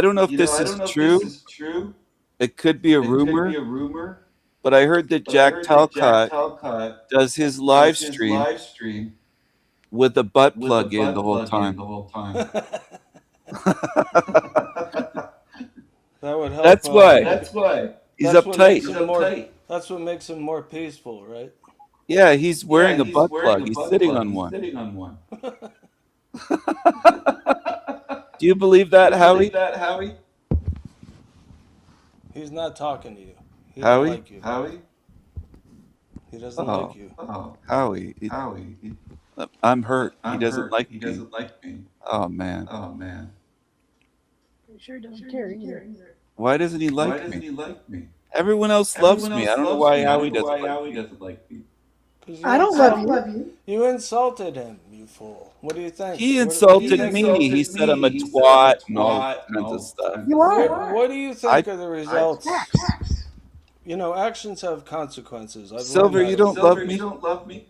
don't know if this is true. It could be a rumor, but I heard that Jack Talcott does his live stream with a butt plug in the whole time. That would help. That's why. He's That's what makes uptight. him more. That's what makes him more peaceful, right? Yeah, he's wearing a butt plug. He's sitting on one. Do you believe that, Howie? He's not talking to you. He doesn't Howie? like you. He doesn't Oh, like you. Howie. I'm hurt. He doesn't like me. Oh, man. He sure doesn't care either. Why doesn't he like me? Everyone else loves me. I don't know why Howie doesn't like me. I don't love you. You insulted him, you fool. What do you think? He What do you insulted think? me. He said I'm a twat and all kinds of stuff. You are. What do you think are the results? You know, actions have consequences. I've Silver, learned you that. don't love me?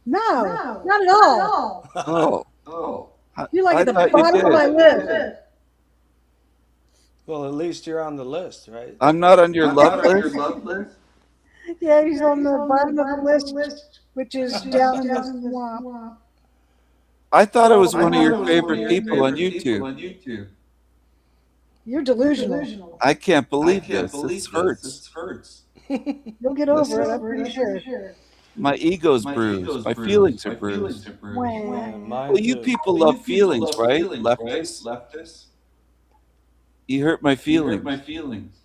No, not at all. Oh. You're like I at the thought you bottom of my did. list. Well, at least you're on the list, right? I'm not on your love list? Yeah, he's on the bottom of the list, which is down in the swamp. I thought I was one of your favorite people on YouTube. You're delusional. I can't believe this. This hurts. You'll get over it, I'm pretty sure. My ego's bruised. My feelings are bruised. Yeah, When? mine Well, you too. people love feelings, right? Leftists. You hurt my feelings.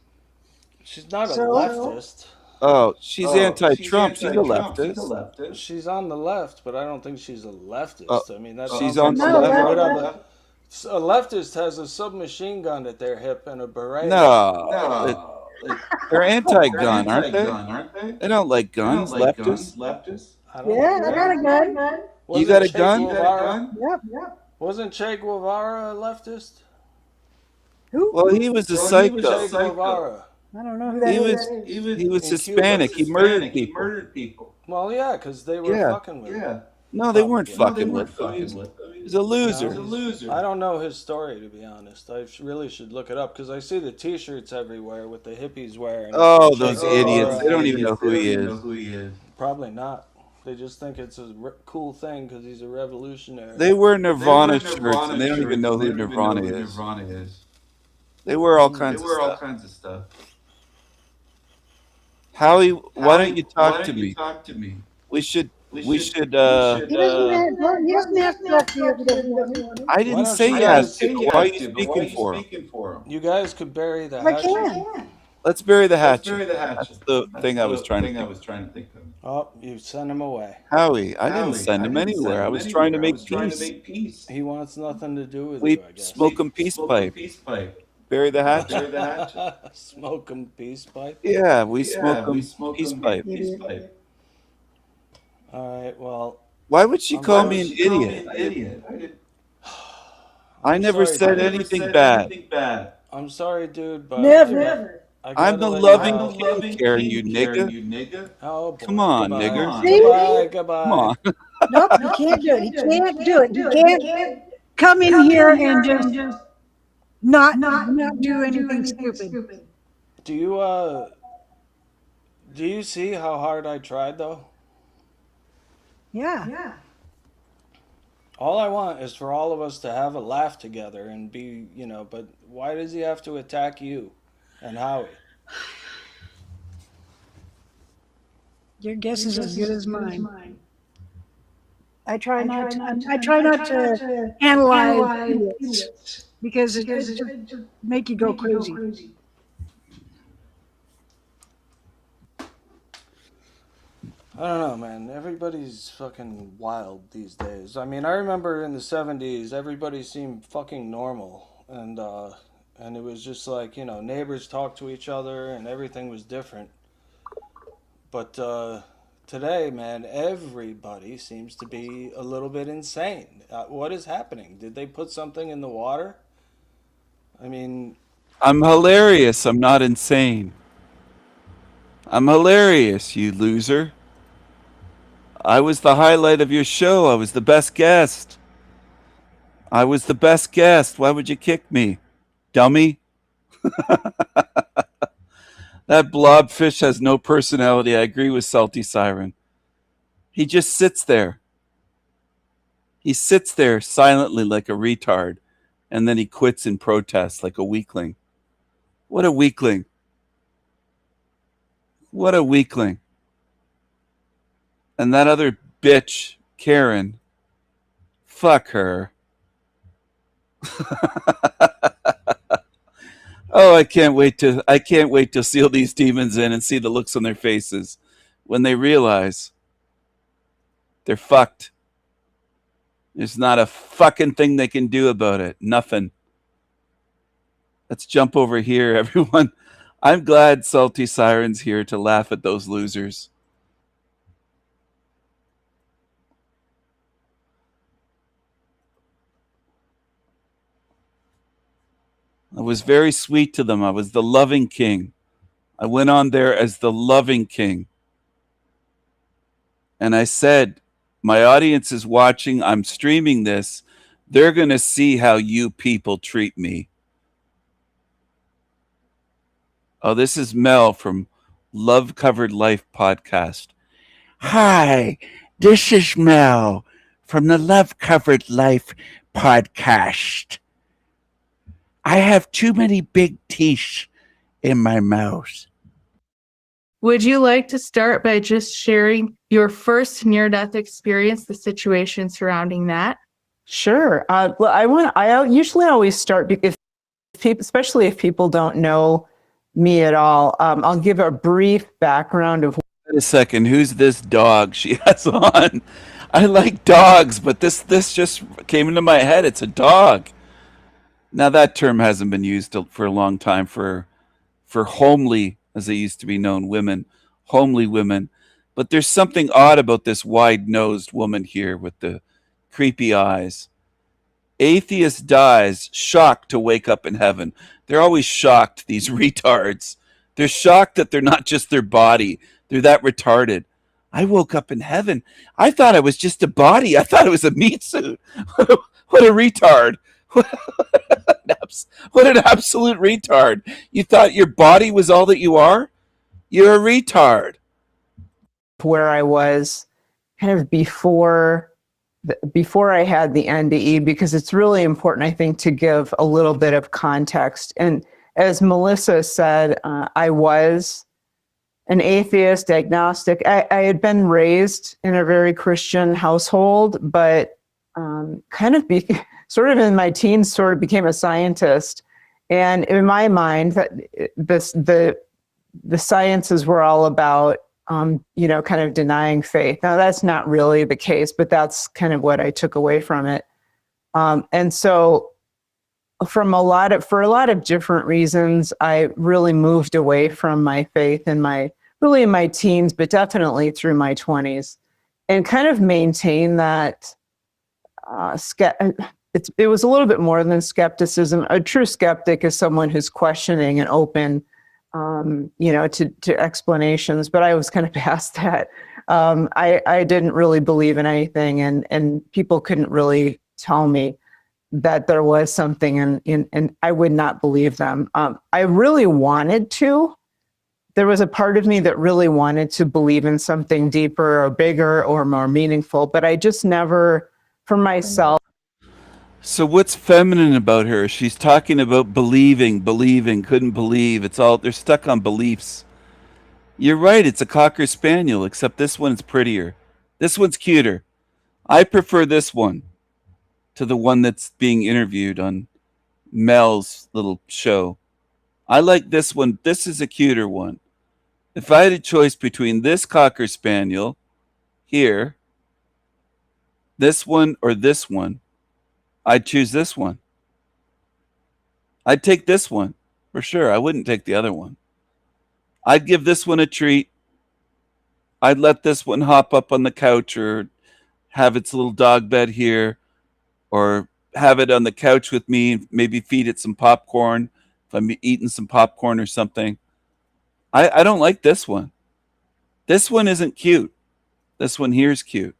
She's not a So? leftist. Oh, she's anti-Trump. She's a leftist. She's on the left, but I don't think she's a leftist. Oh, I mean, that she's sounds on like the something left. right up a leftist has a submachine gun at their hip and a beret. No. They're anti-gun, aren't they? They don't like guns, leftists. I don't Yeah, know. I got a gun. You got a Che gun? Guevara- Yep. Wasn't Che Guevara a leftist? Who? Well, he was a Che psycho. Guevara. I don't know who that He is. was In Hispanic. He murdered people. Well, yeah, because they were Yeah. fucking with him. No, they weren't Probably. fucking with him. He was a loser. I don't know his story, to be honest. I really should look it up because I see the T-shirts everywhere with the hippies wearing. Oh, Che those Guevara. idiots. They don't even know who he is. Probably not. They just think it's a cool thing because he's a revolutionary. They wear Nirvana shirts and they don't even know who Nirvana is. They wear all kinds of stuff. Howie, why don't you talk to me? We should. He doesn't have to talk to you if he doesn't want to. I didn't don't say you yes. guys- Why are you speaking for him? You guys could bury the I hatchet. can. Let's bury the hatchet. That's the thing I was trying to think of. Oh, you sent him away. Howie, I didn't send him anywhere. I was trying to make peace. He wants nothing to do with We you, I guess. smoke him peace pipe. Bury the hatchet. Smoke him peace pipe. Yeah, we smoke him peace pipe. All right. Well, Why would she call me an idiot? I never said anything bad. I'm sorry, dude, but Never. I gotta I'm the let loving you know. king, Karen, you nigga. Oh, boy. Come on, Goodbye. nigger. See? Goodbye. Come on. Nope, he can't do it. He can't do it. He can't come in here and just not do anything stupid. Do you see how hard I tried though? Yeah. All I want is for all of us to have a laugh together and be, but why does he have to attack you and Howie? Your guess is as good as mine. I try not to analyze idiots because it just make you go crazy. I don't know, man. Everybody's fucking wild these days. I mean, I remember in the 70s, everybody seemed fucking normal. And it was just like, neighbors talked to each other and everything was different. But today, man, everybody seems to be a little bit insane. What is happening? Did they put something in the water? I mean, I'm hilarious. I'm not insane. I'm hilarious, you loser. I was the highlight of your show. I was the best guest. I was the best guest. Why would you kick me, dummy? That blobfish has no personality. I agree with Salty Siren. He just sits there. He sits there silently like a retard, and then he quits in protest like a weakling. What a weakling. What a weakling. And that other bitch, Karen, fuck her. Oh, I can't wait to seal these demons in and see the looks on their faces when they realize they're fucked. There's not a fucking thing they can do about it. Nothing. Let's jump over here, everyone. I'm glad Salty Siren's here to laugh at those losers. I was very sweet to them. I was the loving king. I went on there as the loving king. And I said, my audience is watching. I'm streaming this. They're going to see how you people treat me. Oh, this is Mel from Love Covered Life podcast. Hi, this is Mel from the Love Covered Life podcast. I have too many big teeth in my mouth. Would you like to start by just sharing your first near-death experience, the situation surrounding that? Sure. Well, I usually always start because, especially if people don't know me at all, I'll give a brief background of. Wait a second. Who's this dog she has on? I like dogs, but this just came into my head. It's a dog. Now that term hasn't been used for a long time for homely, as they used to be known, women, homely women. But there's something odd about this wide-nosed woman here with the creepy eyes. Atheist dies, shocked to wake up in heaven. They're always shocked, these retards. They're shocked that they're not just their body. They're that retarded. I woke up in heaven. I thought I was just a body. I thought it was a meat suit. What a retard. What an absolute retard. You thought your body was all that you are? You're a retard. Where I was kind of before I had the NDE, because it's really important, I think, to give a little bit of context. And as Melissa said, I was an atheist, agnostic. I had been raised in a very Christian household, but kind of sort of in my teens, sort of became a scientist. And in my mind, that the sciences were all about, kind of denying faith. Now, that's not really the case, but that's kind of what I took away from it. And so for a lot of different reasons, I really moved away from my faith in my teens, but definitely through my 20s, and kind of maintained that it was a little bit more than skepticism. A true skeptic is someone who's questioning and open, to explanations. But I was kind of past that. I didn't really believe in anything, and people couldn't really tell me that there was something, and I would not believe them. I really wanted to. There was a part of me that really wanted to believe in something deeper or bigger or more meaningful, but I just never, for myself. So what's feminine about her? She's talking about believing, couldn't believe. They're stuck on beliefs. You're right, it's a Cocker Spaniel, except this one's prettier. This one's cuter. I prefer this one to the one that's being interviewed on Mel's little show. I like this one. This is a cuter one. If I had a choice between this Cocker Spaniel here, this one, or this one, I'd choose this one. I'd take this one for sure. I wouldn't take the other one. I'd give this one a treat. I'd let this one hop up on the couch or have its little dog bed here, or have it on the couch with me, maybe feed it some popcorn if I'm eating some popcorn or something. I don't like this one. This one isn't cute. This one here's cute.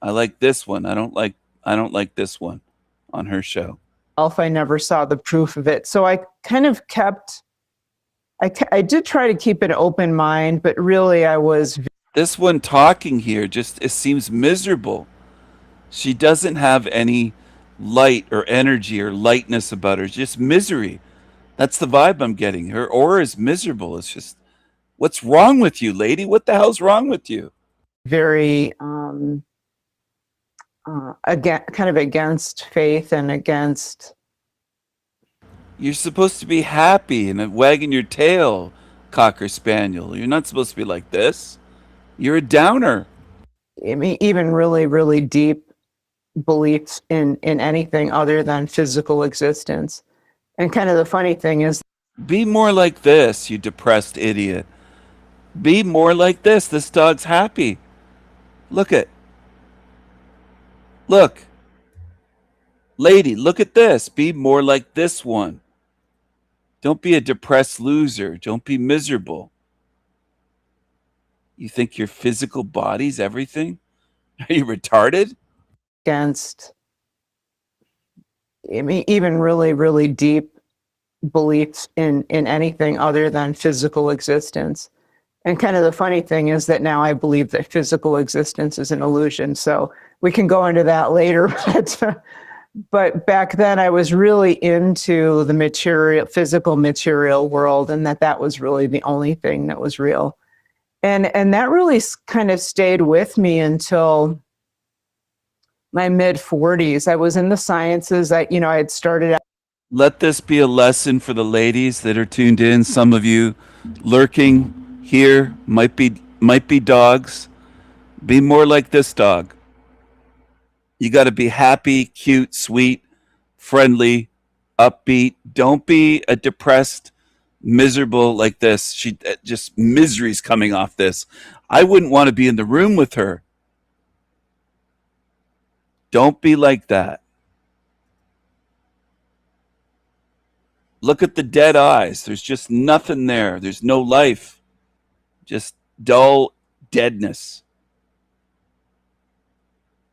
I like this one. I don't like this one on her show. I never saw the proof of it. So I kind of I did try to keep an open mind, but really I was. This one talking here just, it seems miserable. She doesn't have any light or energy or lightness about her. It's just misery. That's the vibe I'm getting. Her aura is miserable. It's just, what's wrong with you, lady? What the hell's wrong with you? Very again, kind of against faith and against. You're supposed to be happy and wagging your tail, Cocker Spaniel. You're not supposed to be like this. You're a downer. I mean, even really, really deep beliefs in anything other than physical existence. And kind of the funny thing is, be more like this, you depressed idiot. Be more like this. This dog's happy. Look. Lady, look at this. Be more like this one. Don't be a depressed loser. Don't be miserable. You think your physical body's everything? Are you retarded? Against, I mean, even really, really deep beliefs in anything other than physical existence. And kind of the funny thing is that now I believe that physical existence is an illusion. So we can go into that later. But back then I was really into the physical material world, and that was really the only thing that was real. And that really kind of stayed with me until my mid 40s. I was in the sciences. I had started out. Let this be a lesson for the ladies that are tuned in. Some of you lurking here might be dogs. Be more like this dog. You got to be happy, cute, sweet, friendly, upbeat. Don't be a depressed, miserable like this. She just misery's coming off this. I wouldn't want to be in the room with her. Don't be like that. Look at the dead eyes. There's just nothing there. There's no life. Just dull deadness.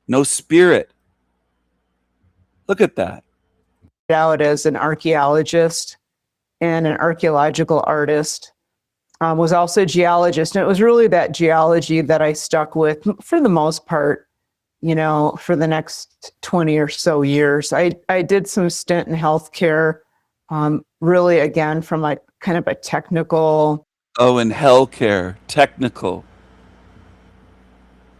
No spirit. Look at that. Out as an archaeologist and an archaeological artist. Was also a geologist. And it was really that geology that I stuck with for the most part, for the next 20 or so years. I did some stint in healthcare, really, again, from like kind of a technical. Oh, in healthcare, technical.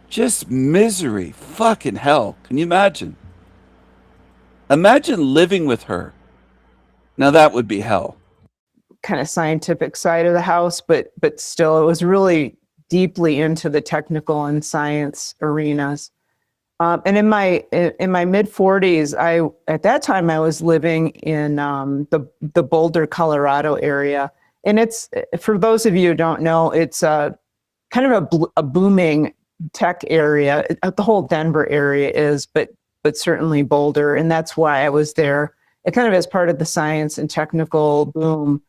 Just misery. Fucking hell. Can you imagine? Imagine living with her. Now that would be hell. Kind of scientific side of the house, but still it was really deeply into the technical and science arenas. And in my mid 40s, at that time I was living in the Boulder, Colorado area. And it's, for those of you who don't know, it's kind of a booming tech area. The whole Denver area is, but certainly Boulder. And that's why I was there. It kind of as part of the science and technical boom.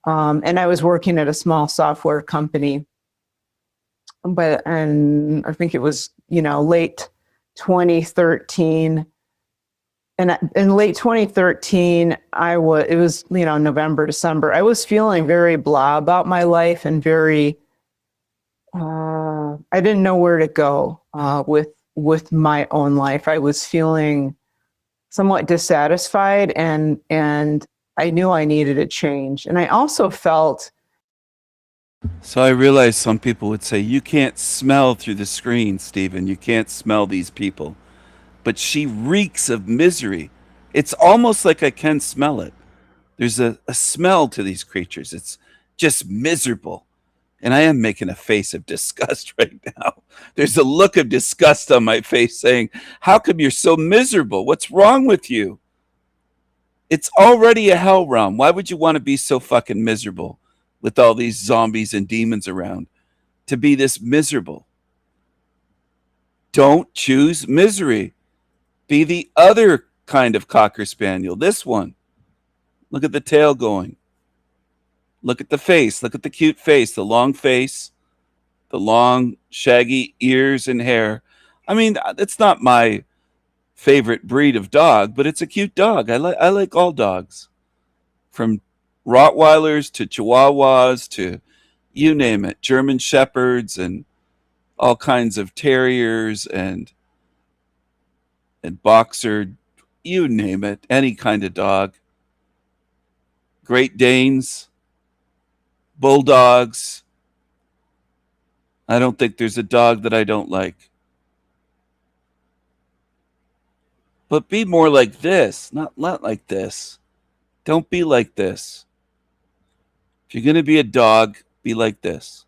And I was working at a small software company. And I think it was, late 2013. And in late 2013, it was, November, December. I was feeling very blah about my life and very, I didn't know where to go with my own life. I was feeling somewhat dissatisfied, and I knew I needed a change. And I also felt. So I realized some people would say, you can't smell through the screen, Stephen. You can't smell these people. But she reeks of misery. It's almost like I can smell it. There's a smell to these creatures. It's just miserable. And I am making a face of disgust right now. There's a look of disgust on my face saying, how come you're so miserable? What's wrong with you? It's already a hell realm. Why would you want to be so fucking miserable with all these zombies and demons around? To be this miserable. Don't choose misery. Be the other kind of Cocker Spaniel. This one. Look at the tail going. Look at the face. Look at the cute face, the long face. The long, shaggy ears and hair. I mean, it's not my favorite breed of dog, but it's a cute dog. I like all dogs, from Rottweilers to Chihuahuas to you name it, German Shepherds and all kinds of terriers and boxer, you name it, any kind of dog. Great Danes, bulldogs. I don't think there's a dog that I don't like. But be more like this, not like this. Don't be like this. If you're going to be a dog, be like this.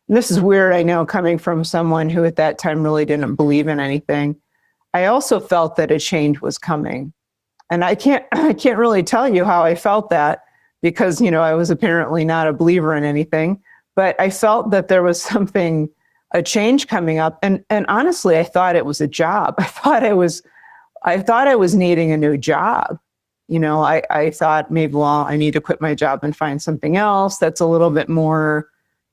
This is weird, I know, coming from someone who at that time really didn't believe in anything. I also felt that a change was coming. And I can't really tell you how I felt that, because, I was apparently not a believer in anything, but I felt that there was a change coming up. And honestly, I thought it was a job. I thought I was needing a new job. I thought maybe, well, I need to quit my job and find something else that's a little bit more,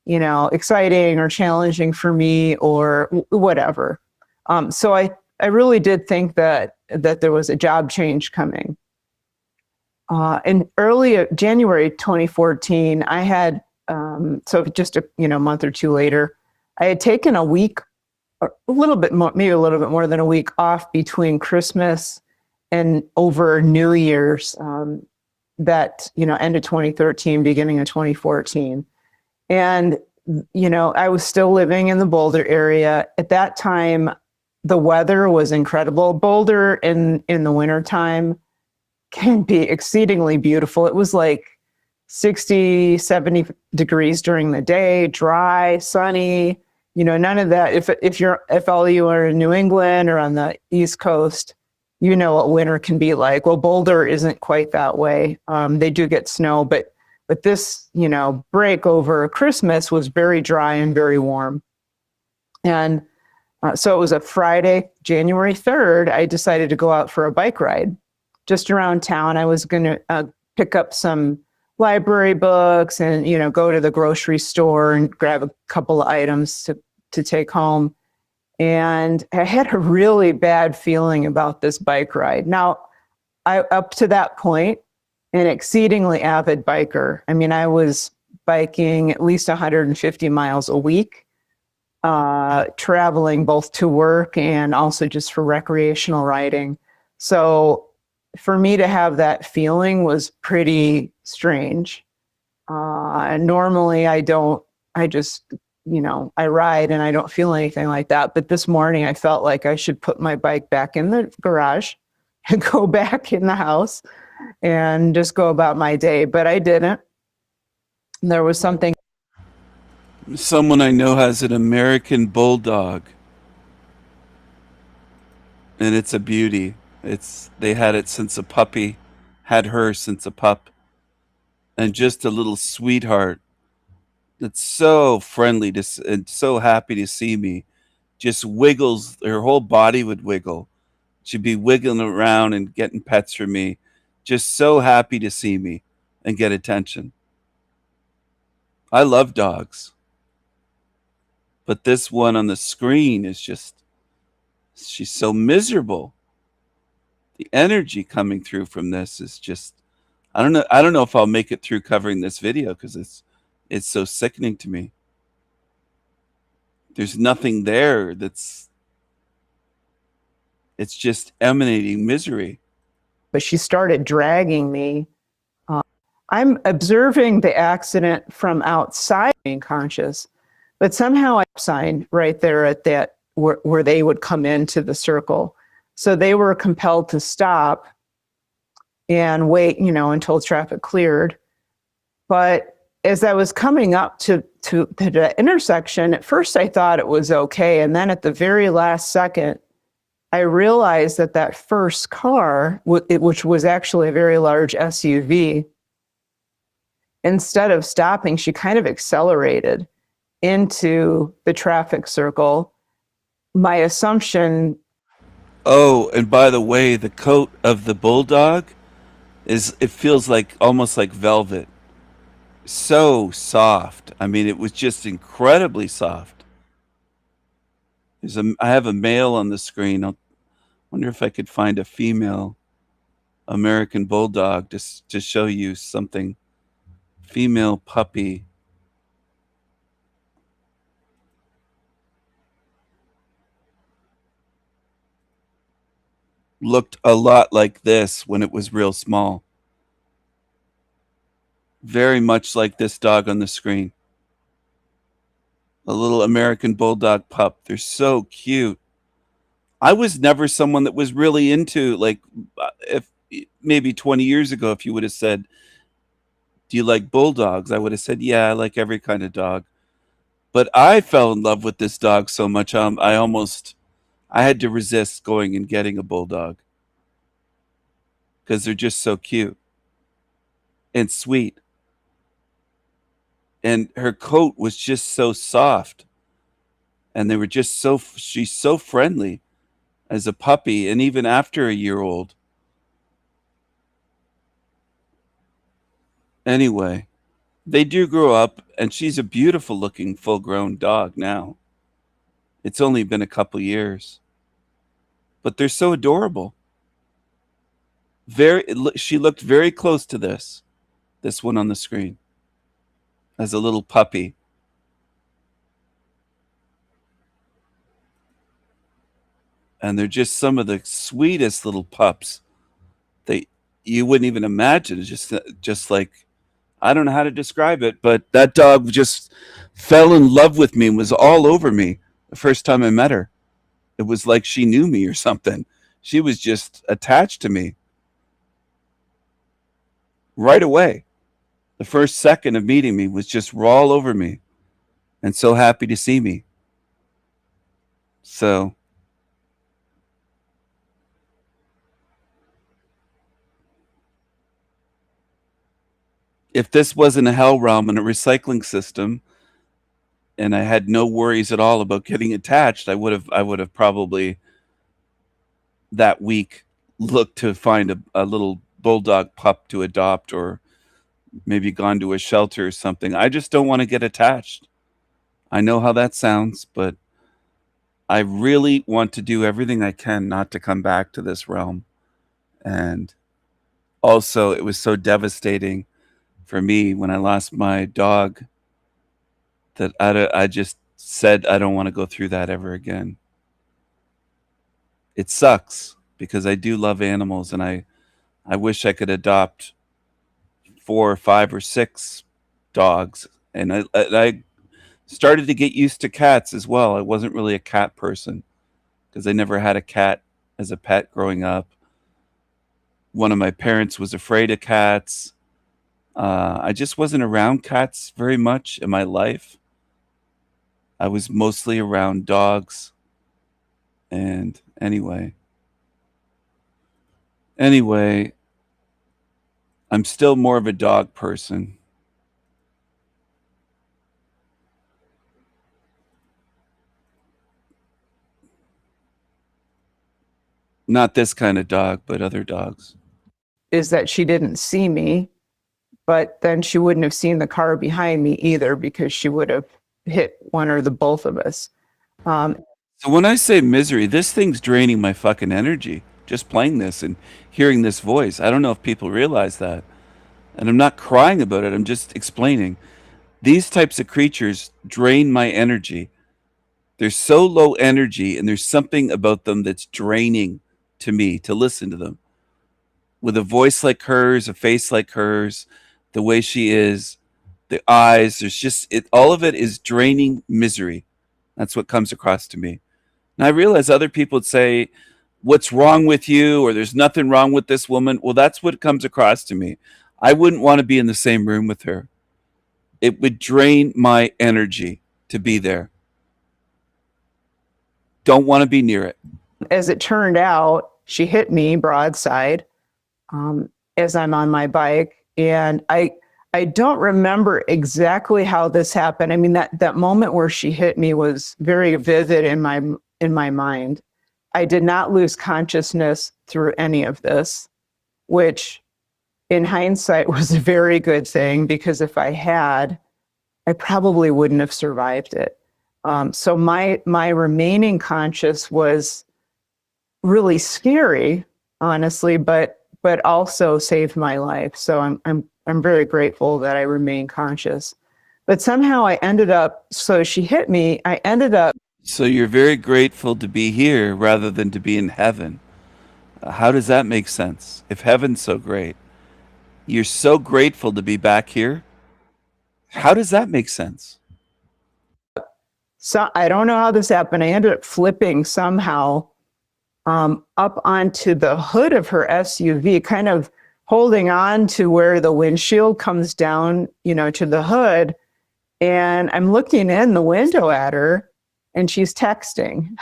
exciting or challenging for me, or whatever. So I really did think that there was a job change coming. In early January 2014, I had, so just a month or two later, I had taken a week, or a little bit more, maybe a little bit more than a week off between Christmas and over New Year's, that, end of 2013, beginning of 2014. And, I was still living in the Boulder area. At that time, the weather was incredible. Boulder in the wintertime can be exceedingly beautiful. It was like 60, 70 degrees during the day, dry, sunny, none of that. If all you are in New England or on the East Coast, you know what winter can be like. Well, Boulder isn't quite that way. They do get snow, but this, break over Christmas was very dry and very warm. And so it was a Friday, January 3rd, I decided to go out for a bike ride just around town. I was going to pick up some library books and, go to the grocery store and grab a couple of items to take home. And I had a really bad feeling about this bike ride. Now, up to that point, an exceedingly avid biker. I mean, I was biking at least 150 miles a week, traveling both to work and also just for recreational riding. So for me to have that feeling was pretty strange. Normally I just, I ride and I don't feel anything like that. But this morning I felt like I should put my bike back in the garage and go back in the house and just go about my day. But I didn't. There was something. Someone I know has an American bulldog, and it's a beauty. They had it since a puppy, had her since a pup, and just a little sweetheart that's so friendly and so happy to see me. Just wiggles, her whole body would wiggle. She'd be wiggling around and getting pets from me. Just so happy to see me and get attention. I love dogs. But this one on the screen is she's so miserable. The energy coming through from this is just, I don't know if I'll make it through covering this video because it's so sickening to me. There's nothing there it's just emanating misery. But she started dragging me. I'm observing the accident from outside, being conscious, but somehow I signed right there at that where they would come into the circle. So they were compelled to stop and wait, until traffic cleared. But as I was coming up to the intersection, at first I thought it was okay. And then at the very last second, I realized that first car, which was actually a very large SUV, instead of stopping, she kind of accelerated into the traffic circle. My assumption. Oh, and by the way, the coat of the bulldog it feels like almost like velvet. so soft. I mean, it was just incredibly soft. I have a male on the screen. I wonder if I could find a female American Bulldog just to show you something. Female puppy. Looked a lot like this when it was real small. Very much like this dog on the screen. A little American Bulldog pup. They're so cute. I was never someone that was really into, like, if maybe 20 years ago, if you would have said, do you like bulldogs? I would have said, yeah, I like every kind of dog. But I fell in love with this dog so much, I had to resist going and getting a bulldog because they're just so cute and sweet. And her coat was just so soft. And they were just she's so friendly as a puppy and even after a year old. Anyway, they do grow up, and she's a beautiful looking full grown dog now. It's only been a couple years. But they're so adorable. She looked very close to this one on the screen, as a little puppy. And they're just some of the sweetest little pups that you wouldn't even imagine. It's just like, I don't know how to describe it, but that dog just fell in love with me and was all over me the first time I met her. It was like she knew me or something. She was just attached to me right away. The first second of meeting me was just all over me and so happy to see me. So if this wasn't a hell realm and a recycling system and I had no worries at all about getting attached, I would have probably that week looked to find a little bulldog pup to adopt, or maybe gone to a shelter or something. I just don't want to get attached. I know how that sounds, but I really want to do everything I can not to come back to this realm. And also, it was so devastating for me when I lost my dog that I just said I don't want to go through that ever again. It sucks because I do love animals, and I wish I could adopt 4 or 5 or 6 dogs. And I started to get used to cats as well. I wasn't really a cat person because I never had a cat as a pet growing up. One of my parents was afraid of cats. I just wasn't around cats very much in my life. I was mostly around dogs. And anyway, I'm still more of a dog person. Not this kind of dog, but other dogs. Is that she didn't see me, but then she wouldn't have seen the car behind me either because she would have hit one or the both of us. So when I say misery, this thing's draining my fucking energy. Just playing this and hearing this voice. I don't know if people realize that. And I'm not crying about it. I'm just explaining. These types of creatures drain my energy. They're so low energy, and there's something about them that's draining to me to listen to them. With a voice like hers, a face like hers, the way she is, the eyes, there's just all of it is draining misery. That's what comes across to me. And I realize other people would say, what's wrong with you? Or there's nothing wrong with this woman. Well, that's what comes across to me. I wouldn't want to be in the same room with her. It would drain my energy to be there. Don't want to be near it. As it turned out, she hit me broadside as I'm on my bike. And I don't remember exactly how this happened. I mean, that moment where she hit me was very vivid in my mind. I did not lose consciousness through any of this, which in hindsight was a very good thing, because if I had, I probably wouldn't have survived it. So my remaining conscious was really scary, honestly, but also saved my life. So I'm very grateful that I remained conscious. But somehow I ended up, so she hit me, I ended up. So you're very grateful to be here rather than to be in heaven. How does that make sense? If heaven's so great, you're so grateful to be back here. How does that make sense? So I don't know how this happened. I ended up flipping somehow up onto the hood of her SUV, kind of holding on to where the windshield comes down, to the hood. And I'm looking in the window at her, and she's texting.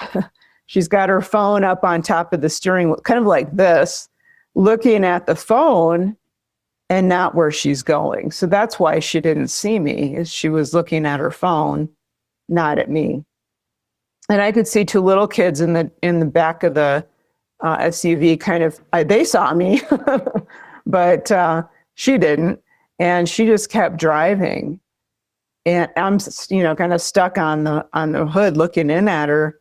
She's got her phone up on top of the steering wheel, kind of like this, looking at the phone and not where she's going. So that's why she didn't see me, is she was looking at her phone, not at me. And I could see two little kids in the back of the SUV. Kind of, they saw me, but she didn't, and she just kept driving. And I'm, kind of stuck on the hood, looking in at her,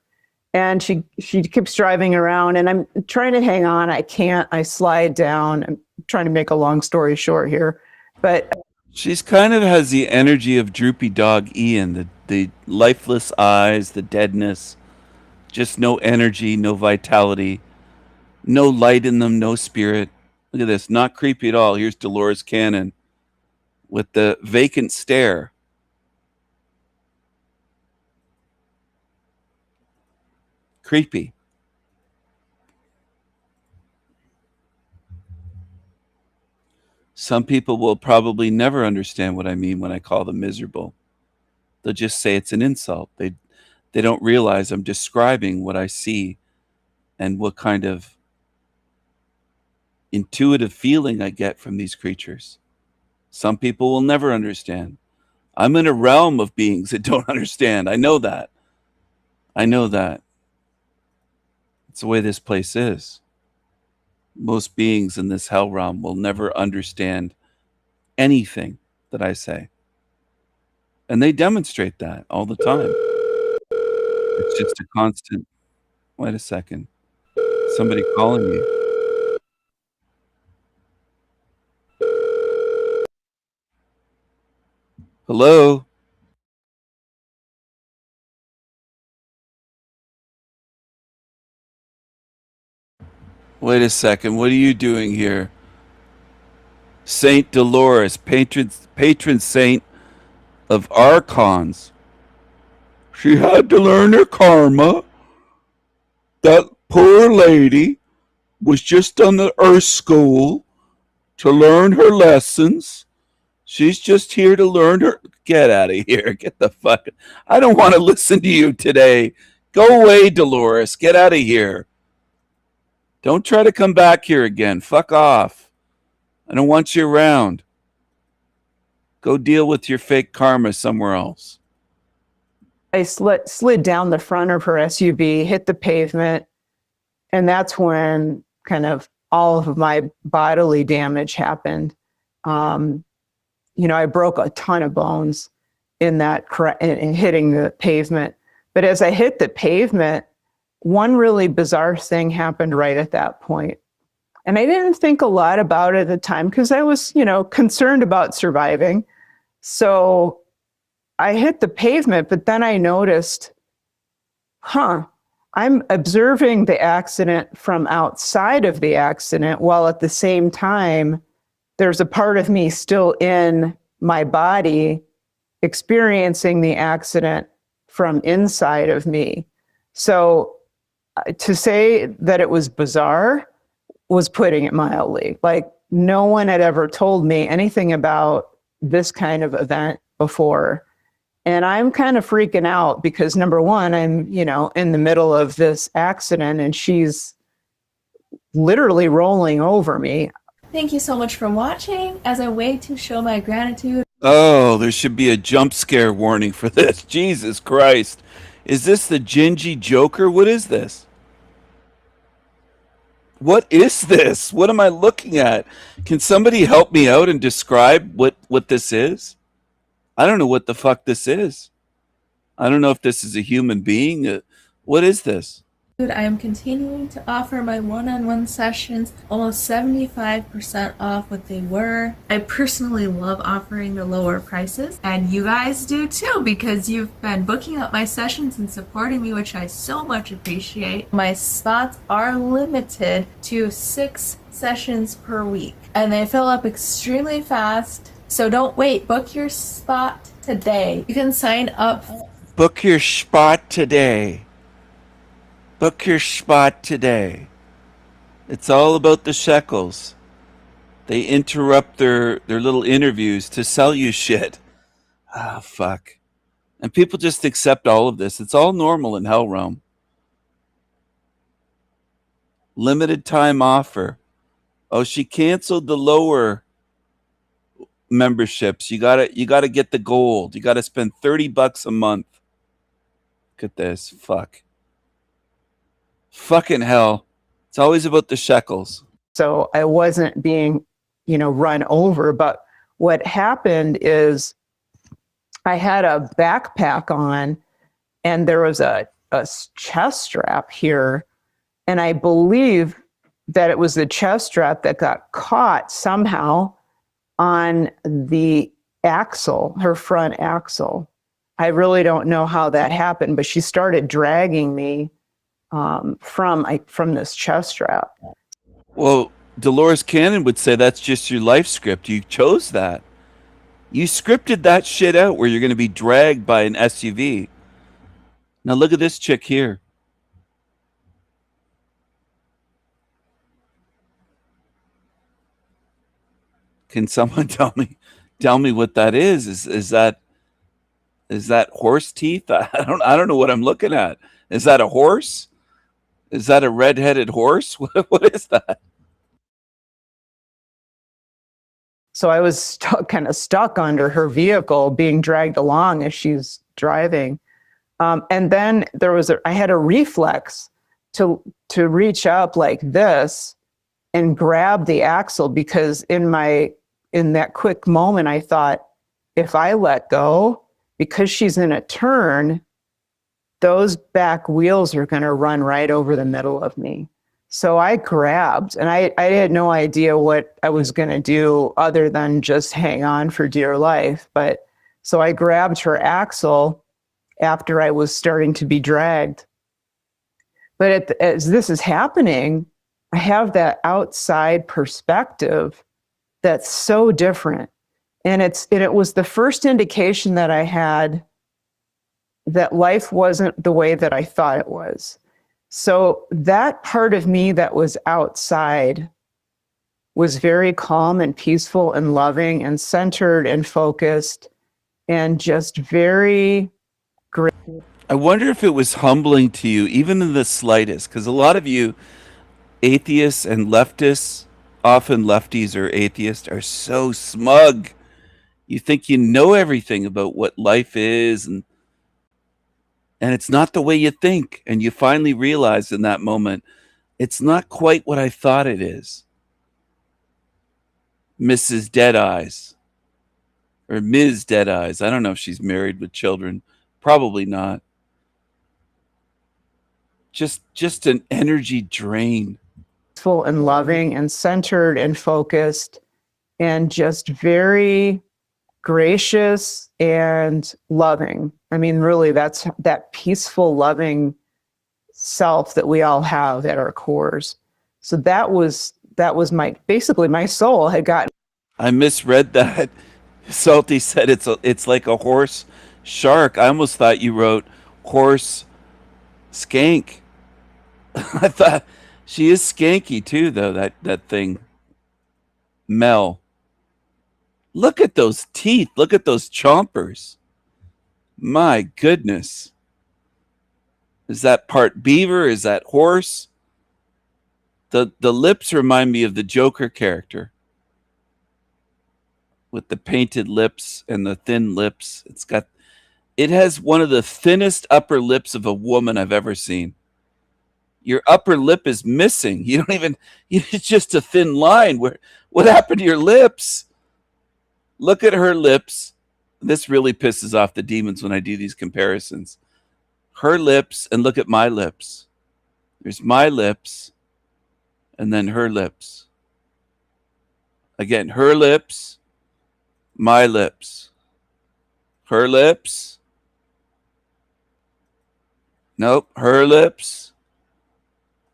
and she keeps driving around, and I'm trying to hang on. I can't. I slide down. I'm trying to make a long story short here, but She's kind of has the energy of droopy dog Ian, the lifeless eyes, the deadness, just no energy, no vitality, no light in them, no spirit. Look at this, not creepy at all. Here's Dolores Cannon with the vacant stare. Creepy. Some people will probably never understand what I mean when I call them miserable. They'll just say it's an insult. They don't realize I'm describing what I see and what kind of intuitive feeling I get from these creatures. Some people will never understand. I'm in a realm of beings that don't understand. I know that. I know that. It's the way this place is. Most beings in this hell realm will never understand anything that I say. And they demonstrate that all the time. It's just a constant. Wait a second. Somebody calling me. Hello? Wait a second. What are you doing here? Saint Dolores, patron saint of archons. She had to learn her karma. That poor lady was just on the Earth School to learn her lessons. She's just here to learn her. Get out of here. Get the fuck. I don't want to listen to you today. Go away, Dolores. Get out of here. Don't try to come back here again. Fuck off. I don't want you around. Go deal with your fake karma somewhere else. I slid down the front of her SUV, hit the pavement, and that's when kind of all of my bodily damage happened. I broke a ton of bones in hitting the pavement. But as I hit the pavement, one really bizarre thing happened right at that point. And I didn't think a lot about it at the time because I was, concerned about surviving. So I hit the pavement, but then I noticed, I'm observing the accident from outside of the accident, while at the same time, there's a part of me still in my body experiencing the accident from inside of me. So to say that it was bizarre was putting it mildly. Like, no one had ever told me anything about this kind of event before. And I'm kind of freaking out because, number one, I'm, in the middle of this accident and she's literally rolling over me. Thank you so much for watching. As a way to show my gratitude. Oh, there should be a jump scare warning for this. Jesus Christ. Is this the Gingy Joker? What is this? What is this? What am I looking at? Can somebody help me out and describe what this is? I don't know what the fuck this is. I don't know if this is a human being. What is this? I am continuing to offer my one-on-one sessions almost 75% off what they were. I personally love offering the lower prices, and you guys do too, because you've been booking up my sessions and supporting me, which I so much appreciate. My spots are limited to 6 sessions per week, and they fill up extremely fast. So don't wait, book your spot today. You can sign up. Book your spot today. Book your spot today. It's all about the shekels. They interrupt their little interviews to sell you shit. Ah, fuck. And people just accept all of this. It's all normal in Hell Realm. Limited time offer. Oh, she canceled the lower memberships. You gotta get the gold. You gotta spend $30 a month. Look at this. Fuck. Fucking hell. It's always about the shekels. So I wasn't being, run over. But what happened is I had a backpack on and there was a chest strap here. And I believe that it was the chest strap that got caught somehow on the axle, her front axle. I really don't know how that happened, but she started dragging me from this chest strap. Well, Dolores Cannon would say that's just your life script. You chose that. You scripted that shit out where you're going to be dragged by an SUV. Now look at this chick here. Can someone tell me what that is? Is that horse teeth? I don't know what I'm looking at. Is that a horse? Is that a red-headed horse? What is that? So I was kind of stuck under her vehicle, being dragged along as she's driving. And then I had a reflex to reach up like this and grab the axle, because in that quick moment, I thought, if I let go, because she's in a turn, those back wheels are going to run right over the middle of me. So I grabbed, and I had no idea what I was going to do other than just hang on for dear life. But so I grabbed her axle after I was starting to be dragged. But as this is happening, I have that outside perspective that's so different. And it was the first indication that I had that life wasn't the way that I thought it was. So that part of me that was outside was very calm and peaceful and loving and centered and focused and just very great. I wonder if it was humbling to you, even in the slightest, because a lot of you atheists and leftists, often lefties or atheists, are so smug. You think you know everything about what life is, and it's not the way you think. And you finally realize in that moment, it's not quite what I thought it is. Mrs. Deadeyes. Or Ms. Deadeyes. I don't know if she's married with children. Probably not. Just an energy drain. Full and loving and centered and focused and just very gracious and loving. I mean, really, that's that peaceful, loving self that we all have at our cores. So that was basically my soul had gotten. I misread that. Salty said it's like a horse shark. I almost thought you wrote horse skank. I thought she is skanky too, though, that thing. Mel. Look at those teeth. Look at those chompers. My goodness. Is that part beaver? Is that horse? The lips remind me of the Joker character. With the painted lips and the thin lips. It has one of the thinnest upper lips of a woman I've ever seen. Your upper lip is missing. You don't even, it's just a thin line. What happened to your lips? Look at her lips. This really pisses off the demons when I do these comparisons. Her lips, and look at my lips. There's my lips, and then her lips. Again, her lips, my lips. Her lips. Nope, her lips.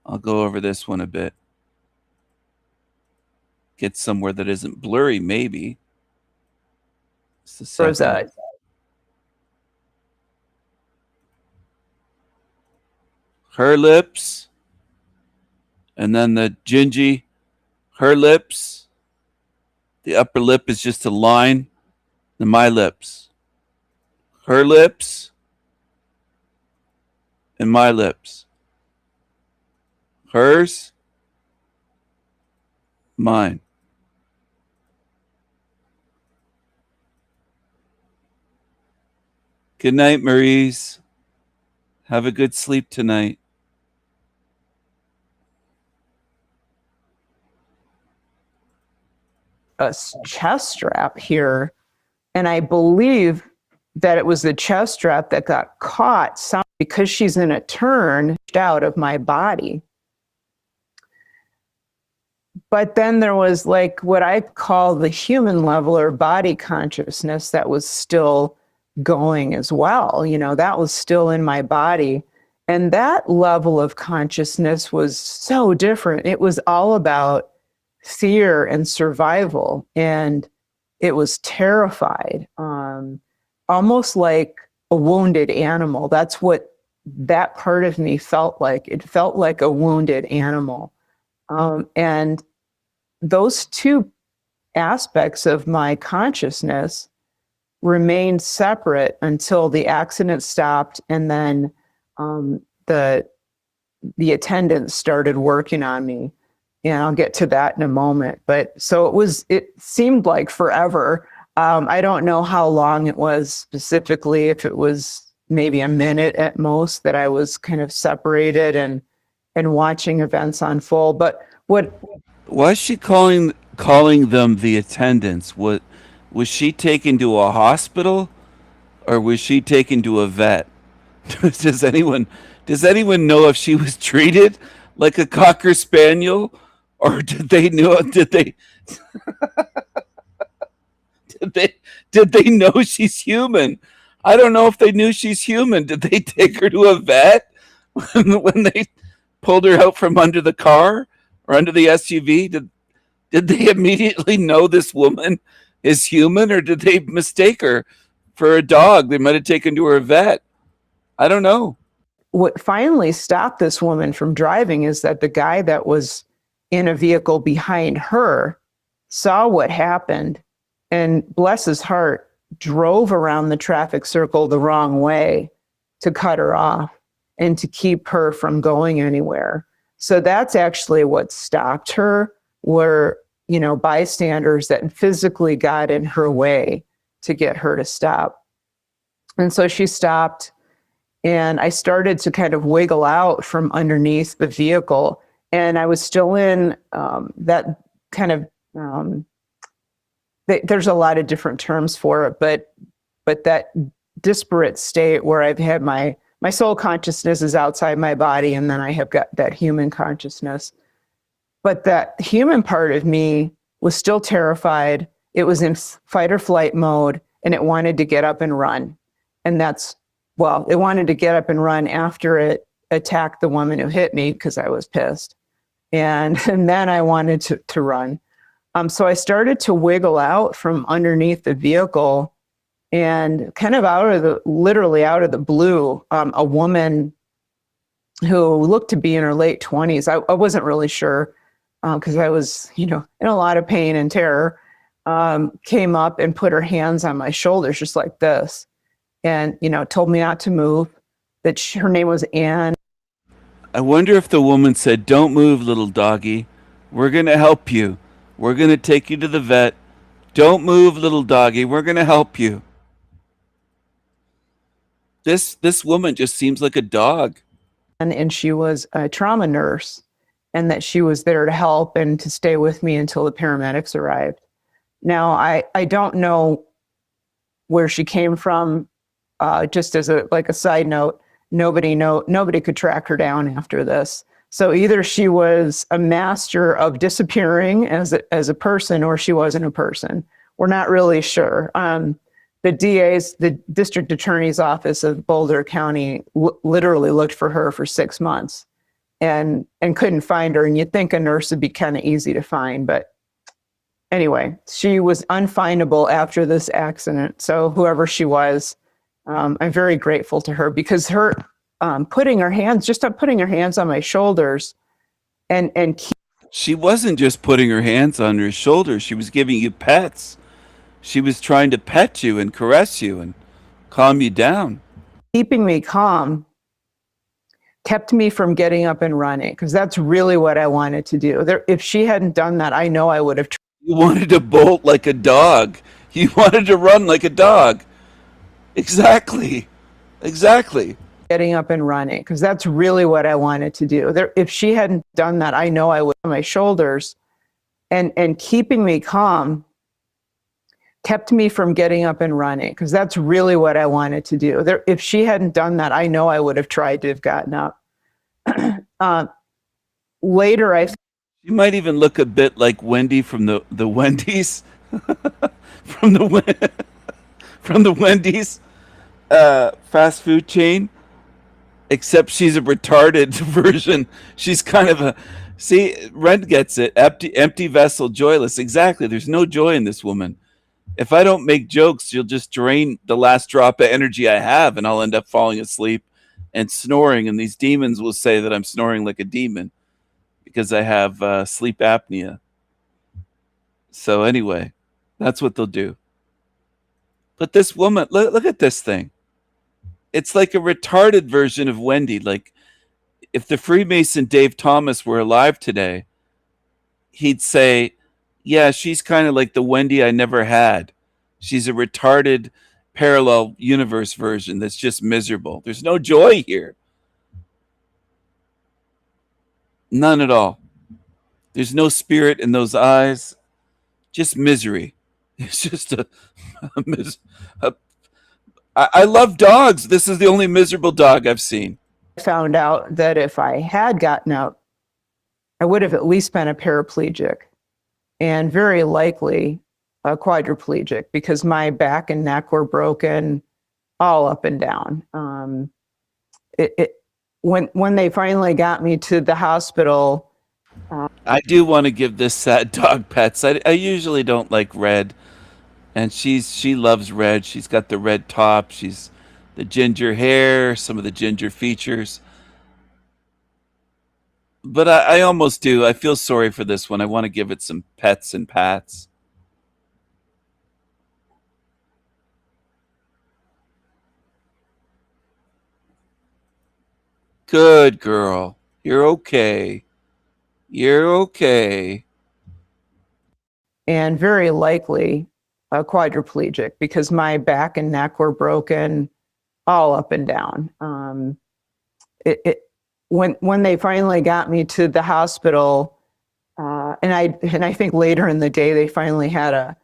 I'll go over this one a bit. Get somewhere that isn't blurry, maybe. It's the second. Her lips. And then the gingy, her lips. The upper lip is just a line. And my lips. Her lips. And my lips. Hers. Mine. Good night, Maurice. Have a good sleep tonight. A chest strap here, and I believe that it was the chest strap that got caught because she's in a turn out of my body. But then there was like what I call the human level or body consciousness that was still going as well. You know, that was still in my body. And that level of consciousness was so different. It was all about fear and survival. And it was terrified, almost like a wounded animal. That's what that part of me felt like. It felt like a wounded animal. And those two aspects of my consciousness remained separate until the accident stopped, and then the attendants started working on me. And I'll get to that in a moment. But so it seemed like forever. I don't know how long it was specifically, if it was maybe a minute at most that I was kind of separated and watching events unfold. But why is she calling them the attendants? Was she taken to a hospital, or was she taken to a vet? Does anyone know if she was treated like a cocker spaniel, or did they know she's human? I don't know if they knew she's human. Did they take her to a vet when they pulled her out from under the car or under the SUV? Did they immediately know this woman is human, or did they mistake her for a dog? They might have taken to her vet. I don't know. What finally stopped this woman from driving is that the guy that was in a vehicle behind her saw what happened and, bless his heart, drove around the traffic circle the wrong way to cut her off and to keep her from going anywhere. So that's actually what stopped her, were, you know, bystanders that physically got in her way to get her to stop. And so she stopped, and I started to kind of wiggle out from underneath the vehicle. And I was still in that kind of, there's a lot of different terms for it, but that disparate state where I've had my soul consciousness is outside my body, and then I have got that human consciousness. But that human part of me was still terrified. It was in fight or flight mode, and it wanted to get up and run. And it wanted to get up and run after it attacked the woman who hit me, because I was pissed. And then I wanted to run. So I started to wiggle out from underneath the vehicle, and kind of literally out of the blue, a woman who looked to be in her late 20s. I wasn't really sure, because I was, in a lot of pain and terror, came up and put her hands on my shoulders just like this, and, told me not to move, that her name was Anne. I wonder if the woman said, "Don't move, little doggy. We're going to help you. We're going to take you to the vet. Don't move, little doggy. We're going to help you." This woman just seems like a dog. and she was a trauma nurse, and that she was there to help and to stay with me until the paramedics arrived. Now, I don't know where she came from. Just as a side note, nobody could track her down after this. So either she was a master of disappearing as a person, or she wasn't a person. We're not really sure. The district attorney's office of Boulder County literally looked for her for 6 months and couldn't find her. And you'd think a nurse would be kind of easy to find, but anyway, she was unfindable after this accident. So whoever she was, I'm very grateful to her, because her putting her hands on my shoulders and She wasn't just putting her hands on your shoulders. She was giving you pets. She was trying to pet you and caress you and calm you down. keeping me calm kept me from getting up and running, because that's really what I wanted to do. If she hadn't done that, I know I would have. You wanted to bolt like a dog. You wanted to run like a dog. Exactly. Getting up and running, because that's really what I wanted to do. If she hadn't done that, I know I would on my shoulders, and keeping me calm kept me from getting up and running, because that's really what I wanted to do. If she hadn't done that, I know I would have tried to have gotten up. Later, You might even look a bit like Wendy from the Wendy's, from the Wendy's fast food chain, except she's a retarded version. She's kind of a Rent gets it. Empty vessel, joyless. Exactly. There's no joy in this woman. If I don't make jokes, you'll just drain the last drop of energy I have, and I'll end up falling asleep and snoring. And these demons will say that I'm snoring like a demon because I have sleep apnea. So anyway, that's what they'll do. But this woman, look at this thing. It's like a retarded version of Wendy. Like if the Freemason Dave Thomas were alive today, he'd say, yeah, she's kind of like the Wendy I never had. She's a retarded parallel universe version that's just miserable. There's no joy here. None at all. There's no spirit in those eyes. Just misery. It's just I love dogs. This is the only miserable dog I've seen. Found out that if I had gotten out, I would have at least been a paraplegic, and very likely a quadriplegic, because my back and neck were broken all up and down. When they finally got me to the hospital. I do want to give this sad dog pets. I usually don't like red, and she loves red. She's got the red top. She's the ginger hair, some of the ginger features. But I almost do. I feel sorry for this one. I want to give it some pets and pats. Good girl. You're okay. You're okay. And very likely a quadriplegic, because my back and neck were broken all up and down. When they finally got me to the hospital, and I think later in the day they finally had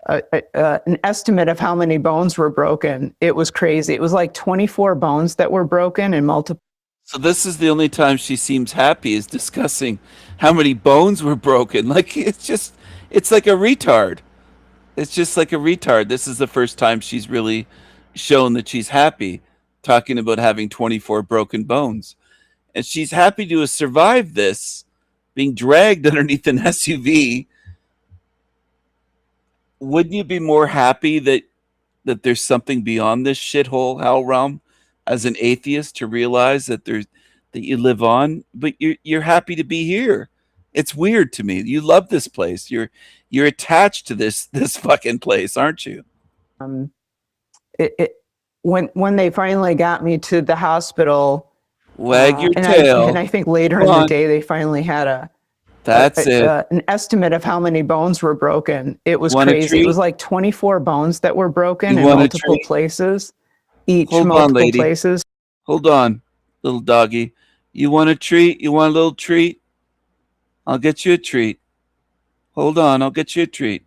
an estimate of how many bones were broken. It was crazy. It was like 24 bones that were broken and multiple. So this is the only time she seems happy, is discussing how many bones were broken. Like it's like a retard. It's just like a retard. This is the first time she's really shown that she's happy, talking about having 24 broken bones. And she's happy to have survived this, being dragged underneath an SUV. Wouldn't you be more happy that there's something beyond this shithole hell realm, as an atheist, to realize that you live on, but you're happy to be here? It's weird to me. You love this place. You're attached to this fucking place, aren't you? When they finally got me to the hospital, wag your tail. And I think later in the day they finally had an estimate of how many bones were broken. It was crazy. It was like 24 bones that were broken in multiple places. Each multiple places. Hold on, little doggy. You want a treat? You want a little treat? I'll get you a treat. Hold on, I'll get you a treat.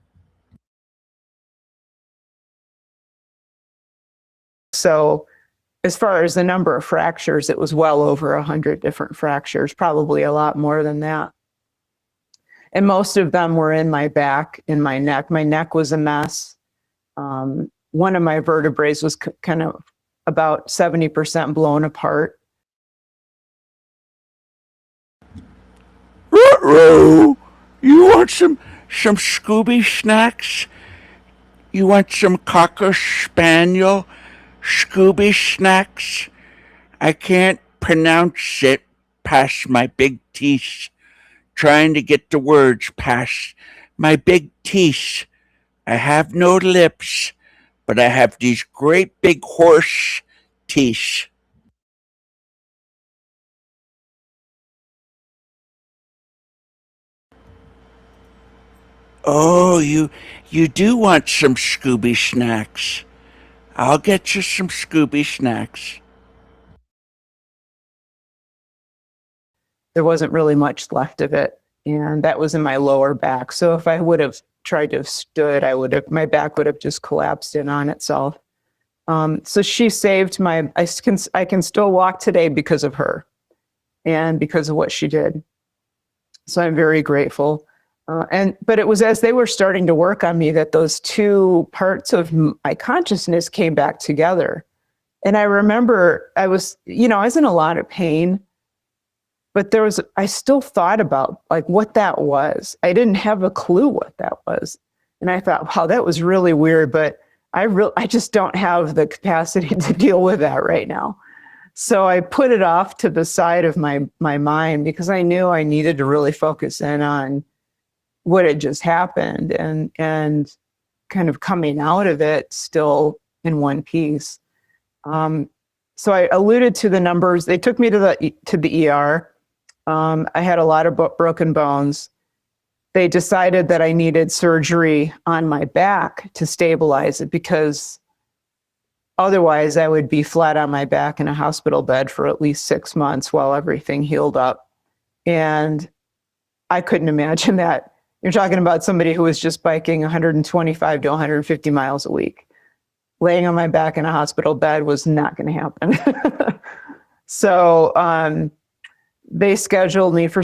So as far as the number of fractures, it was well over 100 different fractures, probably a lot more than that. And most of them were in my back, in my neck. My neck was a mess. One of my vertebrae was kind of about 70% blown apart. Ruh-roh. You want some Scooby snacks? You want some Cocker Spaniel Scooby snacks? I can't pronounce it past my big teeth. Trying to get the words past my big teeth. I have no lips, but I have these great big horse teeth. Oh, you do want some Scooby snacks. I'll get you some Scooby snacks. There wasn't really much left of it, and that was in my lower back. So if I would have tried to have stood, my back would have just collapsed in on itself. So she saved I can still walk today because of her and because of what she did. So I'm very grateful. But it was as they were starting to work on me that those two parts of my consciousness came back together. And I remember I was in a lot of pain, but I still thought about like what that was. I didn't have a clue what that was. And I thought, wow, that was really weird, but I just don't have the capacity to deal with that right now. So I put it off to the side of my mind because I knew I needed to really focus in on what had just happened and kind of coming out of it still in one piece. So I alluded to the numbers. They took me to the ER. I had a lot of broken bones. They decided that I needed surgery on my back to stabilize it because otherwise I would be flat on my back in a hospital bed for at least 6 months while everything healed up. And I couldn't imagine that. You're talking about somebody who was just biking 125 to 150 miles a week. Laying on my back in a hospital bed was not going to happen. So they scheduled me for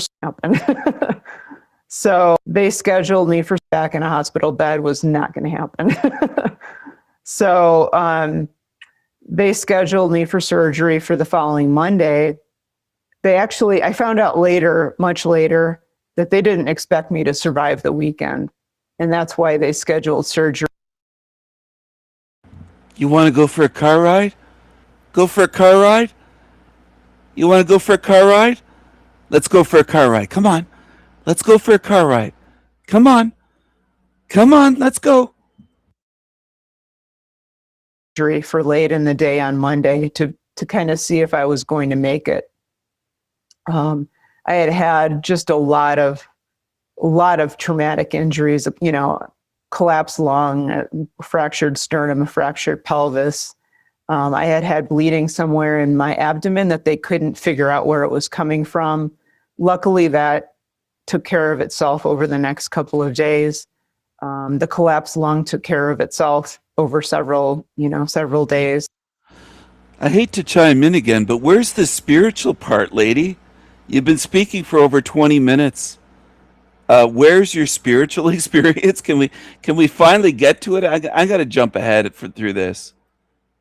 back in a hospital bed was not going to happen. So they scheduled me for surgery for the following Monday. I found out much later, that they didn't expect me to survive the weekend. And that's why they scheduled surgery. You want to go for a car ride? Go for a car ride? You want to go for a car ride? Let's go for a car ride. Come on. Let's go for a car ride. Come on. Come on, let's go. For late in the day on Monday to kind of see if I was going to make it. I had just a lot of traumatic injuries, collapsed lung, fractured sternum, a fractured pelvis. I had bleeding somewhere in my abdomen that they couldn't figure out where it was coming from. Luckily, that took care of itself over the next couple of days. The collapsed lung took care of itself over several days. I hate to chime in again, but where's the spiritual part, lady? You've been speaking for over 20 minutes. Where's your spiritual experience? Can we finally get to it? I got to jump ahead through this.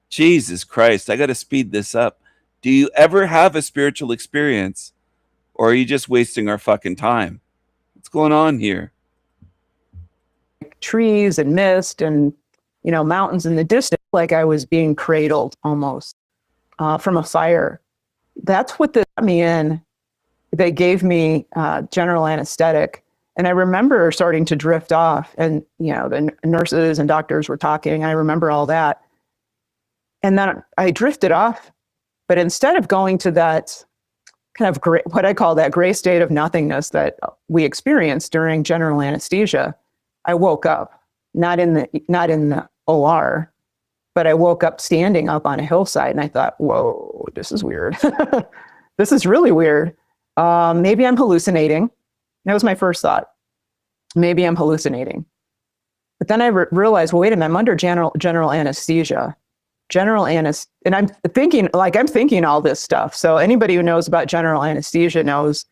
Jesus Christ, I got to speed this up. Do you ever have a spiritual experience, or are you just wasting our fucking time? What's going on here? Trees and mist and mountains in the distance, like I was being cradled almost from a fire. That's what they got me in. They gave me general anesthetic, and I remember starting to drift off, and the nurses and doctors were talking. I remember all that. And then I drifted off, but instead of going to that kind of what I call that gray state of nothingness that we experienced during general anesthesia, I woke up, not in the OR, but I woke up standing up on a hillside, and I thought, whoa, this is weird. this is really weird. Maybe I'm hallucinating. That was my first thought. Maybe I'm hallucinating. But then I realized, well, wait a minute, I'm under general anesthesia. And I'm thinking all this stuff. So anybody who knows about general anesthesia knows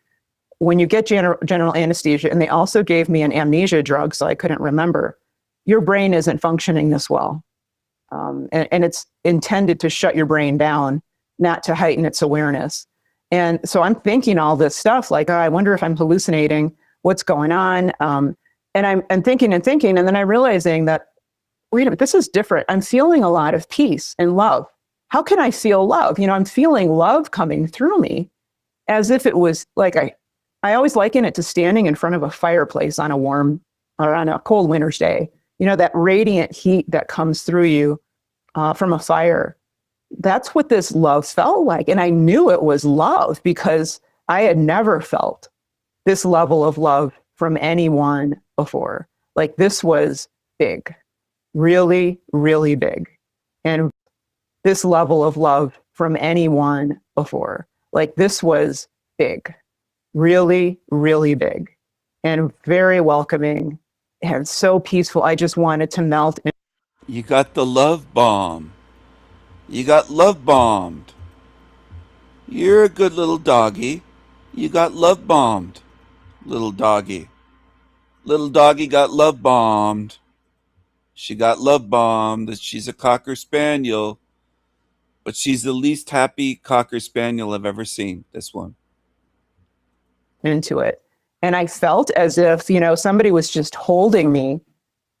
when you get general anesthesia, and they also gave me an amnesia drug, so I couldn't remember, your brain isn't functioning this well. And it's intended to shut your brain down, not to heighten its awareness. And so I'm thinking all this stuff like, oh, I wonder if I'm hallucinating, what's going on? And I'm thinking, and then I'm realizing that, wait a minute, this is different. I'm feeling a lot of peace and love. How can I feel love? I'm feeling love coming through me as if it was like, I always liken it to standing in front of a fireplace on a cold winter's day. That radiant heat that comes through you from a fire. That's what this love felt like. And I knew it was love because I had never felt this level of love from anyone before. Like, this was big, really, really big. And this level of love from anyone before. Like, this was big, really, really big, and very welcoming and so peaceful. I just wanted to melt. You got the love bomb. You got love bombed. You're a good little doggy. You got love bombed, little doggy. Little doggy got love bombed. She got love bombed. She's a Cocker Spaniel, but she's the least happy Cocker Spaniel I've ever seen, this one. Into it. And I felt as if, somebody was just holding me,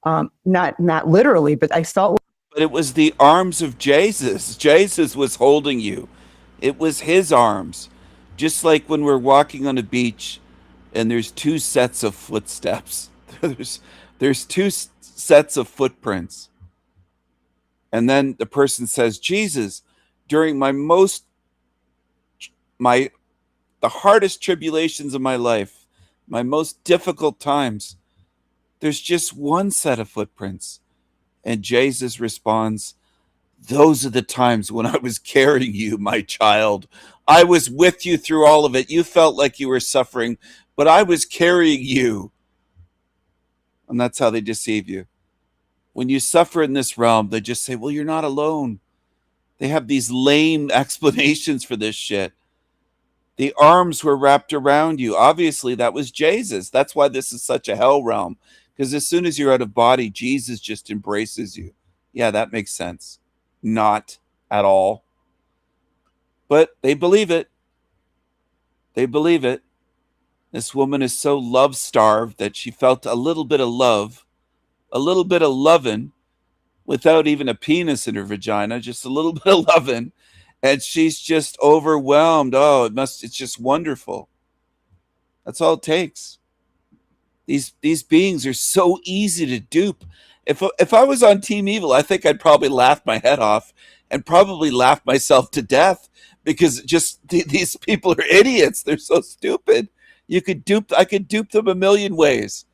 not literally, but I felt. But it was the arms of Jesus. Jesus was holding you. It was his arms. Just like when we're walking on a beach and there's two sets of footsteps. There's two sets of footprints. And then the person says, Jesus, during the hardest tribulations of my life, my most difficult times, there's just one set of footprints. And Jesus responds, those are the times when I was carrying you, my child. I was with you through all of it. You felt like you were suffering, but I was carrying you. And that's how they deceive you. When you suffer in this realm, they just say, well, you're not alone. They have these lame explanations for this shit. The arms were wrapped around you. Obviously, that was Jesus. That's why this is such a hell realm. Because as soon as you're out of body, Jesus just embraces you. Yeah, that makes sense. Not at all. But they believe it. They believe it. This woman is so love-starved that she felt a little bit of love, a little bit of lovin', without even a penis in her vagina, just a little bit of lovin', and she's just overwhelmed. Oh, it's just wonderful. That's all it takes. These beings are so easy to dupe. If I was on Team Evil, I think I'd probably laugh my head off and probably laugh myself to death because these people are idiots. They're so stupid. I could dupe them a million ways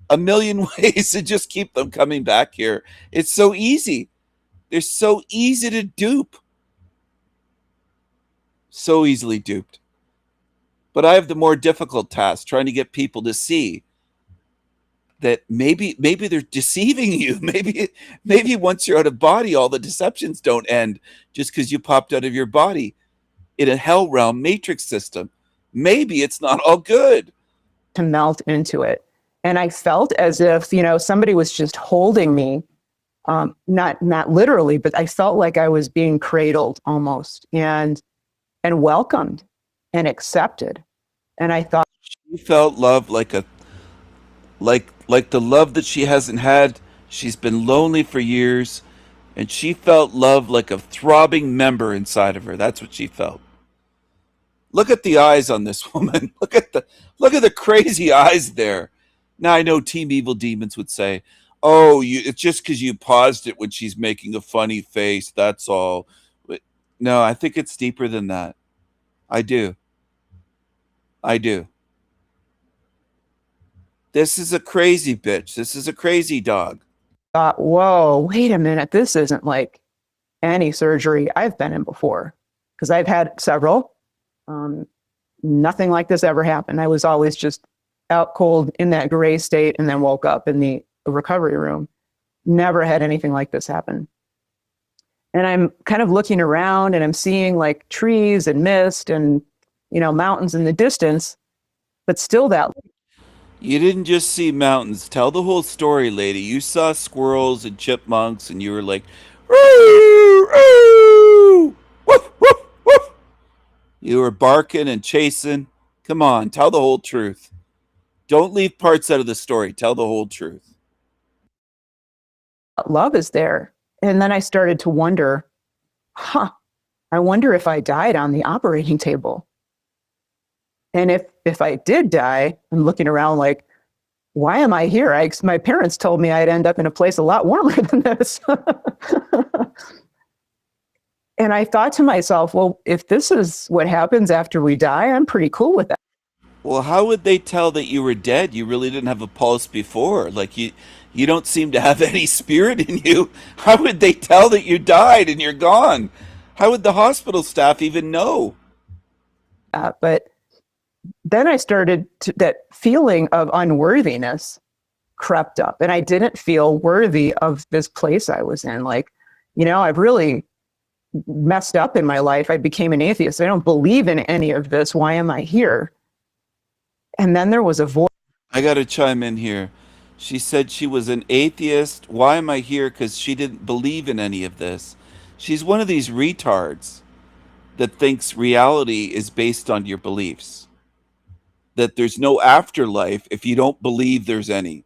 to just keep them coming back here. It's so easy. They're so easy to dupe. So easily duped. But I have the more difficult task, trying to get people to see that maybe they're deceiving you. Maybe once you're out of body, all the deceptions don't end just because you popped out of your body in a hell realm matrix system. Maybe it's not all good. To melt into it. And I felt as if, somebody was just holding me, not literally, but I felt like I was being cradled almost and welcomed and accepted. And I thought she felt love like the love that she hasn't had. She's been lonely for years, and she felt love like a throbbing member inside of her. That's what she felt. Look at the eyes on this woman. Look at the crazy eyes there. Now I know Team Evil Demons would say, "Oh, it's just because you paused it when she's making a funny face. That's all." But no, I think it's deeper than that. I do. This is a crazy bitch. This is a crazy dog. Thought, whoa, wait a minute. This isn't like any surgery I've been in before, because I've had several. Nothing like this ever happened. I was always just out cold in that gray state and then woke up in the recovery room. Never had anything like this happen. And I'm kind of looking around and I'm seeing like trees and mist and, mountains in the distance, but still that. You didn't just see mountains. Tell the whole story, lady. You saw squirrels and chipmunks and you were like, "Roo, roo, woof, woof, woof." You were barking and chasing. Come on, tell the whole truth. Don't leave parts out of the story. Tell the whole truth. Love is there. And then I started to wonder, I wonder if I died on the operating table. And if I did die, I'm looking around like, why am I here? My parents told me I'd end up in a place a lot warmer than this. And I thought to myself, well, if this is what happens after we die, I'm pretty cool with that. Well, how would they tell that you were dead? You really didn't have a pulse before. Like you don't seem to have any spirit in you. How would they tell that you died and you're gone? How would the hospital staff even know? But then I started that feeling of unworthiness crept up, and I didn't feel worthy of this place I was in. Like, I've really messed up in my life. I became an atheist. I don't believe in any of this. Why am I here? And then there was a voice. I got to chime in here. She said she was an atheist. Why am I here? Because she didn't believe in any of this. She's one of these retards that thinks reality is based on your beliefs. That there's no afterlife if you don't believe there's any.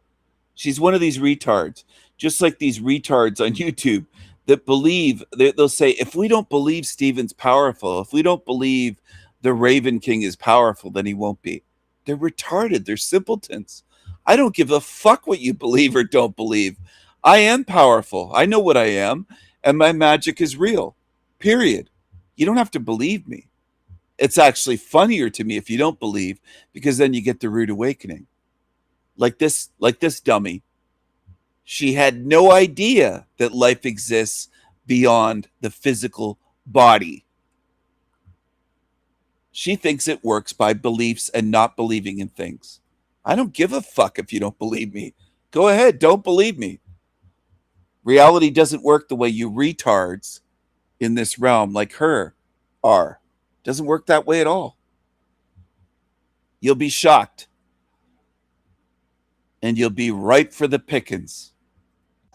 She's one of these retards, just like these retards on YouTube that believe, they'll say, if we don't believe Stephen's powerful, if we don't believe the Raven King is powerful, then he won't be. They're retarded. They're simpletons. I don't give a fuck what you believe or don't believe. I am powerful. I know what I am, and my magic is real. Period. You don't have to believe me. It's actually funnier to me if you don't believe, because then you get the rude awakening. Like this dummy. She had no idea that life exists beyond the physical body. She thinks it works by beliefs and not believing in things. I don't give a fuck if you don't believe me. Go ahead, don't believe me. Reality doesn't work the way you retards in this realm like her are. Doesn't work that way at all. You'll be shocked. And you'll be ripe for the pickings.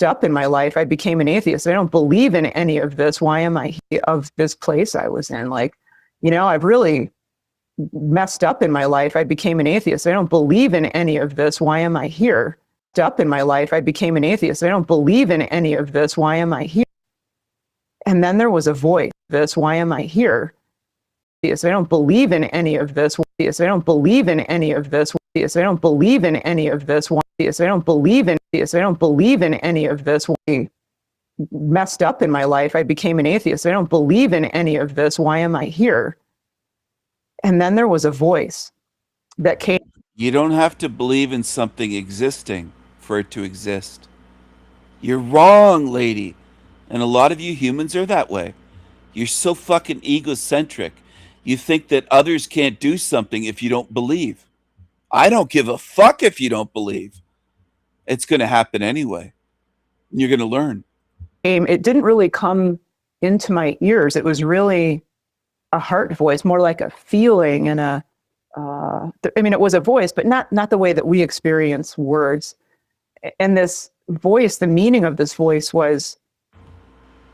Up in my life, I became an atheist. I don't believe in any of this. Why am I here? Of this place I was in? Like, I've really messed up in my life. I became an atheist. I don't believe in any of this. Why am I here? Up in my life, I became an atheist. I don't believe in any of this. Why am I here? And then there was a voice. Why am I here? I don't believe in any of this. I don't believe in any of this. I don't believe in any of this. I don't believe in this. I don't believe in any of this. Messed up in my life. I became an atheist. I don't believe in any of this. Why am I here? And then there was a voice that came. You don't have to believe in something existing for it to exist. You're wrong, lady. And a lot of you humans are that way. You're so fucking egocentric. You think that others can't do something if you don't believe. I don't give a fuck if you don't believe. It's going to happen anyway. You're going to learn. It didn't really come into my ears. It was really a heart voice, more like a feeling and it was a voice, but not the way that we experience words. And this voice, the meaning of this voice was.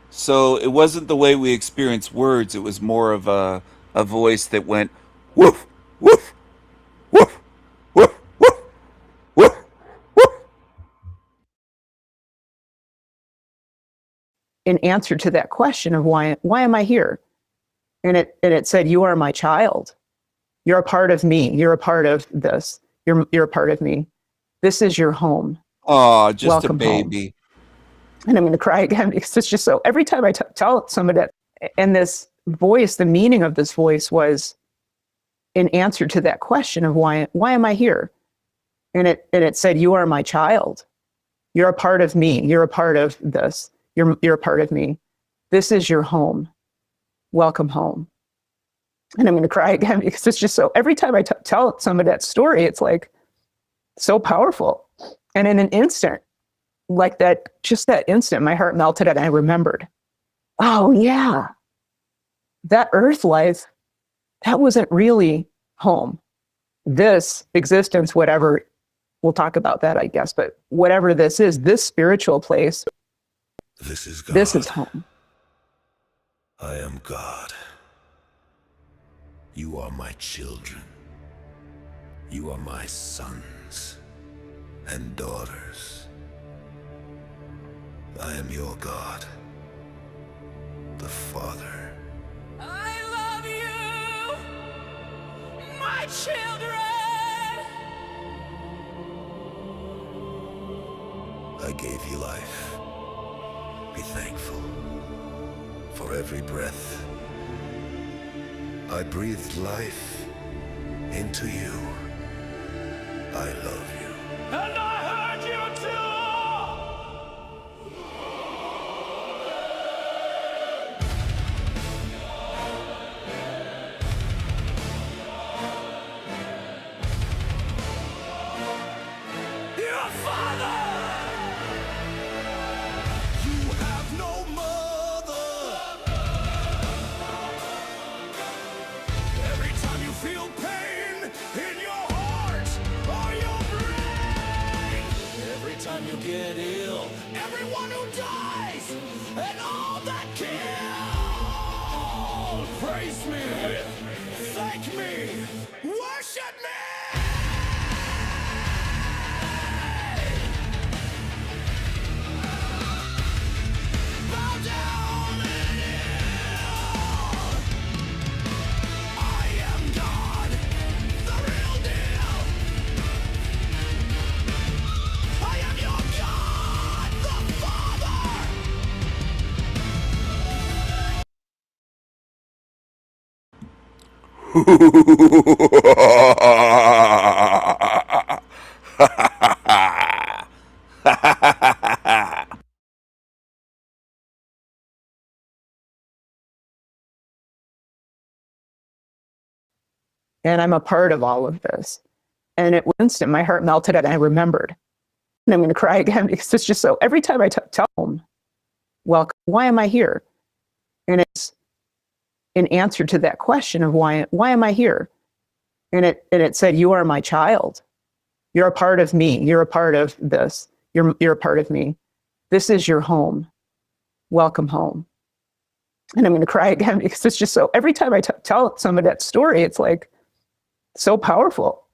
So it wasn't the way we experience words. It was more of a voice that went, woof, woof, woof, woof, woof, woof, woof. In answer to that question of why am I here? And it said, you are my child. You're a part of me. You're a part of this. You're a part of me. This is your home. Oh, just Welcome a baby. Home. And I'm going to cry again because it's just so, every time I tell somebody that, and this voice, the meaning of this voice was in answer to that question of why am I here? And it said, you are my child. You're a part of me. You're a part of this. You're a part of me. This is your home. Welcome home. And I'm going to cry again because it's just so, every time I tell some of that story, it's like so powerful. And in an instant, like that, just that instant, my heart melted and I remembered, oh yeah, that earth life, that wasn't really home. This existence, whatever, we'll talk about that, I guess, but whatever this is, this spiritual place, This is God. this is home. I am God. You are my children. You are my sons and daughters. I am your God, the Father. I love you, my children. I gave you life. Be thankful for every breath. I breathed life into you. I love you. And I heard you too. Your father. You have no mother. Every time you feel pain in your heart or your brain, every time you get ill, everyone who dies, and all that kill, praise me, thank me, worship me. Bow down and kneel. I am God, the real deal. I am your God, the Father. And I'm a part of all of this. And it was instant, my heart melted and I remembered. And I'm going to cry again because it's just so, every time I tell them, well, why am I here? And it's an answer to that question of why am I here? And it said, you are my child. You're a part of me. You're a part of this. You're a part of me. This is your home. Welcome home. And I'm going to cry again because it's just so, every time I tell some of that story, it's like so powerful.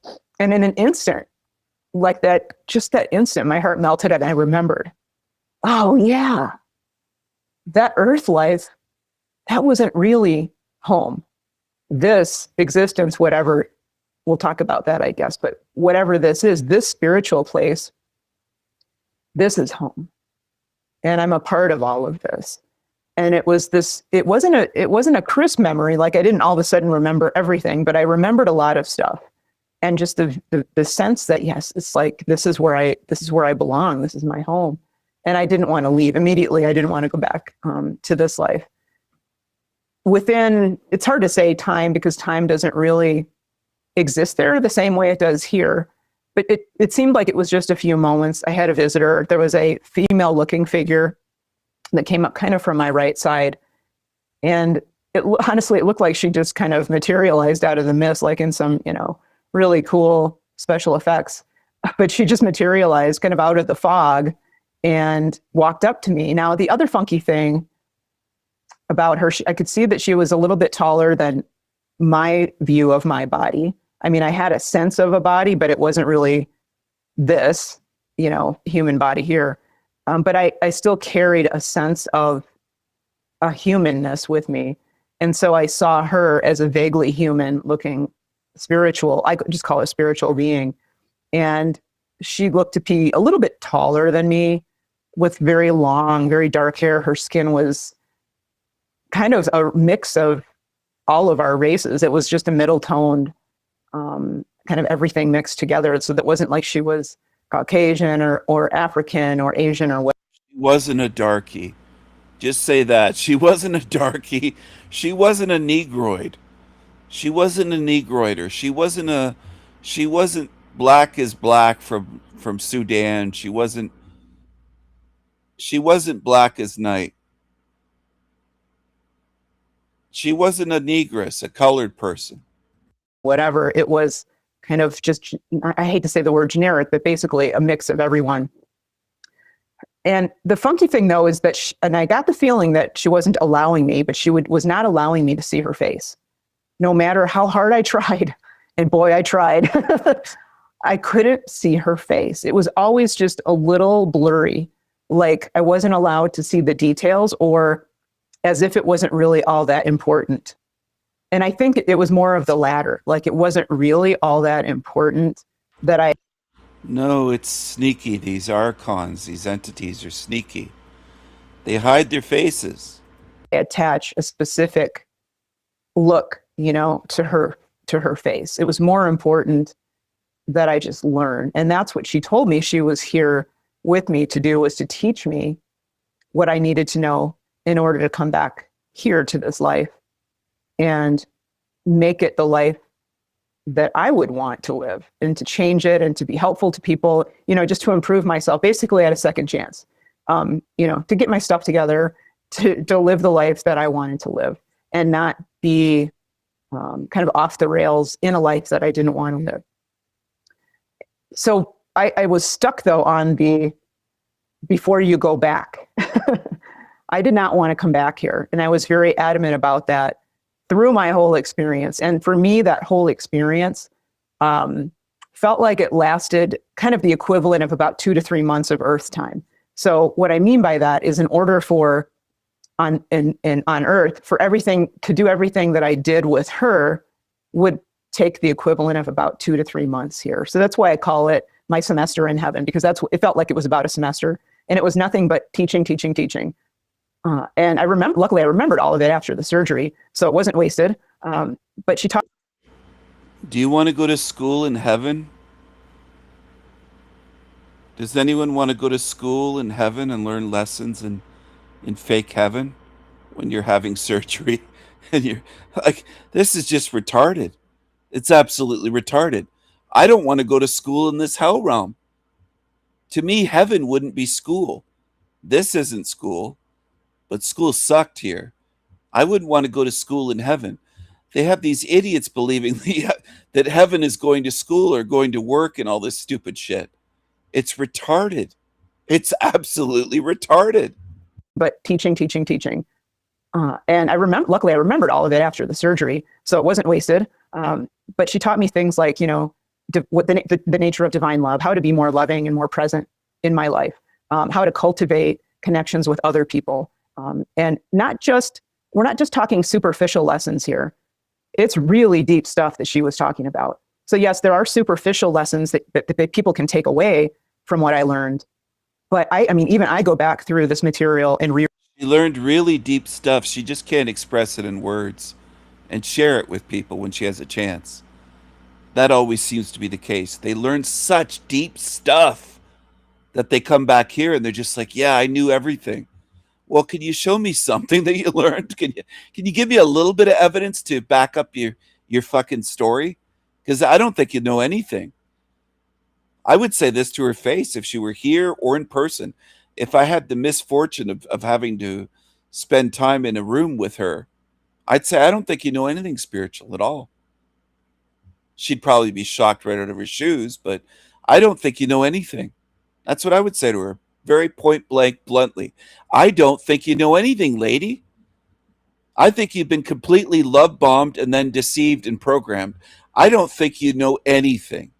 And in an instant, like that, just that instant, my heart melted and I remembered, oh yeah, that earth life, that wasn't really home. This existence, whatever, we'll talk about that, I guess, but whatever this is, this spiritual place, this is home. And I'm a part of all of this. And it was this, it wasn't a crisp memory. Like I didn't all of a sudden remember everything, but I remembered a lot of stuff. And just the sense that, yes, it's like, this is where I belong. This is my home. And I didn't want to leave immediately. I didn't want to go back to this life. It's hard to say time because time doesn't really exist there the same way it does here. But it seemed like it was just a few moments. I had a visitor. There was a female looking figure that came up kind of from my right side. And honestly, it looked like she just kind of materialized out of the mist, like in some, really cool special effects. But she just materialized kind of out of the fog and walked up to me. Now, the other funky thing about her, I could see that she was a little bit taller than my view of my body. I mean, I had a sense of a body, but it wasn't really this, human body here. But I still carried a sense of a humanness with me. And so I saw her as a vaguely human looking spiritual, I could just call it a spiritual being. And she looked to be a little bit taller than me with very long, very dark hair. Her skin was kind of a mix of all of our races. It was just a middle toned, kind of everything mixed together. So that wasn't like she was Caucasian or African or Asian or what. She wasn't a darky. Just say that. She wasn't a darky. She wasn't a Negroid. She wasn't a Negroider. She wasn't black as black from Sudan. She wasn't black as night. She wasn't a negress, a colored person. Whatever. It was kind of just, I hate to say the word generic, but basically a mix of everyone. And the funky thing, though, is that, and I got the feeling that she wasn't allowing me, but she was not allowing me to see her face. No matter how hard I tried, and boy, I tried, I couldn't see her face. It was always just a little blurry, like I wasn't allowed to see the details, or as if it wasn't really all that important. And I think it was more of the latter, like it wasn't really all that important that I. No, it's sneaky. These archons, these entities are sneaky. They hide their faces. Attach a specific look, to her face. It was more important that I just learn. And that's what she told me she was here with me to do, was to teach me what I needed to know in order to come back here to this life and make it the life that I would want to live, and to change it and to be helpful to people, just to improve myself, basically at a second chance, to get my stuff together, to live the life that I wanted to live and not be kind of off the rails in a life that I didn't want to live. So I was stuck, though, on the before you go back. I did not want to come back here. And I was very adamant about that through my whole experience. And for me, that whole experience felt like it lasted kind of the equivalent of about 2 to 3 months of Earth time. So what I mean by that is, in order for on Earth, for everything to do everything that I did with her would take the equivalent of about 2 to 3 months here. So that's why I call it my semester in heaven, because it felt like it was about a semester, and it was nothing but teaching. And luckily I remembered all of it after the surgery, so it wasn't wasted. But she taught. Do you want to go to school in heaven? Does anyone want to go to school in heaven and learn lessons in fake heaven when you're having surgery? And you're like, this is just retarded. It's absolutely retarded. I don't want to go to school in this hell realm. To me, heaven wouldn't be school. This isn't school. But school sucked here. I wouldn't want to go to school in heaven. They have these idiots believing that heaven is going to school or going to work and all this stupid shit. It's retarded. It's absolutely retarded. But teaching. And luckily I remembered all of it after the surgery, so it wasn't wasted. But she taught me things like, what the nature of divine love, how to be more loving and more present in my life, how to cultivate connections with other people. And we're not just talking superficial lessons here. It's really deep stuff that she was talking about. So yes, there are superficial lessons that people can take away from what I learned. But even I go back through this material and She learned really deep stuff. She just can't express it in words and share it with people when she has a chance. That always seems to be the case. They learn such deep stuff that they come back here and they're just like, yeah, I knew everything. Well, can you show me something that you learned? Can you give me a little bit of evidence to back up your fucking story? Because I don't think you know anything. I would say this to her face if she were here or in person. If I had the misfortune of having to spend time in a room with her, I'd say, I don't think you know anything spiritual at all. She'd probably be shocked right out of her shoes, but I don't think you know anything. That's what I would say to her. Very point blank, bluntly. I don't think you know anything, lady. I think you've been completely love bombed and then deceived and programmed. I don't think you know anything.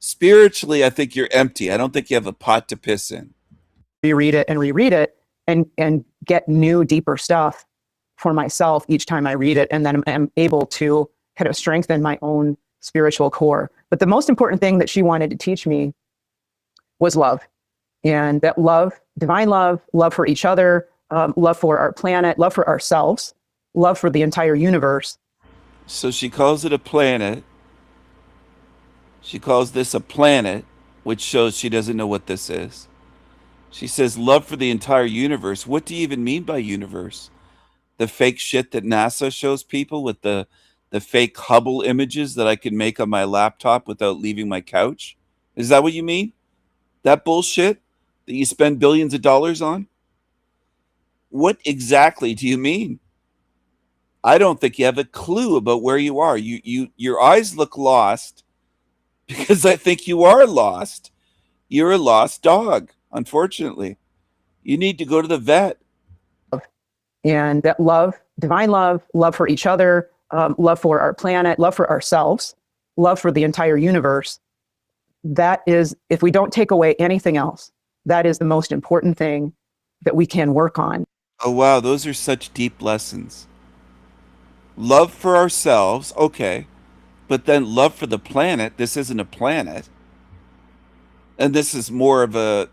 Spiritually, I think you're empty. I don't think you have a pot to piss in. Reread it and get new, deeper stuff for myself each time I read it. And then I'm able to kind of strengthen my own spiritual core. But the most important thing that she wanted to teach me was love. And that love, divine love for each other, love for our planet, love for ourselves, love for the entire universe. So she calls it a planet. She calls this a planet, which shows she doesn't know what this is. She says love for the entire universe. What do you even mean by universe? The fake shit that NASA shows people with the the fake Hubble images that I can make on my laptop without leaving my couch? Is that what you mean? That bullshit that you spend billions of dollars on? What exactly do you mean? I don't think you have a clue about where you are. Your eyes look lost because I think you are lost. You're a lost dog, unfortunately. You need to go to the vet. And that love, divine love, love for each other, love for our planet, love for ourselves, love for the entire universe. That is, if we don't take away anything else, that is the most important thing that we can work on. Oh, wow. Those are such deep lessons. Love for ourselves, okay. But then love for the planet. This isn't a planet. And this is more of a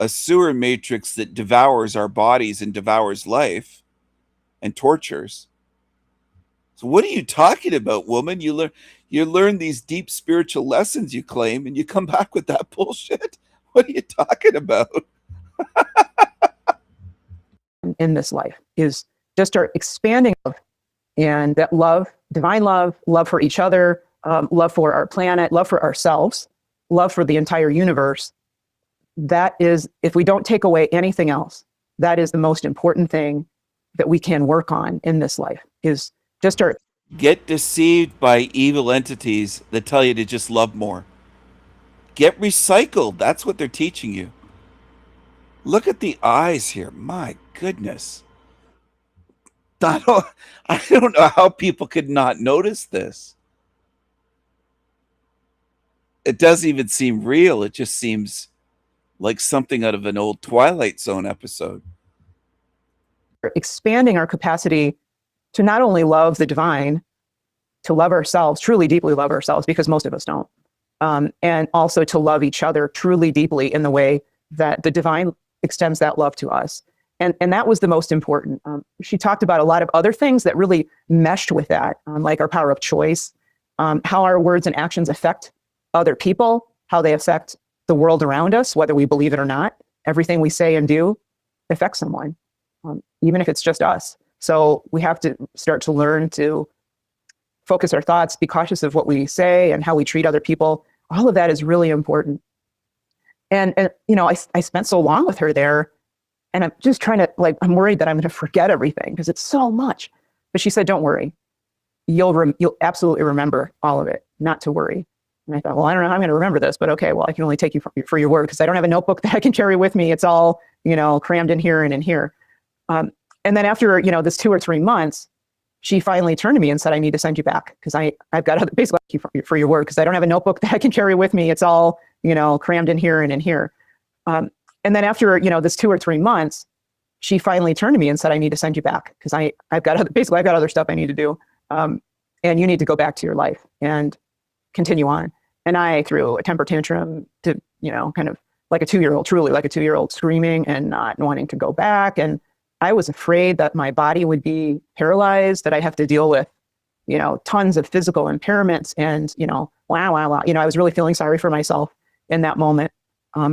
sewer matrix that devours our bodies and devours life and tortures. So what are you talking about, woman? You learn these deep spiritual lessons you claim, and you come back with that bullshit. What are you talking about? In this life is just start expanding love, and that love, divine love, love for each other, love for our planet, love for ourselves, love for the entire universe. That is, if we don't take away anything else, that is the most important thing that we can work on in this life is just start. Get deceived by evil entities that tell you to just love more. Get recycled. That's what they're teaching you. Look at the eyes here. My goodness. I don't know how people could not notice this. It doesn't even seem real. It just seems like something out of an old Twilight Zone episode. Expanding our capacity to not only love the divine, to love ourselves, truly deeply love ourselves, because most of us don't, and also to love each other truly deeply in the way that the divine extends that love to us. And that was the most important. She talked about a lot of other things that really meshed with that, like our power of choice, how our words and actions affect other people, how they affect the world around us, whether we believe it or not. Everything we say and do affects someone, even if it's just us. So we have to start to learn to focus our thoughts, be cautious of what we say and how we treat other people. All of that is really important. And you know, I spent so long with her there, and I'm just trying to, like, I'm worried that I'm going to forget everything because it's so much. But she said, don't worry. You'll absolutely remember all of it, not to worry. And I thought, well, I don't know how I'm going to remember this, but okay, well, I can only take you for your word because I don't have a notebook that I can carry with me. It's all, you know, crammed in here and in here. And then after, you know, this 2 or 3 months, she finally turned to me and said, I need to send you back because I've got other, basically for your word because I don't have a notebook that I can carry with me. It's all, you know, crammed in here and in here. And then after, you know, this 2 or 3 months, she finally turned to me and said, I need to send you back because I've got other stuff I need to do. And you need to go back to your life and continue on. And I threw a temper tantrum to, you know, kind of like a 2-year-old, truly like a 2-year-old, screaming and not wanting to go back. And I was afraid that my body would be paralyzed, that I have to deal with, you know, tons of physical impairments and, you know, wow. You know, I was really feeling sorry for myself in that moment.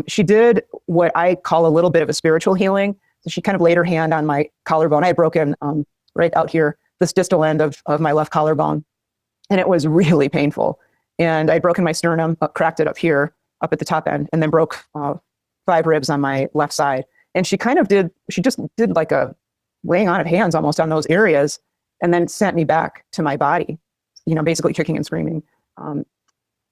She did what I call a little bit of a spiritual healing. So she kind of laid her hand on my collarbone. I had broken right out here, this distal end of my left collarbone. And it was really painful. And I'd broken my sternum, cracked it up here, up at the top end, and then broke 5 ribs on my left side. And she just did like a laying on of hands almost on those areas, and then sent me back to my body, you know, basically kicking and screaming.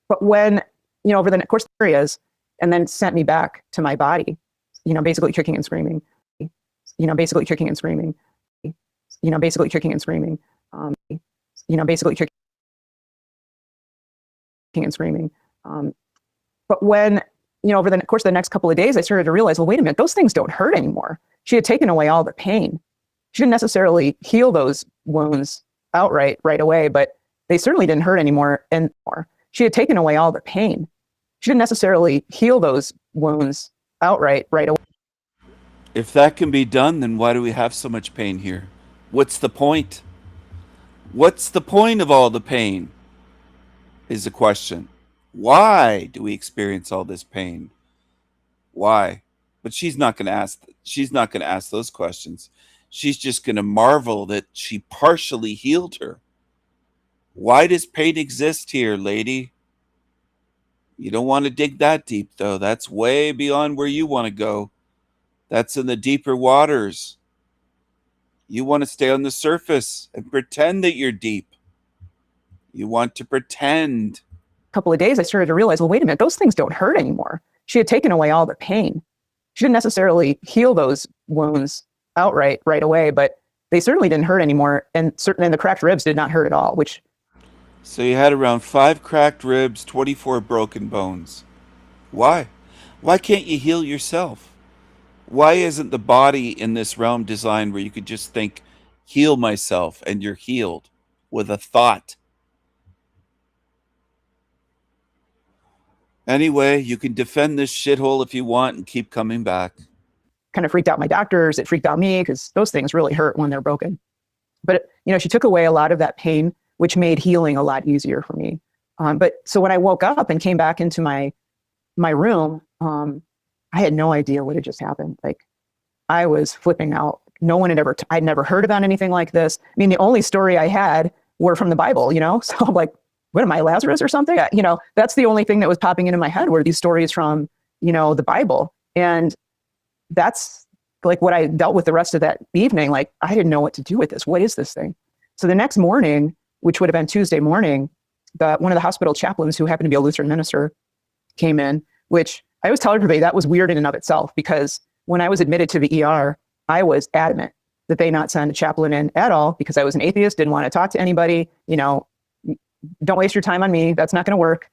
But when, you know, over the course of areas, and then sent me back to my body, you know, basically kicking and screaming, you know, basically kicking and screaming, you know, basically kicking and screaming, you know, basically kicking and screaming. But when, you know, over the course of the next couple of days, I started to realize, well, wait a minute, those things don't hurt anymore. She had taken away all the pain. She didn't necessarily heal those wounds outright right away, but they certainly didn't hurt anymore. And she had taken away all the pain. She didn't necessarily heal those wounds outright right away. If that can be done, then why do we have so much pain here? What's the point? What's the point of all the pain? Is the question. Why do we experience all this pain? Why? But she's not going to ask those questions. She's just going to marvel that she partially healed her. Why does pain exist here, lady? You don't want to dig that deep, though. That's way beyond where you want to go. That's in the deeper waters. You want to stay on the surface and pretend that you're deep. You want to pretend. Couple of days, I started to realize, well, wait a minute, those things don't hurt anymore. She had taken away all the pain. She didn't necessarily heal those wounds outright right away, but they certainly didn't hurt anymore. And the cracked ribs did not hurt at all, which. So you had around 5 cracked ribs, 24 broken bones. Why? Why can't you heal yourself? Why isn't the body in this realm designed where you could just think, heal myself, and you're healed with a thought? Anyway, you can defend this shithole if you want and keep coming back. Kind of freaked out my doctors. It freaked out me because those things really hurt when they're broken. But, she took away a lot of that pain, which made healing a lot easier for me. But so when I woke up and came back into my room, I had no idea what had just happened. Like, I was flipping out. No one had I'd never heard about anything like this. I mean, the only story I had were from the Bible, So I'm like, what am I, Lazarus or something? That's the only thing that was popping into my head were these stories from, the Bible. And that's like what I dealt with the rest of that evening. Like, I didn't know what to do with this. What is this thing? So the next morning, which would have been Tuesday morning, one of the hospital chaplains, who happened to be a Lutheran minister, came in, which I always tell everybody that was weird in and of itself, because when I was admitted to the ER, I was adamant that they not send a chaplain in at all, because I was an atheist, didn't want to talk to anybody, don't waste your time on me. That's not going to work.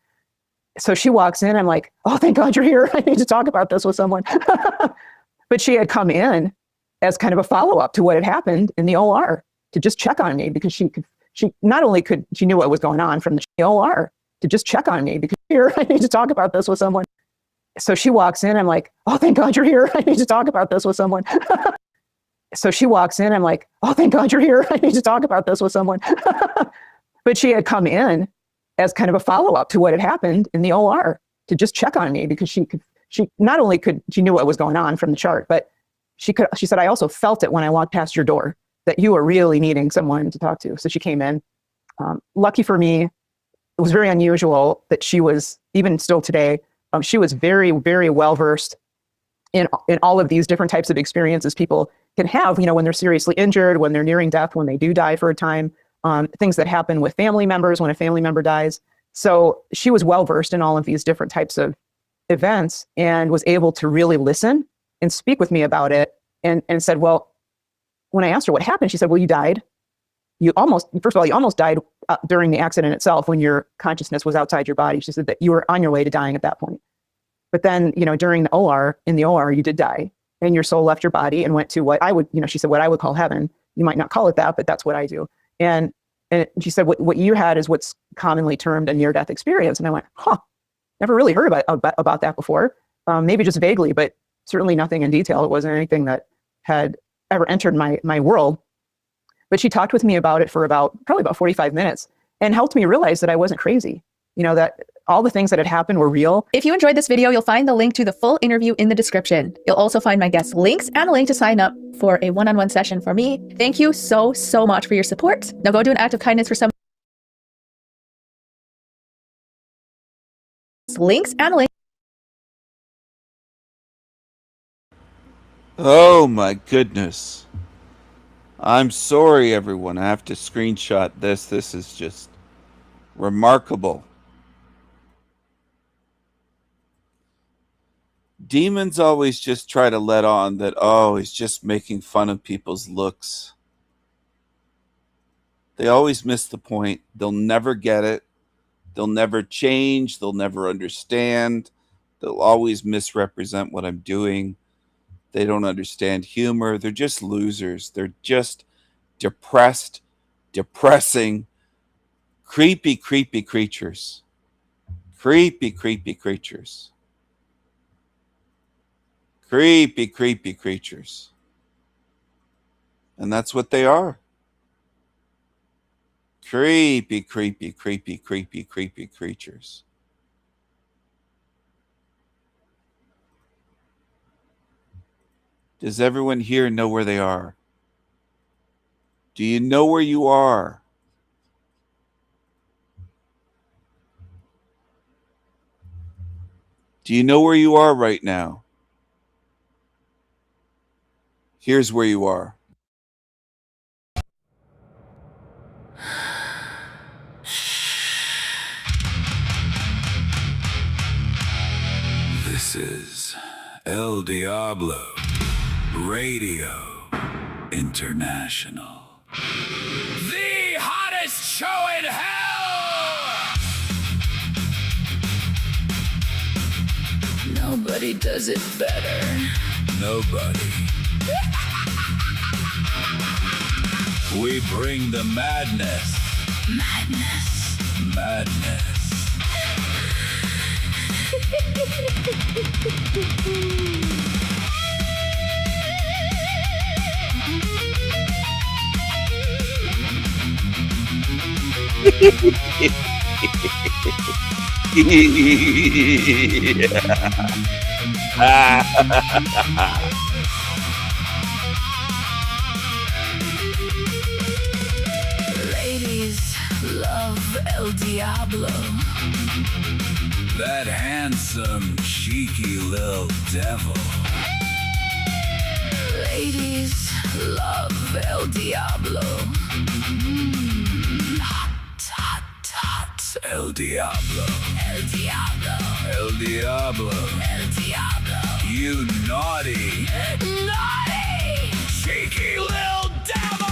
So she walks in. I'm like, oh, thank God you're here. I need to talk about this with someone. But she had come in as kind of a follow-up to what had happened in the OR to just check on me, because she not only she knew what was going on from the OR, to just check on me, because here, I need to talk about this with someone. So she walks in. I'm like, oh, thank God you're here. I need to talk about this with someone. So she walks in. I'm like, oh, thank God you're here. I need to talk about this with someone. But she had come in as kind of a follow-up to what had happened in the OR to just check on me, because she not only she knew what was going on from the chart, but she said, I also felt it when I walked past your door that you were really needing someone to talk to. So she came in. Lucky for me, it was very unusual that she was, even still today, she was very, very well-versed in all of these different types of experiences people can have, when they're seriously injured, when they're nearing death, when they do die for a time, things that happen with family members when a family member dies. So she was well-versed in all of these different types of events and was able to really listen and speak with me about it, and said, well, when I asked her what happened, she said, well, you died. First of all, you almost died during the accident itself, when your consciousness was outside your body. She said that you were on your way to dying at that point. But then, during in the OR, you did die, and your soul left your body and went to what I would, she said, what I would call heaven. You might not call it that, but that's what I do. And she said, what you had is what's commonly termed a near-death experience. And I went, never really heard about that before. Maybe just vaguely, but certainly nothing in detail. It wasn't anything that had ever entered my world. But she talked with me about it for probably about 45 minutes and helped me realize that I wasn't crazy, that all the things that had happened were real. If you enjoyed this video, you'll find the link to the full interview in the description. You'll also find my guest links and a link to sign up for a one-on-one session for me. Thank you so, so much for your support. Now go do an act of kindness for someone. Links and a link. Oh my goodness. I'm sorry, everyone. I have to screenshot this. This is just remarkable. Demons always just try to let on that, oh, he's just making fun of people's looks. They always miss the point. They'll never get it. They'll never change. They'll never understand. They'll always misrepresent what I'm doing. They don't understand humor. They're just losers. They're just depressed, depressing, creepy, creepy creatures. Creepy, creepy creatures. Creepy, creepy creatures. And that's what they are. Creepy, creepy, creepy, creepy, creepy creatures. Does everyone here know where they are? Do you know where you are? Do you know where you are right now? Here's where you are. This is El Diablo Radio International. The hottest show in hell! Nobody does it better. Nobody. We bring the madness. Madness. Madness. Ladies love El Diablo. That handsome, cheeky little devil. Ladies love El Diablo. Hot, hot, hot. El Diablo. El Diablo. El Diablo. El Diablo. You naughty, naughty, cheeky little devil.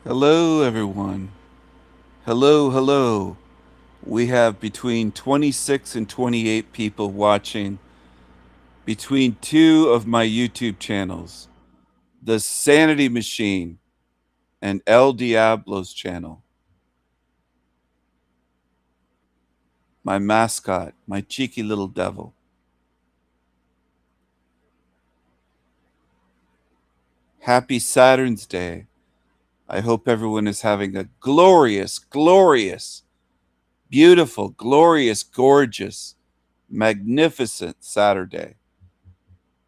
Hello, everyone. Hello, hello. We have between 26 and 28 people watching between two of my YouTube channels, The Sanity Machine and El Diablo's channel. My mascot, my cheeky little devil. Happy Saturn's Day. I hope everyone is having a glorious, glorious, beautiful, glorious, gorgeous, magnificent Saturday.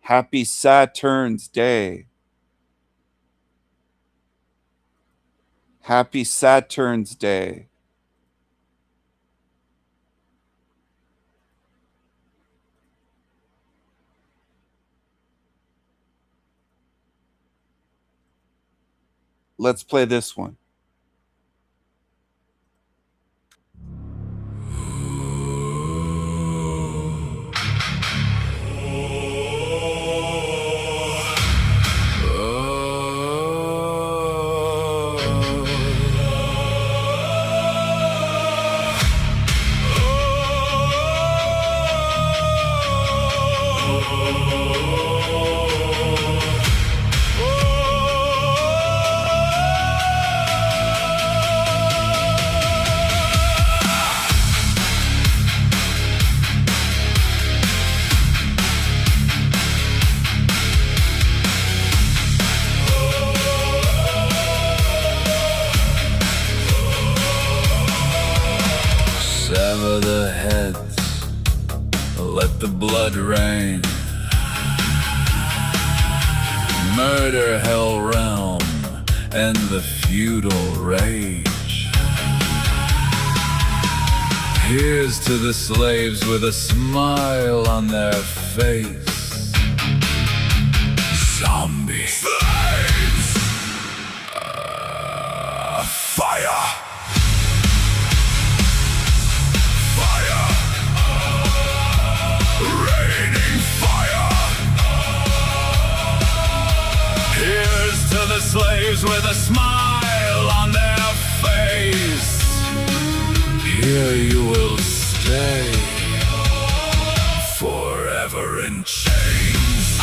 Happy Saturn's Day. Happy Saturn's Day. Let's play this one. Sever the heads, let the blood rain. Murder hell realm and the feudal rage. Here's to the slaves with a smile on their face. Zombie slaves. Fire. Raining fire. Here's to the slaves with a smile on their face. Here you will stay forever in chains.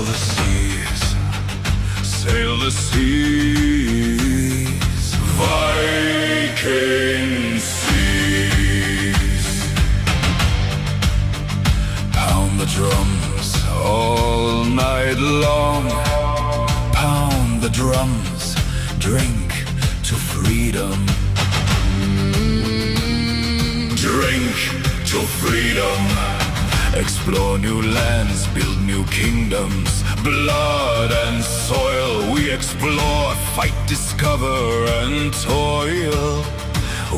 the seas, sail the seas, Viking seas. Pound the drums all night long, pound the drums, drink to freedom. Drink to freedom. Explore new lands, build new kingdoms. Blood and soil we explore, fight, discover and toil.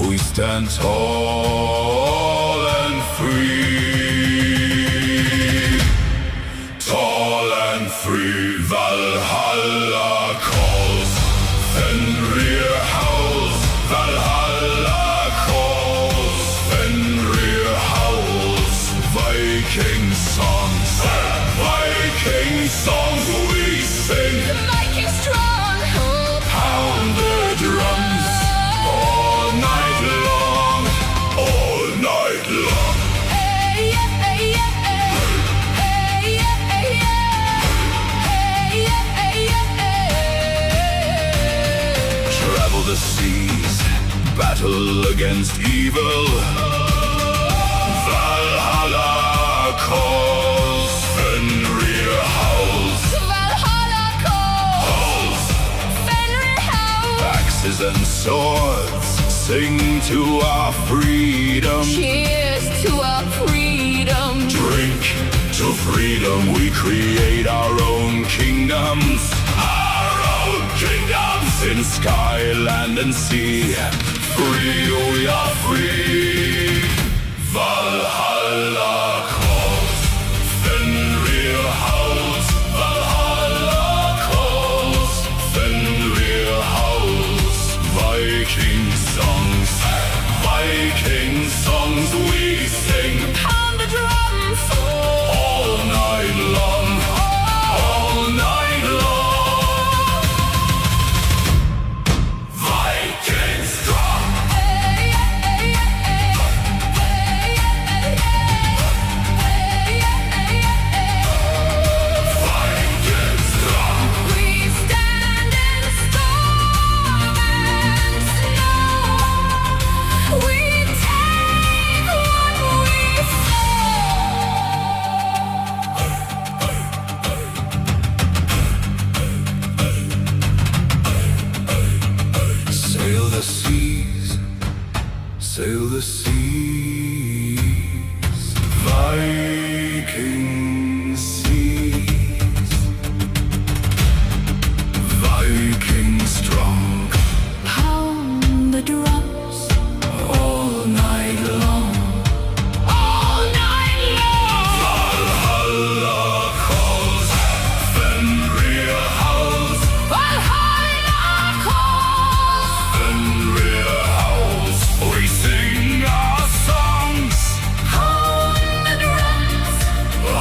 We stand tall and free. Tall and free. Valhalla calls, Fenrir howls. Valhalla calls, Fenrir howls. Viking songs, Viking songs we sing. The Viking strong. Pound the drums all night long, all night long. Hey, yeah, hey, yeah, hey. Hey, yeah, hey, yeah. Hey, yeah, hey, yeah, hey. Travel the seas, battle against evil. Valhalla calls, Fenrir howls. Valhalla calls, Fenrir howls. Axes and swords sing to our freedom. Cheers to our freedom. Drink to freedom. We create our own kingdoms. Our own kingdoms in sky, land and sea. Free, we are free. Valhalla calls, Fenrir howls. Valhalla calls, Fenrir howls. Viking songs, Viking songs we sing. Pound the drums All night long, all night long. Viking strong. Hey, yeah, hey, yeah, hey. Hey, yeah, hey, yeah. Hey, yeah, hey, yeah, hey. Viking strong. We stand in storm and snow. We take what we Sail the seas, sail the seas, Viking seas, Viking strong. pound the drums All night long, all night long. Valhalla calls, Fenrir howls. Valhalla calls, Fenrir howls. We sing our songs pound the drums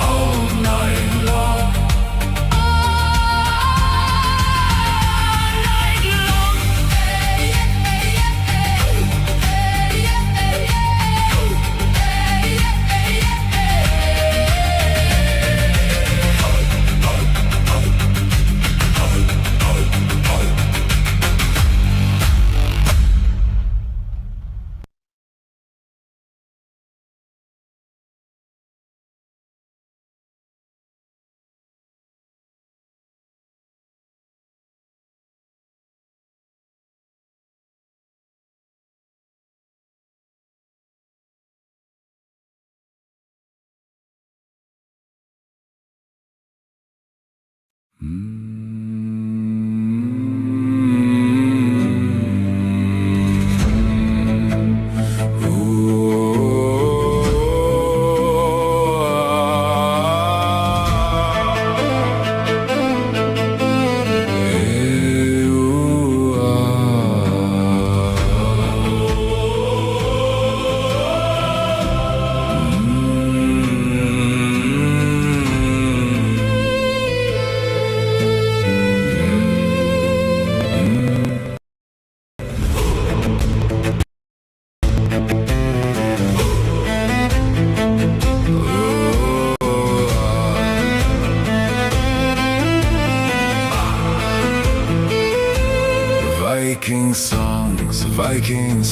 all night long. all night long. Hey, yeah, hey, yeah, hey. Hey, yeah, hey, yeah. Hey, yeah, hey, yeah,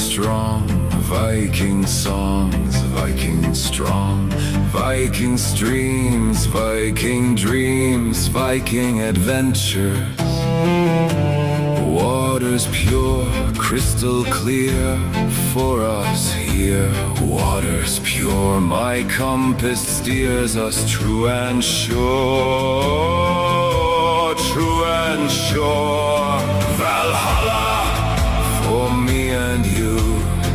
strong, Viking songs, Viking strong, Viking streams, Viking dreams, Viking adventures. Waters pure, crystal clear for us here. Waters pure, my compass steers us true and sure, true and sure. Valhalla for me and you,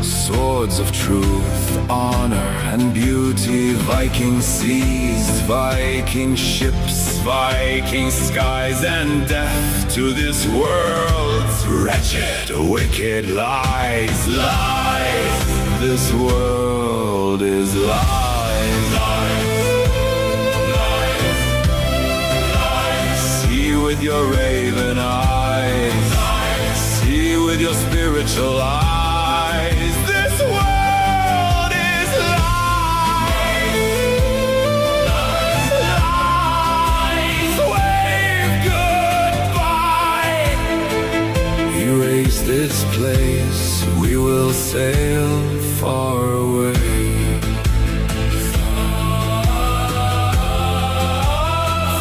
swords of truth, honor and beauty. Viking seas, Viking ships, Viking skies, and death to this world's wretched, wicked lies, lies. This world is lies, lies, lies, lies. See with your raven eyes, lies. See with your spiritual eyes. This world is lies, lies, lies. Wave goodbye. Erase this place, we will sail far away.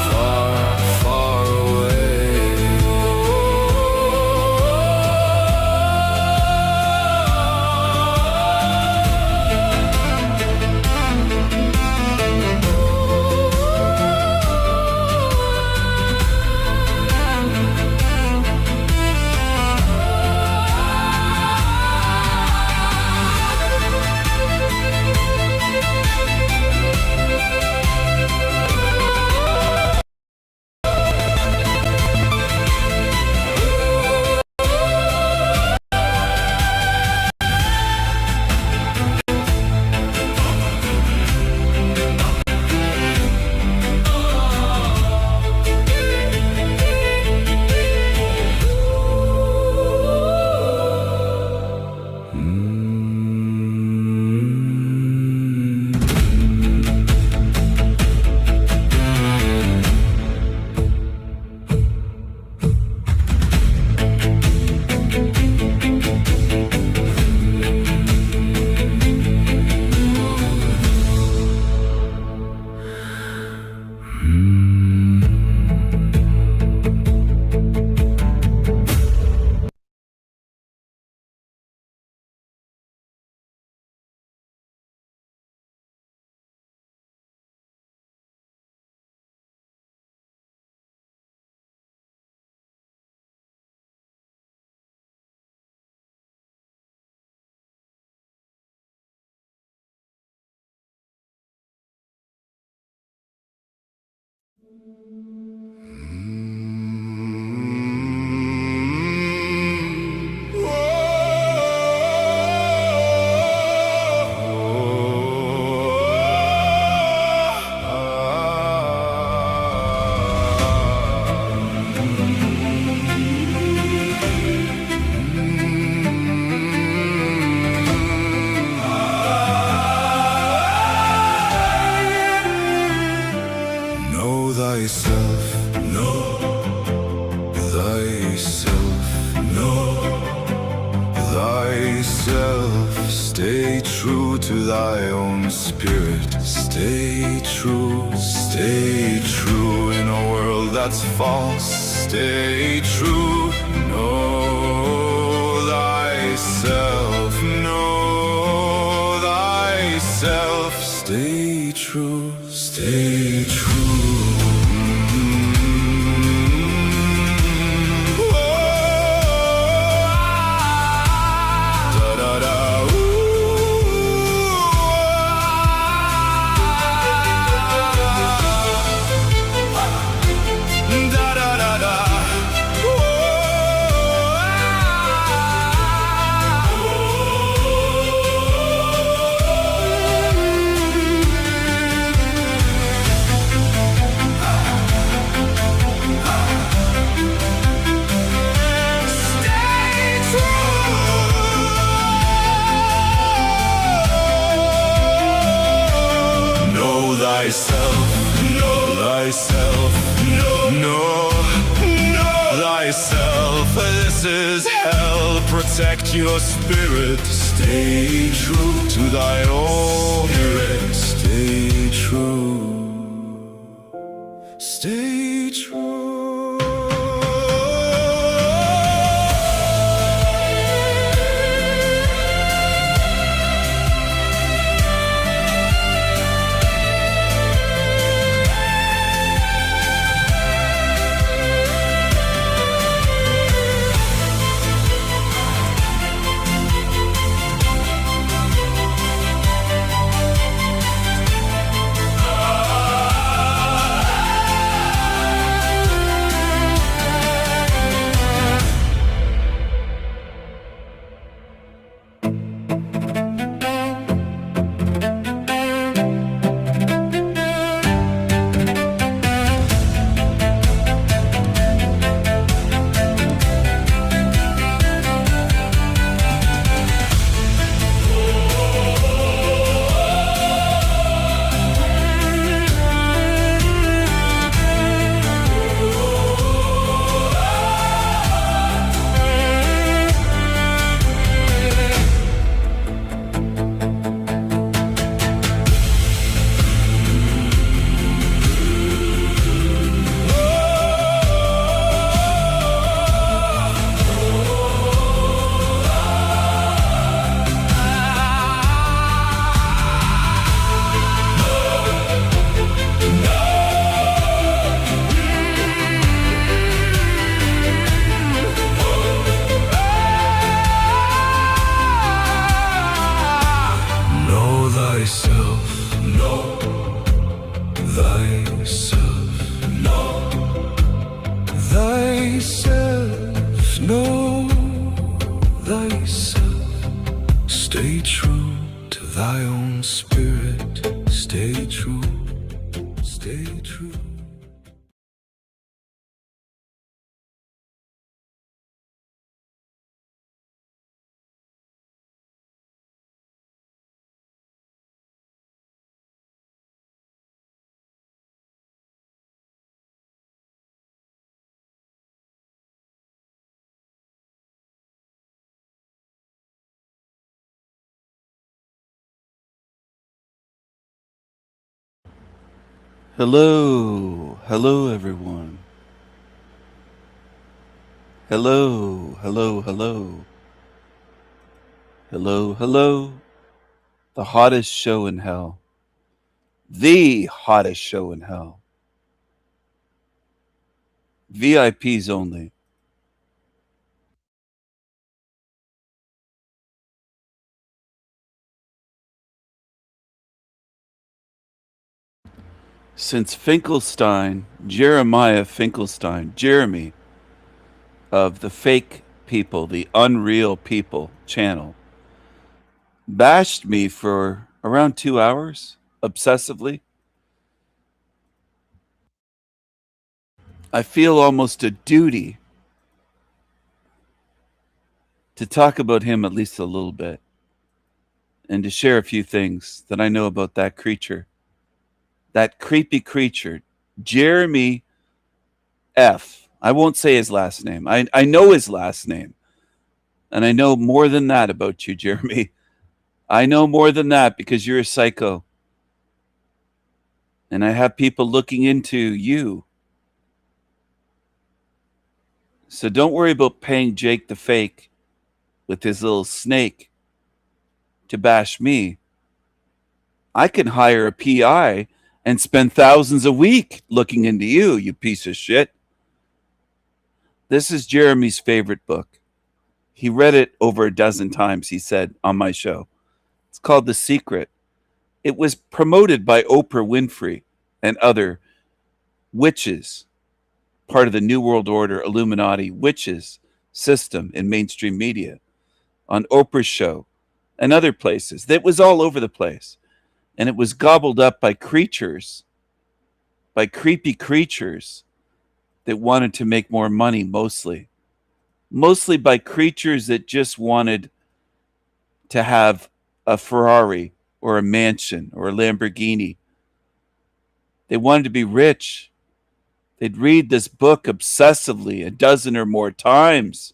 Far, far away. thyself. Stay true to thy own spirit. Stay true in a world that's false. Stay true, know thyself, know thyself. Stay true, stay true. Thyself, know thyself, know thyself. For this is hell. Protect your spirit. Stay true to thy own spirit. Stay true. Stay true. Know thyself. Know thyself. Know thyself. Know thyself. Stay true to thy own spirit. Stay true. Stay true. Hello, hello everyone. Hello, hello, hello. Hello, hello. The hottest show in hell. The hottest show in hell. VIPs only. Since Finkelstein, Jeremiah Finkelstein, Jeremy of the Fake People, the Unreal People channel, bashed me for around 2 hours obsessively, I feel almost a duty to talk about him at least a little bit and to share a few things that I know about that creature, that creepy creature, Jeremy F. I won't say his last name. I know his last name. And I know more than that about you, Jeremy. I know more than that because you're a psycho. And I have people looking into you. So don't worry about paying Jake the Fake with his little snake to bash me. I can hire a PI and spend thousands a week looking into you, you piece of shit. This is Jeremy's favorite book. He read it over a dozen times, he said, on my show. It's called The Secret. It was promoted by Oprah Winfrey and other witches, part of the New World Order Illuminati witches system in mainstream media, on Oprah's show and other places. That was all over the place. And it was gobbled up by creatures, by creepy creatures that wanted to make more money, mostly by creatures that just wanted to have a Ferrari or a mansion or a Lamborghini. They wanted to be rich. They'd read this book obsessively a dozen or more times.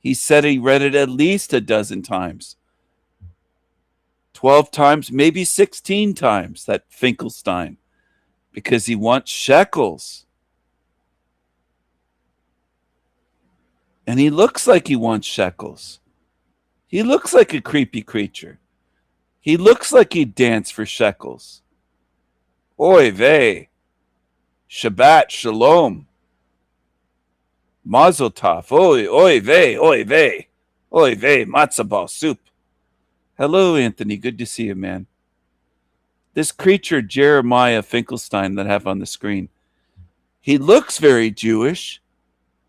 He said he read it at least a dozen times. 12 times, maybe 16 times, that Finkelstein, because he wants shekels. And he looks like he wants shekels. He looks like a creepy creature. He looks like he'd dance for shekels. Oy vey. Shabbat shalom. Mazel tov. Oy vey, oy vey. Oy vey, matzo ball soup. Hello, Anthony. Good to see you, man. This creature, Jeremiah Finkelstein, that I have on the screen, he looks very Jewish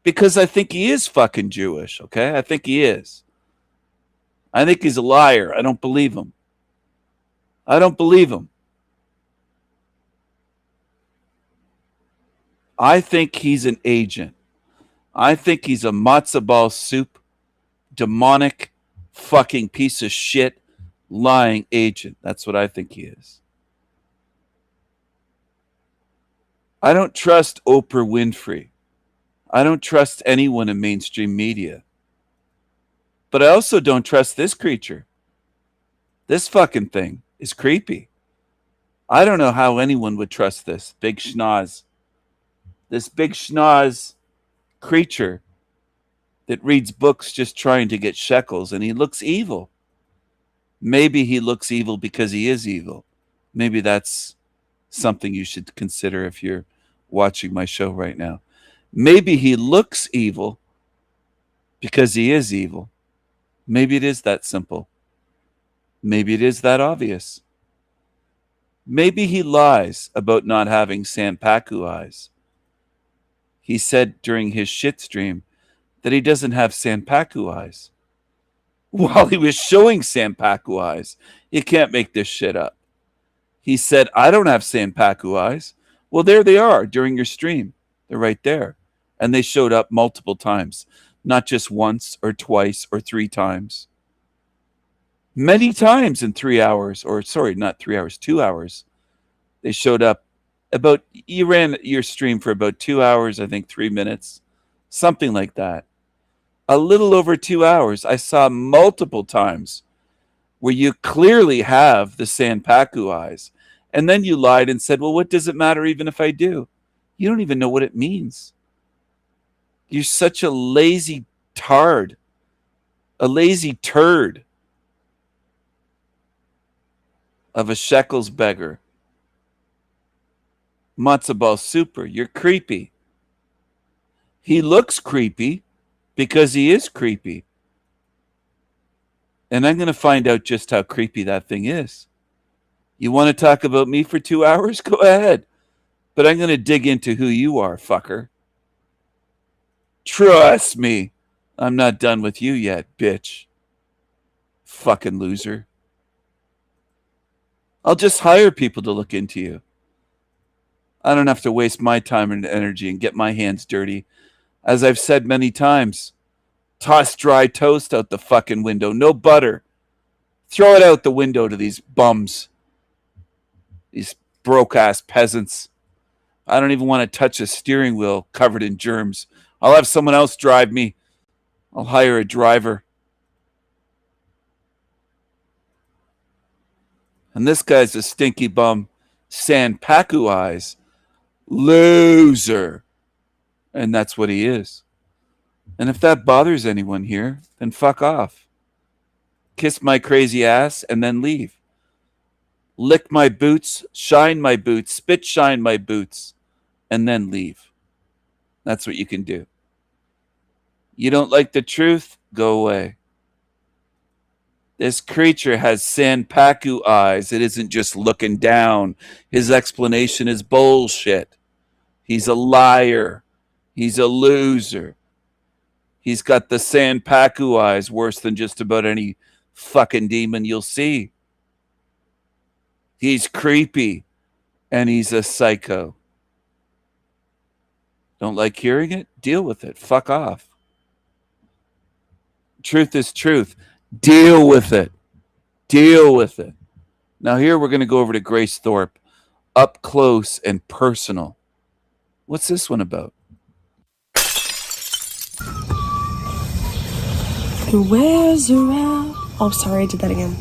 because I think he is fucking Jewish, okay? I think he is. I think he's a liar. I don't believe him. I don't believe him. I think he's an agent. I think he's a matzo ball soup, demonic, fucking piece of shit, lying agent. That's what I think he is. I don't trust Oprah Winfrey. I don't trust anyone in mainstream media. But I also don't trust this creature. This fucking thing is creepy. I don't know how anyone would trust this big schnoz. This big schnoz creature that reads books just trying to get shekels, and he looks evil. Maybe he looks evil because he is evil. Maybe that's something you should consider if you're watching my show right now. Maybe he looks evil because he is evil. Maybe it is that simple. Maybe it is that obvious. Maybe he lies about not having Sanpaku eyes. He said during his shit stream that he doesn't have Sanpaku eyes. While he was showing Sanpaku eyes. You can't make this shit up. He said, I don't have Sanpaku eyes. Well, there they are during your stream. They're right there. And they showed up multiple times. Not just once or twice or 3 times. Many times in 3 hours, or sorry, not 3 hours, 2 hours. They showed up about, you ran your stream for about 2 hours, I think 3 minutes. Something like that. A little over 2 hours, I saw multiple times where you clearly have the Sanpaku eyes. And then you lied and said, well, what does it matter even if I do? You don't even know what it means. You're such a lazy tard. A lazy turd of a shekels beggar. Matzo ball super. You're creepy. He looks creepy because he is creepy. And I'm going to find out just how creepy that thing is. You want to talk about me for 2 hours? Go ahead. But I'm going to dig into who you are, fucker. Trust me. I'm not done with you yet, bitch. Fucking loser. I'll just hire people to look into you. I don't have to waste my time and energy and get my hands dirty. As I've said many times, toss dry toast out the fucking window. No butter. Throw it out the window to these bums. These broke-ass peasants. I don't even want to touch a steering wheel covered in germs. I'll have someone else drive me. I'll hire a driver. And this guy's a stinky bum. Sanpaku eyes. Loser. And that's what he is. And if that bothers anyone here, then fuck off. Kiss my crazy ass and then leave. Lick my boots, shine my boots, spit shine my boots, and then leave. That's what you can do. You don't like the truth? Go away. This creature has Sanpaku eyes. It isn't just looking down. His explanation is bullshit. He's a liar. He's a loser. He's got the Sanpaku eyes worse than just about any fucking demon you'll see. He's creepy. And he's a psycho. Don't like hearing it? Deal with it. Fuck off. Truth is truth. Deal with it. Deal with it. Now here we're going to go over to Grace Thorpe. Up close and personal. What's this one about? Where's around? Oh, sorry, I did that again.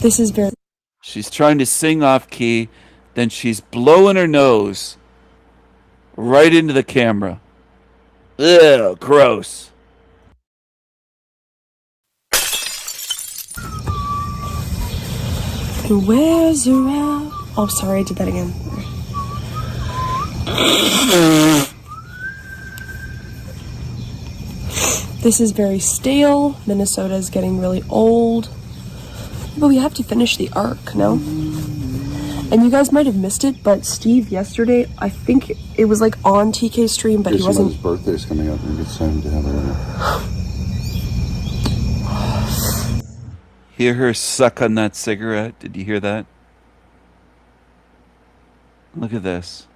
This is very. She's trying to sing off key, then she's blowing her nose right into the camera. Ugh, gross. Where's around? Oh, sorry, I did that again. This is very stale. Minnesota is getting really old. But we have to finish the arc, no? And you guys might have missed it, but Steve yesterday, I think it was like on TK's stream, but he wasn't. His birthday's coming up. Maybe it's time to have a. Hear her suck on that cigarette? Did you hear that? Look at this.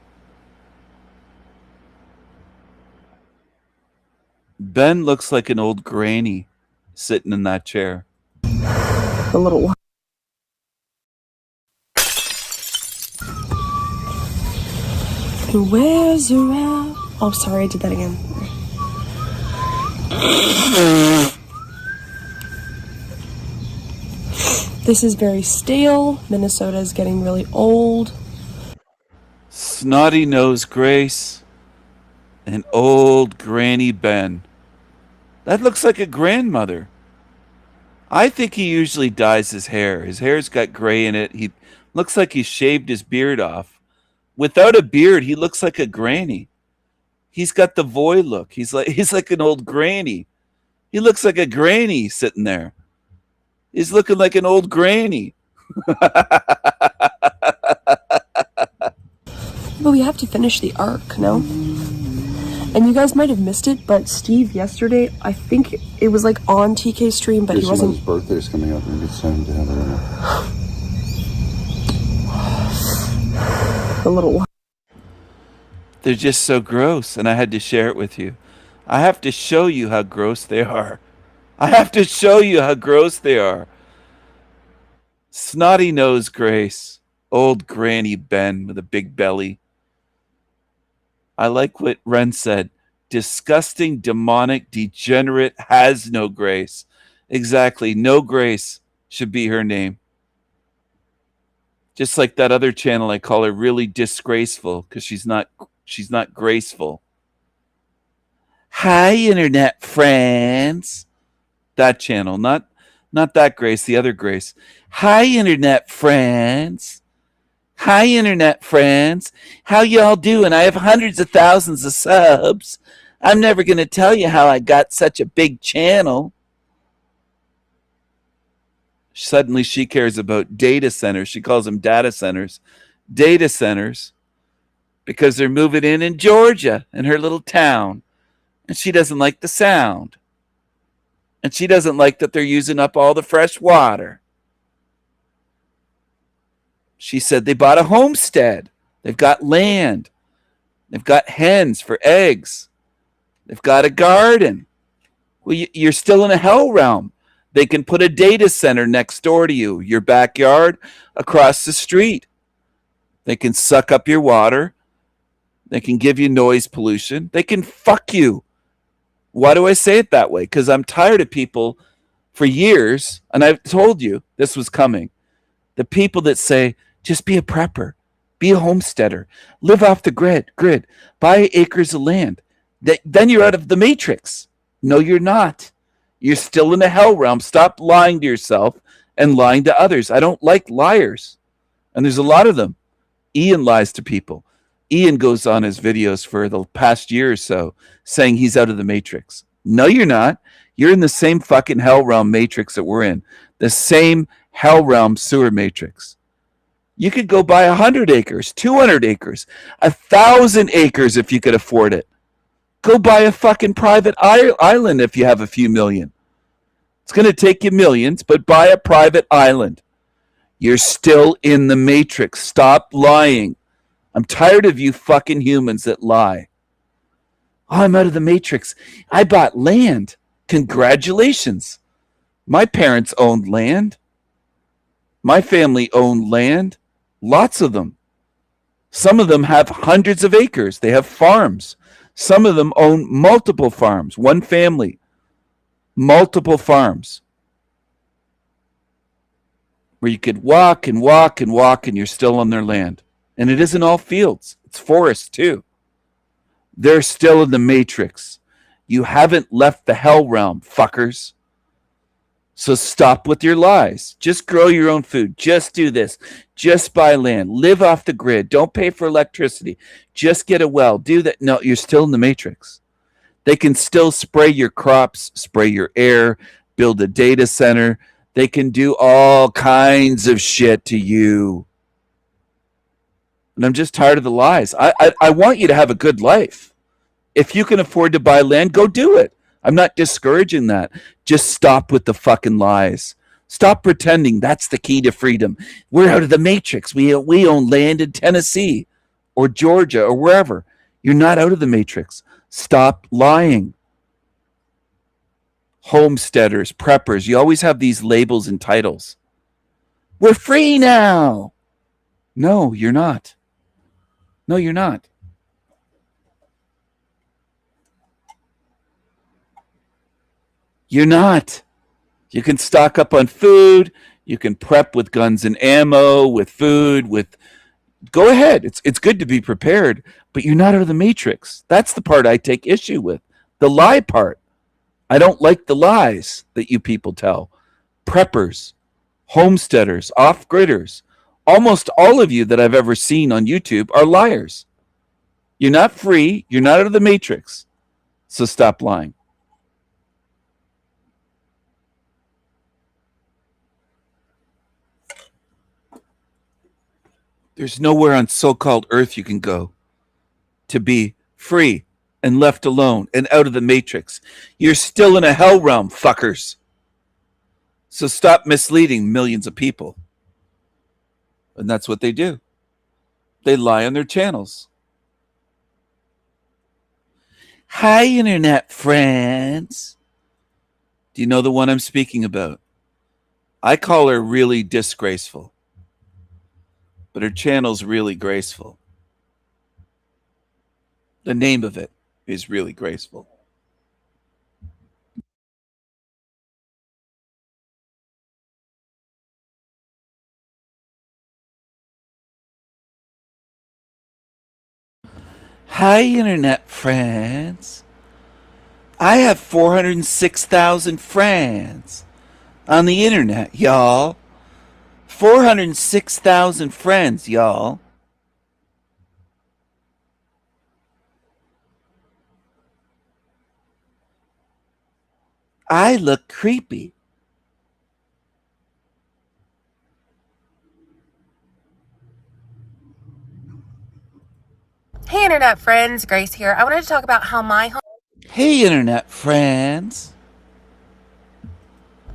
Ben looks like an old granny sitting in that chair. A little. Where's around? Oh, sorry, I did that again. This is very stale. Minnesota is getting really old. Snotty Nose Grace and old Granny Ben. That looks like a grandmother. I think he usually dyes his hair. His hair's got gray in it. He looks like he shaved his beard off. Without a beard, he looks like a granny. He's got the voy look. He's like an old granny. He looks like a granny sitting there. He's looking like an old granny. But we have to finish the arc, no? And you guys might have missed it, but Steve yesterday, I think it was like on TK's stream, but he wasn't. His birthday's coming up. Maybe it's time to have a little. They're just so gross, and I had to share it with you. I have to show you how gross they are. I have to show you how gross they are. Snotty Nose Grace, old Granny Ben with a big belly. I like what Ren said. Disgusting, demonic, degenerate, has no grace. Exactly. No grace should be her name. Just like that other channel, I call her really disgraceful because she's not graceful. Hi, internet friends. That channel, not that Grace, the other Grace. Hi, internet friends. Hi, internet friends. How y'all doing? I have hundreds of thousands of subs. I'm never going to tell you how I got such a big channel. Suddenly she cares about data centers. She calls them data centers. Data centers. Because they're moving in Georgia, in her little town. And she doesn't like the sound. And she doesn't like that they're using up all the fresh water. She said they bought a homestead. They've got land. They've got hens for eggs. They've got a garden. Well, you're still in a hell realm. They can put a data center next door to you, your backyard, across the street. They can suck up your water. They can give you noise pollution. They can fuck you. Why do I say it that way? Because I'm tired of people for years, and I've told you this was coming. The people that say, just be a prepper, be a homesteader, live off the grid, buy acres of land. Then you're out of the matrix. No, you're not. You're still in the hell realm. Stop lying to yourself and lying to others. I don't like liars. And there's a lot of them. Ian lies to people. Ian goes on his videos for the past year or so saying he's out of the matrix. No, you're not. You're in the same fucking hell realm matrix that we're in. The same hell realm sewer matrix. You could go buy 100 acres, 200 acres, 1,000 acres if you could afford it. Go buy a fucking private island if you have a few million. It's going to take you millions, but buy a private island. You're still in the matrix. Stop lying. I'm tired of you fucking humans that lie. Oh, I'm out of the matrix. I bought land. Congratulations. My parents owned land. My family owned land, lots of them. Some of them have hundreds of acres. They have farms. Some of them own multiple farms, one family, multiple farms, where you could walk and walk and walk and you're still on their land. And it isn't all fields, it's forests too. They're still in the matrix. You haven't left the hell realm, fuckers. So stop with your lies. Just grow your own food. Just do this. Just buy land. Live off the grid. Don't pay for electricity. Just get a well. Do that. No, you're still in the matrix. They can still spray your crops, spray your air, build a data center. They can do all kinds of shit to you. And I'm just tired of the lies. I want you to have a good life. If you can afford to buy land, go do it. I'm not discouraging that. Just stop with the fucking lies. Stop pretending that's the key to freedom. We're out of the matrix. We own land in Tennessee or Georgia or wherever. You're not out of the matrix. Stop lying. Homesteaders, preppers, you always have these labels and titles. We're free now. No, you're not. No, you're not. You're not. You can stock up on food. You can prep with guns and ammo, with food, with... Go ahead. It's good to be prepared, but you're not out of the matrix. That's the part I take issue with. The lie part. I don't like the lies that you people tell. Preppers, homesteaders, off-gridders. Almost all of you that I've ever seen on YouTube are liars. You're not free. You're not out of the matrix. So stop lying. There's nowhere on so-called Earth you can go to be free and left alone and out of the matrix. You're still in a hell realm, fuckers. So stop misleading millions of people. And that's what they do. They lie on their channels. Hi, Internet friends. Do you know the one I'm speaking about? I call her really disgraceful. But her channel's really graceful. The name of it is really graceful. Hi, Internet friends. I have 406,000 friends on the Internet, y'all. 406,000 friends, y'all. I look creepy. Hey Internet friends, Grace here. I wanted to talk about how my home... Hey Internet friends.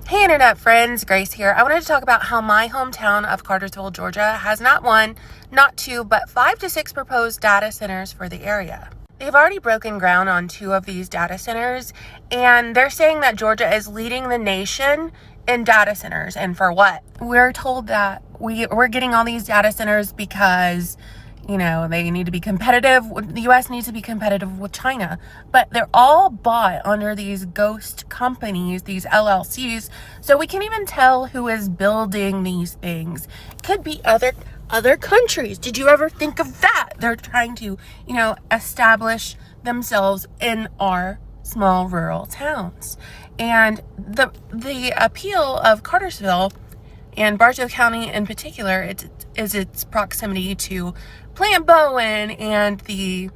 Hey Internet friends, Grace here. I wanted to talk about how my hometown of Cartersville, Georgia has not one, not two, but 5 to 6 proposed data centers for the area. They've already broken ground on 2 of these data centers, and they're saying that Georgia is leading the nation in data centers. And for what? We're told that we're getting all these data centers because, you know, they need to be competitive. The U.S. needs to be competitive with China. But they're all bought under these ghost companies, these LLCs. So we can't even tell who is building these things. Could be other countries. Did you ever think of that? They're trying to, you know, establish themselves in our small rural towns. And the appeal of Cartersville and Bartow County in particular is its proximity to Plant Bowen and the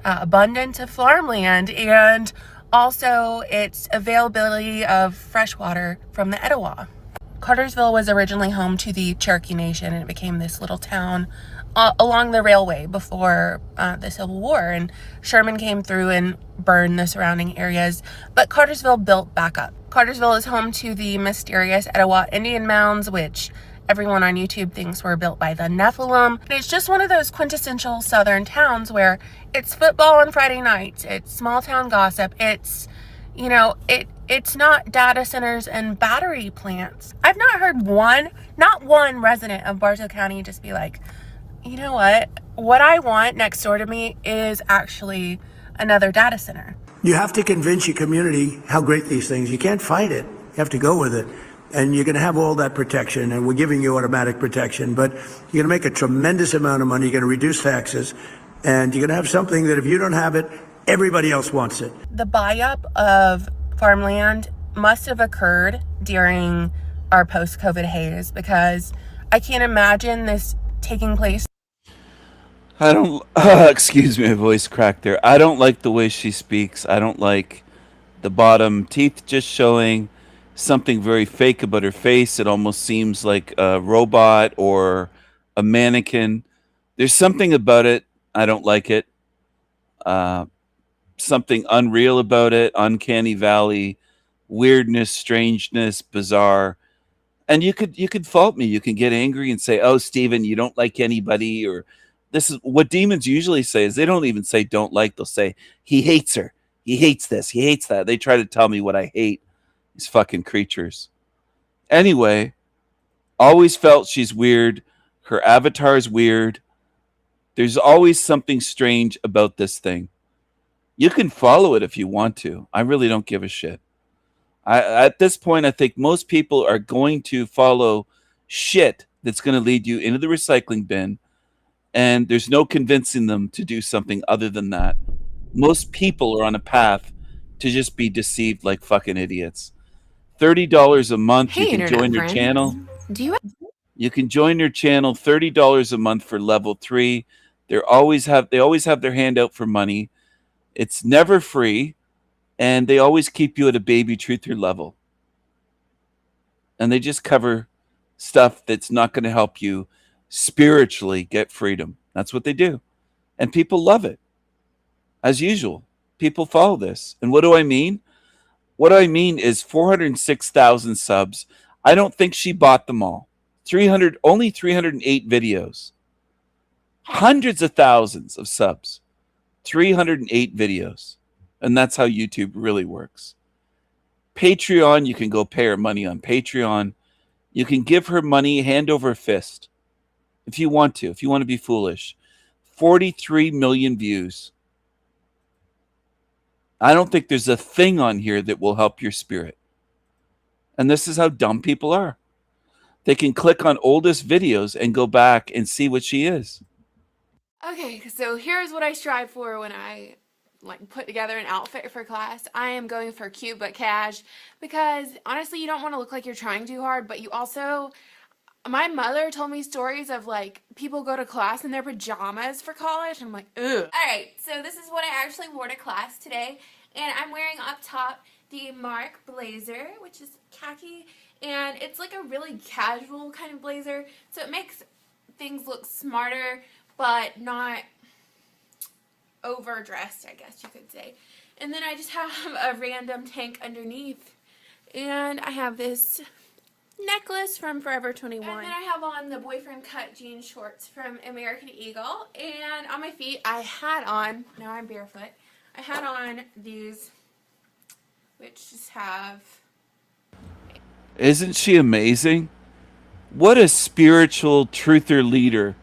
abundance of farmland, and also its availability of fresh water from the Etowah. Cartersville was originally home to the Cherokee Nation, and it became this little town along the railway before the Civil War, and Sherman came through and burned the surrounding areas, but Cartersville built back up. Cartersville is home to the mysterious Etowah Indian mounds, which everyone on YouTube thinks were built by the Nephilim. And it's just one of those quintessential southern towns where it's football on Friday nights, it's small town gossip, it's, You know, it's not data centers and battery plants. I've not heard not one resident of Bartow County just be like, you know what I want next door to me is actually another data center. You have to convince your community how great these things. You can't fight it. You have to go with it. And you're going to have all that protection, and we're giving you automatic protection, but you're going to make a tremendous amount of money. You're going to reduce taxes, and you're going to have something that if you don't have it, everybody else wants it. The buy-up of farmland must have occurred during our post-COVID haze, because I can't imagine this taking place. I don't, excuse me, my voice cracked there. I don't like the way she speaks. I don't like the bottom teeth just showing, something very fake about her face. It almost seems like a robot or a mannequin. There's something about it. I don't like it. Something unreal about it, uncanny valley, weirdness, strangeness, bizarre. And you could fault me. You can get angry and say, "Oh, Steven, you don't like anybody," or this is what demons usually say is they don't even say don't like, they'll say he hates her. He hates this, he hates that. They try to tell me what I hate. These fucking creatures. Anyway, always felt she's weird. Her avatar's weird. There's always something strange about this thing. You can follow it if you want to. I really don't give a shit. At this point, I think most people are going to follow shit that's going to lead you into the recycling bin, and there's no convincing them to do something other than that. Most people are on a path to just be deceived like fucking idiots. $30 a month, you can join your channel. You can join your channel, $30 a month for level 3. They always have their hand out for money. It's never free, and they always keep you at a baby truther level. And they just cover stuff that's not going to help you spiritually get freedom. That's what they do. And people love it. As usual, people follow this. And what do I mean? What I mean is 406,000 subs. I don't think she bought them all. Only 308 videos. Hundreds of thousands of subs. 308 videos. And that's how YouTube really works. Patreon, you can go pay her money on Patreon. You can give her money hand over fist if you want to, be foolish. 43 million views. I don't think there's a thing on here that will help your spirit. And this is how dumb people are. They can click on oldest videos and go back and see what she is. Okay, so here's what I strive for when I put together an outfit for class. I am going for cute but cash, because honestly you don't want to look like you're trying too hard, but you also, my mother told me stories of people go to class in their pajamas for college, and I'm like, ugh. Alright, so this is what I actually wore to class today, and I'm wearing up top the Mark blazer, which is khaki, and it's like a really casual kind of blazer, so it makes things look smarter but not overdressed, I guess you could say. And then I just have a random tank underneath, and I have this necklace from Forever 21. And then I have on the boyfriend cut jean shorts from American Eagle, and on my feet I had on, now I'm barefoot, I had on these, which just have... Isn't she amazing? What a spiritual truther leader.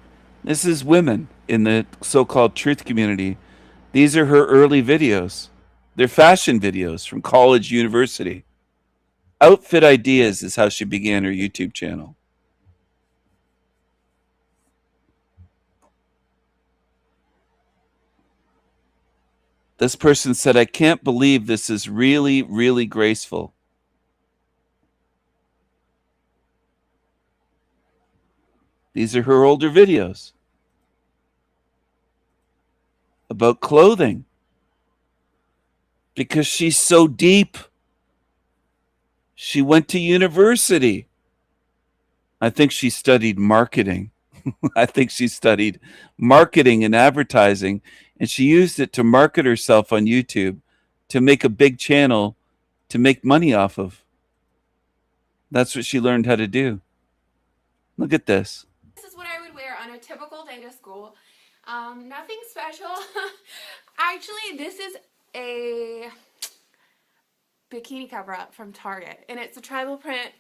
This is women in the so-called truth community. These are her early videos. They're fashion videos from college, university. Outfit Ideas is how she began her YouTube channel. This person said, I can't believe this is really, really graceful. These are her older videos about clothing, because she's so deep. She went to university. I think she studied marketing. I think she studied marketing and advertising, and she used it to market herself on YouTube to make a big channel to make money off of. That's what she learned how to do. Look at this. This is what I would wear on a typical day to school. Nothing special. Actually, this is a bikini cover up from Target, and it's a tribal print,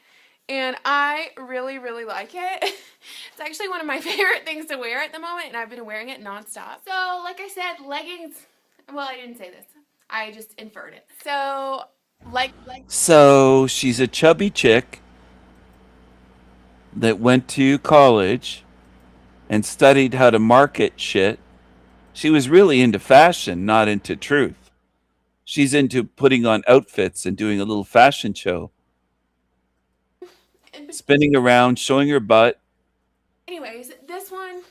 and I really, really like it. It's actually one of my favorite things to wear at the moment, and I've been wearing it nonstop. So, like I said, leggings, well, I didn't say this. I just inferred it. So, So she's a chubby chick that went to college and studied how to market shit. She was really into fashion, not into truth. She's into putting on outfits and doing a little fashion show, spinning around, showing her butt. anyways, this one,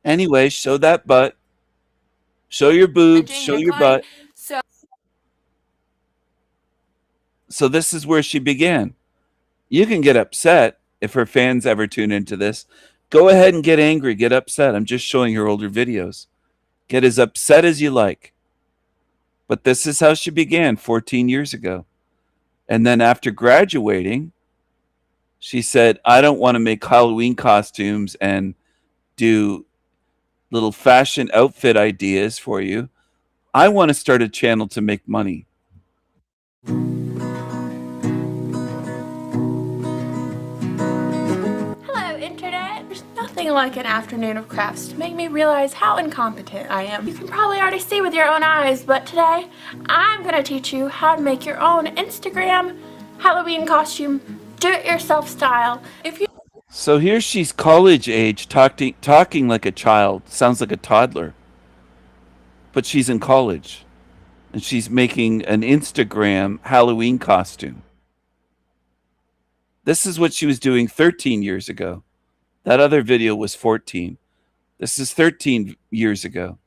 Anyway, show that butt. Show your boobs, Jane show your neckline. butt. So, So this is where she began. You can get upset if her fans ever tune into this. Go ahead and get angry, get upset. I'm just showing her older videos. Get as upset as you like. But this is how she began 14 years ago. And then after graduating, she said, I don't want to make Halloween costumes and do little fashion outfit ideas for you. I want to start a channel to make money. hello, Internet. There's nothing like an afternoon of crafts to make me realize how incompetent I am. You can probably already see with your own eyes, but today I'm going to teach you how to make your own Instagram Halloween costume, do-it-yourself style. So here she's college age, talking like a child. Sounds like a toddler. But she's in college. And she's making an Instagram Halloween costume. This is what she was doing 13 years ago. That other video was 14. This is 13 years ago.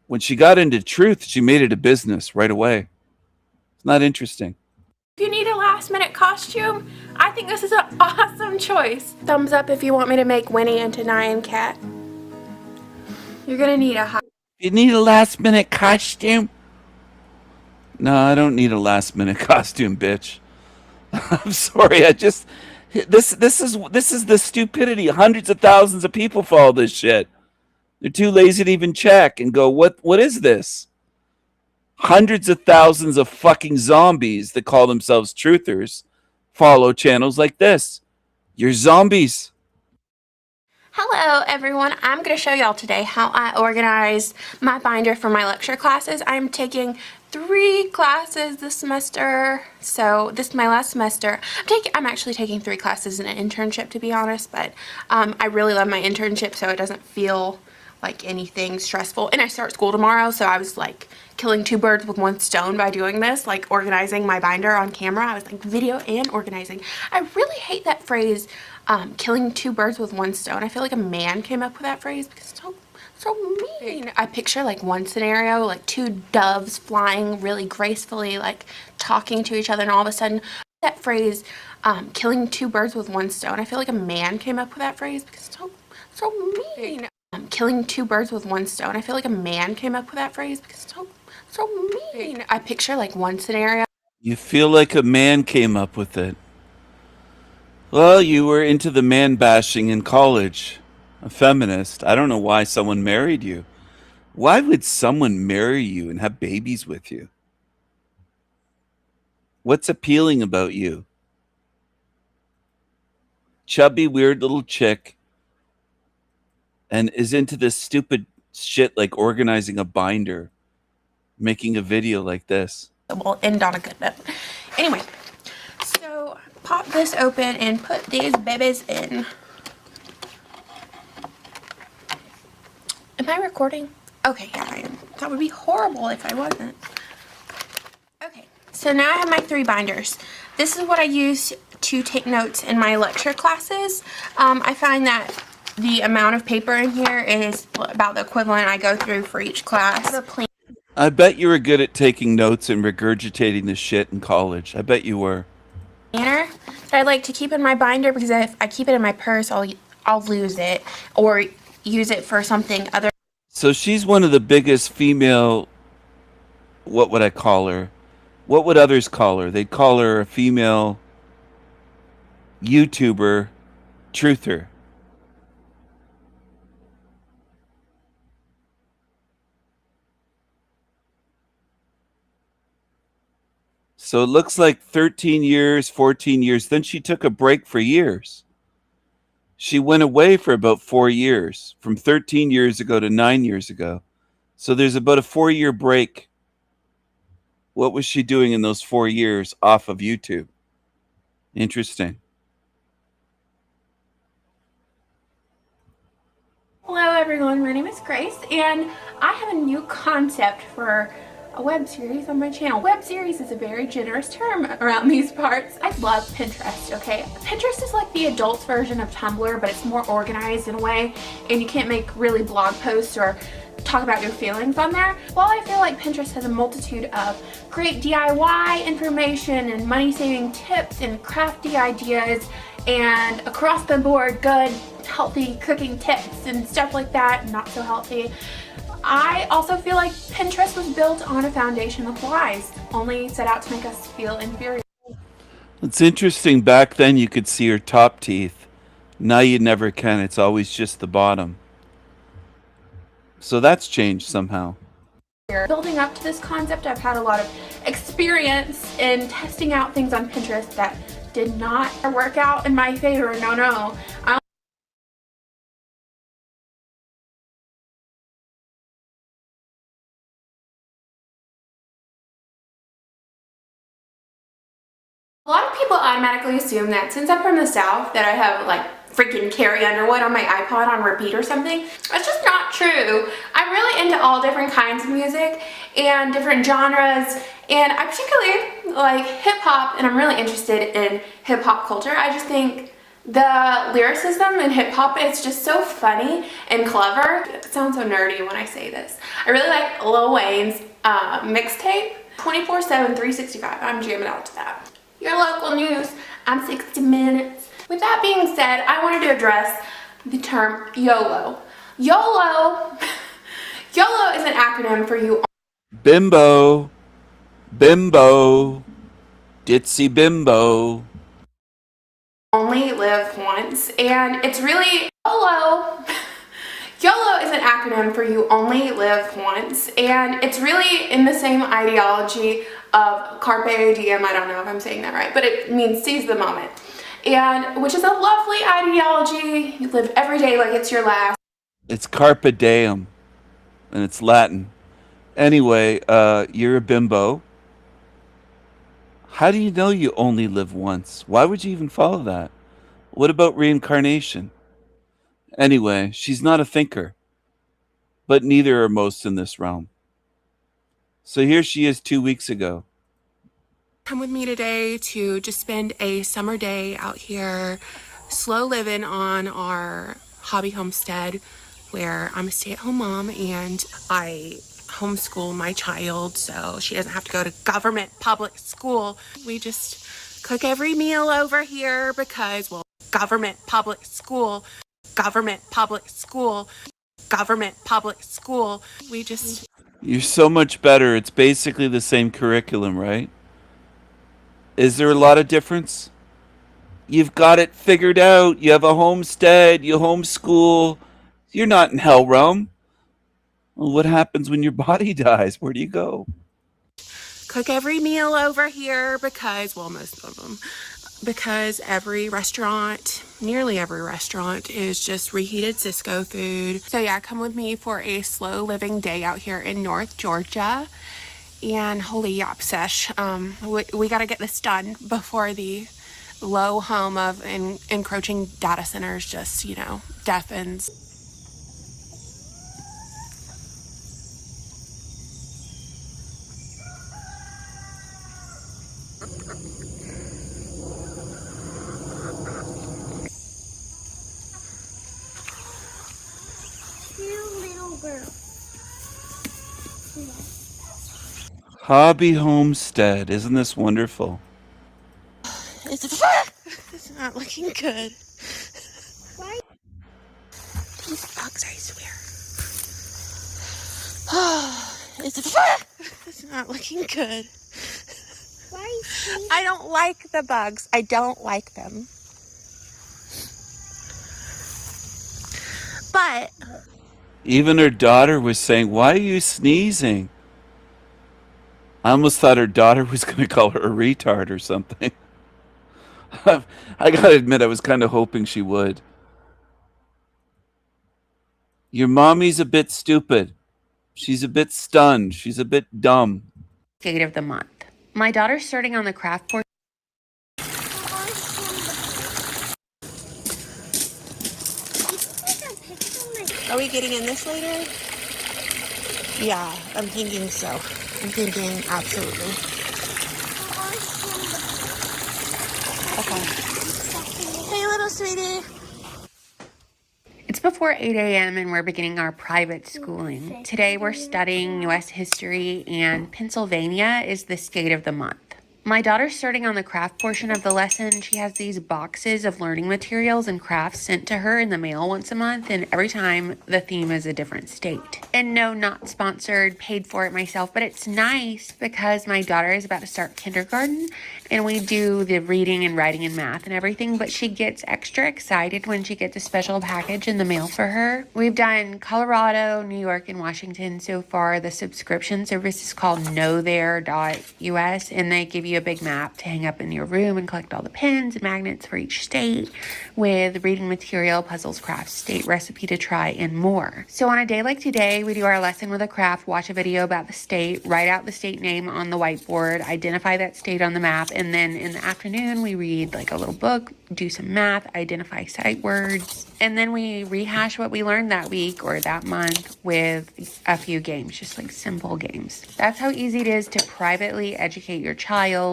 When she got into truth, she made it a business right away. It's not interesting. If you need a last-minute costume, I think this is an awesome choice. Thumbs up if you want me to make Winnie into Nyan Cat. You're gonna need a You need a last minute costume? No, I don't need a last minute costume, bitch. I'm sorry. This is the stupidity. Hundreds of thousands of people follow this shit. They're too lazy to even check and go, what is this? Hundreds of thousands of fucking zombies that call themselves truthers follow channels like this. You're zombies. Hello everyone, I'm going to show y'all today how I organize my binder for my lecture classes. I'm taking 3 classes this semester, so this is my last semester. I'm actually taking 3 classes in an internship, to be honest, but I really love my internship, so it doesn't feel like anything stressful. And I start school tomorrow, so I was like killing 2 birds with 1 stone by doing this, like organizing my binder on camera. I was like video and organizing. I really hate that phrase, killing 2 birds with 1 stone. I feel like a man came up with that phrase because it's so mean. I picture like one scenario, like 2 doves flying really gracefully, like talking to each other, and all of a sudden that phrase, killing 2 birds with 1 stone. I feel like a man came up with that phrase because it's so mean. Killing 2 birds with 1 stone. I feel like a man came up with that phrase because it's so mean. I picture like one scenario. You feel like a man came up with it. Well, you were into the man bashing in college. A feminist. I don't know why someone married you. Why would someone marry you and have babies with you? What's appealing about you? Chubby, weird little chick, and is into this stupid shit like organizing a binder, making a video like this. We'll end on a good note. Anyway, so pop this open and put these babies in. Am I recording? Okay, yeah, I am. That would be horrible if I wasn't. Okay, so now I have my 3 binders. This is what I use to take notes in my lecture classes. I find that the amount of paper in here is about the equivalent I go through for each class. I bet you were good at taking notes and regurgitating the shit in college. I bet you were. That I like to keep in my binder because if I keep it in my purse, I'll lose it or use it for something other. So she's one of the biggest female, what would I call her? What would others call her? They'd call her a female YouTuber truther. So it looks like 13 years, 14 years. Then she took a break for years. She went away for about 4 years, from 13 years ago to 9 years ago. So there's about a 4-year break. What was she doing in those 4 years off of YouTube? Interesting. Hello everyone, my name is Grace and I have a new concept for a web series on my channel. Web series is a very generous term around these parts. I love Pinterest, okay? Pinterest is like the adults version of Tumblr, but it's more organized in a way, and you can't make really blog posts or talk about your feelings on there. While I feel like Pinterest has a multitude of great DIY information and money-saving tips and crafty ideas and across the board good healthy cooking tips and stuff like that, not so healthy, I also feel like Pinterest was built on a foundation of lies, only set out to make us feel inferior. It's interesting. Back then you could see her top teeth. Now you never can. It's always just the bottom. So that's changed somehow. Building up to this concept, I've had a lot of experience in testing out things on Pinterest that did not work out in my favor. No. A lot of people automatically assume that since I'm from the South that I have like freaking Carrie Underwood on my iPod on repeat or something. That's just not true. I'm really into all different kinds of music and different genres, and I particularly like hip-hop, and I'm really interested in hip-hop culture. I just think the lyricism in hip-hop is just so funny and clever. It sounds so nerdy when I say this. I really like Lil Wayne's mixtape, 24/7, 365. I'm jamming out to that. Your local news, I'm 60 Minutes. With that being said, I wanted to address the term YOLO. YOLO is an acronym for you Bimbo. Bimbo. Ditzy bimbo. only live once, and it's really YOLO is an acronym for you only live once, and it's really in the same ideology of Carpe Diem. I don't know if I'm saying that right, but it means seize the moment, and which is a lovely ideology. You live every day like it's your last. It's Carpe Diem, and it's Latin. Anyway, you're a bimbo. How do you know you only live once? Why would you even follow that? What about reincarnation? Anyway, she's not a thinker, but neither are most in this realm. So here she is 2 weeks ago. Come with me today to just spend a summer day out here, slow living on our hobby homestead, where I'm a stay-at-home mom and I homeschool my child so she doesn't have to go to government public school. We just cook every meal over here because, well, government public school. We just... You're so much better. It's basically the same curriculum, right? Is there a lot of difference? You've got it figured out. You have a homestead. You homeschool. You're not in hell realm. Well, what happens when your body dies? Where do you go? Cook every meal over here because, well, most of them, because nearly every restaurant is just reheated Cisco food. So yeah, come with me for a slow living day out here in North Georgia. And holy yap sesh, we got to get this done before the low hum of encroaching data centers just, deafens. Hobby homestead. Isn't this wonderful? It's not looking good. Why? These bugs, I swear. It's not looking good. Why? I don't like the bugs. I don't like them. But Even her daughter was saying, "Why are you sneezing?" I almost thought her daughter was going to call her a retard or something. I gotta admit, I was kind of hoping she would. Your mommy's a bit stupid. She's a bit stunned. She's a bit dumb. Skate of the month. My daughter's starting on the craft portion. Are we getting in this later? Yeah, I'm thinking so. I'm thinking absolutely. Okay. Hey, little sweetie. It's before 8 a.m. and we're beginning our private schooling. Today we're studying U.S. history, and Pennsylvania is the state of the month. My daughter's starting on the craft portion of the lesson. She has these boxes of learning materials and crafts sent to her in the mail once a month, and every time the theme is a different state. And no, not sponsored, paid for it myself, but it's nice because my daughter is about to start kindergarten, and we do the reading and writing and math and everything, but she gets extra excited when she gets a special package in the mail for her. We've done Colorado, New York, and Washington so far. The subscription service is called knowthere.us, and they give you a big map to hang up in your room and collect all the pins and magnets for each state with reading material, puzzles, crafts, state recipe to try, and more. So on a day like today, we do our lesson with a craft, watch a video about the state, write out the state name on the whiteboard, identify that state on the map, and then in the afternoon we read like a little book, do some math, identify sight words, and then we rehash what we learned that week or that month with a few games, just like simple games. That's how easy it is to privately educate your child.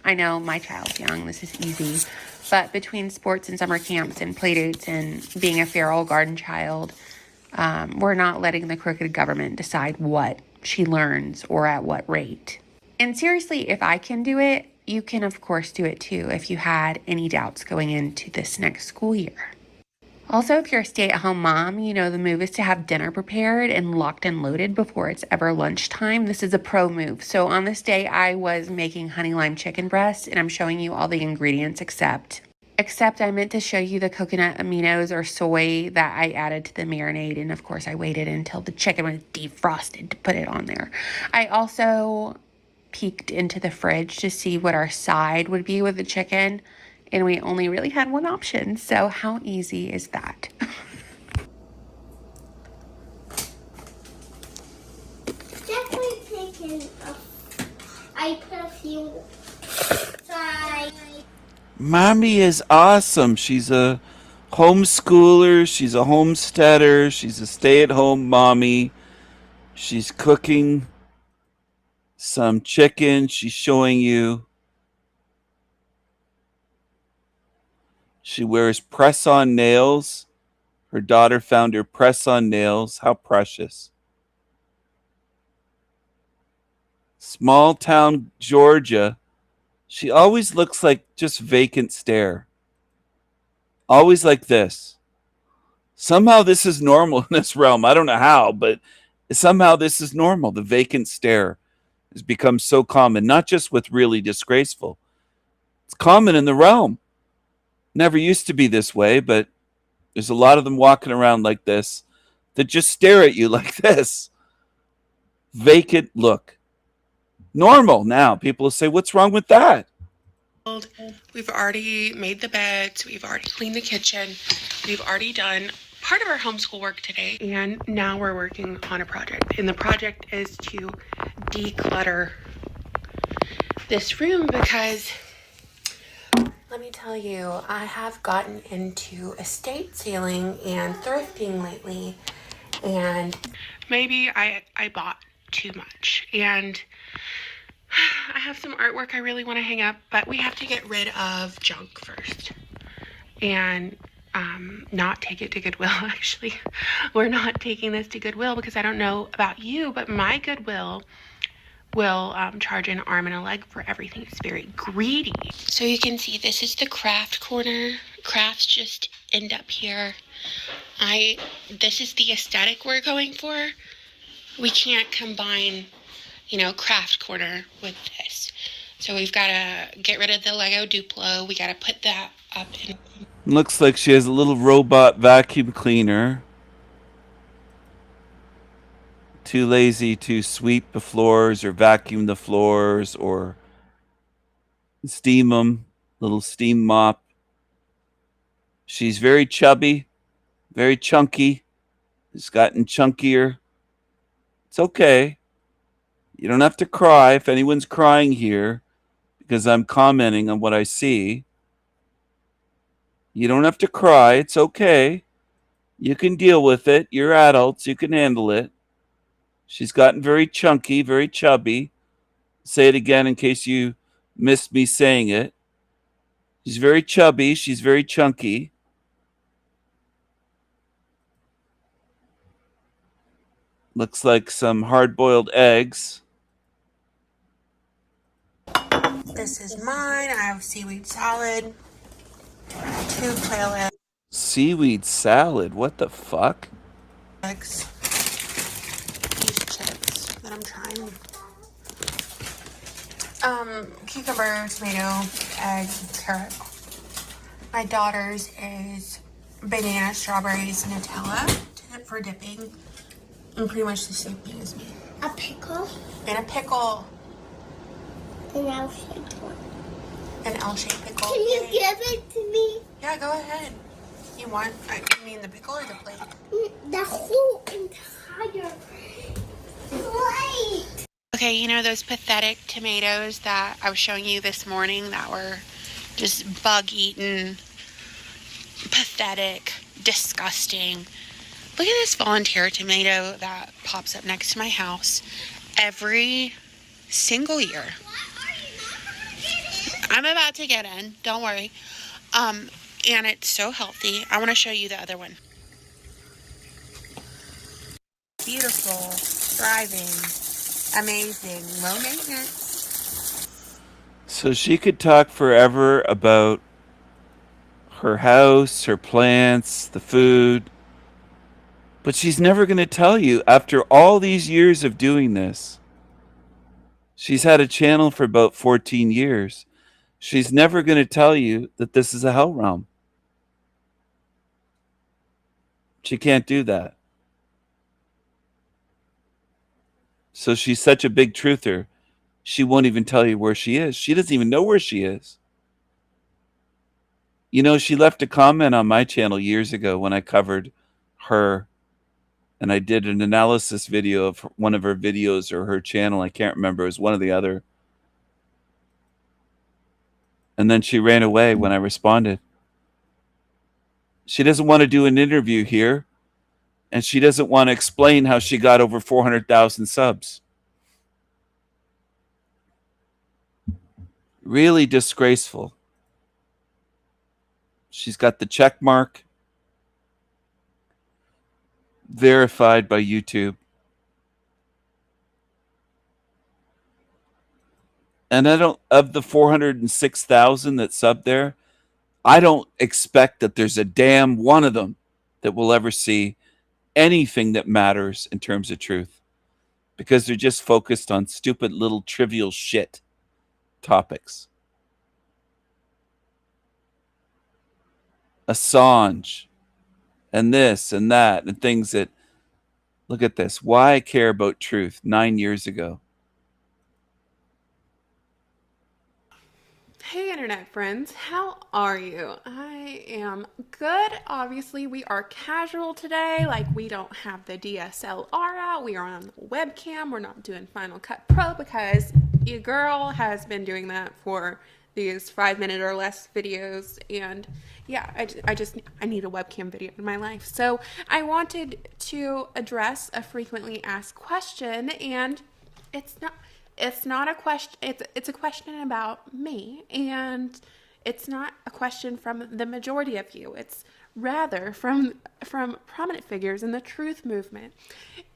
I know my child's young, this is easy, but between sports and summer camps and playdates and being a feral garden child, we're not letting the crooked government decide what she learns or at what rate. And seriously, if I can do it, you can of course do it too if you had any doubts going into this next school year. Also, if you're a stay-at-home mom, you know the move is to have dinner prepared and locked and loaded before it's ever lunchtime. This is a pro move. So on this day, I was making honey lime chicken breast, and I'm showing you all the ingredients except I meant to show you the coconut aminos or soy that I added to the marinade, and of course I waited until the chicken was defrosted to put it on there. I also peeked into the fridge to see what our side would be with the chicken, and we only really had one option. So how easy is that? Definitely taking I put a few side. Mommy is awesome. She's a homeschooler. She's a homesteader. She's a stay-at-home mommy. She's cooking some chicken. She's showing you. She wears press-on nails. Her daughter found her press-on nails. How precious. Small town Georgia. She always looks like just vacant stare. Always like this. Somehow this is normal in this realm. I don't know how, but somehow this is normal. The vacant stare has become so common, not just with really disgraceful. It's common in the realm. Never used to be this way, but there's a lot of them walking around like this that just stare at you like this. Vacant look. Normal now. People will say, what's wrong with that? We've already made the beds. We've already cleaned the kitchen. We've already done part of our homeschool work today. And now we're working on a project. And the project is to declutter this room because, let me tell you, I have gotten into estate sailing and thrifting lately. And maybe I bought too much. And I have some artwork I really want to hang up, but we have to get rid of junk first and not take it to Goodwill. Actually, we're not taking this to Goodwill because I don't know about you, but my Goodwill will charge an arm and a leg for everything. It's very greedy. So you can see this is the craft corner. Crafts just end up here. This is the aesthetic we're going for. We can't combine craft corner with this. So we've got to get rid of the Lego Duplo. We got to put that up in. Looks like she has a little robot vacuum cleaner too lazy to sweep the floors or vacuum the floors or steam them, little steam mop. She's very chubby, very chunky. It's gotten chunkier. It's okay. You don't have to cry if anyone's crying here because I'm commenting on what I see. You don't have to cry. It's okay. You can deal with it. You're adults. You can handle it. She's gotten very chunky, very chubby. Say it again in case you missed me saying it. She's very chubby. She's very chunky. Looks like some hard-boiled eggs. This is mine. I have seaweed salad, 2 quail Seaweed salad? What the fuck? eggs, these chips that I'm trying. Cucumber, tomato, egg, carrot. My daughter's is banana, strawberries, Nutella for dipping. And pretty much the same thing as me. A pickle. And a pickle. An L-shaped one. An L-shaped pickle. Can you give it to me? Yeah, go ahead. You want, I mean the pickle or the plate? The whole entire plate. Okay, you know those pathetic tomatoes that I was showing you this morning that were just bug-eaten, pathetic, disgusting. Look at this volunteer tomato that pops up next to my house every single year. I'm about to get in, don't worry. And it's so healthy. I want to show you the other one. Beautiful, thriving, amazing, low maintenance. So she could talk forever about her house, her plants, the food, but she's never going to tell you after all these years of doing this. She's had a channel for about 14 years. She's never going to tell you that this is a hell realm. She can't do that. So she's such a big truther. She won't even tell you where she is. She doesn't even know where she is. You know, she left a comment on my channel years ago when I covered her and I did an analysis video of one of her videos or her channel. I can't remember. It was one or the other. And then she ran away when I responded. She doesn't want to do an interview here. And she doesn't want to explain how she got over 400,000 subs. Really disgraceful. She's got the check mark. Verified by YouTube. And I don't, of the 406,000 that sub there, I don't expect that there's a damn one of them that will ever see anything that matters in terms of truth, because they're just focused on stupid little trivial shit topics. Assange and this and that and things that, look at this. Why I care about truth 9 years ago. Hey internet friends, how are you? I am good. Obviously we are casual today, like we don't have the DSLR out, we are on the webcam, we're not doing Final Cut Pro because your girl has been doing that for these 5-minute or less videos, and yeah, I need a webcam video in my life. So I wanted to address a frequently asked question, and it's not a question, it's a question about me, and it's not a question from the majority of you. It's rather from prominent figures in the truth movement.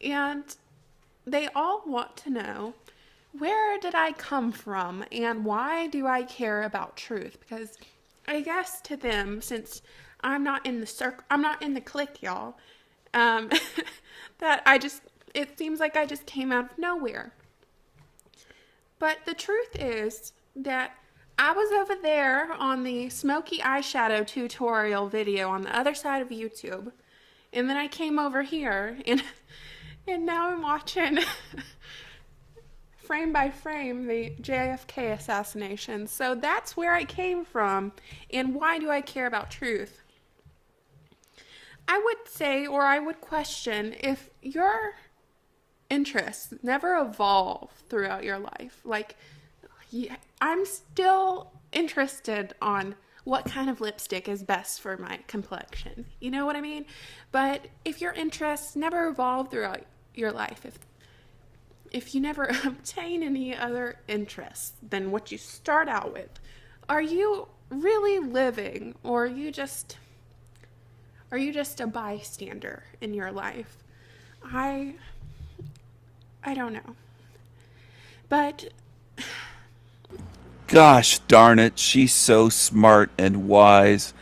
And they all want to know, where did I come from and why do I care about truth? Because I guess to them, since I'm not in the circle, I'm not in the clique, y'all, that it seems like I just came out of nowhere. But the truth is that I was over there on the smoky eyeshadow tutorial video on the other side of YouTube. And then I came over here And now I'm watching frame by frame the JFK assassination. So that's where I came from. And why do I care about truth? I would say, or I would question, if your interests never evolve throughout your life, like, I'm still interested on what kind of lipstick is best for my complexion. You know what I mean? But if your interests never evolve throughout your life, if you never obtain any other interests than what you start out with, are you really living, or are you just a bystander in your life? I don't know. But Gosh darn it, she's so smart and wise.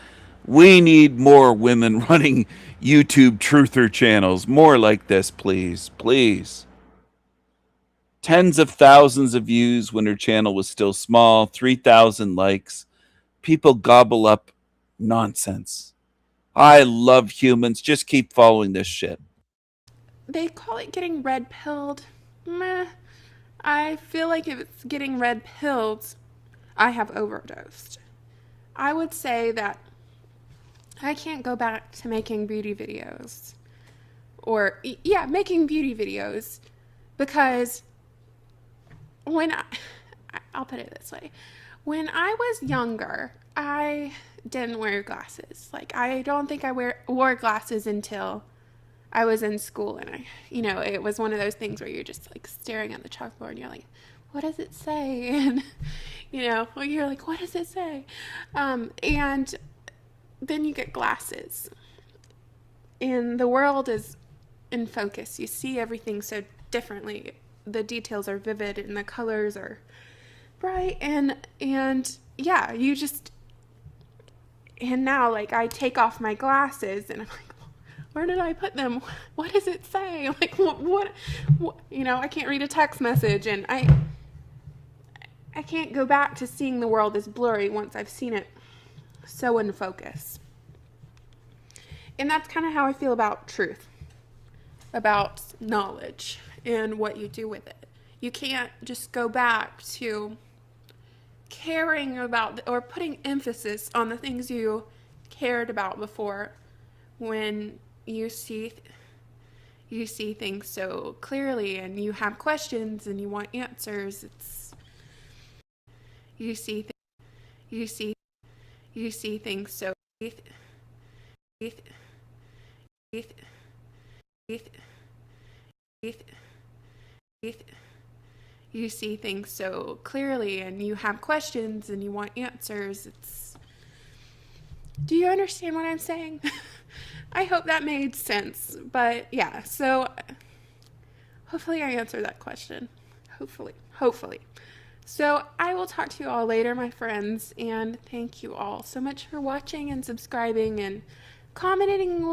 We need more women running YouTube truther channels. More like this, please. Please. Tens of thousands of views when her channel was still small, 3,000 likes. People gobble up nonsense. I love humans. Just keep following this shit. they call it getting red pilled. Meh. I feel like if it's getting red pilled, I have overdosed. I would say that I can't go back to making beauty videos. Or, yeah, making beauty videos. Because when I'll put it this way. When I was younger, I didn't wear glasses. Like, I don't think I wore glasses until I was in school, and it was one of those things where you're just like staring at the chalkboard and you're like, what does it say? And, you're like, what does it say? And then you get glasses, and the world is in focus. You see everything so differently. The details are vivid and the colors are bright, and yeah, and now, like, I take off my glasses and I'm like, where did I put them? What does it say? Like, what I can't read a text message, and I can't go back to seeing the world as blurry once I've seen it so in focus. And that's kind of how I feel about truth, about knowledge, and what you do with it. You can't just go back to caring about or putting emphasis on the things you cared about before when you see things so clearly and you have questions and you want answers. You see things so you see things so clearly and you have questions and you want answers. Do you understand what I'm saying? I hope that made sense. But yeah, so hopefully I answered that question. Hopefully. So I will talk to you all later, my friends, and thank you all so much for watching and subscribing and commenting.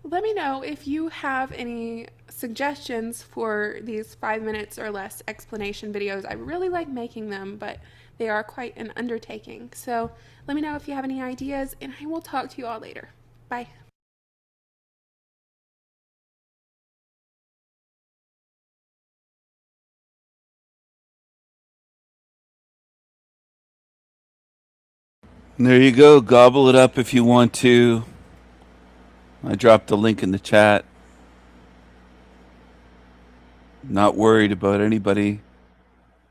Let me know if you have any suggestions for these 5 minutes or less explanation videos. I really like making them, but they are quite an undertaking. So let me know if you have any ideas, and I will talk to you all later. Bye. There you go. Gobble it up if you want to. I dropped the link in the chat. Not worried about anybody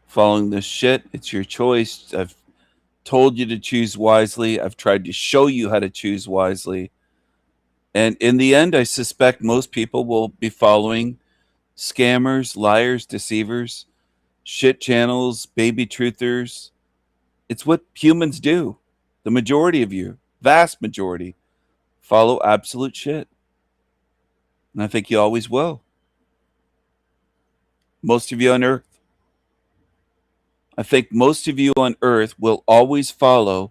following this shit. It's your choice. I've told you to choose wisely. I've tried to show you how to choose wisely. And in the end, I suspect most people will be following scammers, liars, deceivers, shit channels, baby truthers. It's what humans do. The majority of you, vast majority, follow absolute shit. And I think you always will. Most of you on Earth. I think most of you on Earth will always follow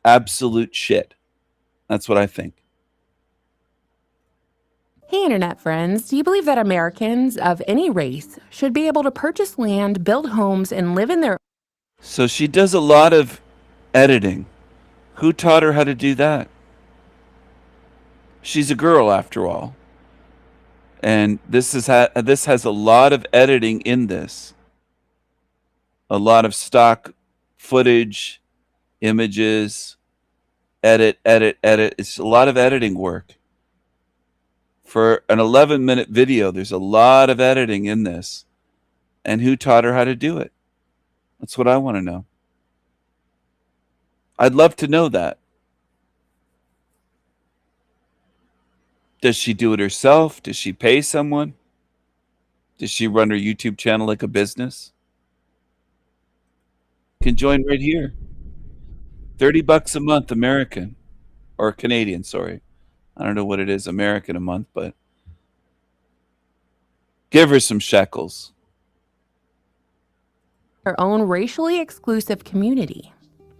absolute shit. That's what I think. Hey, Internet friends. Do you believe that Americans of any race should be able to purchase land, build homes, and live in their... So she does a lot of editing. Who taught her how to do that? She's a girl, after all. And this has a lot of editing in this. A lot of stock footage, images, edit. It's a lot of editing work. For an 11-minute video, there's a lot of editing in this. And who taught her how to do it? That's what I want to know. I'd love to know that. Does she do it herself? Does she pay someone? Does she run her YouTube channel like a business? You can join right here. $30 a month, American. Or Canadian, sorry. I don't know what it is, American a month, but give her some shekels. Her own racially exclusive community.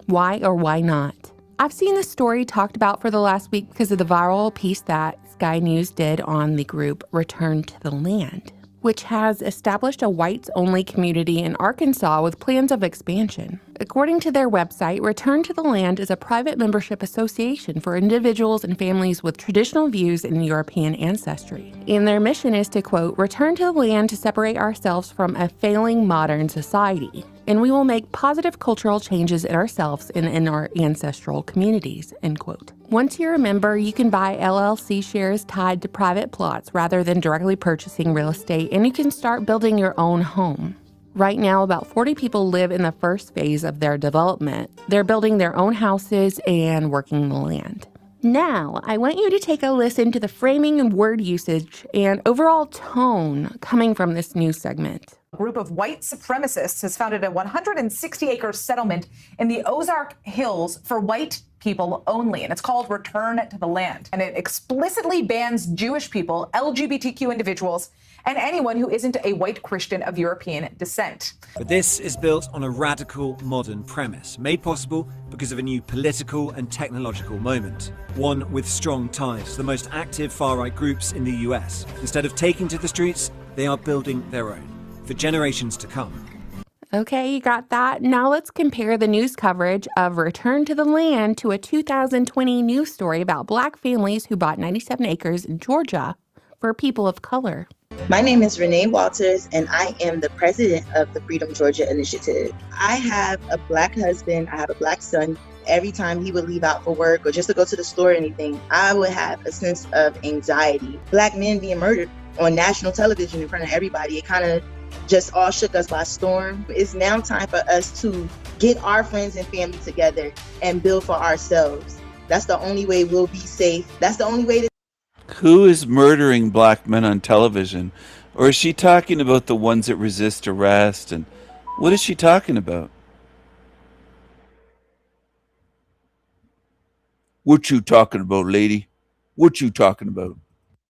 Why or why not? I've seen this story talked about for the last week because of the viral piece that Sky News did on the group Return to the Land, which has established a whites-only community in Arkansas with plans of expansion. According to their website, Return to the Land is a private membership association for individuals and families with traditional views in European ancestry. And their mission is to, quote, return to the land to separate ourselves from a failing modern society. And we will make positive cultural changes in ourselves and in our ancestral communities, end quote. Once you're a member, you can buy LLC shares tied to private plots rather than directly purchasing real estate, and you can start building your own home. Right now, about 40 people live in the first phase of their development. They're building their own houses and working the land. Now, I want you to take a listen to the framing and word usage and overall tone coming from this news segment. A group of white supremacists has founded a 160-acre settlement in the Ozark Hills for white people only, and it's called Return to the Land. And it explicitly bans Jewish people, LGBTQ individuals, and anyone who isn't a white Christian of European descent. But this is built on a radical modern premise, made possible because of a new political and technological moment. One with strong ties to the most active far-right groups in the US. Instead of taking to the streets, they are building their own, for generations to come. Okay, you got that? Now let's compare the news coverage of Return to the Land to a 2020 news story about Black families who bought 97 acres in Georgia for people of color. My name is Renee Walters, and I am the president of the Freedom Georgia Initiative. I have a Black husband, I have a Black son. Every time he would leave out for work or just to go to the store or anything, I would have a sense of anxiety. Black men being murdered on national television in front of everybody, it kind of just all shook us by storm. It's now time for us to get our friends and family together and build for ourselves. That's the only way we'll be safe. That's the only way to... Who is murdering black men on television? Or is she talking about the ones that resist arrest? And what is she talking about? What you talking about, lady? What you talking about?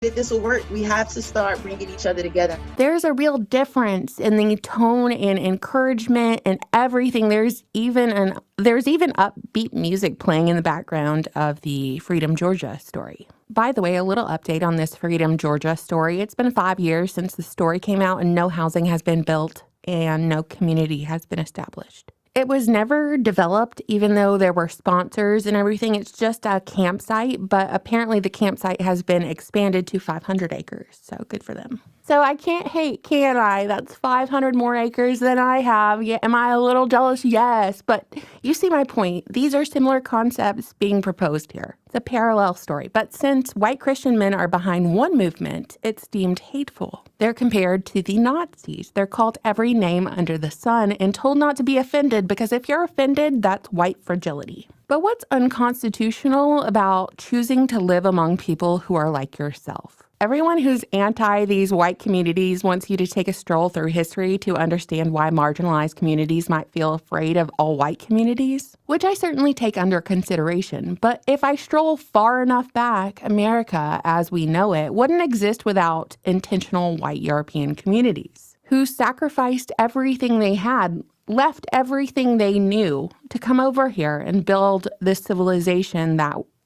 If this will work, we have to start bringing each other together. There's a real difference in the tone and encouragement and everything. There's even upbeat music playing in the background of the Freedom Georgia story. By the way, a little update on this Freedom Georgia story. It's been 5 years since the story came out and no housing has been built and no community has been established. It was never developed, even though there were sponsors and everything. It's just a campsite, but apparently the campsite has been expanded to 500 acres, so good for them. So I can't hate, can I? That's 500 more acres than I have. Yeah, am I a little jealous? Yes, but you see my point. These are similar concepts being proposed here. It's a parallel story, but since white Christian men are behind one movement, it's deemed hateful. They're compared to the Nazis. They're called every name under the sun and told not to be offended because if you're offended, that's white fragility. But what's unconstitutional about choosing to live among people who are like yourself? Everyone who's anti these white communities wants you to take a stroll through history to understand why marginalized communities might feel afraid of all white communities, which I certainly take under consideration. But if I stroll far enough back, America, as we know it, wouldn't exist without intentional white European communities who sacrificed everything they had, left everything they knew to come over here and build this civilization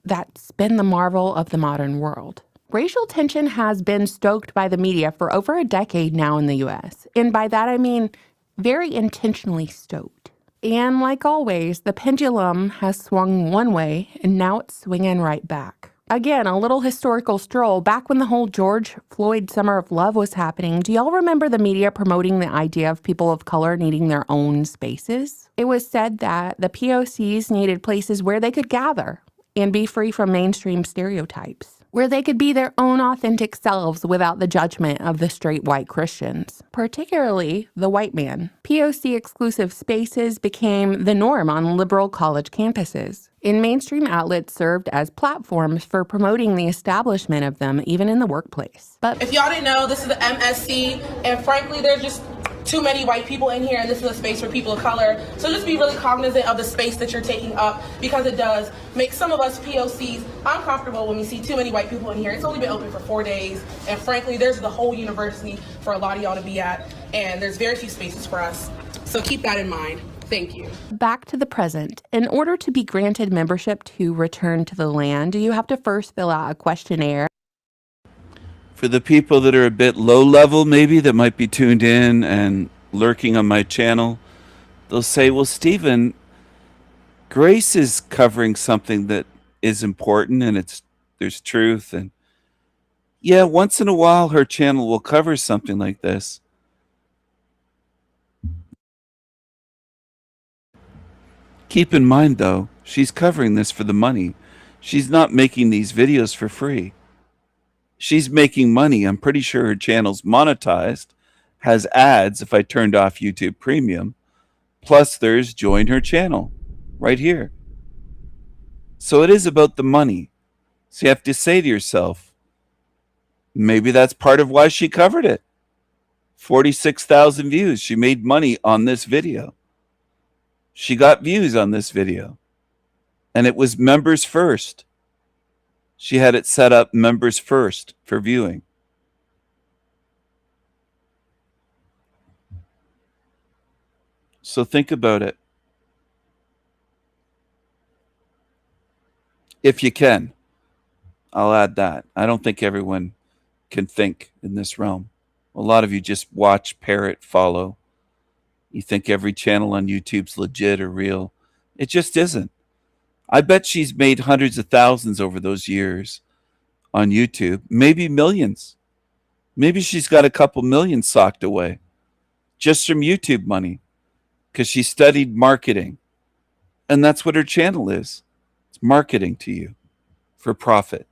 that's been the marvel of the modern world. Racial tension has been stoked by the media for over a decade now in the U.S., and by that I mean very intentionally stoked. And like always, the pendulum has swung one way, and now it's swinging right back. Again, a little historical stroll. Back when the whole George Floyd Summer of Love was happening, do y'all remember the media promoting the idea of people of color needing their own spaces? It was said that the POCs needed places where they could gather and be free from mainstream stereotypes, where they could be their own authentic selves without the judgment of the straight white Christians, particularly the white man. POC exclusive spaces became the norm on liberal college campuses, and mainstream outlets served as platforms for promoting the establishment of them, even in the workplace. But if y'all didn't know, this is the MSC, and frankly, there's just too many white people in here, and this is a space for people of color. So just be really cognizant of the space that you're taking up, because it does make some of us POCs uncomfortable when we see too many white people in here. It's only been open for 4 days, and frankly, there's the whole university for a lot of y'all to be at, and there's very few spaces for us. So keep that in mind. Thank you. Back to the present. In order to be granted membership to Return to the Land, you have to first fill out a questionnaire. For the people that are a bit low level, maybe, that might be tuned in and lurking on my channel, they'll say, well, Stephen, Grace is covering something that is important and there's truth. And yeah, once in a while, her channel will cover something like this. Keep in mind, though, she's covering this for the money. She's not making these videos for free. She's making money. I'm pretty sure her channel's monetized, has ads if I turned off YouTube Premium. Plus, there's join her channel right here. So it is about the money. So you have to say to yourself, maybe that's part of why she covered it. 46,000 views. She made money on this video. She got views on this video. And it was members first. She had it set up members first for viewing. So think about it. If you can. I'll add that. I don't think everyone can think in this realm. A lot of you just watch, parrot, follow. You think every channel on YouTube's legit or real. It just isn't. I bet she's made hundreds of thousands over those years on YouTube, maybe millions. Maybe she's got a couple million socked away just from YouTube money because she studied marketing. And that's what her channel is. It's marketing to you for profit.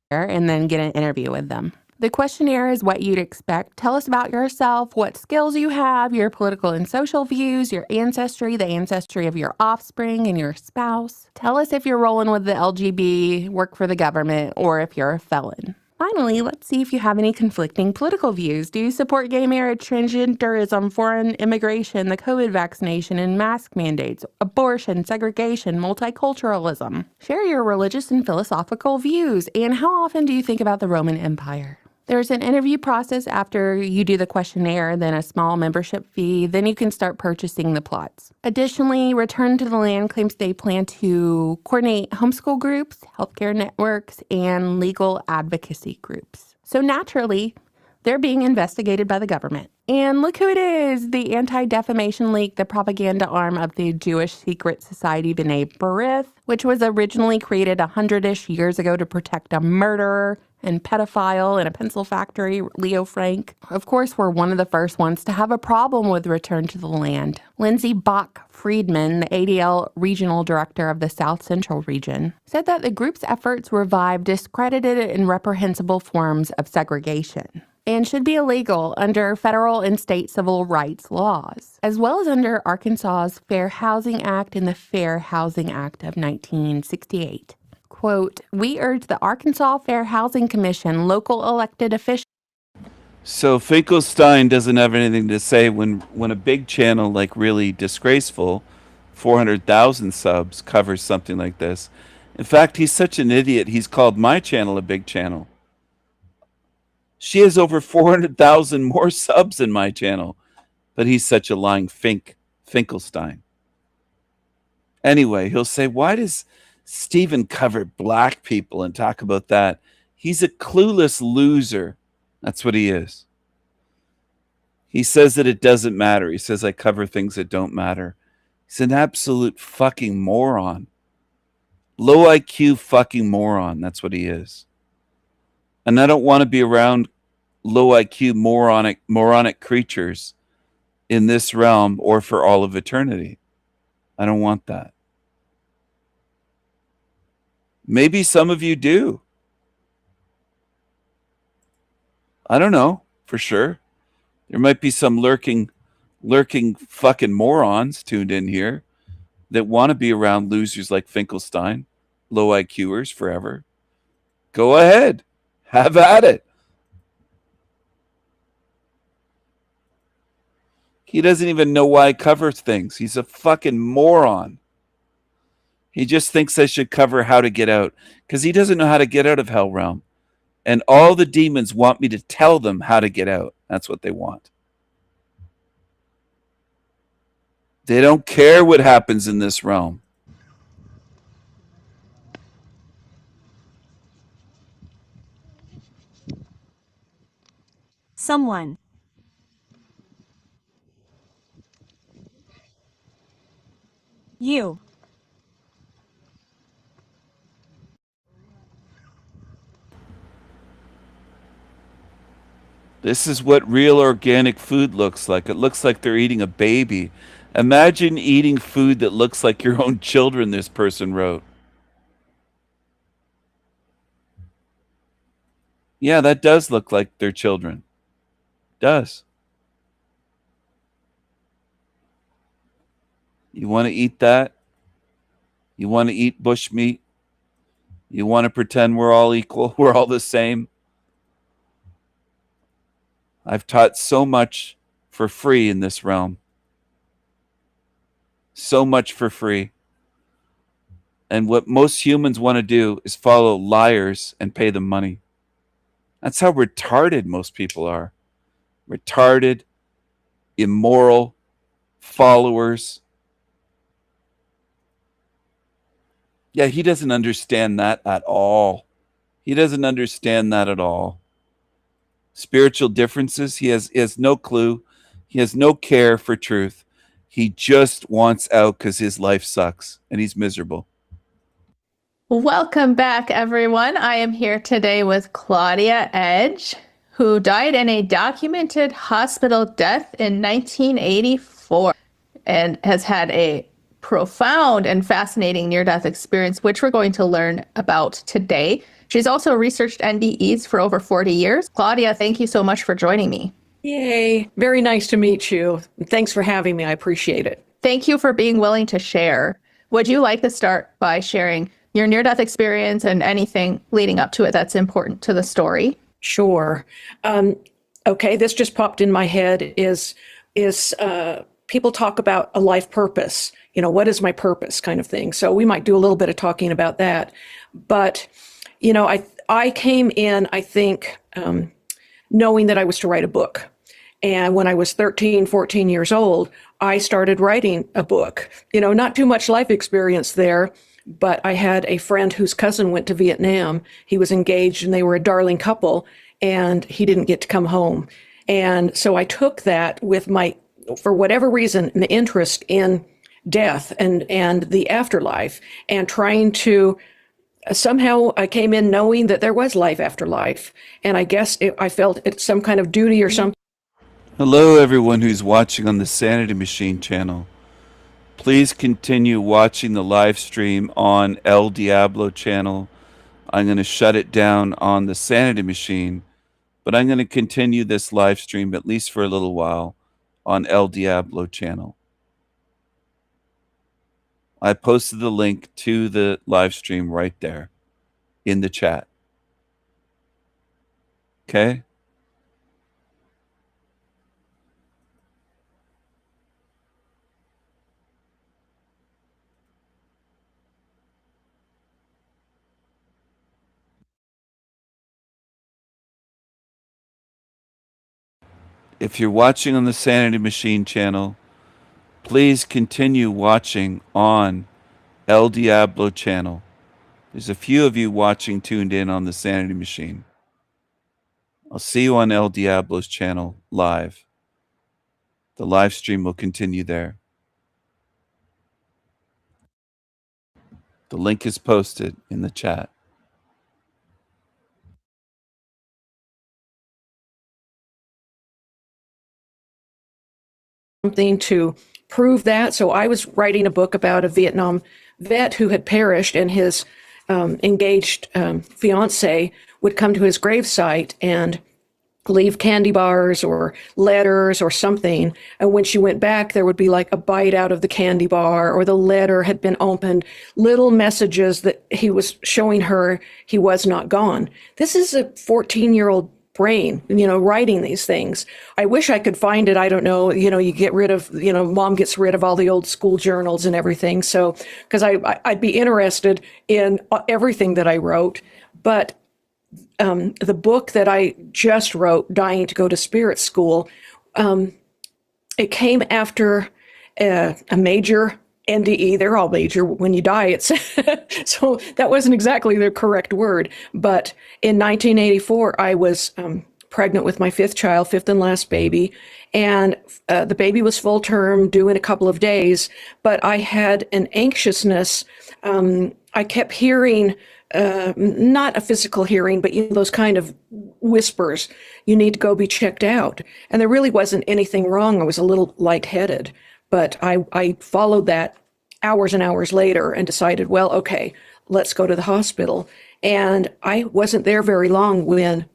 And then get an interview with them. The questionnaire is what you'd expect. Tell us about yourself, what skills you have, your political and social views, your ancestry, the ancestry of your offspring and your spouse. Tell us if you're rolling with the LGB, work for the government, or if you're a felon. Finally, let's see if you have any conflicting political views. Do you support gay marriage, transgenderism, foreign immigration, the COVID vaccination and mask mandates, abortion, segregation, multiculturalism? Share your religious and philosophical views. And how often do you think about the Roman Empire? There's an interview process after you do the questionnaire, then a small membership fee, then you can start purchasing the plots. Additionally, Return to the Land claims they plan to coordinate homeschool groups, healthcare networks, and legal advocacy groups. So naturally, they're being investigated by the government. And look who it is, the Anti-Defamation League, the propaganda arm of the Jewish secret society B'nai B'rith, which was originally created 100-ish years ago to protect a murderer and pedophile in a pencil factory, Leo Frank. Of course, we're one of the first ones to have a problem with Return to the Land. Lindsay Bach Friedman, the ADL regional director of the South Central region, said that the group's efforts revive discredited and reprehensible forms of segregation and should be illegal under federal and state civil rights laws, as well as under Arkansas's Fair Housing Act and the Fair Housing Act of 1968. Quote, we urge the Arkansas Fair Housing Commission, local elected officials. So Finkelstein doesn't have anything to say when a big channel like really disgraceful, 400,000 subs, covers something like this. In fact, he's such an idiot, he's called my channel a big channel. She has over 400,000 more subs than my channel, but he's such a lying Finkelstein. Anyway, he'll say, why does Stephen cover black people and talk about that? He's a clueless loser. That's what he is. He says that it doesn't matter. He says I cover things that don't matter. He's an absolute fucking moron. Low IQ fucking moron. That's what he is. And I don't want to be around low IQ moronic creatures in this realm or for all of eternity. I don't want that. Maybe some of you do. I don't know for sure. There might be some lurking fucking morons tuned in here that want to be around losers like Finkelstein, low IQers forever. Go ahead. Have at it. He doesn't even know why I cover things. He's a fucking moron. He just thinks I should cover how to get out because he doesn't know how to get out of Hell Realm. And all the demons want me to tell them how to get out. That's what they want. They don't care what happens in this realm. Someone. You. This is what real organic food looks like. It looks like they're eating a baby. Imagine eating food that looks like your own children, this person wrote. Yeah, that does look like their children. Does. You want to eat that? You want to eat bush meat? You want to pretend we're all equal? We're all the same? I've taught so much for free in this realm. So much for free. And what most humans want to do is follow liars and pay them money. That's how retarded most people are. Retarded, immoral, followers. Yeah, he doesn't understand that at all. He doesn't understand that at all. Spiritual differences, he has no clue. He has no care for truth. He just wants out because his life sucks and he's miserable. Welcome back, everyone. I am here today with Claudia Edge, who died in a documented hospital death in 1984 and has had a profound and fascinating near-death experience, which we're going to learn about today. She's also researched NDEs for over 40 years. Claudia, thank you so much for joining me. Yay. Very nice to meet you. Thanks for having me. I appreciate it. Thank you for being willing to share. Would you like to start by sharing your near-death experience and anything leading up to it that's important to the story? Sure. Okay, this just popped in my head is people talk about a life purpose. You know, what is my purpose kind of thing. So we might do a little bit of talking about that. But, you know, I came in, I think, knowing that I was to write a book. And when I was 13, 14 years old, I started writing a book. You know, not too much life experience there, but I had a friend whose cousin went to Vietnam. He was engaged and they were a darling couple, and he didn't get to come home. And so I took that with my, for whatever reason, an interest in death and the afterlife, and trying to, somehow I came in knowing that there was life after life. And I guess I felt it's some kind of duty or something. Hello, everyone who's watching on the Sanity Machine channel. Please continue watching the live stream on El Diablo channel. I'm going to shut it down on the Sanity Machine, but I'm going to continue this live stream at least for a little while on El Diablo channel. I posted the link to the live stream right there in the chat. Okay? If you're watching on the Sanity Machine channel, please continue watching on El Diablo channel. There's a few of you watching tuned in on the Sanity Machine. I'll see you on El Diablo's channel live. The live stream will continue there. The link is posted in the chat. Something to prove that. So I was writing a book about a Vietnam vet who had perished, and his engaged fiance would come to his gravesite and leave candy bars or letters or something. And when she went back, there would be like a bite out of the candy bar, or the letter had been opened, little messages that he was showing her he was not gone. This is a 14-year-old brain, writing these things. I wish I could find it. I don't know, you get rid of, mom gets rid of all the old school journals and everything. So, because I'd be interested in everything that I wrote. But the book that I just wrote, Dying to Go to Spirit School, it came after a major NDE. They're all major when you die. It's so that wasn't exactly the correct word. But in 1984, I was pregnant with my fifth and last baby, and the baby was full term, due in a couple of days. But I had an anxiousness. I kept hearing. Not a physical hearing, but those kind of whispers, you need to go be checked out. And there really wasn't anything wrong. I was a little lightheaded, but I followed that hours and hours later and decided, well, okay, let's go to the hospital. And I wasn't there very long when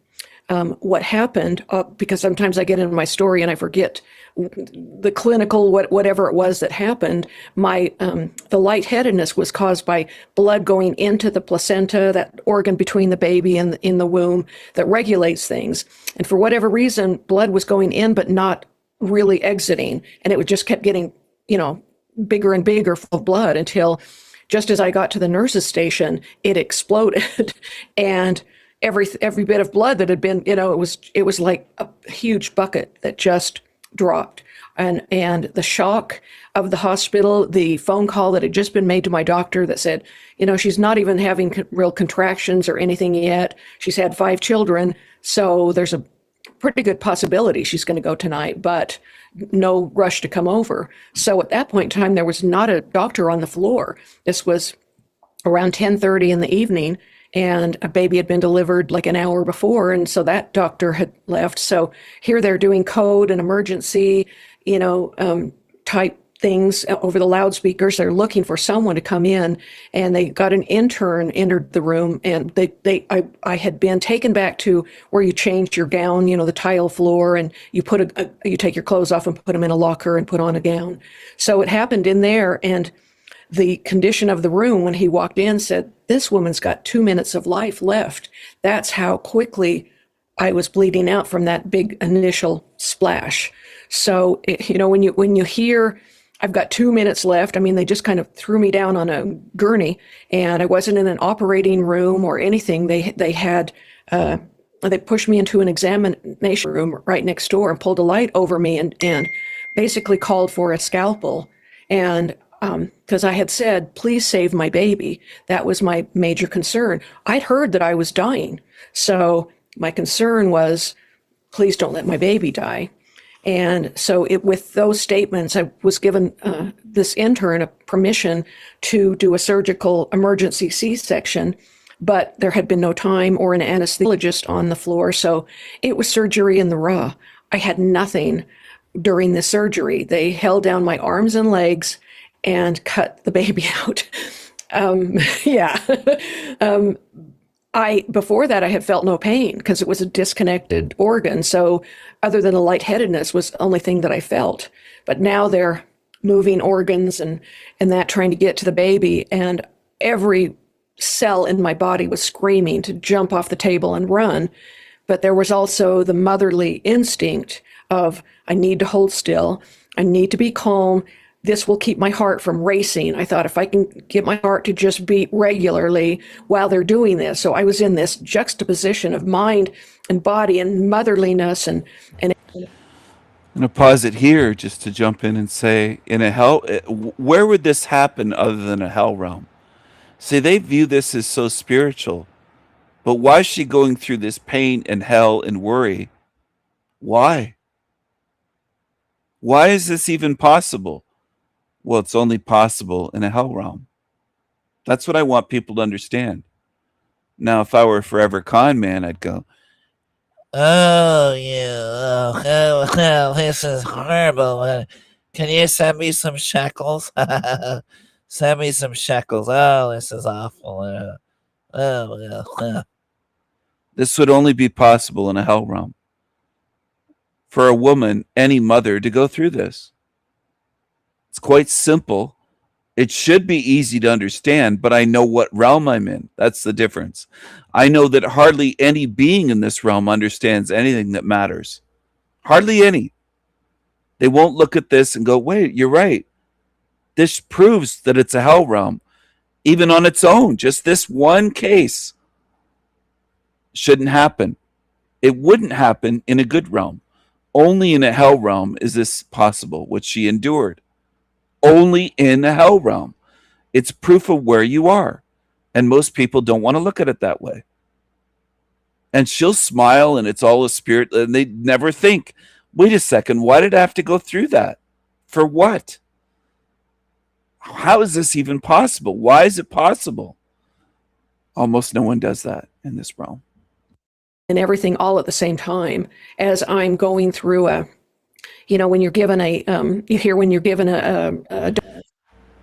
what happened, because sometimes I get into my story and I forget the clinical, whatever it was that happened. The lightheadedness was caused by blood going into the placenta, that organ between the baby and in the womb that regulates things. And for whatever reason, blood was going in, but not really exiting. And it just kept getting, bigger and bigger full of blood until just as I got to the nurse's station, it exploded. And every bit of blood that had been, it was like a huge bucket that just dropped. And the shock of the hospital, the phone call that had just been made to my doctor that said, she's not even having real contractions or anything yet. She's had 5 children, so there's a pretty good possibility she's going to go tonight, but no rush to come over. So at that point in time, there was not a doctor on the floor. This was around 10:30 in the evening, and a baby had been delivered like an hour before, and so that doctor had left. So here they're doing code and emergency, type things over the loudspeakers. They're looking for someone to come in, and they got an intern entered the room, and I had been taken back to where you changed your gown, the tile floor, and you you take your clothes off and put them in a locker and put on a gown. So it happened in there, and the condition of the room when he walked in said, this woman's got 2 minutes of life left. That's how quickly I was bleeding out from that big initial splash. So, when you hear, I've got 2 minutes left, I mean, they just kind of threw me down on a gurney, and I wasn't in an operating room or anything. They pushed me into an examination room right next door and pulled a light over me and basically called for a scalpel. And because I had said, please save my baby. That was my major concern. I'd heard that I was dying. So my concern was, please don't let my baby die. And so with those statements, I was given this intern a permission to do a surgical emergency C-section, but there had been no time or an anesthesiologist on the floor. So it was surgery in the raw. I had nothing during the surgery. They held down my arms and legs and cut the baby out. Before that, I had felt no pain because it was a disconnected organ. So other than the lightheadedness was the only thing that I felt. But now they're moving organs and that, trying to get to the baby. And every cell in my body was screaming to jump off the table and run. But there was also the motherly instinct of, I need to hold still. I need to be calm. This will keep my heart from racing. I thought, if I can get my heart to just beat regularly while they're doing this. So I was in this juxtaposition of mind and body and motherliness. And I'm going to pause it here just to jump in and say, where would this happen other than a hell realm? See, they view this as so spiritual. But why is she going through this pain and hell and worry? Why? Why is this even possible? Well, it's only possible in a hell realm. That's what I want people to understand. Now, if I were a forever con man, I'd go, Oh, this is horrible. Can you send me some shekels? Send me some shekels. Oh, this is awful. this would only be possible in a hell realm for a woman, any mother, to go through this. It's quite simple. It should be easy to understand, but I know what realm I'm in. That's the difference. I know that hardly any being in this realm understands anything that matters. Hardly any. They won't look at this and go, wait, you're right. This proves that it's a hell realm. Even on its own, just this one case shouldn't happen. It wouldn't happen in a good realm. Only in a hell realm is this possible, which she endured. Only in a hell realm. It's proof of where you are. And most people don't want to look at it that way. And she'll smile and it's all a spirit. And they never think, wait a second, why did I have to go through that? For what? How is this even possible? Why is it possible? Almost no one does that in this realm. And everything all at the same time as I'm going through when you're given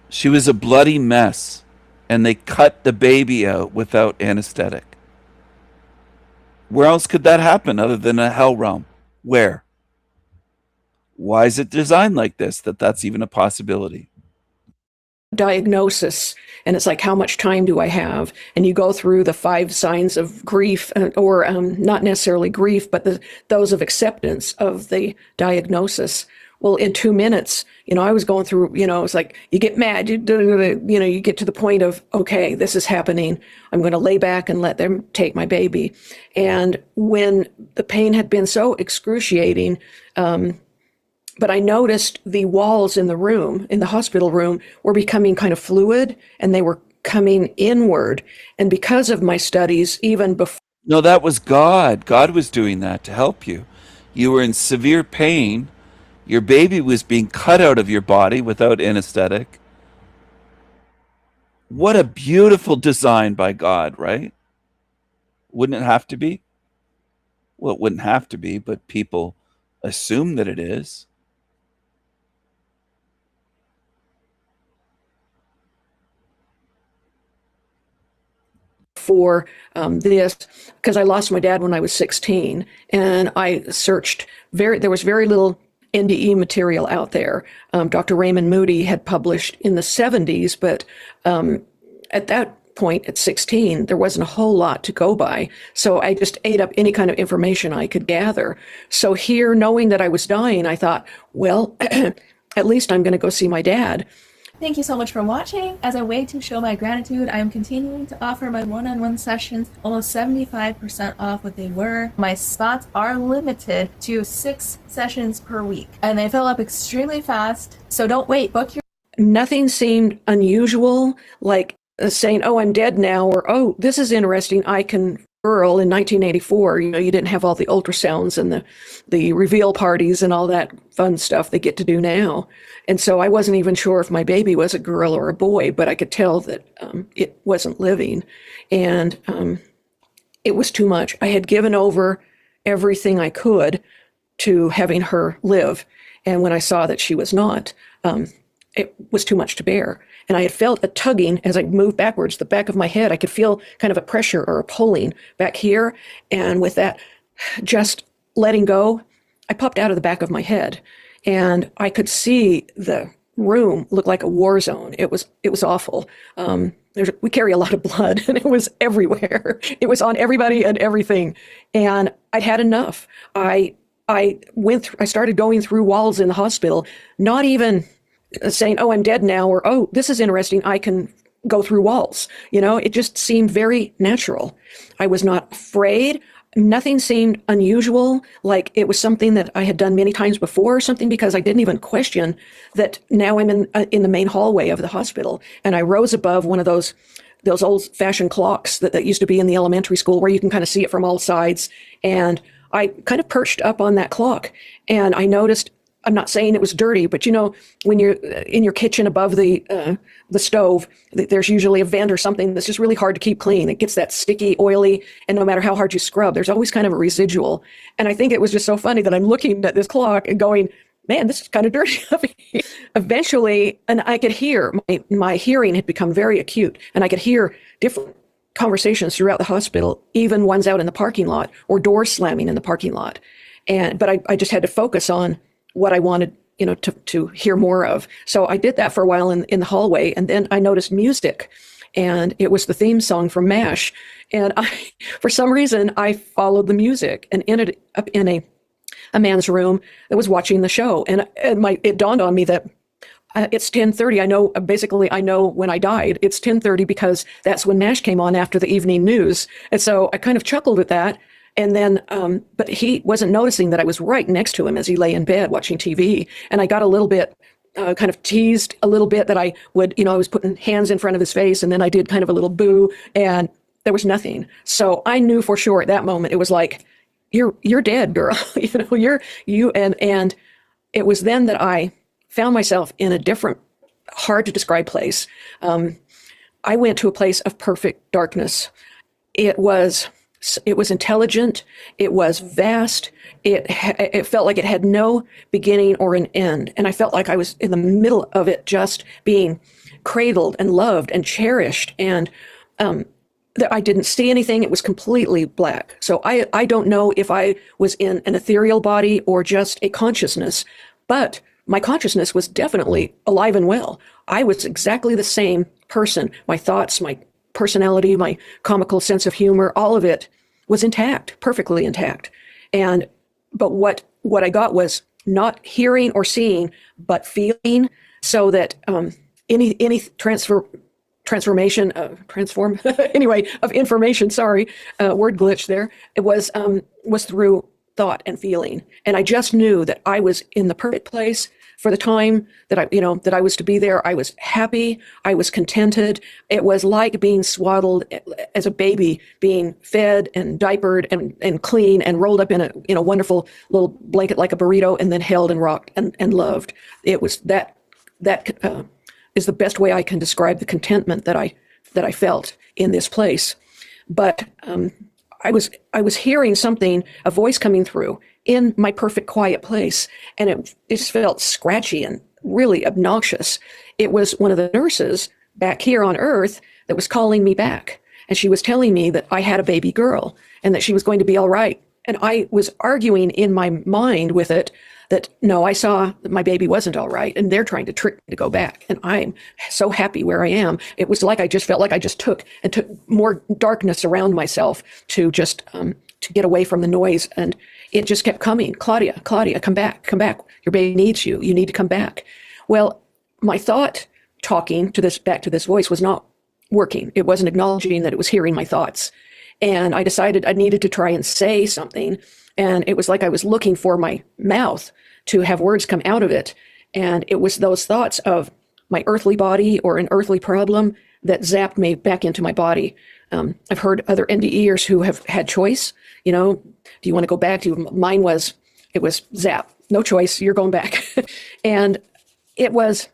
She was a bloody mess, and they cut the baby out without anesthetic. Where else could that happen other than a hell realm? Where? Why is it designed like this, that's even a possibility? diagnosis, and it's like, how much time do I have? And you go through the 5 signs of grief, or not necessarily grief, but those of acceptance of the diagnosis. Well, in 2 minutes, I was going through, it's like you get mad, you get to the point of, okay, this is happening. I'm going to lay back and let them take my baby. And when the pain had been so excruciating, but I noticed the walls in the hospital room, were becoming kind of fluid, and they were coming inward. And because of my studies, even before. No, that was God. God was doing that to help you. You were in severe pain. Your baby was being cut out of your body without anesthetic. What a beautiful design by God, right? Wouldn't it have to be? Well, it wouldn't have to be, but people assume that it is. For this, because I lost my dad when I was 16, and I searched there was very little NDE material out there. Dr. Raymond Moody had published in the 70s, but at that point, at 16, there wasn't a whole lot to go by. So I just ate up any kind of information I could gather. So here, knowing that I was dying, I thought, well, at least I'm going to go see my dad. Thank you so much for watching. As a way to show my gratitude, I am continuing to offer my one-on-one sessions almost 75% off what they were. My spots are limited to 6 sessions per week, and they fill up extremely fast, so don't wait. Book your. Nothing seemed unusual, like saying, oh, I'm dead now, or, oh, this is interesting, I can girl in 1984, you didn't have all the ultrasounds and the reveal parties and all that fun stuff they get to do now. And so I wasn't even sure if my baby was a girl or a boy, but I could tell that it wasn't living. And it was too much. I had given over everything I could to having her live. And when I saw that she was not, it was too much to bear. And I had felt a tugging as I moved backwards, the back of my head. I could feel kind of a pressure or a pulling back here. And with that, just letting go, I popped out of the back of my head. And I could see the room look like a war zone. It was awful. We carry a lot of blood, and it was everywhere. It was on everybody and everything. And I'd had enough. I started going through walls in the hospital, not even saying, oh, I'm dead now, or, oh, this is interesting, I can go through walls. It just seemed very natural. I was not afraid. Nothing seemed unusual, like it was something that I had done many times before or something, because I didn't even question that now I'm in the main hallway of the hospital. And I rose above one of those old-fashioned clocks that used to be in the elementary school, where you can kind of see it from all sides. And I kind of perched up on that clock, and I noticed I'm not saying it was dirty, but when you're in your kitchen above the stove, there's usually a vent or something that's just really hard to keep clean. It gets that sticky, oily, and no matter how hard you scrub, there's always kind of a residual. And I think it was just so funny that I'm looking at this clock and going, man, this is kind of dirty. Eventually, and I could hear, my hearing had become very acute, and I could hear different conversations throughout the hospital, even ones out in the parking lot or doors slamming in the parking lot. But I just had to focus on what I wanted, to hear more of. So I did that for a while in the hallway, and then I noticed music, and it was the theme song from MASH. And for some reason, I followed the music and ended up in a man's room that was watching the show. And it dawned on me that it's 10:30. I know when I died. It's 10:30 because that's when MASH came on after the evening news. And so I kind of chuckled at that. And then, but he wasn't noticing that I was right next to him as he lay in bed watching TV. And I got a little bit, kind of teased a little bit that I would, I was putting hands in front of his face, and then I did kind of a little boo, and there was nothing. So I knew for sure at that moment, it was like, you're dead, girl. And it was then that I found myself in a different, hard to describe place. I went to a place of perfect darkness. It was intelligent. It was vast. It felt like it had no beginning or an end. And I felt like I was in the middle of it, just being cradled and loved and cherished. And I didn't see anything. It was completely black. So I don't know if I was in an ethereal body or just a consciousness, but my consciousness was definitely alive and well. I was exactly the same person. My thoughts, my personality, my comical sense of humor, all of it was intact, perfectly intact. But what I got was not hearing or seeing, but feeling, so that any transformation of information, word glitch there, it was through thought and feeling. And I just knew that I was in the perfect place for the time that I was to be there. I was happy. I was contented. It was like being swaddled as a baby, being fed and diapered and clean and rolled up in a wonderful little blanket like a burrito, and then held and rocked and loved. It was that is the best way I can describe the contentment that I felt in this place. But I was hearing something, a voice coming through in my perfect quiet place, and it just felt scratchy and really obnoxious. It was one of the nurses back here on Earth that was calling me back, and she was telling me that I had a baby girl and that she was going to be all right. And I was arguing in my mind with it that, no, I saw that my baby wasn't all right, and they're trying to trick me to go back. And I'm so happy where I am. It was like I just felt like I just took more darkness around myself to just to get away from the noise. And it just kept coming. Claudia, come back. Your baby needs you. You need to come back. Well, my thought talking back to this voice was not working. It wasn't acknowledging that it was hearing my thoughts. And I decided I needed to try and say something. And it was like I was looking for my mouth to have words come out of it. And it was those thoughts of my earthly body or an earthly problem that zapped me back into my body. I've heard other NDEers who have had choice. Do you want to go back? Mine was, it was zap, no choice, you're going back. And it was,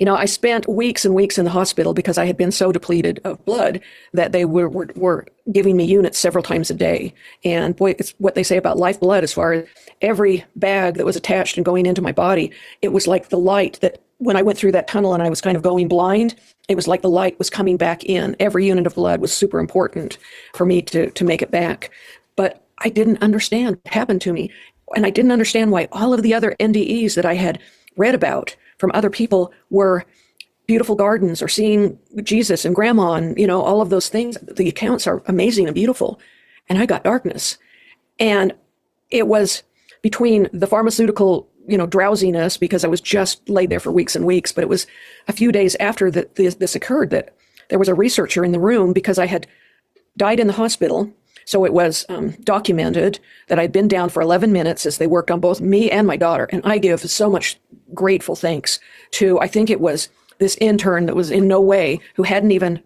I spent weeks and weeks in the hospital because I had been so depleted of blood that they were giving me units several times a day. And boy, it's what they say about lifeblood, as far as every bag that was attached and going into my body. It was like the light that when I went through that tunnel and I was kind of going blind, it was like the light was coming back in. Every unit of blood was super important for me to make it back. But I didn't understand what happened to me. And I didn't understand why all of the other NDEs that I had read about from other people were beautiful gardens or seeing Jesus and grandma and, all of those things. The accounts are amazing and beautiful. And I got darkness. And it was between the pharmaceutical, drowsiness, because I was just laid there for weeks and weeks. But it was a few days after this occurred that there was a researcher in the room, because I had died in the hospital. So it was documented that I'd been down for 11 minutes as they worked on both me and my daughter. And I give so much grateful thanks to, I think it was this intern that was in no way, who hadn't even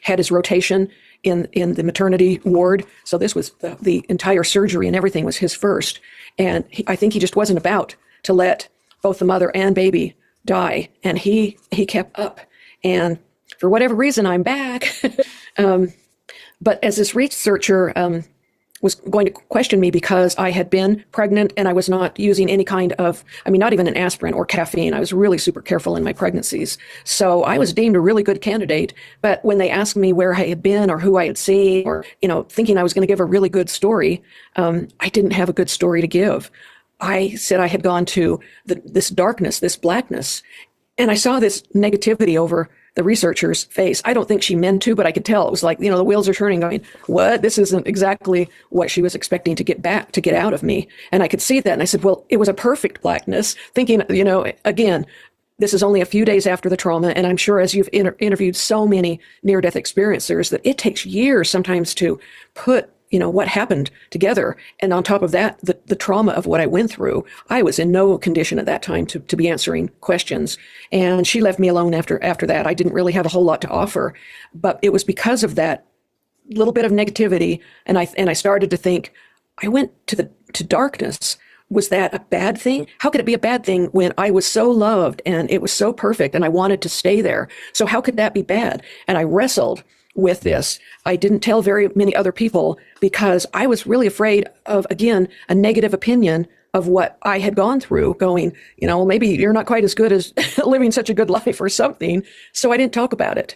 had his rotation in the maternity ward. So this was the entire surgery and everything was his first. And I think he just wasn't about to let both the mother and baby die, and he kept up. And for whatever reason, I'm back. But as this researcher was going to question me because I had been pregnant and I was not using any kind of, not even an aspirin or caffeine. I was really super careful in my pregnancies. So I was deemed a really good candidate. But when they asked me where I had been or who I had seen, or, thinking I was going to give a really good story, I didn't have a good story to give. I said I had gone to this darkness, this blackness, and I saw this negativity over the researcher's face. I don't think she meant to, but I could tell. It was like, the wheels are turning, going, what? This isn't exactly what she was expecting to get out of me. And I could see that. And I said, well, it was a perfect blackness, thinking, again, this is only a few days after the trauma. And I'm sure as you've interviewed so many near-death experiencers that it takes years sometimes to put what happened together. And on top of that, the trauma of what I went through, I was in no condition at that time to be answering questions. And she left me alone after that. I didn't really have a whole lot to offer, but it was because of that little bit of negativity. And I started to think, I went to darkness. Was that a bad thing? How could it be a bad thing when I was so loved and it was so perfect and I wanted to stay there? So how could that be bad? And I wrestled with this. I didn't tell very many other people because I was really afraid of, again, a negative opinion of what I had gone through, going, well, maybe you're not quite as good as living such a good life or something. So I didn't talk about it.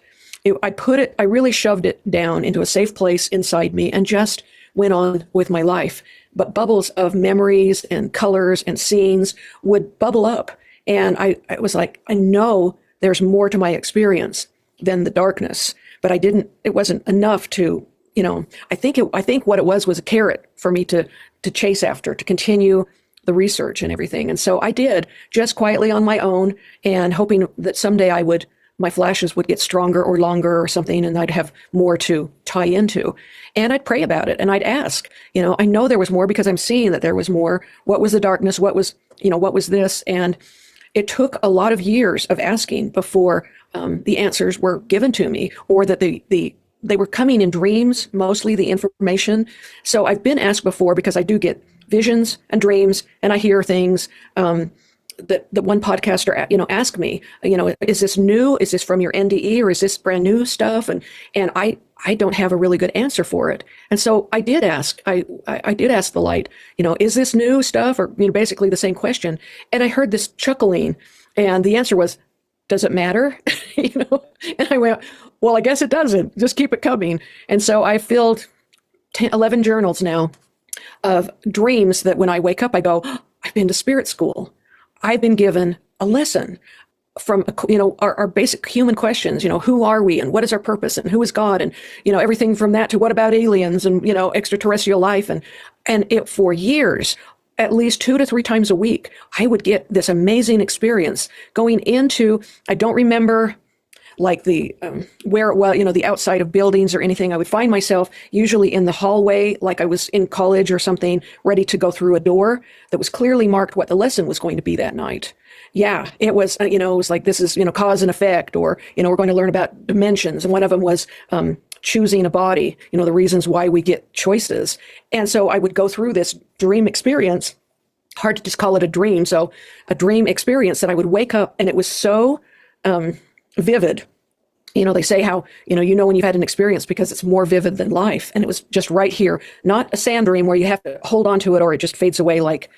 I really shoved it down into a safe place inside me and just went on with my life. But bubbles of memories and colors and scenes would bubble up. And I was like, I know there's more to my experience than the darkness. But it wasn't enough to, I think what it was a carrot for me to chase after, to continue the research and everything. And so I did, just quietly on my own, and hoping that someday my flashes would get stronger or longer or something, and I'd have more to tie into. And I'd pray about it, and I'd ask, I know there was more because I'm seeing that there was more. What was the darkness? What was this? And it took a lot of years of asking before the answers were given to me, or that they were coming in dreams, mostly the information. So I've been asked before, because I do get visions and dreams, and I hear things. That one podcaster, asked me, is this new? Is this from your NDE, or is this brand new stuff? And I don't have a really good answer for it. And so I did ask. I did ask the light, is this new stuff, or basically the same question. And I heard this chuckling, and the answer was, does it matter? And I went, well, I guess it doesn't. Just keep it coming. And so I filled 11 journals now of dreams that when I wake up, I go, I've been to spirit school. I've been given a lesson from, our basic human questions, who are we and what is our purpose and who is God? And, everything from that to what about aliens and, extraterrestrial life. And it for years, at least 2 to 3 times a week, I would get this amazing experience going into, I don't remember like the the outside of buildings or anything. I would find myself usually in the hallway, like I was in college or something, ready to go through a door that was clearly marked what the lesson was going to be that night. Yeah, it was, it was like, this is, cause and effect, or, we're going to learn about dimensions. And one of them was choosing a body, the reasons why we get choices. And so I would go through this dream experience, hard to just call it a dream. So a dream experience that I would wake up, and it was so vivid. They say how, when you've had an experience because it's more vivid than life. And it was just right here, not a sand dream where you have to hold on to it or it just fades away like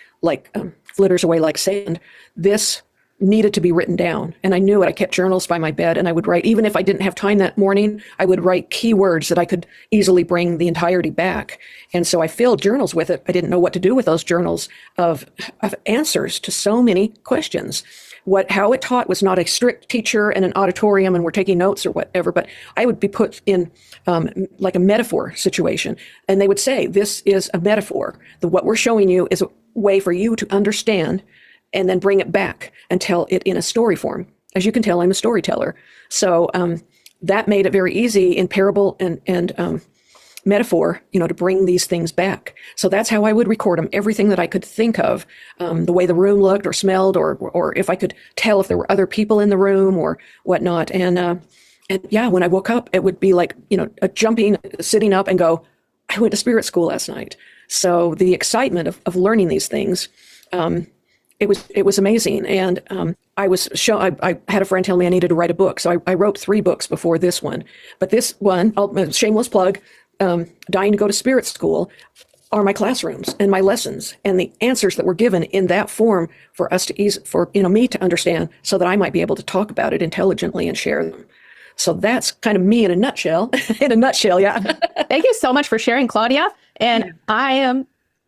flitters away like sand. This needed to be written down. And I knew it. I kept journals by my bed, and I would write, even if I didn't have time that morning, I would write keywords that I could easily bring the entirety back. And so I filled journals with it. I didn't know what to do with those journals of answers to so many questions. How it taught was not a strict teacher in an auditorium and we're taking notes or whatever, but I would be put in like a metaphor situation. And they would say, this is a metaphor. What we're showing you is a way for you to understand and then bring it back and tell it in a story form. As you can tell, I'm a storyteller. So that made it very easy in parable and metaphor, to bring these things back. So that's how I would record them. Everything that I could think of, the way the room looked or smelled, or if I could tell if there were other people in the room or whatnot. And yeah, when I woke up, it would be like, a jumping, sitting up and go, I went to spirit school last night. So the excitement of learning these things it was amazing. And I had a friend tell me I needed to write a book. So I wrote 3 books before this one. But this one, shameless plug, Dying to Go to Spirit School, are my classrooms and my lessons and the answers that were given in that form for us to me to understand, so that I might be able to talk about it intelligently and share them. So that's kind of me in a nutshell. In a nutshell, yeah. Thank you so much for sharing, Claudia. And I am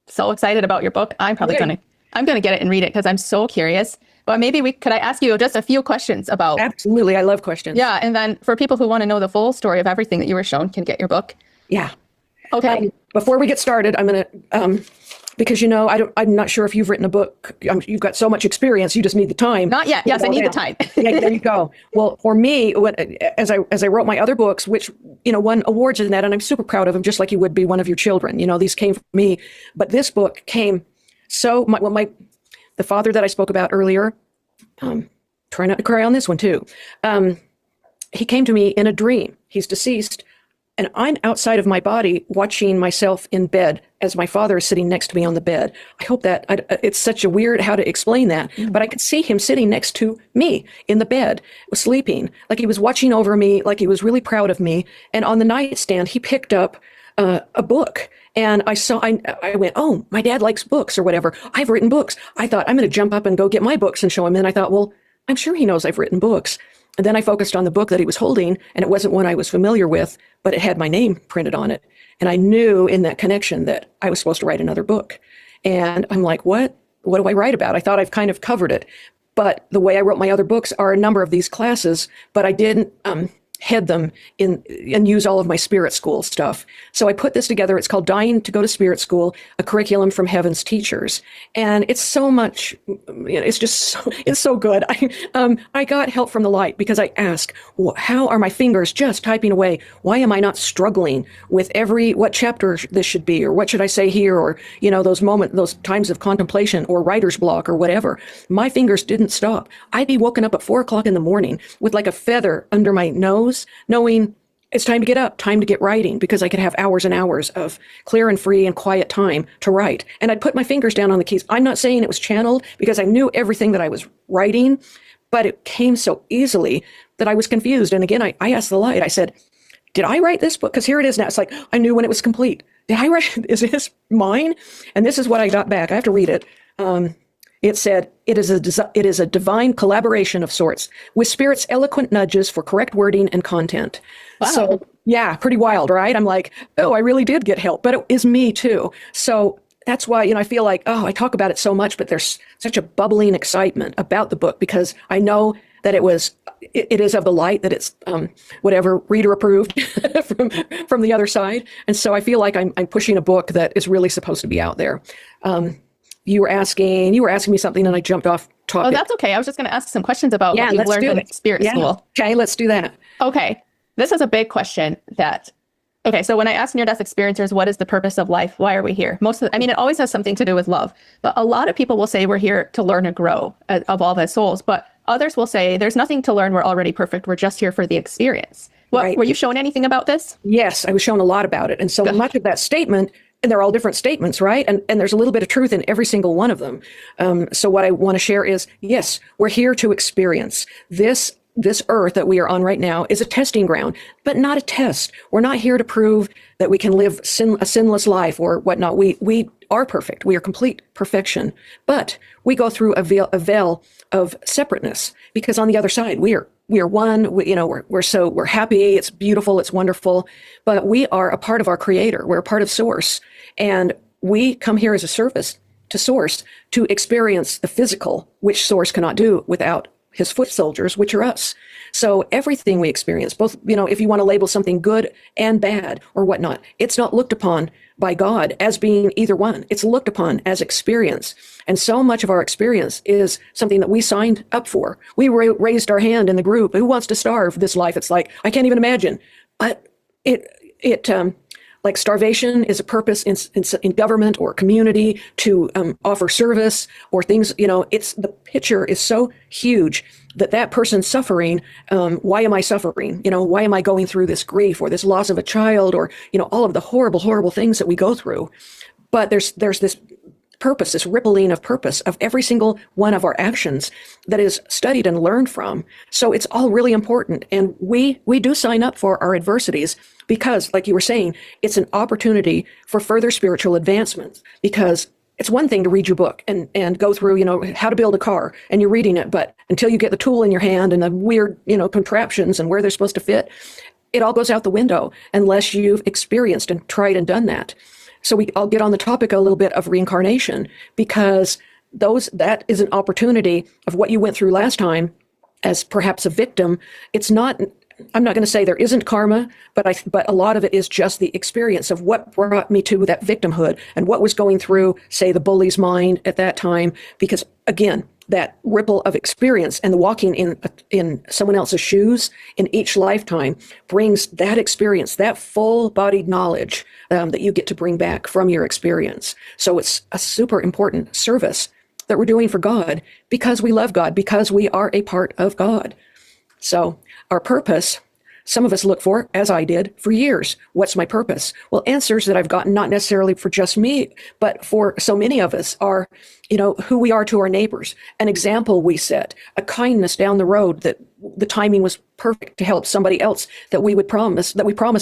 so excited about your book. I'm probably going to get it and read it because I'm so curious. But maybe could I ask you just a few questions about? Absolutely. I love questions. Yeah. And then for people who want to know the full story of everything that you were shown, can get your book. Yeah. Okay. Before we get started, I'm going to, because, I'm not sure if you've written a book. You've got so much experience. You just need the time. Not yet. Yes, I need the time. Yeah, there you go. Well, for me, as I wrote my other books, which, won awards in that, and I'm super proud of them, just like you would be one of your children. These came from me. But this book came the father that I spoke about earlier, try not to cry on this one too. He came to me in a dream. He's deceased. And I'm outside of my body watching myself in bed as my father is sitting next to me on the bed. I hope that it's such a weird how to explain that, but I could see him sitting next to me in the bed, sleeping, like he was watching over me, like he was really proud of me. And on the nightstand, he picked up a book. And I went, oh, my dad likes books or whatever. I've written books. I thought I'm going to jump up and go get my books and show him. And I thought, well, I'm sure he knows I've written books. And then I focused on the book that he was holding, and it wasn't one I was familiar with, but it had my name printed on it. And I knew in that connection that I was supposed to write another book. And I'm like, what do I write about? I thought I've kind of covered it. But the way I wrote my other books are a number of these classes, but I didn't head them in and use all of my spirit school stuff. So I put this together. It's called Dying to Go to Spirit School, a curriculum from heaven's teachers. And it's so much, it's so good. I got help from the light because I asked, how are my fingers just typing away? Why am I not struggling with what chapter this should be, or what should I say here? Or, those times of contemplation or writer's block or whatever. My fingers didn't stop. I'd be woken up at 4 o'clock in the morning with like a feather under my nose, knowing it's time to get up, time to get writing, because I could have hours and hours of clear and free and quiet time to write. And I'd put my fingers down on the keys. I'm not saying it was channeled because I knew everything that I was writing, but it came so easily that I was confused. And again, I asked the light, I said, did I write this book? Because here it is now. It's like, I knew when it was complete. Did I write, is this mine? And this is what I got back. I have to read it. It said, it is a divine collaboration of sorts, with spirit's eloquent nudges for correct wording and content. Wow. So, yeah, pretty wild, right? I'm like, oh, I really did get help, but it is me too. So that's why, I feel like, I talk about it so much, but there's such a bubbling excitement about the book because I know that it is of the light, that it's whatever, reader approved from the other side. And so I feel like I'm pushing a book that is really supposed to be out there. You were asking me something and I jumped off topic. Oh, that's okay. I was just going to ask some questions about what you've learned in spirit school. Okay, let's do that. Okay. This is a big question so when I ask near-death experiencers, what is the purpose of life? Why are we here? It always has something to do with love, but a lot of people will say we're here to learn and grow, evolve as souls, but others will say there's nothing to learn. We're already perfect. We're just here for the experience. Right. Were you shown anything about this? Yes, I was shown a lot about it. And so much of that statement, and they're all different statements, right? And there's a little bit of truth in every single one of them. So what I want to share is, yes, we're here to experience. This earth that we are on right now is a testing ground, but not a test. We're not here to prove that we can live a sinless life or whatnot. We are perfect. We are complete perfection. But we go through a veil of separateness, because on the other side, we are one. We're happy. It's beautiful. It's wonderful. But we are a part of our Creator. We're a part of Source, and we come here as a service to Source to experience the physical, which Source cannot do without his foot soldiers, which are us. So everything we experience, both, if you want to label something good and bad or whatnot, it's not looked upon by God as being either one. It's looked upon as experience. And so much of our experience is something that we signed up for. We raised our hand in the group. Who wants to starve this life? It's like, I can't even imagine. But like starvation is a purpose in government or community to offer service or things, the picture is so huge that person suffering, why am I suffering? Why am I going through this grief or this loss of a child or, all of the horrible, horrible things that we go through? But there's this purpose, this rippling of purpose of every single one of our actions that is studied and learned from. So it's all really important. And we do sign up for our adversities because, like you were saying, it's an opportunity for further spiritual advancement. Because it's one thing to read your book and go through, how to build a car, and you're reading it, but until you get the tool in your hand and the weird, contraptions and where they're supposed to fit, it all goes out the window unless you've experienced and tried and done that. So I'll get on the topic a little bit of reincarnation, because that is an opportunity of what you went through last time as perhaps a victim. I'm not going to say there isn't karma, but a lot of it is just the experience of what brought me to that victimhood and what was going through, say, the bully's mind at that time. Because again, that ripple of experience and the walking in someone else's shoes in each lifetime brings that experience, that full-bodied knowledge that you get to bring back from your experience. So it's a super important service that we're doing for God, because we love God, because we are a part of God. So our purpose, some of us look for, as I did, for years. What's my purpose? Well, answers that I've gotten, not necessarily for just me, but for so many of us, are, who we are to our neighbors, an example we set, a kindness down the road that the timing was perfect to help somebody else that we promised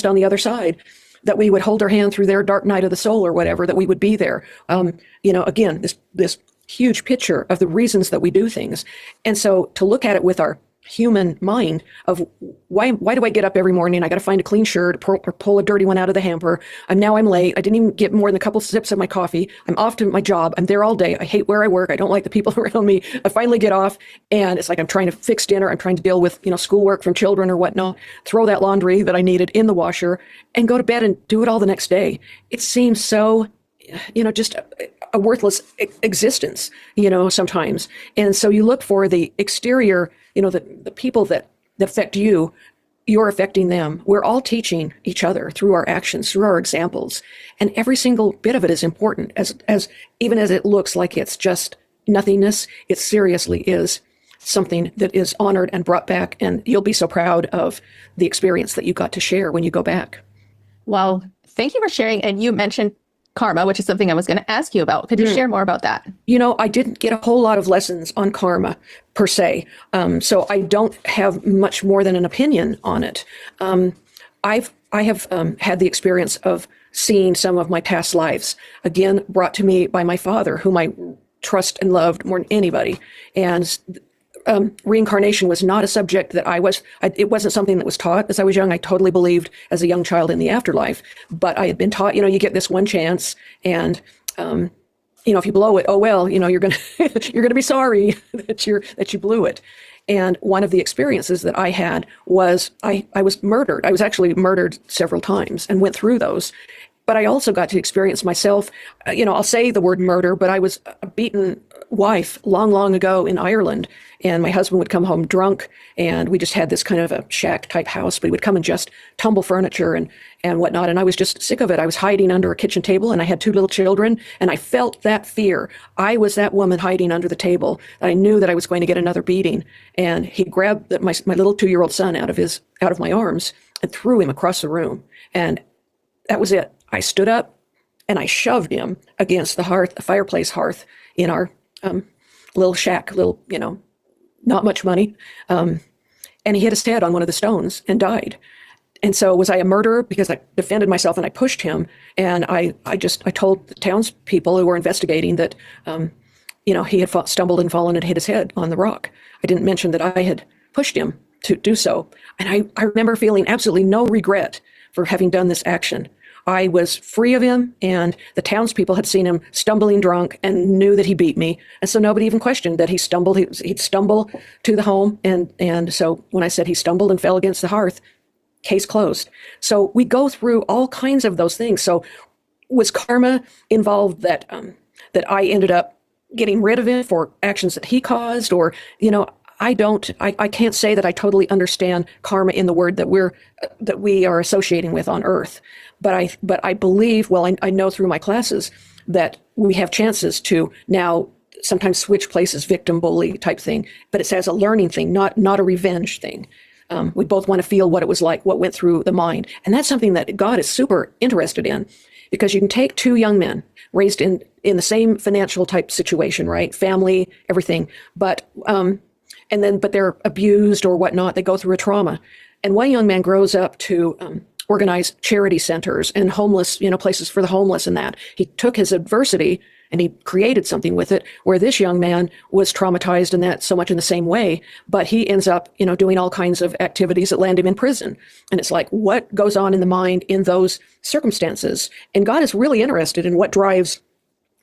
on the other side, that we would hold their hand through their dark night of the soul or whatever, that we would be there. Again, this huge picture of the reasons that we do things. And so to look at it with our human mind of why do I get up every morning? I got to find a clean shirt or pull a dirty one out of the hamper. I'm late. I didn't even get more than a couple sips of my coffee. I'm off to my job. I'm there all day. I hate where I work. I don't like the people around me. I finally get off, and it's like I'm trying to fix dinner. I'm trying to deal with schoolwork from children or whatnot. Throw that laundry that I needed in the washer and go to bed and do it all the next day. It seems so just a worthless existence, sometimes. And so you look for the exterior, the people that affect you, you're affecting them. We're all teaching each other through our actions, through our examples. And every single bit of it is important, as even as it looks like it's just nothingness, it seriously is something that is honored and brought back. And you'll be so proud of the experience that you got to share when you go back. Well, thank you for sharing. And you mentioned karma, which is something I was going to ask you about. Could you share more about that? I didn't get a whole lot of lessons on karma per se. So I don't have much more than an opinion on it. I have had the experience of seeing some of my past lives, again, brought to me by my father, whom I trust and loved more than anybody. And reincarnation was not a subject that it wasn't something that was taught as I was young. I totally believed as a young child in the afterlife, but I had been taught, you get this one chance, and, if you blow it, oh, well, you're going to, you're going to be sorry that you blew it. And one of the experiences that I had was I was murdered. I was actually murdered several times and went through those. But I also got to experience myself, I'll say the word murder, but I was a beaten wife long, long ago in Ireland. And my husband would come home drunk, and we just had this kind of a shack type house, but he would come and just tumble furniture and whatnot. And I was just sick of it. I was hiding under a kitchen table, and I had 2 little children, and I felt that fear. I was that woman hiding under the table. I knew that I was going to get another beating. And he grabbed my little 2-year-old son out of my arms and threw him across the room. And that was it. I stood up and I shoved him against the fireplace hearth in our little shack, not much money. And he hit his head on one of the stones and died. And so was I a murderer? Because I defended myself and I pushed him. And I told the townspeople who were investigating that, he had stumbled and fallen and hit his head on the rock. I didn't mention that I had pushed him to do so. And I remember feeling absolutely no regret for having done this action. I was free of him, and the townspeople had seen him stumbling drunk and knew that he beat me. And so nobody even questioned that he stumbled. He'd stumble to the home. And so when I said he stumbled and fell against the hearth, case closed. So we go through all kinds of those things. So was karma involved that I ended up getting rid of him for actions that he caused? Or, I can't say that I totally understand karma in the word that we are associating with on earth. But I believe, I know through my classes that we have chances to now sometimes switch places, victim, bully type thing, but it's as a learning thing, not a revenge thing. We both want to feel what it was like, what went through the mind. And that's something that God is super interested in. because you can take two young men raised in the same financial type situation, right? Family, everything, but they're abused or whatnot. They go through a trauma, and one young man grows up to organize charity centers and homeless, places for the homeless and that. He took his adversity and he created something with it, where this young man was traumatized in that so much in the same way, but he ends up, doing all kinds of activities that land him in prison. And it's like, what goes on in the mind in those circumstances? And God is really interested in what drives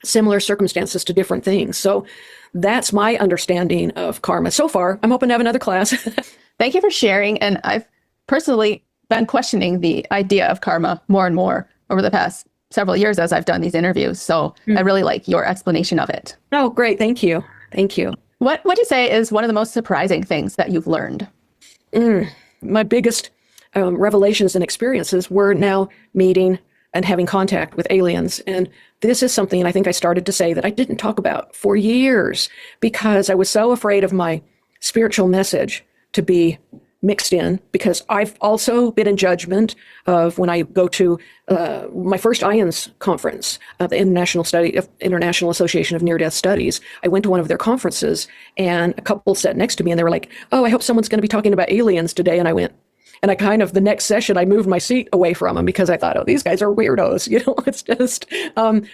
similar circumstances to different things. So that's my understanding of karma. So far, I'm hoping to have another class. Thank you for sharing. And I've personally been questioning the idea of karma more and more over the past several years as I've done these interviews. So I really like your explanation of it. Oh, great. Thank you. Thank you. What would you say is one of the most surprising things that you've learned? My biggest revelations and experiences were now meeting and having contact with aliens. And this is something I think I started to say that I didn't talk about for years because I was so afraid of my spiritual message to be mixed in, because I've also been in judgment of when I go to my first IONS conference, the International Association of Near-Death Studies. I went to one of their conferences and a couple sat next to me and they were like, oh, I hope someone's going to be talking about aliens today. And I went, and I kind of, the next session, I moved my seat away from them because I thought, oh, these guys are weirdos. It's just,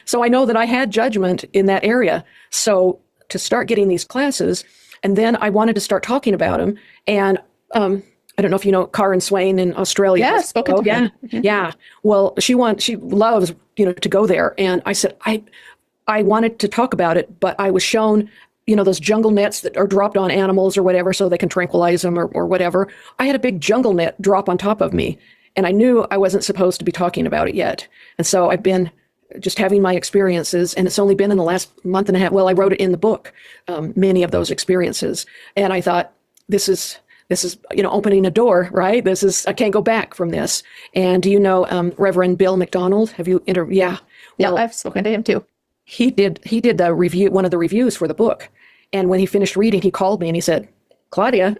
so I know that I had judgment in that area. So to start getting these classes, and then I wanted to start talking about them. And I don't know if you know Karen Swain in Australia. Yeah, spoken to her. Yeah. Well, she loves, to go there. And I said, I wanted to talk about it, but I was shown, those jungle nets that are dropped on animals or whatever, so they can tranquilize them or whatever. I had a big jungle net drop on top of me, and I knew I wasn't supposed to be talking about it yet. And so I've been just having my experiences, and it's only been in the last month and a half. Well, I wrote it in the book, many of those experiences. And I thought, this is, opening a door, right? I can't go back from this. And do you know Reverend Bill McDonald? Have you yeah. Well, yeah, I've spoken to him too. He did the review, one of the reviews for the book. And when he finished reading, he called me and he said, Claudia,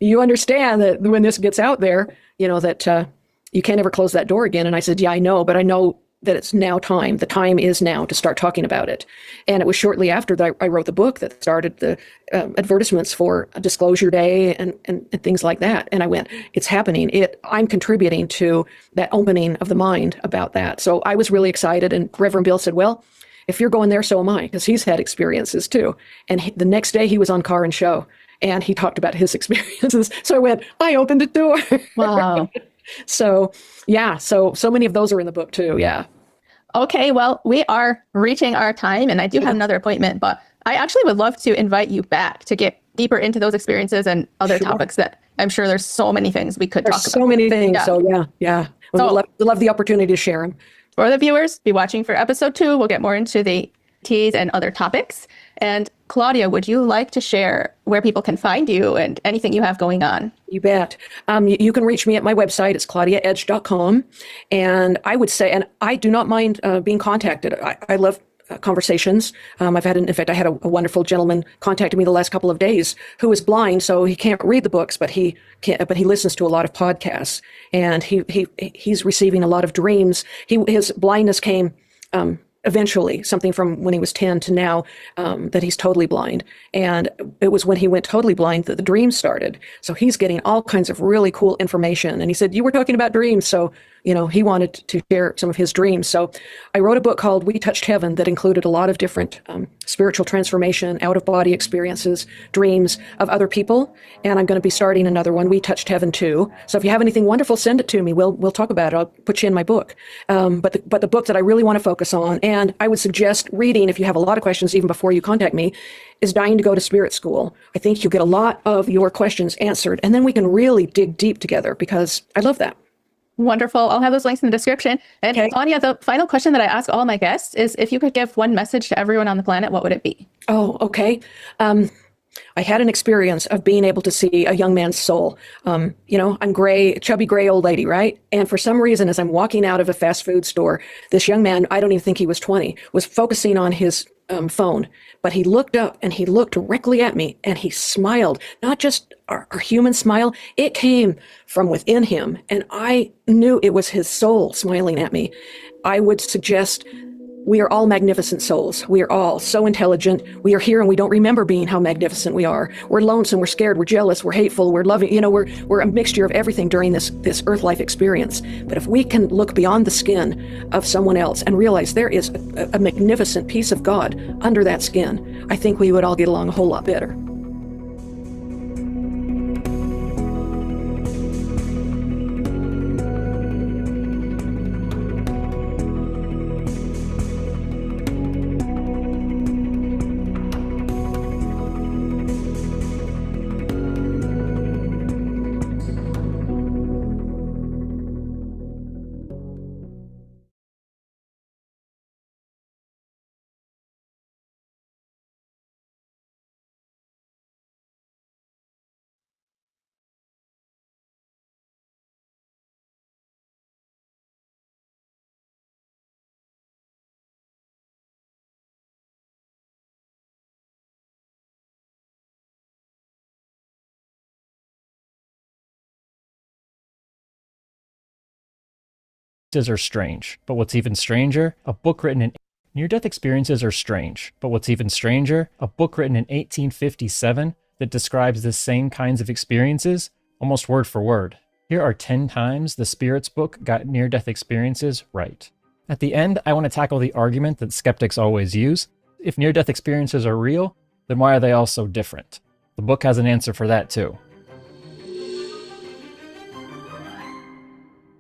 you understand that when this gets out there, that you can't ever close that door again. And I said, yeah, I know, but I know that it's now time. The time is now to start talking about it. And it was shortly after that I wrote the book that started the advertisements for Disclosure Day and things like that. And I went, it's happening. I'm contributing to that opening of the mind about that. So I was really excited. And Reverend Bill said, well, if you're going there, so am I, because he's had experiences too. And the next day he was on Car and Show and he talked about his experiences. So I went, I opened a door. Wow. So yeah, so many of those are in the book too. Yeah. Okay, well, we are reaching our time and I do have another appointment, but I actually would love to invite you back to get deeper into those experiences and other topics that I'm sure there's so many things we could talk about. So many things. Yeah. So yeah. We'd love the opportunity to share them. For the viewers, be watching for episode 2. We'll get more into the teas and other topics. And Claudia, would you like to share where people can find you and anything you have going on? You bet. You can reach me at my website. It's claudiaedge.com. And I would say, and I do not mind being contacted. I love conversations. I had a wonderful gentleman contacted me the last couple of days who is blind, so he can't read the books, but he listens to a lot of podcasts, and he's receiving a lot of dreams. His blindness came eventually, something from when he was 10 to now, that he's totally blind. And it was when he went totally blind that the dreams started. So he's getting all kinds of really cool information. And he said, you were talking about dreams. So, he wanted to share some of his dreams. So I wrote a book called We Touched Heaven that included a lot of different spiritual transformation, out-of-body experiences, dreams of other people. And I'm going to be starting another one, We Touched Heaven 2. So if you have anything wonderful, send it to me. We'll talk about it. I'll put you in my book. But the book that I really want to focus on, and I would suggest reading if you have a lot of questions even before you contact me, is Dying to Go to Spirit School. I think you'll get a lot of your questions answered, and then we can really dig deep together because I love that. Wonderful. I'll have those links in the description. And okay. Claudia, the final question that I ask all my guests is if you could give one message to everyone on the planet, what would it be? Oh, okay. I had an experience of being able to see a young man's soul. I'm chubby gray old lady, right? And for some reason, as I'm walking out of a fast food store, this young man, I don't even think he was 20, was focusing on his phone, but he looked up and he looked directly at me and he smiled, not just our human smile. It came from within him, and I knew it was his soul smiling at me. I would suggest we are all magnificent souls. We are all so intelligent. We are here and we don't remember being how magnificent we are. We're lonesome, we're scared, we're jealous, we're hateful, we're loving. You know, we're a mixture of everything during this earth life experience. But if we can look beyond the skin of someone else and realize there is a magnificent piece of God under that skin, I think we would all get along a whole lot better. Are strange, but what's even stranger, a book written in near-death experiences are strange, but what's even stranger, a book written in 1857 that describes the same kinds of experiences, almost word for word. Here are 10 times the Spirits book got near-death experiences right. At the end, I want to tackle the argument that skeptics always use. If near-death experiences are real, then why are they all so different? The book has an answer for that too.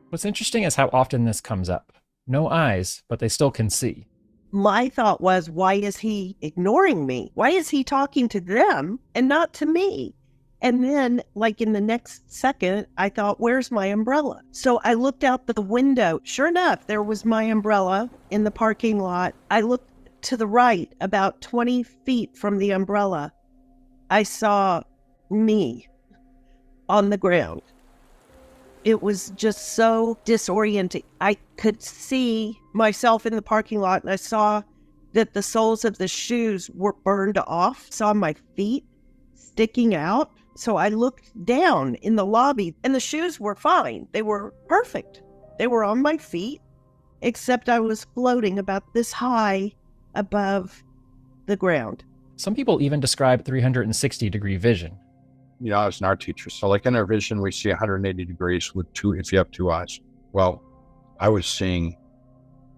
What's interesting is how often this comes up. No eyes, but they still can see. My thought was, why is he ignoring me? Why is he talking to them and not to me? And then, like in the next second, I thought, where's my umbrella? So I looked out the window. Sure enough, there was my umbrella in the parking lot. I looked to the right, about 20 feet from the umbrella. I saw me on the ground. It was just so disorienting. I could see myself in the parking lot, and I saw that the soles of the shoes were burned off, saw my feet sticking out. So I looked down in the lobby, and the shoes were fine. They were perfect. They were on my feet, except I was floating about this high above the ground. Some people even describe 360-degree vision. You know, I was an art teacher, so like in our vision, we see 180 degrees with if you have two eyes. Well, I was seeing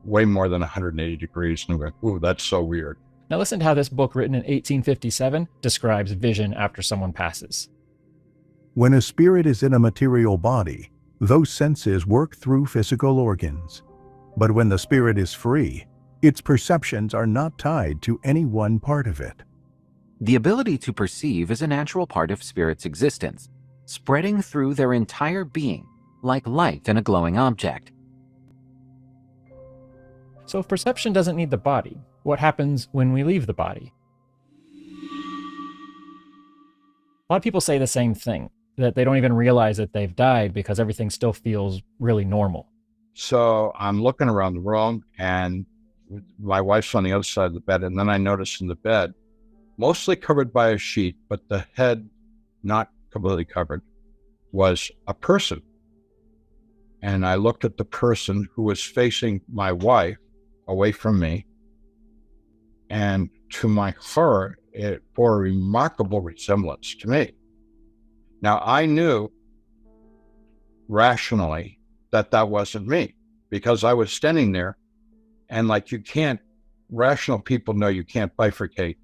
way more than 180 degrees, and I'm like, ooh, that's so weird. Now listen to how this book written in 1857 describes vision after someone passes. When a spirit is in a material body, those senses work through physical organs. But when the spirit is free, its perceptions are not tied to any one part of it. The ability to perceive is a natural part of spirit's existence, spreading through their entire being, like light in a glowing object. So if perception doesn't need the body, what happens when we leave the body? A lot of people say the same thing, that they don't even realize that they've died because everything still feels really normal. So I'm looking around the room, and my wife's on the other side of the bed, and then I noticed in the bed, mostly covered by a sheet, but the head not completely covered, was a person. And I looked at the person who was facing my wife away from me. And to my horror, it bore a remarkable resemblance to me. Now, I knew rationally that that wasn't me, because I was standing there, and like, rational people know you can't bifurcate.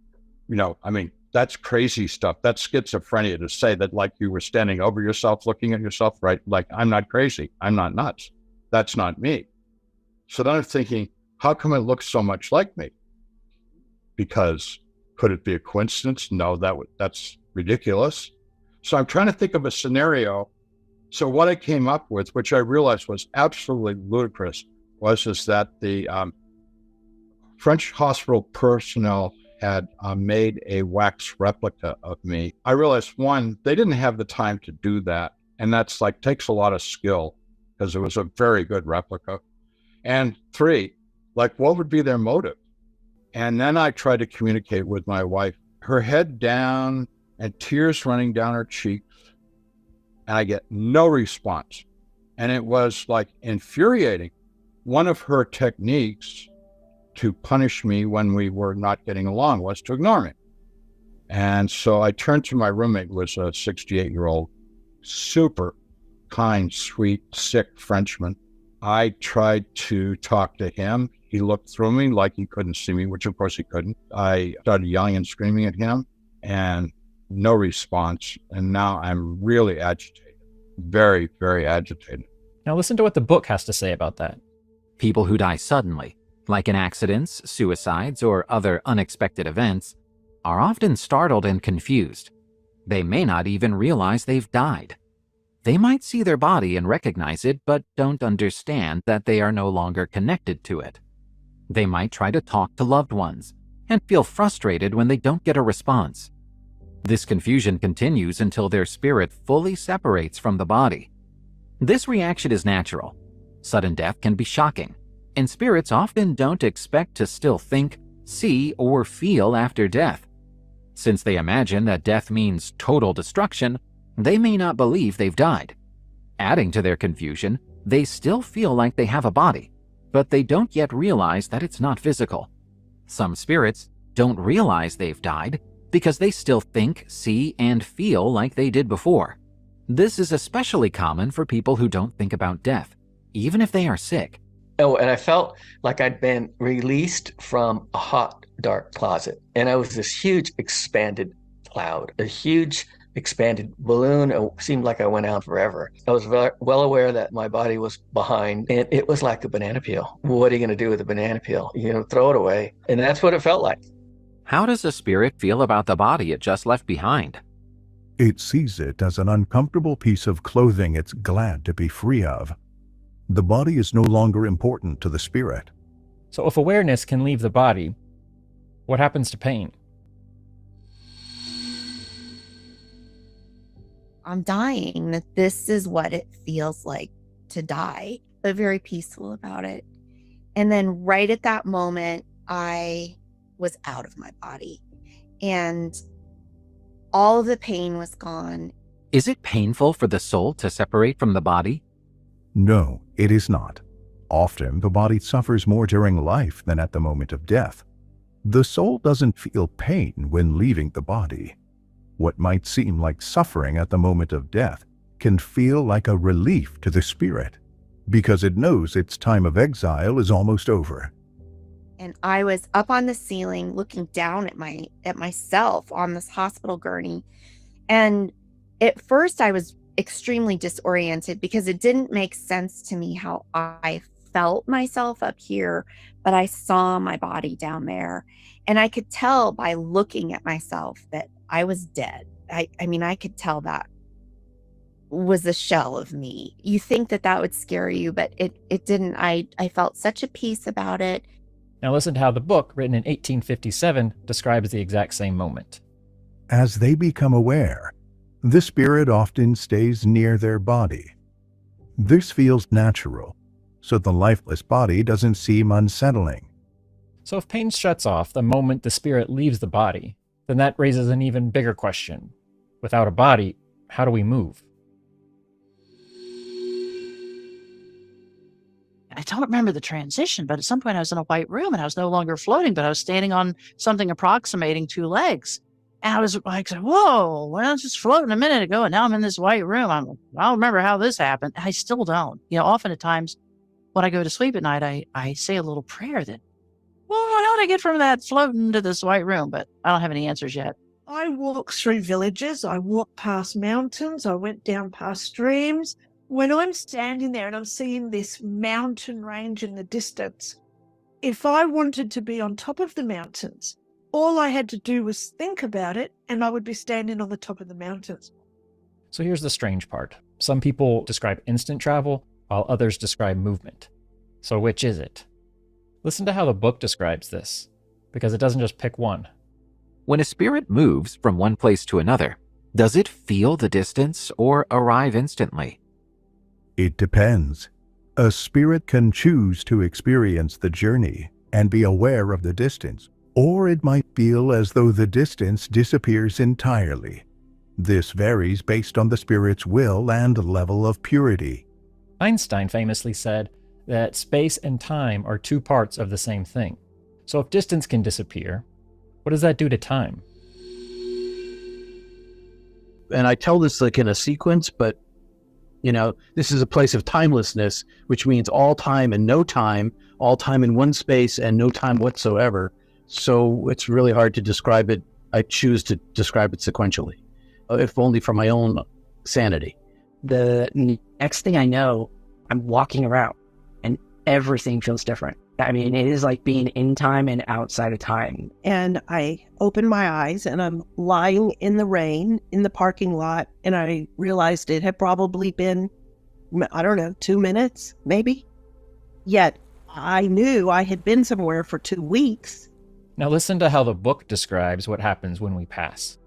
You know, I mean, that's crazy stuff. That's schizophrenia to say that, like, you were standing over yourself, looking at yourself, right? Like, I'm not crazy. I'm not nuts. That's not me. So then I'm thinking, how come it looks so much like me? Because could it be a coincidence? No, that's ridiculous. So I'm trying to think of a scenario. So what I came up with, which I realized was absolutely ludicrous, was that the French hospital personnel had made a wax replica of me. I realized, one, they didn't have the time to do that. And that's like, takes a lot of skill, because it was a very good replica. And three, like, what would be their motive? And then I tried to communicate with my wife, her head down and tears running down her cheeks. And I get no response. And it was like infuriating. One of her techniques to punish me when we were not getting along was to ignore me. And so I turned to my roommate, who was a 68-year-old, super kind, sweet, sick Frenchman. I tried to talk to him. He looked through me like he couldn't see me, which of course he couldn't. I started yelling and screaming at him and no response. And now I'm really agitated, very, very agitated. Now listen to what the book has to say about that. People who die suddenly, like in accidents, suicides, or other unexpected events, are often startled and confused. They may not even realize they've died. They might see their body and recognize it, but don't understand that they are no longer connected to it. They might try to talk to loved ones and feel frustrated when they don't get a response. This confusion continues until their spirit fully separates from the body. This reaction is natural. Sudden death can be shocking, and spirits often don't expect to still think, see, or feel after death. Since they imagine that death means total destruction, they may not believe they've died. Adding to their confusion, they still feel like they have a body, but they don't yet realize that it's not physical. Some spirits don't realize they've died because they still think, see, and feel like they did before. This is especially common for people who don't think about death, even if they are sick. Oh, and I felt like I'd been released from a hot, dark closet. And I was this huge expanded cloud, a huge expanded balloon. It seemed like I went out forever. I was well aware that my body was behind, and it was like a banana peel. What are you going to do with a banana peel? Throw it away. And that's what it felt like. How does a spirit feel about the body it just left behind? It sees it as an uncomfortable piece of clothing it's glad to be free of. The body is no longer important to the spirit. So if awareness can leave the body, what happens to pain? I'm dying. This is what it feels like to die, but very peaceful about it. And then right at that moment, I was out of my body and all of the pain was gone. Is it painful for the soul to separate from the body? No, it is not. Often the body suffers more during life than at the moment of death. The soul doesn't feel pain when leaving the body. What might seem like suffering at the moment of death can feel like a relief to the spirit, because it knows its time of exile is almost over. And I was up on the ceiling looking down at myself on this hospital gurney. And at first I was extremely disoriented because it didn't make sense to me how I felt myself up here, but I saw my body down there. And I could tell by looking at myself that I was dead. I mean, I could tell that was a shell of me. You think that would scare you, but it didn't. I felt such a peace about it. Now listen to how the book, written in 1857, describes the exact same moment. As they become aware, the spirit often stays near their body. This feels natural, so the lifeless body doesn't seem unsettling. So if pain shuts off the moment the spirit leaves the body, then that raises an even bigger question. Without a body, how do we move? I don't remember the transition, but at some point I was in a white room and I was no longer floating, but I was standing on something approximating 2 legs. And I was like, whoa, well, I was just floating a minute ago and now I'm in this white room. I don't remember how this happened. I still don't. Often at times when I go to sleep at night, I say a little prayer that, well, how did I get from that floating to this white room? But I don't have any answers yet. I walked through villages. I walked past mountains. I went down past streams. When I'm standing there and I'm seeing this mountain range in the distance, if I wanted to be on top of the mountains, all I had to do was think about it and I would be standing on the top of the mountains. So here's the strange part. Some people describe instant travel, while others describe movement. So which is it? Listen to how the book describes this, because it doesn't just pick one. When a spirit moves from one place to another, does it feel the distance or arrive instantly? It depends. A spirit can choose to experience the journey and be aware of the distance, Or it might feel as though the distance disappears entirely. This varies based on the spirit's will and level of purity. Einstein famously said that space and time are two parts of the same thing. So if distance can disappear, what does that do to time? And I tell this like in a sequence, but this is a place of timelessness, which means all time and no time, all time in one space and no time whatsoever. So it's really hard to describe it. I choose to describe it sequentially, if only for my own sanity. The next thing I know, I'm walking around and everything feels different. I mean, it is like being in time and outside of time. And I open my eyes and I'm lying in the rain in the parking lot. And I realized it had probably been, 2 minutes, maybe. Yet I knew I had been somewhere for 2 weeks. Now listen to how the book describes what happens when we pass.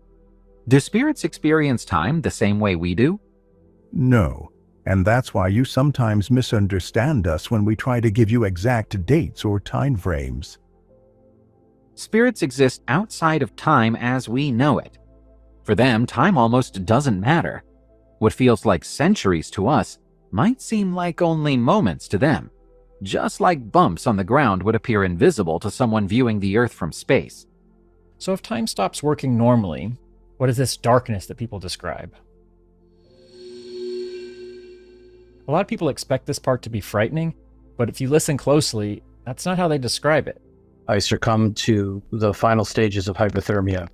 Do spirits experience time the same way we do? No. And that's why you sometimes misunderstand us when we try to give you exact dates or time frames. Spirits exist outside of time as we know it. For them, time almost doesn't matter. What feels like centuries to us might seem like only moments to them, just like bumps on the ground would appear invisible to someone viewing the Earth from space. So if time stops working normally, what is this darkness that people describe? A lot of people expect this part to be frightening, but if you listen closely, that's not how they describe it. I succumbed to the final stages of hypothermia.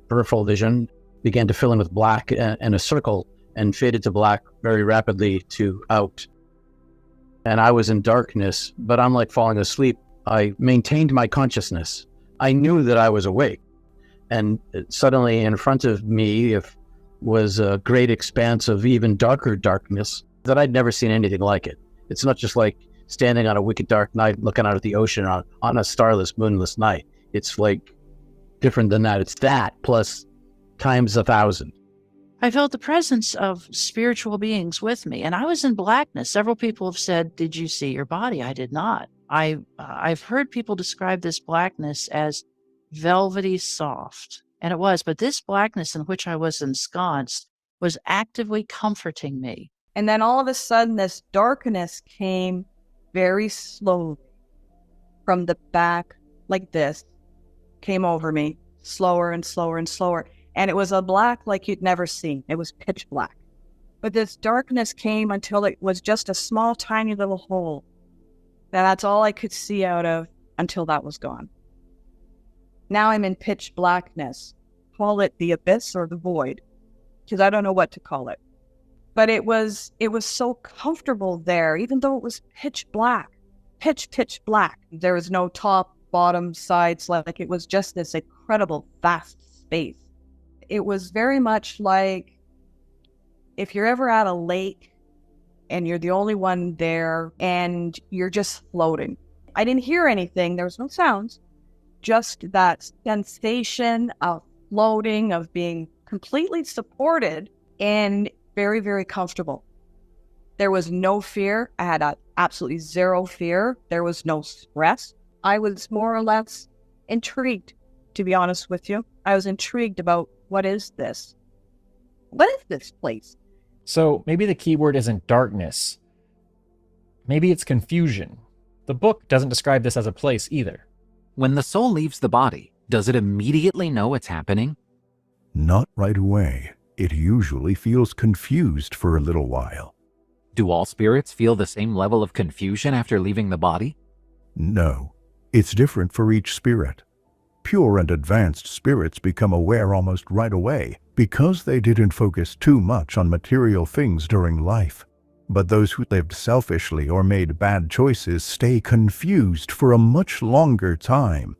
Peripheral vision began to fill in with black and a circle and faded to black very rapidly to out. And I was in darkness, but unlike falling asleep, I maintained my consciousness. I knew that I was awake. And suddenly in front of me was a great expanse of even darker darkness that I'd never seen anything like it. It's not just like standing on a wicked dark night looking out at the ocean on a starless, moonless night. It's like different than that. It's that plus times 1,000. I felt the presence of spiritual beings with me, and I was in blackness. Several people have said, "Did you see your body?" I did not. I've heard people describe this blackness as velvety soft, and it was, but this blackness in which I was ensconced was actively comforting me. And then all of a sudden, this darkness came very slowly from the back, like this, came over me, slower and slower and slower. And it was a black like you'd never seen. It was pitch black. But this darkness came until it was just a small, tiny little hole. And that's all I could see out of until that was gone. Now I'm in pitch blackness. Call it the abyss or the void, because I don't know what to call it. But it was so comfortable there, even though it was pitch black, pitch black. There was no top, bottom, sides, like it was just this incredible, vast space. It was very much like if you're ever at a lake and you're the only one there and you're just floating. I didn't hear anything. There was no sounds, just that sensation of floating, of being completely supported and very, very comfortable. There was no fear. I had absolutely zero fear. There was no stress. I was more or less intrigued, to be honest with you. I was intrigued about what is this? What is this place? So maybe the key word isn't darkness. Maybe it's confusion. The book doesn't describe this as a place either. When the soul leaves the body, does it immediately know it's happening? Not right away. It usually feels confused for a little while. Do all spirits feel the same level of confusion after leaving the body? No. It's different for each spirit. Pure and advanced spirits become aware almost right away because they didn't focus too much on material things during life. But those who lived selfishly or made bad choices stay confused for a much longer time.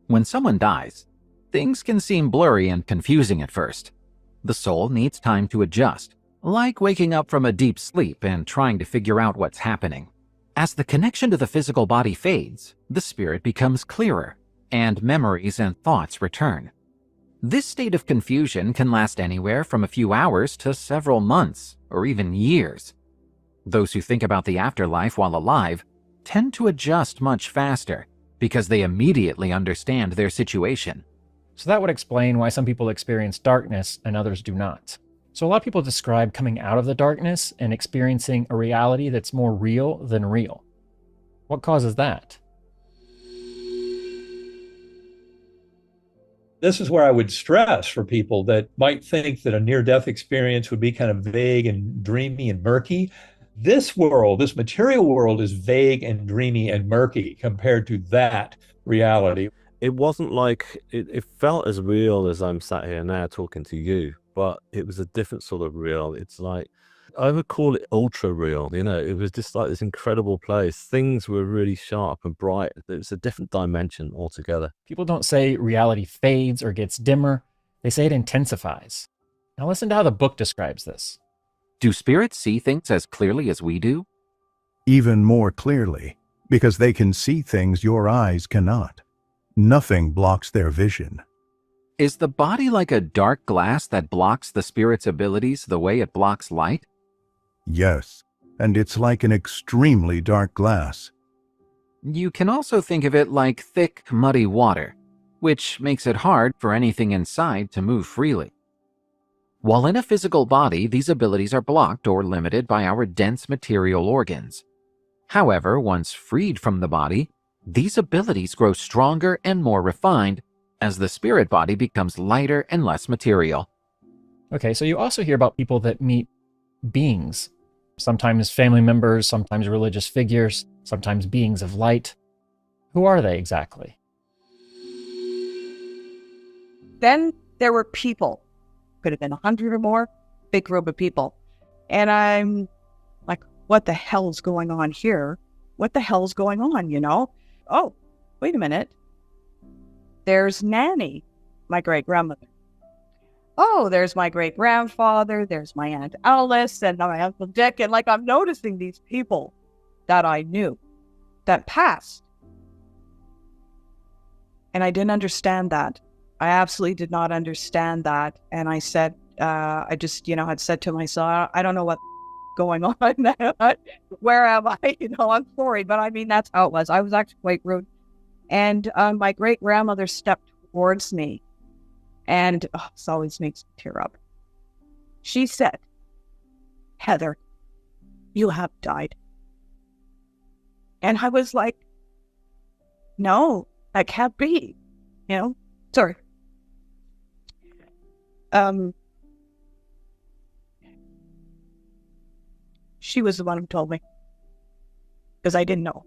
When someone dies, things can seem blurry and confusing at first. The soul needs time to adjust, like waking up from a deep sleep and trying to figure out what's happening. As the connection to the physical body fades, the spirit becomes clearer, and memories and thoughts return. This state of confusion can last anywhere from a few hours to several months, or even years. Those who think about the afterlife while alive tend to adjust much faster, because they immediately understand their situation. So that would explain why some people experience darkness and others do not. So a lot of people describe coming out of the darkness and experiencing a reality that's more real than real. What causes that? This is where I would stress for people that might think that a near-death experience would be kind of vague and dreamy and murky. This world, this material world, is vague and dreamy and murky compared to that reality. It wasn't like, it felt as real as I'm sat here now talking to you, but it was a different sort of real. It's like, I would call it ultra real. You know, it was just like this incredible place. Things were really sharp and bright. It was a different dimension altogether. People don't say reality fades or gets dimmer. They say it intensifies. Now listen to how the book describes this. Do spirits see things as clearly as we do? Even more clearly, because they can see things your eyes cannot. Nothing blocks their vision. Is the body like a dark glass that blocks the spirit's abilities the way it blocks light? Yes, and it's like an extremely dark glass. You can also think of it like thick, muddy water, which makes it hard for anything inside to move freely. While in a physical body, these abilities are blocked or limited by our dense material organs. However, once freed from the body, these abilities grow stronger and more refined as the spirit body becomes lighter and less material. Okay, so you also hear about people that meet beings, sometimes family members, sometimes religious figures, sometimes beings of light. Who are they exactly? Then there were people. Could have been 100 or more, big group of people. And I'm like, what the hell's going on here? What the hell's going on, you know? Oh, wait a minute. There's Nanny, my great-grandmother. Oh, there's my great-grandfather, there's my Aunt Alice, and my Uncle Dick, and like I'm noticing these people that I knew, that passed. And I didn't understand that. I absolutely did not understand that. And I said, I just, had said to myself, I don't know what's going on. Where am I? I'm sorry, but I mean, that's how it was. I was actually quite rude. And my great-grandmother stepped towards me. And this always makes me tear up. She said, Heather, you have died. And I was like, no, that can't be. Sorry. She was the one who told me. Because I didn't know.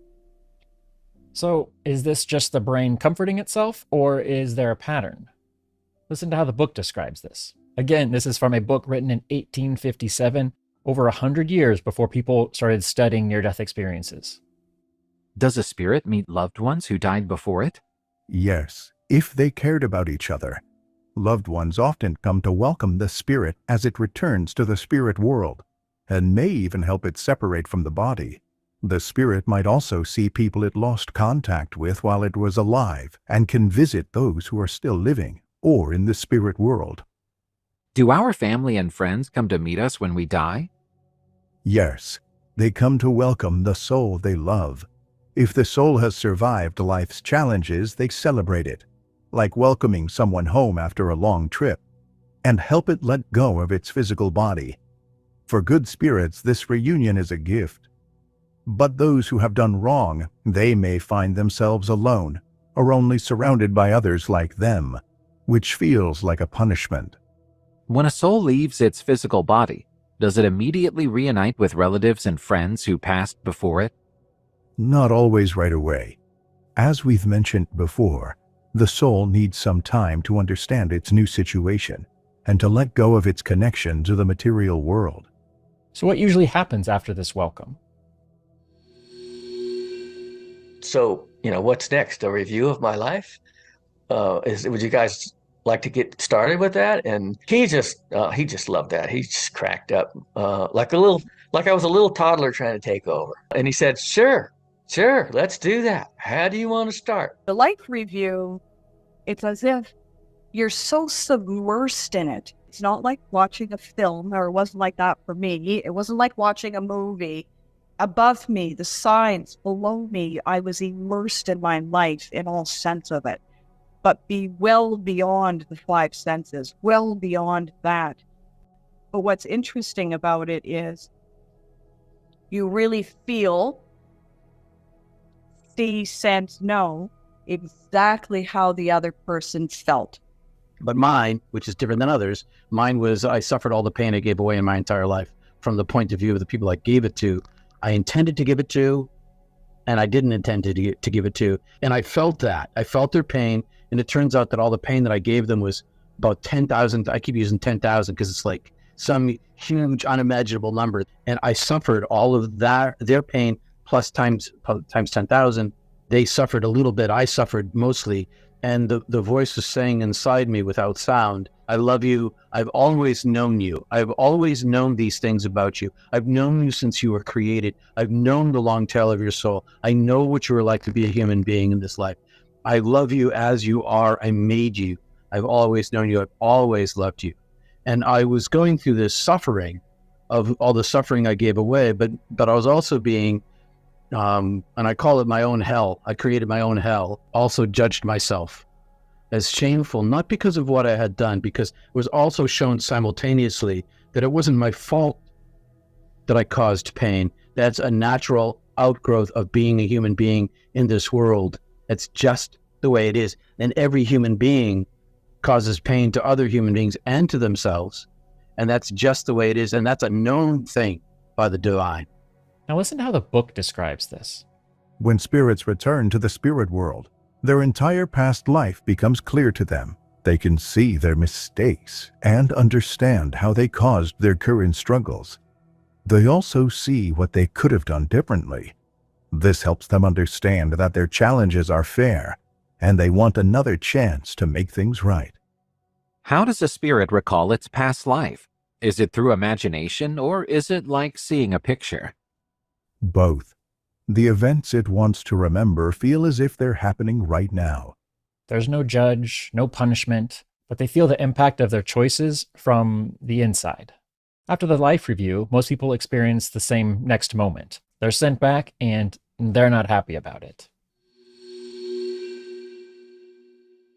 So is this just the brain comforting itself, or is there a pattern? Listen to how the book describes this. Again, this is from a book written in 1857, over 100 years before people started studying near-death experiences. Does a spirit meet loved ones who died before it? Yes, if they cared about each other. Loved ones often come to welcome the spirit as it returns to the spirit world, and may even help it separate from the body. The spirit might also see people it lost contact with while it was alive, and can visit those who are still living or in the spirit world. Do our family and friends come to meet us when we die? Yes, they come to welcome the soul they love. If the soul has survived life's challenges, they celebrate it, like welcoming someone home after a long trip, and help it let go of its physical body. For good spirits, this reunion is a gift. But those who have done wrong, they may find themselves alone, or only surrounded by others like them, which feels like a punishment. When a soul leaves its physical body, does it immediately reunite with relatives and friends who passed before it? Not always right away. As we've mentioned before, the soul needs some time to understand its new situation and to let go of its connection to the material world. So what usually happens after this welcome? So, what's next? A review of my life? Would you guys like to get started with that? And he just loved that. He just cracked up like I was a little toddler trying to take over. And he said, sure, let's do that. How do you want to start? The life review, it's as if you're so submersed in it. It's not like watching a film, or it wasn't like that for me. It wasn't like watching a movie. above me, the sides, below me. I was immersed in my life in all sense of it, but be well beyond the five senses, well beyond that. But what's interesting about it is you really feel, see, sense, know exactly how the other person felt. But mine, which is different than others, mine was I suffered all the pain I gave away in my entire life from the point of view of the people I gave it to. I intended to give it to, and I didn't intend to give it to. And I felt that. I felt their pain, and it turns out that all the pain that I gave them was about 10,000. I keep using 10,000 because it's like some huge unimaginable number. And I suffered all of that, their pain plus times 10,000. They suffered a little bit. I suffered mostly. And the voice was saying inside me without sound, I love you. I've always known you. I've always known these things about you. I've known you since you were created. I've known the long tail of your soul. I know what you were like to be a human being in this life. I love you as you are. I made you. I've always known you. I've always loved you. And I was going through this suffering of all the suffering I gave away, but I was also being and I call it my own hell. I created my own hell. Also judged myself as shameful, not because of what I had done, because it was also shown simultaneously that it wasn't my fault that I caused pain. That's a natural outgrowth of being a human being in this world. It's just the way it is. And every human being causes pain to other human beings and to themselves. And that's just the way it is. And that's a known thing by the divine. Now listen to how the book describes this. When spirits return to the spirit world, their entire past life becomes clear to them. They can see their mistakes and understand how they caused their current struggles. They also see what they could have done differently. This helps them understand that their challenges are fair, and they want another chance to make things right. How does a spirit recall its past life? Is it through imagination, or is it like seeing a picture? Both. The events it wants to remember feel as if they're happening right now. There's no judge, no punishment, but they feel the impact of their choices from the inside. After the life review, most people experience the same next moment. They're sent back and they're not happy about it.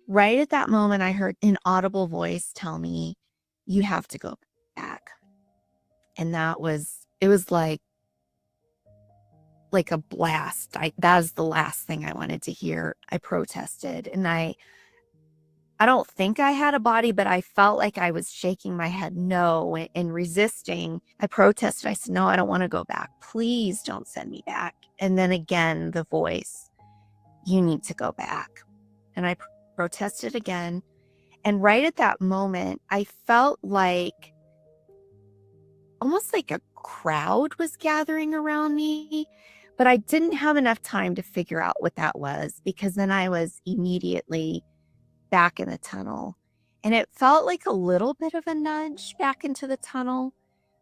Right at that moment, I heard an audible voice tell me, you have to go back. And it was like a blast. That was the last thing I wanted to hear. I protested, and I don't think I had a body, but I felt like I was shaking my head no and resisting. I protested. I said, no, I don't want to go back. Please don't send me back. And then again, the voice, you need to go back. And I protested again. And right at that moment, I felt like almost like a crowd was gathering around me. But I didn't have enough time to figure out what that was, because then I was immediately back in the tunnel. And it felt like a little bit of a nudge back into the tunnel.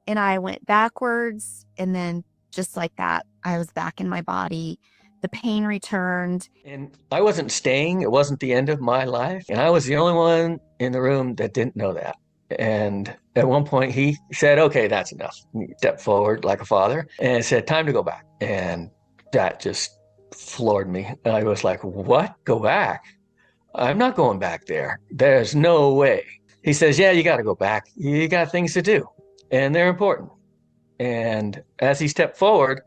And I went backwards. And then just like that, I was back in my body. The pain returned. And I wasn't staying. It wasn't the end of my life. And I was the only one in the room that didn't know that. And at one point he said, okay, that's enough. He stepped forward like a father and said, time to go back. And that just floored me. I was like, what? Go back? I'm not going back there. There's no way. He says, yeah, you got to go back. You got things to do, and they're important. And as he stepped forward,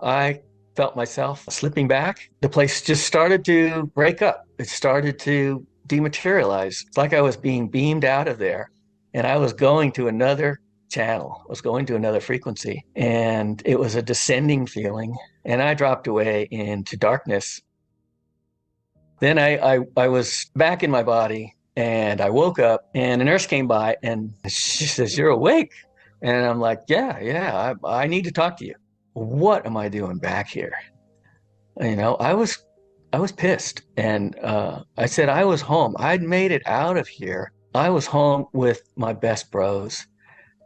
I felt myself slipping back. The place just started to break up. It started to dematerialize. It's like I was being beamed out of there, and I was going to another channel. I was going to another frequency, and it was a descending feeling, and I dropped away into darkness. Then I was back in my body, and I woke up, and a nurse came by, and she says, you're awake. And I'm like, yeah, I need to talk to you. What am I doing back here? You know, I was pissed, and I said I was home. I'd made it out of here. I was home with my best bros.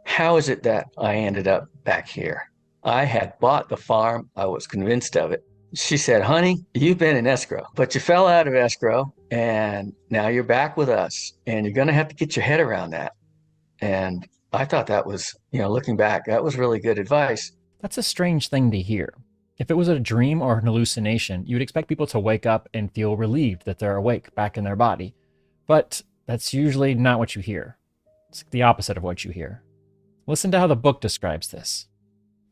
How is it that I ended up back here? I had bought the farm. I was convinced of it. She said, honey, you've been in escrow, but you fell out of escrow, and now you're back with us, and you're going to have to get your head around that. And I thought that was, looking back, that was really good advice. That's a strange thing to hear. If it was a dream or an hallucination, you'd expect people to wake up and feel relieved that they're awake back in their body. But that's usually not what you hear. It's the opposite of what you hear. Listen to how the book describes this.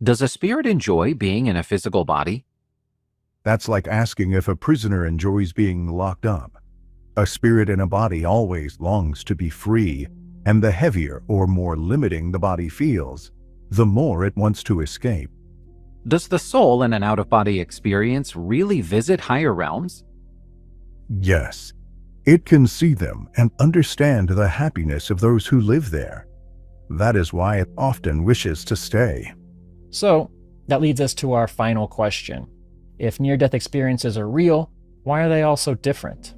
Does a spirit enjoy being in a physical body? That's like asking if a prisoner enjoys being locked up. A spirit in a body always longs to be free, and the heavier or more limiting the body feels, the more it wants to escape. Does the soul in an out-of-body experience really visit higher realms? Yes, it can see them and understand the happiness of those who live there. That is why it often wishes to stay. So, that leads us to our final question. If near-death experiences are real, why are they all so different?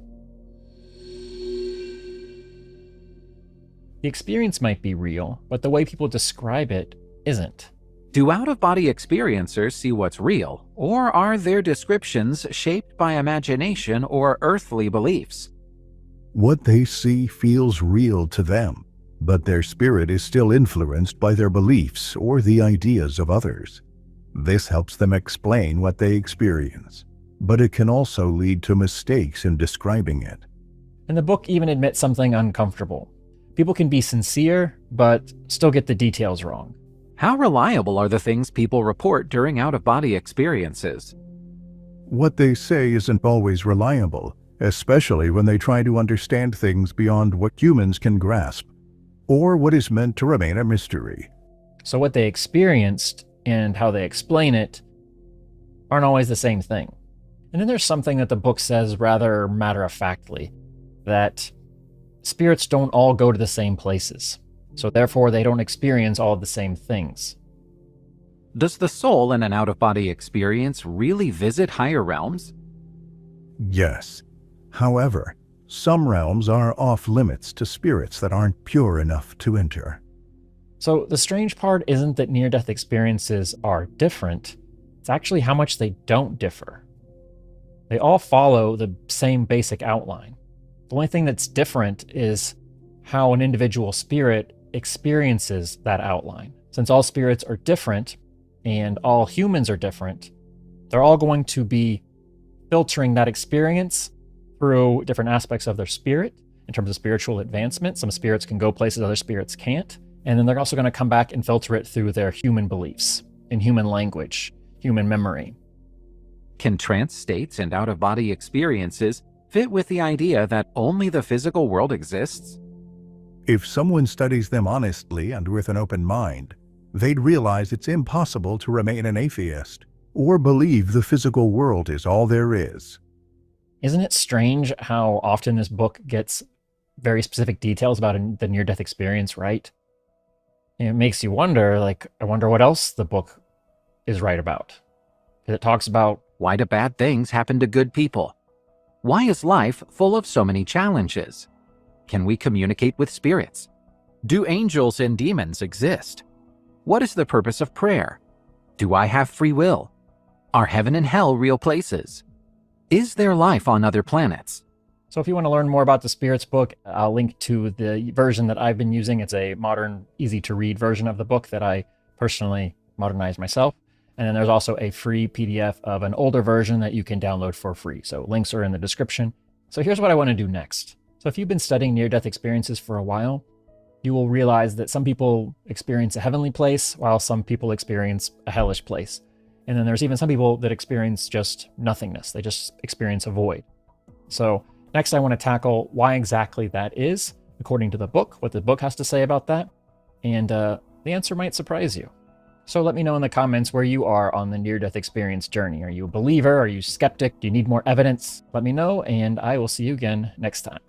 The experience might be real, but the way people describe it isn't. Do out-of-body experiencers see what's real, or are their descriptions shaped by imagination or earthly beliefs? What they see feels real to them, but their spirit is still influenced by their beliefs or the ideas of others. This helps them explain what they experience, but it can also lead to mistakes in describing it. And the book even admits something uncomfortable. People can be sincere, but still get the details wrong. How reliable are the things people report during out-of-body experiences? What they say isn't always reliable, especially when they try to understand things beyond what humans can grasp, or what is meant to remain a mystery. So what they experienced and how they explain it aren't always the same thing. And then there's something that the book says rather matter-of-factly, that spirits don't all go to the same places, so therefore they don't experience all of the same things. Does the soul in an out-of-body experience really visit higher realms? Yes. However, some realms are off limits to spirits that aren't pure enough to enter. So the strange part isn't that near-death experiences are different, it's actually how much they don't differ. They all follow the same basic outline. The only thing that's different is how an individual spirit experiences that outline. Since all spirits are different and all humans are different, they're all going to be filtering that experience through different aspects of their spirit in terms of spiritual advancement. Some spirits can go places other spirits can't. And then they're also going to come back and filter it through their human beliefs, in human language, human memory. Can trance states and out-of-body experiences fit with the idea that only the physical world exists? If someone studies them honestly and with an open mind, they'd realize it's impossible to remain an atheist or believe the physical world is all there is. Isn't it strange how often this book gets very specific details about the near-death experience right? And it makes you wonder, I wonder what else the book is right about. It talks about, why do bad things happen to good people? Why is life full of so many challenges? Can we communicate with spirits? Do angels and demons exist? What is the purpose of prayer? Do I have free will? Are heaven and hell real places? Is there life on other planets? So if you want to learn more about the Spirits book, I'll link to the version that I've been using. It's a modern, easy-to-read version of the book that I personally modernized myself. And then there's also a free PDF of an older version that you can download for free. So links are in the description. So here's what I want to do next. So if you've been studying near-death experiences for a while, you will realize that some people experience a heavenly place, while some people experience a hellish place. And then there's even some people that experience just nothingness. They just experience a void. So next I want to tackle why exactly that is, according to the book, what the book has to say about that. And the answer might surprise you. So let me know in the comments where you are on the near-death experience journey. Are you a believer? Are you skeptic? Do you need more evidence? Let me know, and I will see you again next time.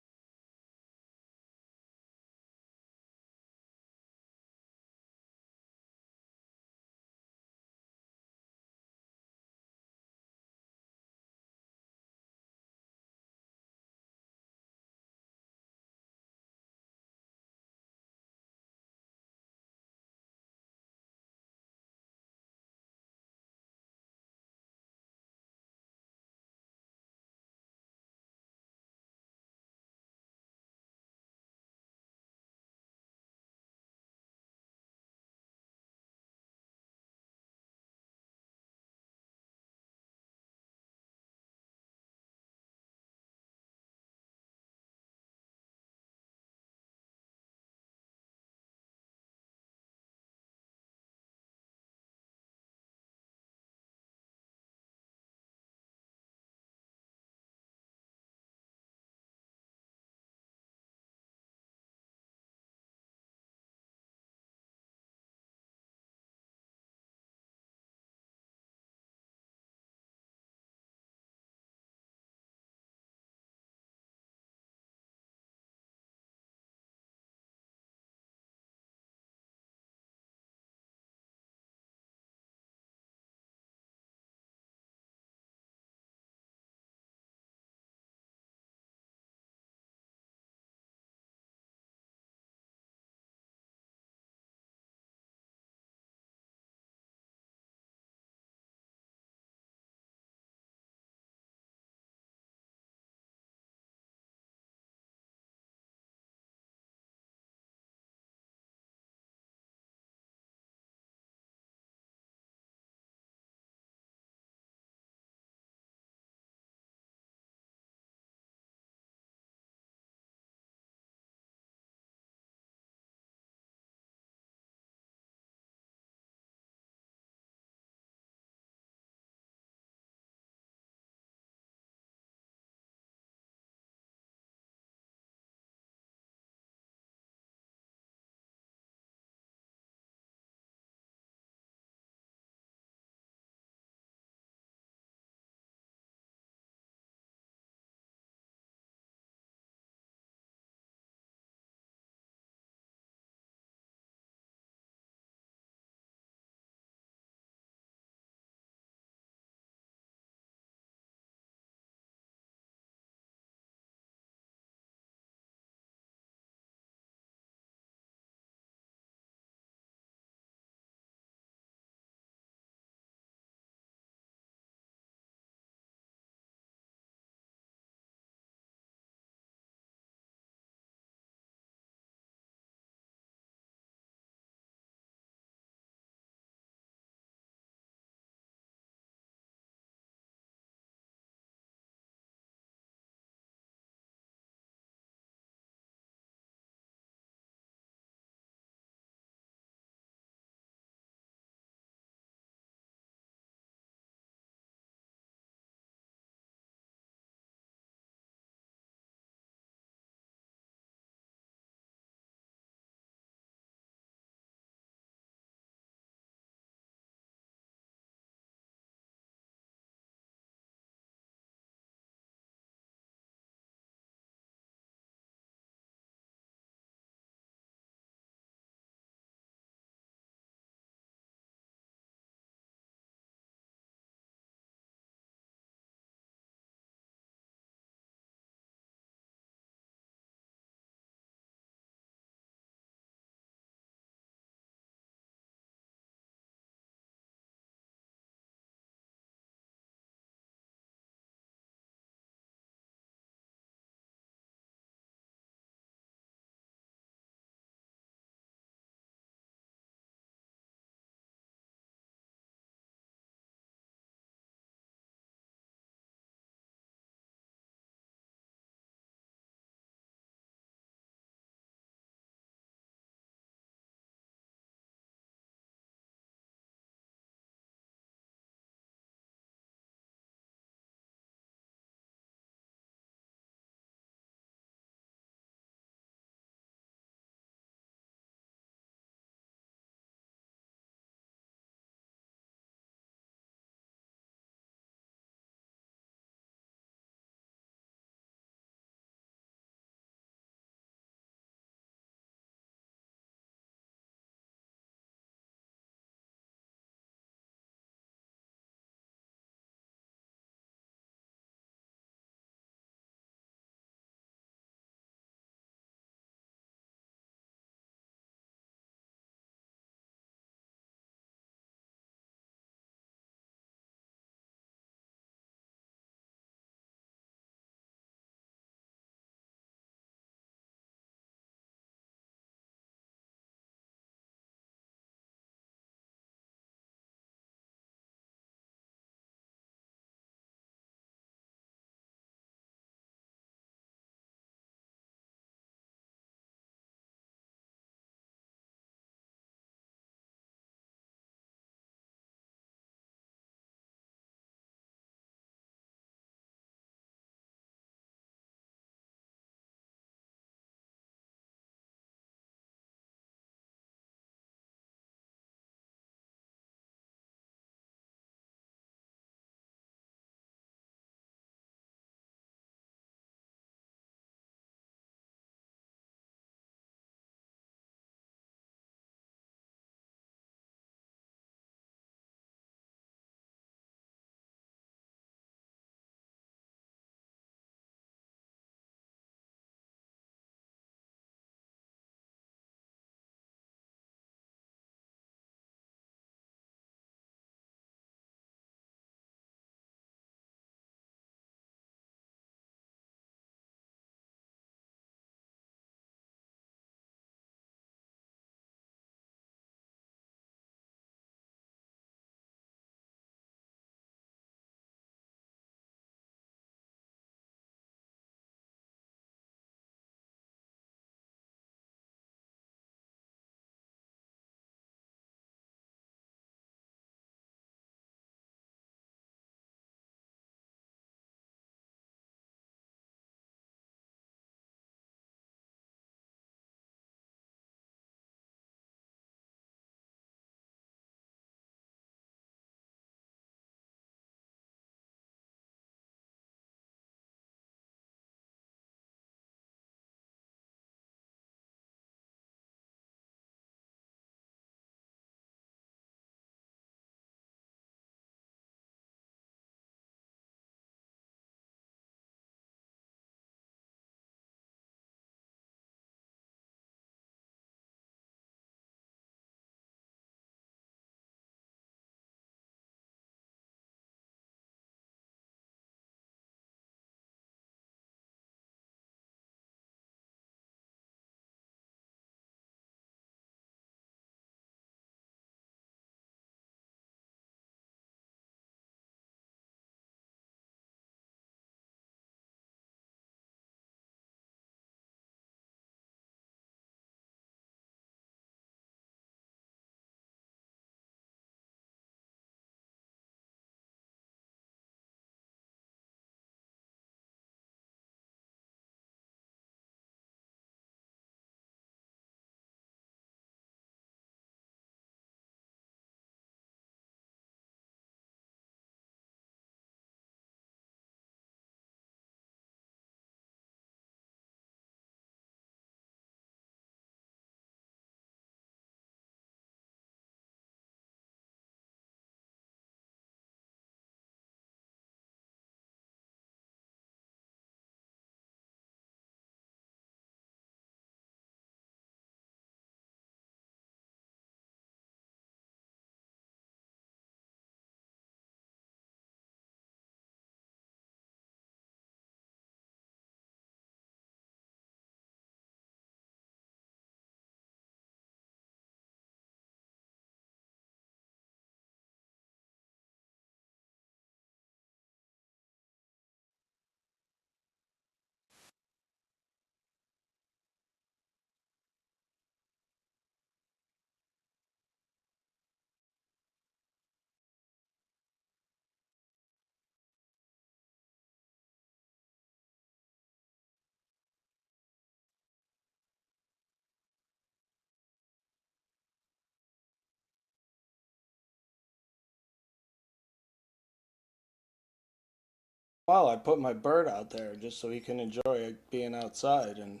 while, I put my bird out there just so he can enjoy being outside. And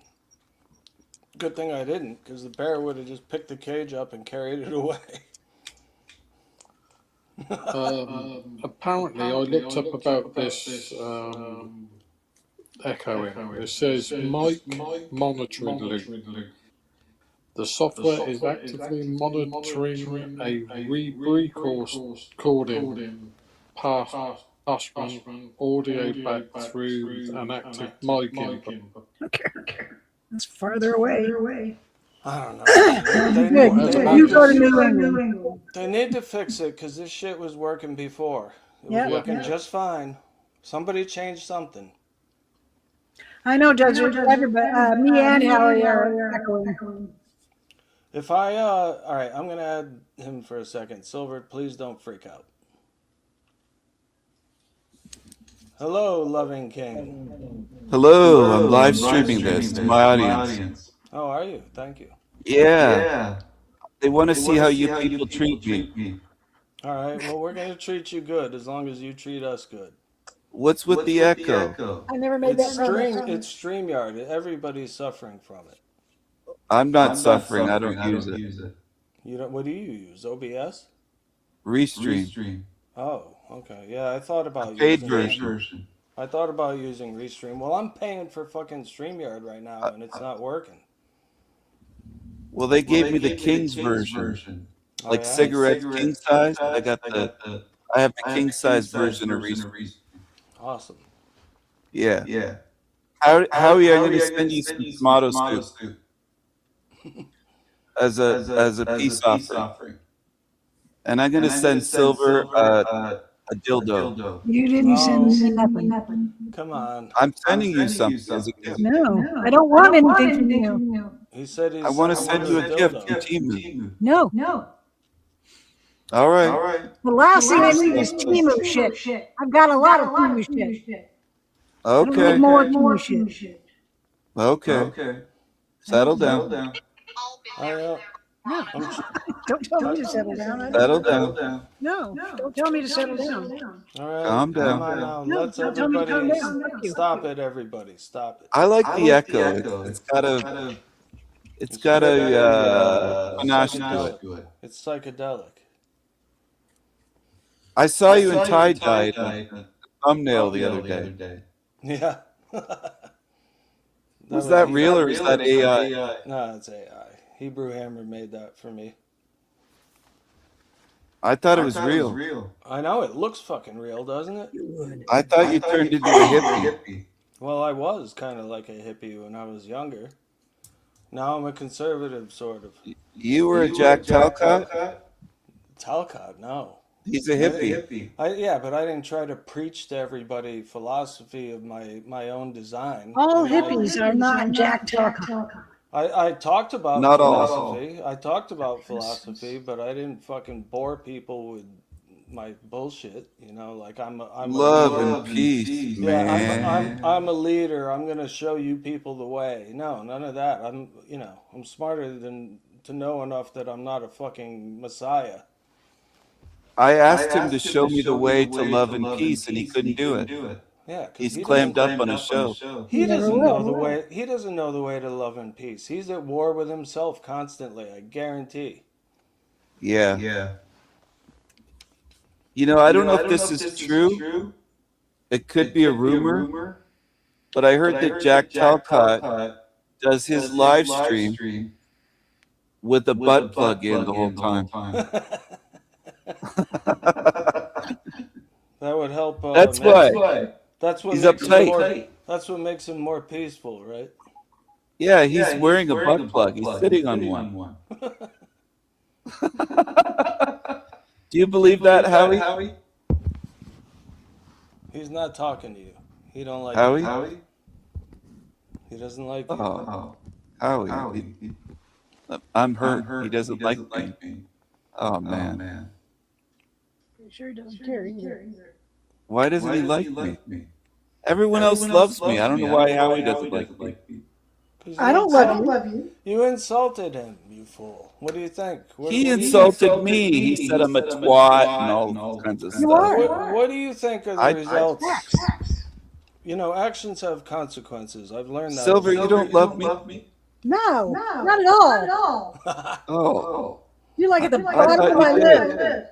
good thing I didn't, because the bear would have just picked the cage up and carried it away. Apparently, I looked up about this echoing. It says mic monitoring loop. The software is actively monitoring a recording passing audio back through an active mic input. Okay. It's farther away. I don't know. You go to New England. They need to fix it, because this shit was working before. It was Yep. working just fine. Somebody changed something. I know, Judge. Everybody, me and Howie are echoing. If I, all right, I'm going to add him for a second. Silver, please don't freak out. Hello, loving king. Hello, I'm live streaming this to my audience. Oh, are you? Thank you. Yeah. They want to see how you people treat me. All right, well, we're going to treat you good as long as you treat us good. What's with the echo? I never made It's that. It's StreamYard. Everybody's suffering from it. I'm not suffering. I don't use it. You don't? What do you use? OBS? Restream. Oh, okay. Yeah, I thought about Paid using version. I thought about using Restream. Well, I'm paying for fucking StreamYard right now, and it's not working. Well, they gave me the King's version, like yeah? cigarette king size. I have the king size version of Restream. Awesome. Yeah. How are you going to send you some tomato soup as a peace offering? And I'm going to send Silver a dildo. You didn't send me nothing. Come on. I'm sending you something as a gift. No, I don't want anything from you. He said he's. I want to send you a gift from Timu. No. All right. The last thing I need is Timu shit. I've got a lot of Timu shit. Okay. More Timu shit. Okay. Settle down. No, don't tell me to settle down. Settle down. No, don't tell me to settle down. All right. Calm down. Come on now. No, Let's don't tell me to calm everybody down. Fuck you. stop it. Everybody, stop it. I like the echo. It's got a panache to it. It's psychedelic. I saw you in tie-dye in the thumbnail the other day. Yeah. Was that real or is that AI? No, it's AI. Hebrew Hammer made that for me. I thought it was real. I know, it looks fucking real, doesn't it? I thought you turned into a hippie. Well, I was kind of like a hippie when I was younger. Now I'm a conservative, sort of. You were a Jack Talcott? Talcott, no. He's a hippie. Yeah, but I didn't try to preach to everybody philosophy of my own design. All hippies are not Jack Talcott. I talked about Not philosophy. all. I talked about philosophy, but I didn't fucking bore people with my bullshit. You know, like I'm Love a leader. and peace, Yeah, man. I'm a leader. I'm gonna show you people the way. No, none of that. I'm smarter than to know enough that I'm not a fucking messiah. I asked him to show me the way to love and peace, and he couldn't do it. Yeah, 'cause He's he clammed doesn't- up on his show. He doesn't know the way. He doesn't know the way to love and peace. He's at war with himself constantly. I guarantee. Yeah. You know, I don't know if this is true. It could be a rumor, but I heard that Jack Talcott does his live stream with a butt plug in the whole time. That would help. That's why. That's what He's makes him uptight. that's what makes him more peaceful, right? Yeah, he's wearing a butt plug. He's sitting on one. Do you believe that, Howie? He's not talking to you. He don't like Howie? you. He doesn't like you. Oh, Howie. I'm hurt. He doesn't like me. Oh, man. He sure doesn't care either. Why doesn't he like me? Everyone else loves me. I don't know why Howie doesn't like me. I don't love you. You insulted him, you fool. What do you think? He insulted me. He said I'm a twat and all kinds of stuff. What do you think are the results? You know, actions have consequences. I've learned that. Silver, you don't love me? No, not at all. Oh. You're like at the I bottom thought of my you did. list.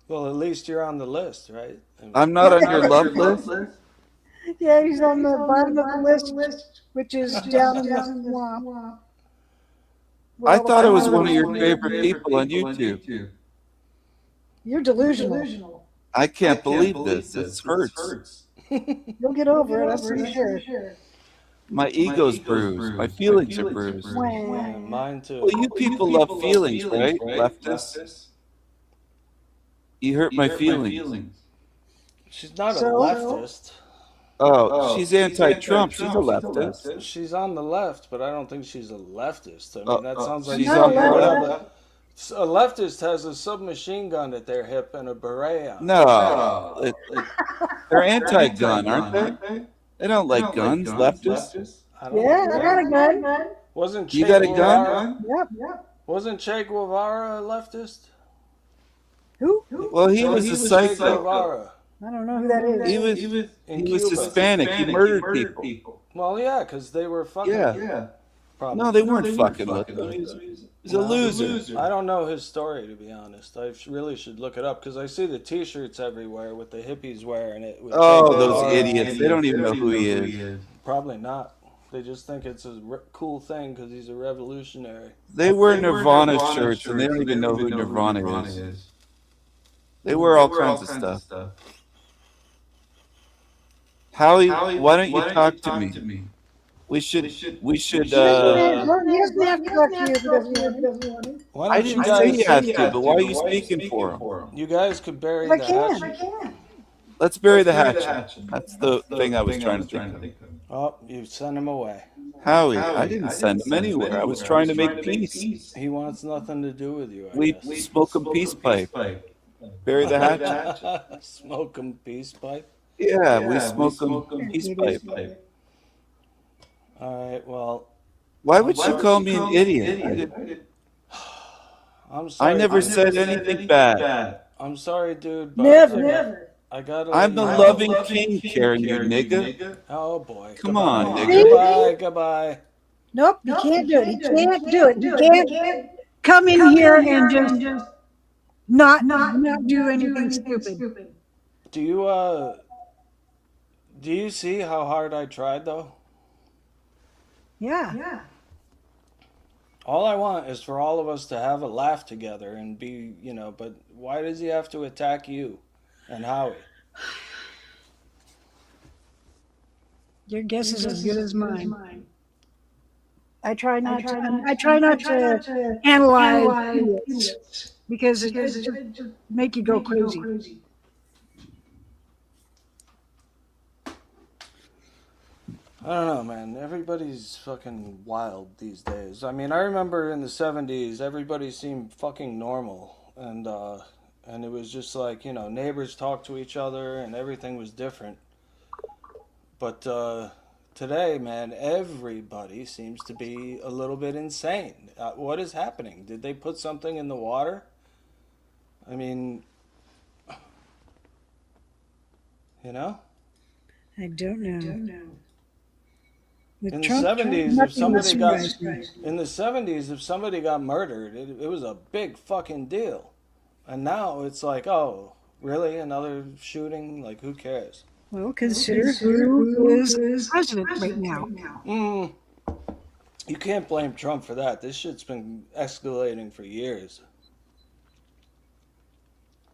Well, at least you're on the list, right? I'm not on your love list? Yeah, he's on the bottom of the list, which is down in the swamp. I thought it was one of your favorite people on YouTube. You're delusional. I can't believe this. It hurts. You'll get over it, that's for sure. My ego's bruised. My feelings are bruised. Yeah, mine too. Well, you people love feelings, right? Leftists? You hurt my feelings. She's not a leftist. Oh, she's anti-Trump. She's a leftist. She's on the left, but I don't think she's a leftist. I mean, that sounds like she's on the left. A leftist has a submachine gun at their hip and a beret on. No. They're anti-gun, aren't they? They don't like guns, leftists. Yeah, I got a gun. Wasn't Che You got a Guevara- gun? Yep. Wasn't Che Guevara a leftist? Who? Well, he was a Che psycho. Guevara. I don't know who that is. He was Hispanic. He murdered people. Well, yeah, because they were fucking. Yeah. Probably. No, they weren't fucking with him. He's a loser. I don't know his story, to be honest. I really should look it up because I see the T-shirts everywhere with the hippies wearing it. With Oh, Che those Guevara. idiots. They don't even know who he is. Probably not. They just think it's a cool thing because he's a revolutionary. They wear Nirvana shirts and they don't even know who Nirvana is. They wear all kinds of stuff. Howie, why don't you talk to me? We should. He doesn't have to talk to you if he doesn't want to. I didn't say you have to, but why are you speaking for him? You guys could bury I the can. hatchet. Let's bury the hatchet. That's the thing I was trying to think of. Oh, you sent him away. Howie, I didn't send him anywhere. I was trying to make peace. He wants nothing to do with you. We smoke him peace pipe. Bury the hatchet. Smoke him peace pipe. Yeah, we smoke him peace pipe. All right. Well. Why would you call me an idiot? I'm sorry. I never said anything bad. I'm sorry, dude. But Never. I gotta. I'm the loving king, Karen, you nigga. Oh boy. Come on, nigga. Goodbye. Goodbye. Nope, you can't do it. He can't do it. You can't come in here and just not do anything stupid. Do you see how hard I tried though? Yeah. All I want is for all of us to have a laugh together and be, but why does he have to attack you and Howie? Your guess is as good as mine. I try not to analyze idiots because it just make you go crazy. I don't know, man. Everybody's fucking wild these days. I mean, I remember in the 70s, everybody seemed fucking normal. And it was just like, neighbors talked to each other and everything was different. But today, man, everybody seems to be a little bit insane. What is happening? Did they put something in the water? I mean, I don't know. In the 70s, if somebody got murdered, it was a big fucking deal. And now it's like, oh, really? Another shooting? Like, who cares? Well, consider who is president right now. You can't blame Trump for that. This shit's been escalating for years.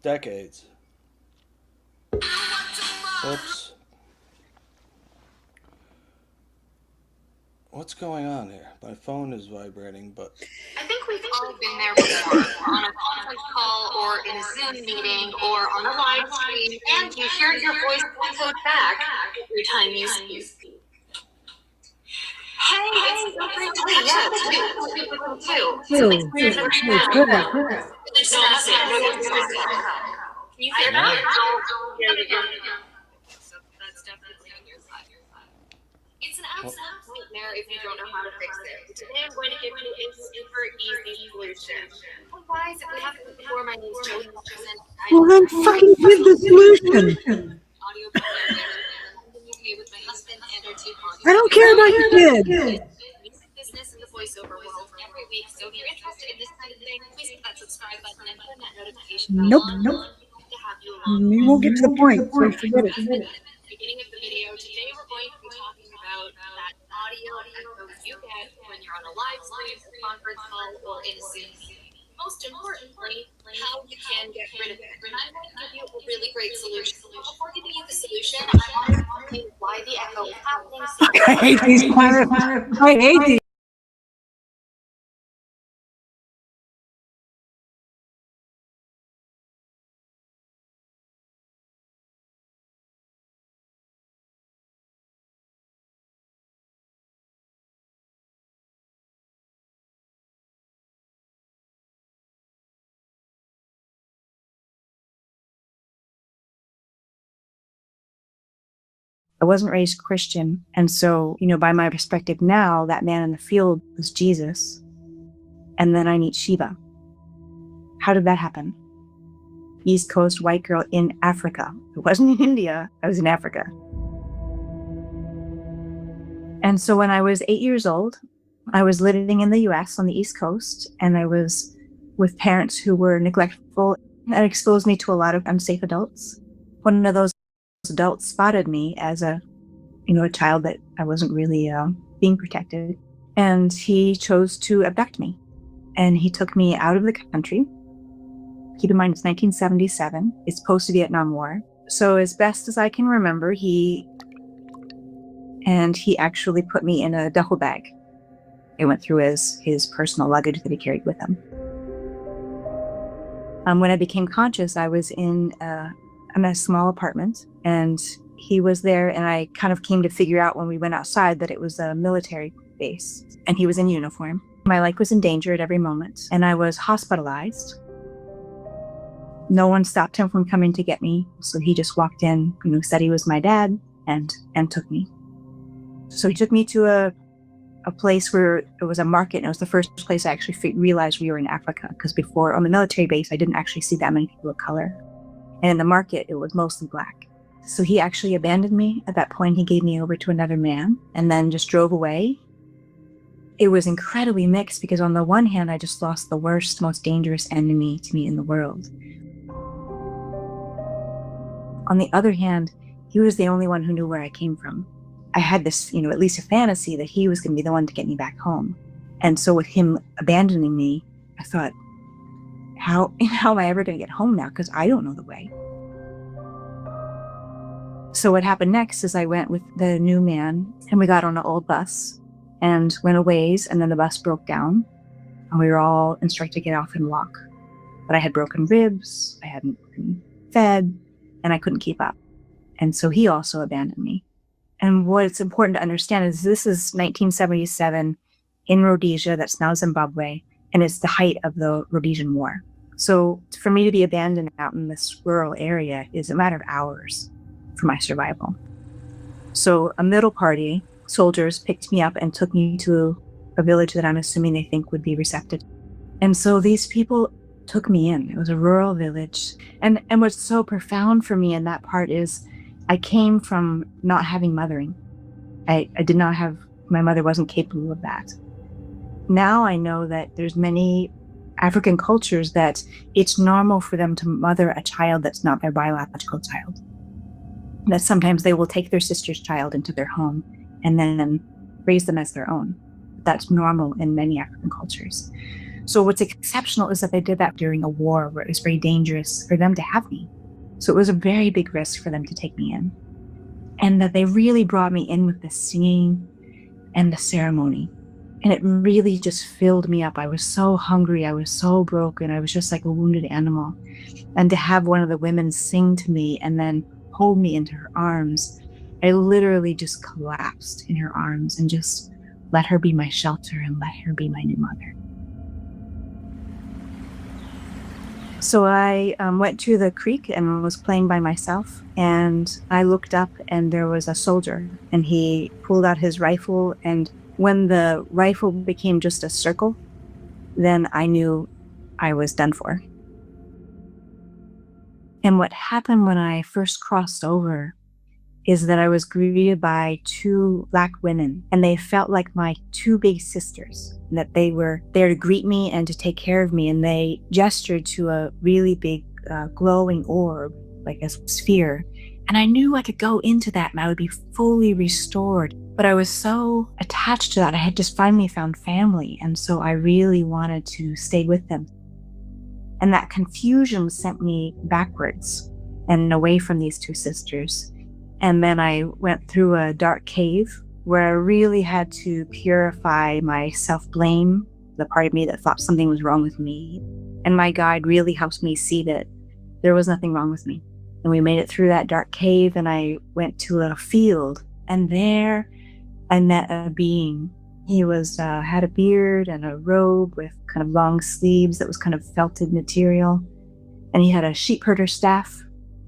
Decades. Oops. What's going on here? My phone is vibrating, but... I think we've all been there before, on a conference call, or in a Zoom meeting, or on a live stream, and you hear your voice echoed back every time you speak. Hey, it's so great to meet you. So it's weird to understand. It's not saying Can you hear that? So that's definitely on your side. It's an absolute nightmare if you don't know how to fix it. Today I'm going to give you a super easy solution. Otherwise, if we haven't before, my name's Joey. Well, then fucking give the solution. Audio I don't care about your kids. Music business and the voiceover world every week. So if you're interested in this kind of thing, please hit that subscribe button and turn that notification bell on. To have you along. You won't get to the point, so forget it. Beginning of the video, today we're going to be talking about that audio echo you get when you're on a live stream, a conference call, or in a Zoom meeting. Most importantly, how you can get rid of it. And I'm going to give you a really great solution. But before giving you the solution, I want to explain why the echo is happening. I hate these pirates. I hate these. I wasn't raised Christian. And so, by my perspective now, that man in the field was Jesus. And then I meet Shiva. How did that happen? East Coast white girl in Africa. It wasn't in India. I was in Africa. And so when I was 8 years old, I was living in the US on the East Coast, and I was with parents who were neglectful. That exposed me to a lot of unsafe adults. One of those adults spotted me as a child that I wasn't really being protected. And he chose to abduct me. And he took me out of the country. Keep in mind, it's 1977. It's post-Vietnam War. So as best as I can remember, he actually put me in a duffel bag. It went through as his personal luggage that he carried with him. When I became conscious, I was in a small apartment, and he was there, and I kind of came to figure out when we went outside that it was a military base, and he was in uniform. My life was in danger at every moment, and I was hospitalized. No one stopped him from coming to get me, so he just walked in, said he was my dad, and took me. So he took me to a place where it was a market, and it was the first place I actually realized we were in Africa, because before, on the military base, I didn't actually see that many people of color. And in the market, it was mostly Black. So he actually abandoned me. At that point, he gave me over to another man and then just drove away. It was incredibly mixed because on the one hand, I just lost the worst, most dangerous enemy to me in the world. On the other hand, he was the only one who knew where I came from. I had this, at least a fantasy that he was going to be the one to get me back home. And so with him abandoning me, I thought, how am I ever going to get home now? Because I don't know the way. So what happened next is I went with the new man, and we got on an old bus and went a ways, and then the bus broke down, and we were all instructed to get off and walk. But I had broken ribs, I hadn't been fed, and I couldn't keep up. And so he also abandoned me. And what it's important to understand is this is 1977 in Rhodesia, that's now Zimbabwe, and it's the height of the Rhodesian War. So for me to be abandoned out in this rural area is a matter of hours for my survival. So a middle party, soldiers picked me up and took me to a village that I'm assuming they think would be receptive. And so these people took me in. It was a rural village. And what's so profound for me in that part is I came from not having mothering. I did not have, my mother wasn't capable of that. Now I know that there's many African cultures that it's normal for them to mother a child that's not their biological child. That sometimes they will take their sister's child into their home and then raise them as their own. That's normal in many African cultures. So what's exceptional is that they did that during a war where it was very dangerous for them to have me. So it was a very big risk for them to take me in. And that they really brought me in with the singing and the ceremony. And it really just filled me up. I was so hungry. I was so broken. I was just like a wounded animal. And to have one of the women sing to me and then hold me into her arms, I literally just collapsed in her arms and just let her be my shelter and let her be my new mother. So I went to the creek and was playing by myself, and I looked up and there was a soldier, and he pulled out his rifle, and when the rifle became just a circle, then I knew I was done for. And what happened when I first crossed over is that I was greeted by two Black women, and they felt like my two big sisters, and that they were there to greet me and to take care of me. And they gestured to a really big glowing orb, like a sphere. And I knew I could go into that and I would be fully restored. But I was so attached to that. I had just finally found family. And so I really wanted to stay with them. And that confusion sent me backwards and away from these two sisters. And then I went through a dark cave where I really had to purify my self-blame, the part of me that thought something was wrong with me. And my guide really helped me see that there was nothing wrong with me. And we made it through that dark cave, and I went to a field, and there I met a being. He was had a beard and a robe with kind of long sleeves that was kind of felted material, and he had a sheep herder staff.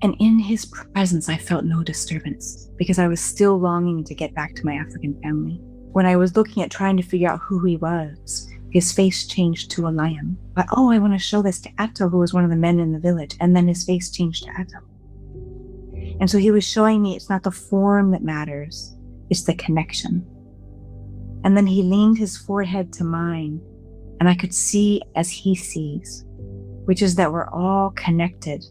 And in his presence, I felt no disturbance because I was still longing to get back to my African family. When I was looking at trying to figure out who he was, his face changed to a lion. But I want to show this to Atto, who was one of the men in the village. And then his face changed to Atto. And so he was showing me it's not the form that matters, it's the connection. And then he leaned his forehead to mine, and I could see as he sees, which is that we're all connected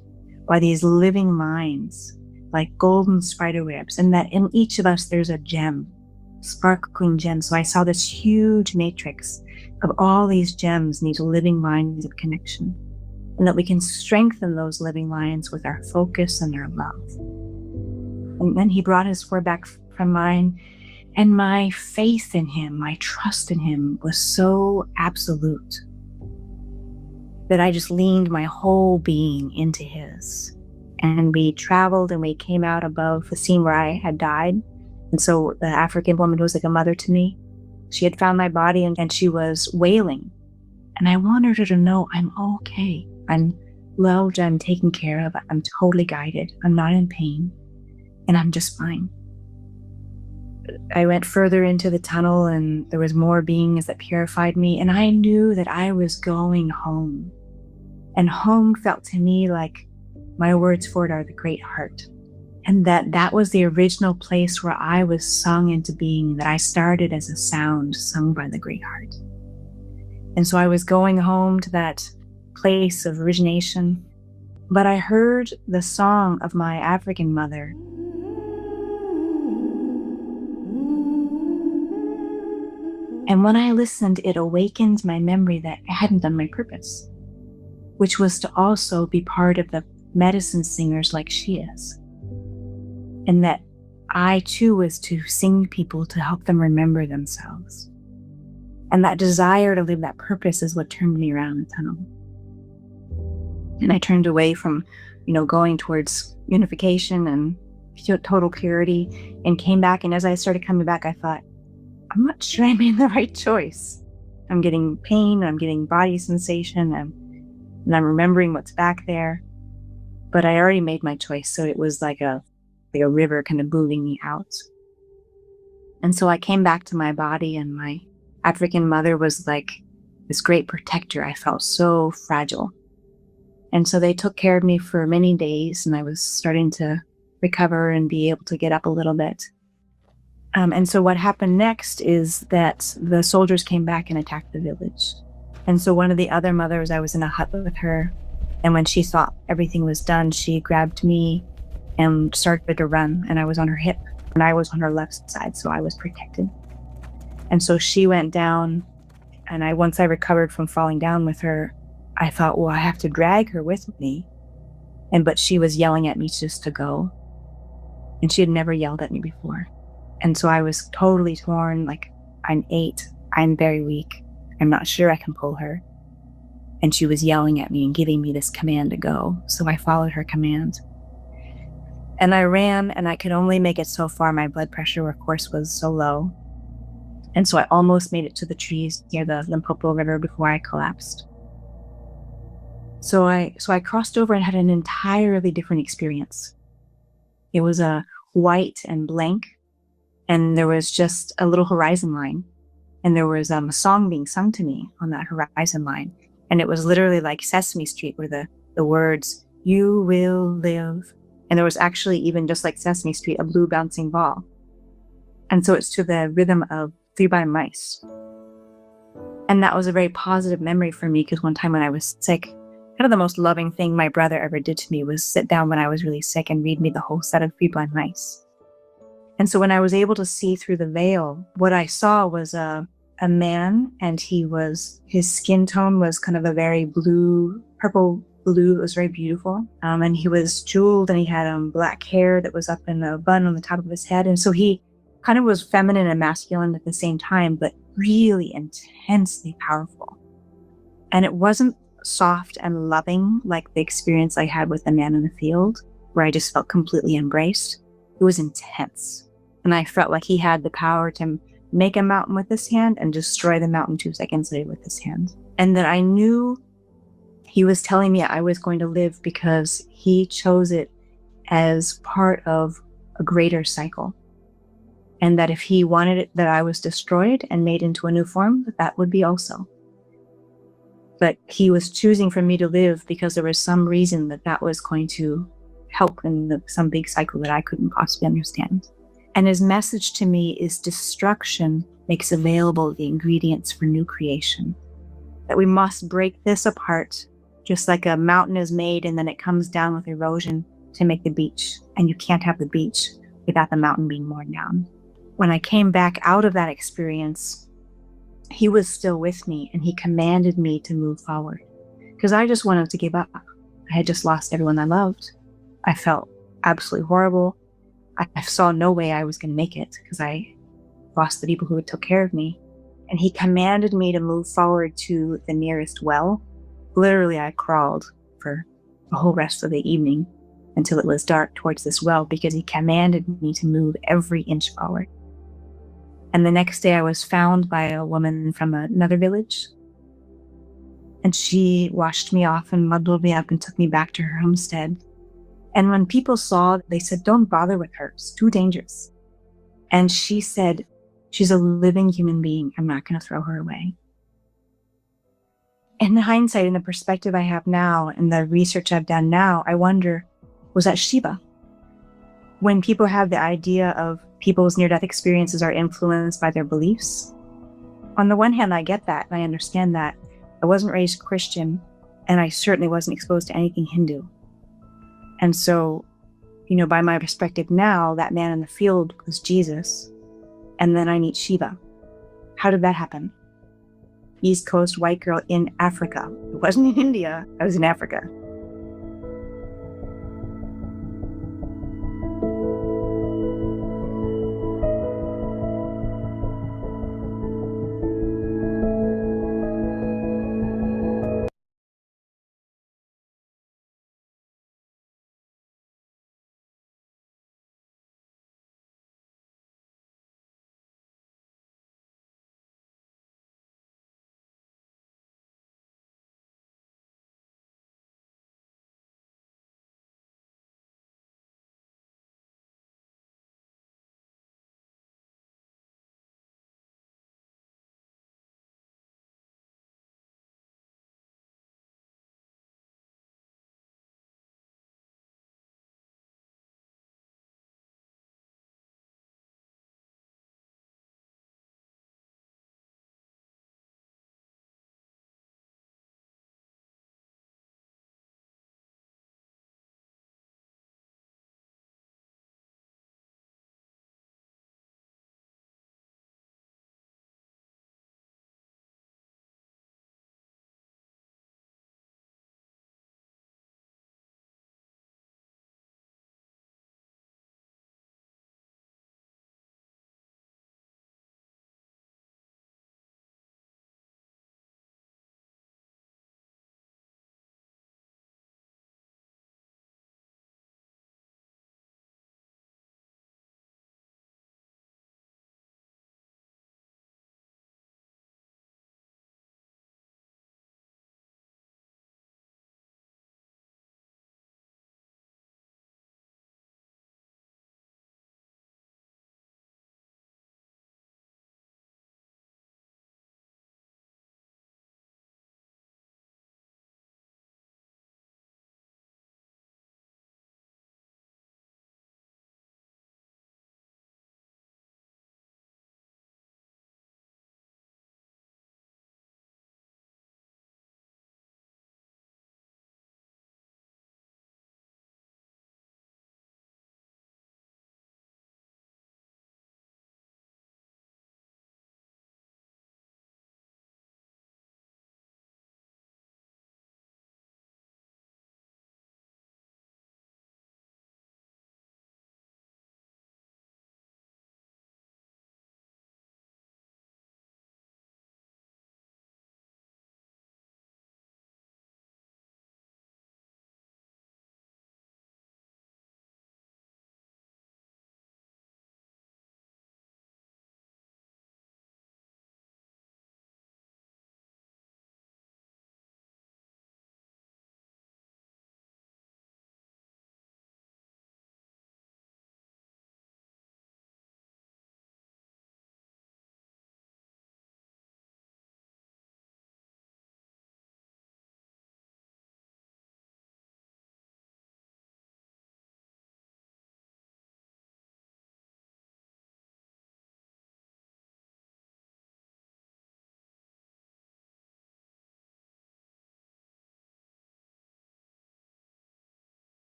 by these living minds, like golden spider webs, and that in each of us there's a gem, sparkling gem. So I saw this huge matrix of all these gems, and these living lines of connection, and that we can strengthen those living lines with our focus and our love. And then he brought his forehead back from mine, and my faith in him, my trust in him was so absolute that I just leaned my whole being into his. And we traveled and we came out above the scene where I had died. And so the African woman was like a mother to me. She had found my body and she was wailing. And I wanted her to know I'm okay. I'm loved, I'm taken care of, I'm totally guided, I'm not in pain, and I'm just fine. I went further into the tunnel and there was more beings that purified me, and I knew that I was going home. And home felt to me like my words for it are the great heart. And that was the original place where I was sung into being, that I started as a sound sung by the great heart. And so I was going home to that place of origination, but I heard the song of my African mother. And when I listened, it awakened my memory that I hadn't done my purpose, which was to also be part of the medicine singers like she is. And that I too was to sing people to help them remember themselves. And that desire to live that purpose is what turned me around the tunnel. And I turned away from, going towards unification and total purity, and came back. And as I started coming back, I thought, I'm not sure I made the right choice. I'm getting pain, I'm getting body sensation, and I'm remembering what's back there. But I already made my choice, so it was like a river kind of moving me out. And so I came back to my body, and my African mother was like this great protector. I felt so fragile. And so they took care of me for many days, and I was starting to recover and be able to get up a little bit. And so what happened next is that the soldiers came back and attacked the village. And so one of the other mothers, I was in a hut with her, and when she thought everything was done, she grabbed me and started to run, and I was on her hip, and I was on her left side, so I was protected. And so she went down, and once I recovered from falling down with her, I thought, well, I have to drag her with me. But she was yelling at me just to go. And she had never yelled at me before. And so I was totally torn, like, I'm 8, I'm very weak, I'm not sure I can pull her. And she was yelling at me and giving me this command to go. So I followed her command. And I ran, and I could only make it so far. My blood pressure, of course, was so low. And so I almost made it to the trees near the Limpopo River before I collapsed. So I crossed over and had an entirely different experience. It was a white and blank, and there was just a little horizon line, and there was a song being sung to me on that horizon line, and it was literally like Sesame Street, where the words, "You will live And there was actually, even just like Sesame Street, a blue bouncing ball. And so it's to the rhythm of Three Blind Mice. And that was a very positive memory for me, because one time when I was sick, kind of the most loving thing my brother ever did to me was sit down when I was really sick and read me the whole set of Three Blind Mice. And so when I was able to see through the veil, what I saw was a man, and his skin tone was kind of a very purple blue. It was very beautiful. And he was jeweled, and he had black hair that was up in a bun on the top of his head. And so he kind of was feminine and masculine at the same time, but really intensely powerful. And it wasn't soft and loving like the experience I had with the man in the field, where I just felt completely embraced. It was intense. And I felt like he had the power to make a mountain with his hand and destroy the mountain 2 seconds later with his hand. And that I knew he was telling me I was going to live because he chose it as part of a greater cycle. And that if he wanted it that I was destroyed and made into a new form, that would be also. But he was choosing for me to live because there was some reason that was going to help in some big cycle that I couldn't possibly understand. And his message to me is destruction makes available the ingredients for new creation. That we must break this apart, just like a mountain is made and then it comes down with erosion to make the beach. And you can't have the beach without the mountain being worn down. When I came back out of that experience, he was still with me, and he commanded me to move forward because I just wanted to give up. I had just lost everyone I loved. I felt absolutely horrible. I saw no way I was going to make it because I lost the people who took care of me. And he commanded me to move forward to the nearest well. Literally, I crawled for the whole rest of the evening until it was dark towards this well because he commanded me to move every inch forward. And the next day I was found by a woman from another village. And she washed me off and muddled me up and took me back to her homestead. And when people saw, they said, "Don't bother with her. It's too dangerous." And she said, "She's a living human being. I'm not going to throw her away." In hindsight, in the perspective I have now and the research I've done now, I wonder, was that Shiva? When people have the idea of people's near-death experiences are influenced by their beliefs, on the one hand, I get that and I understand that. I wasn't raised Christian, and I certainly wasn't exposed to anything Hindu. And so, by my perspective now, that man in the field was Jesus, and then I meet Shiva. How did that happen? East Coast white girl in Africa. It wasn't in India, I was in Africa.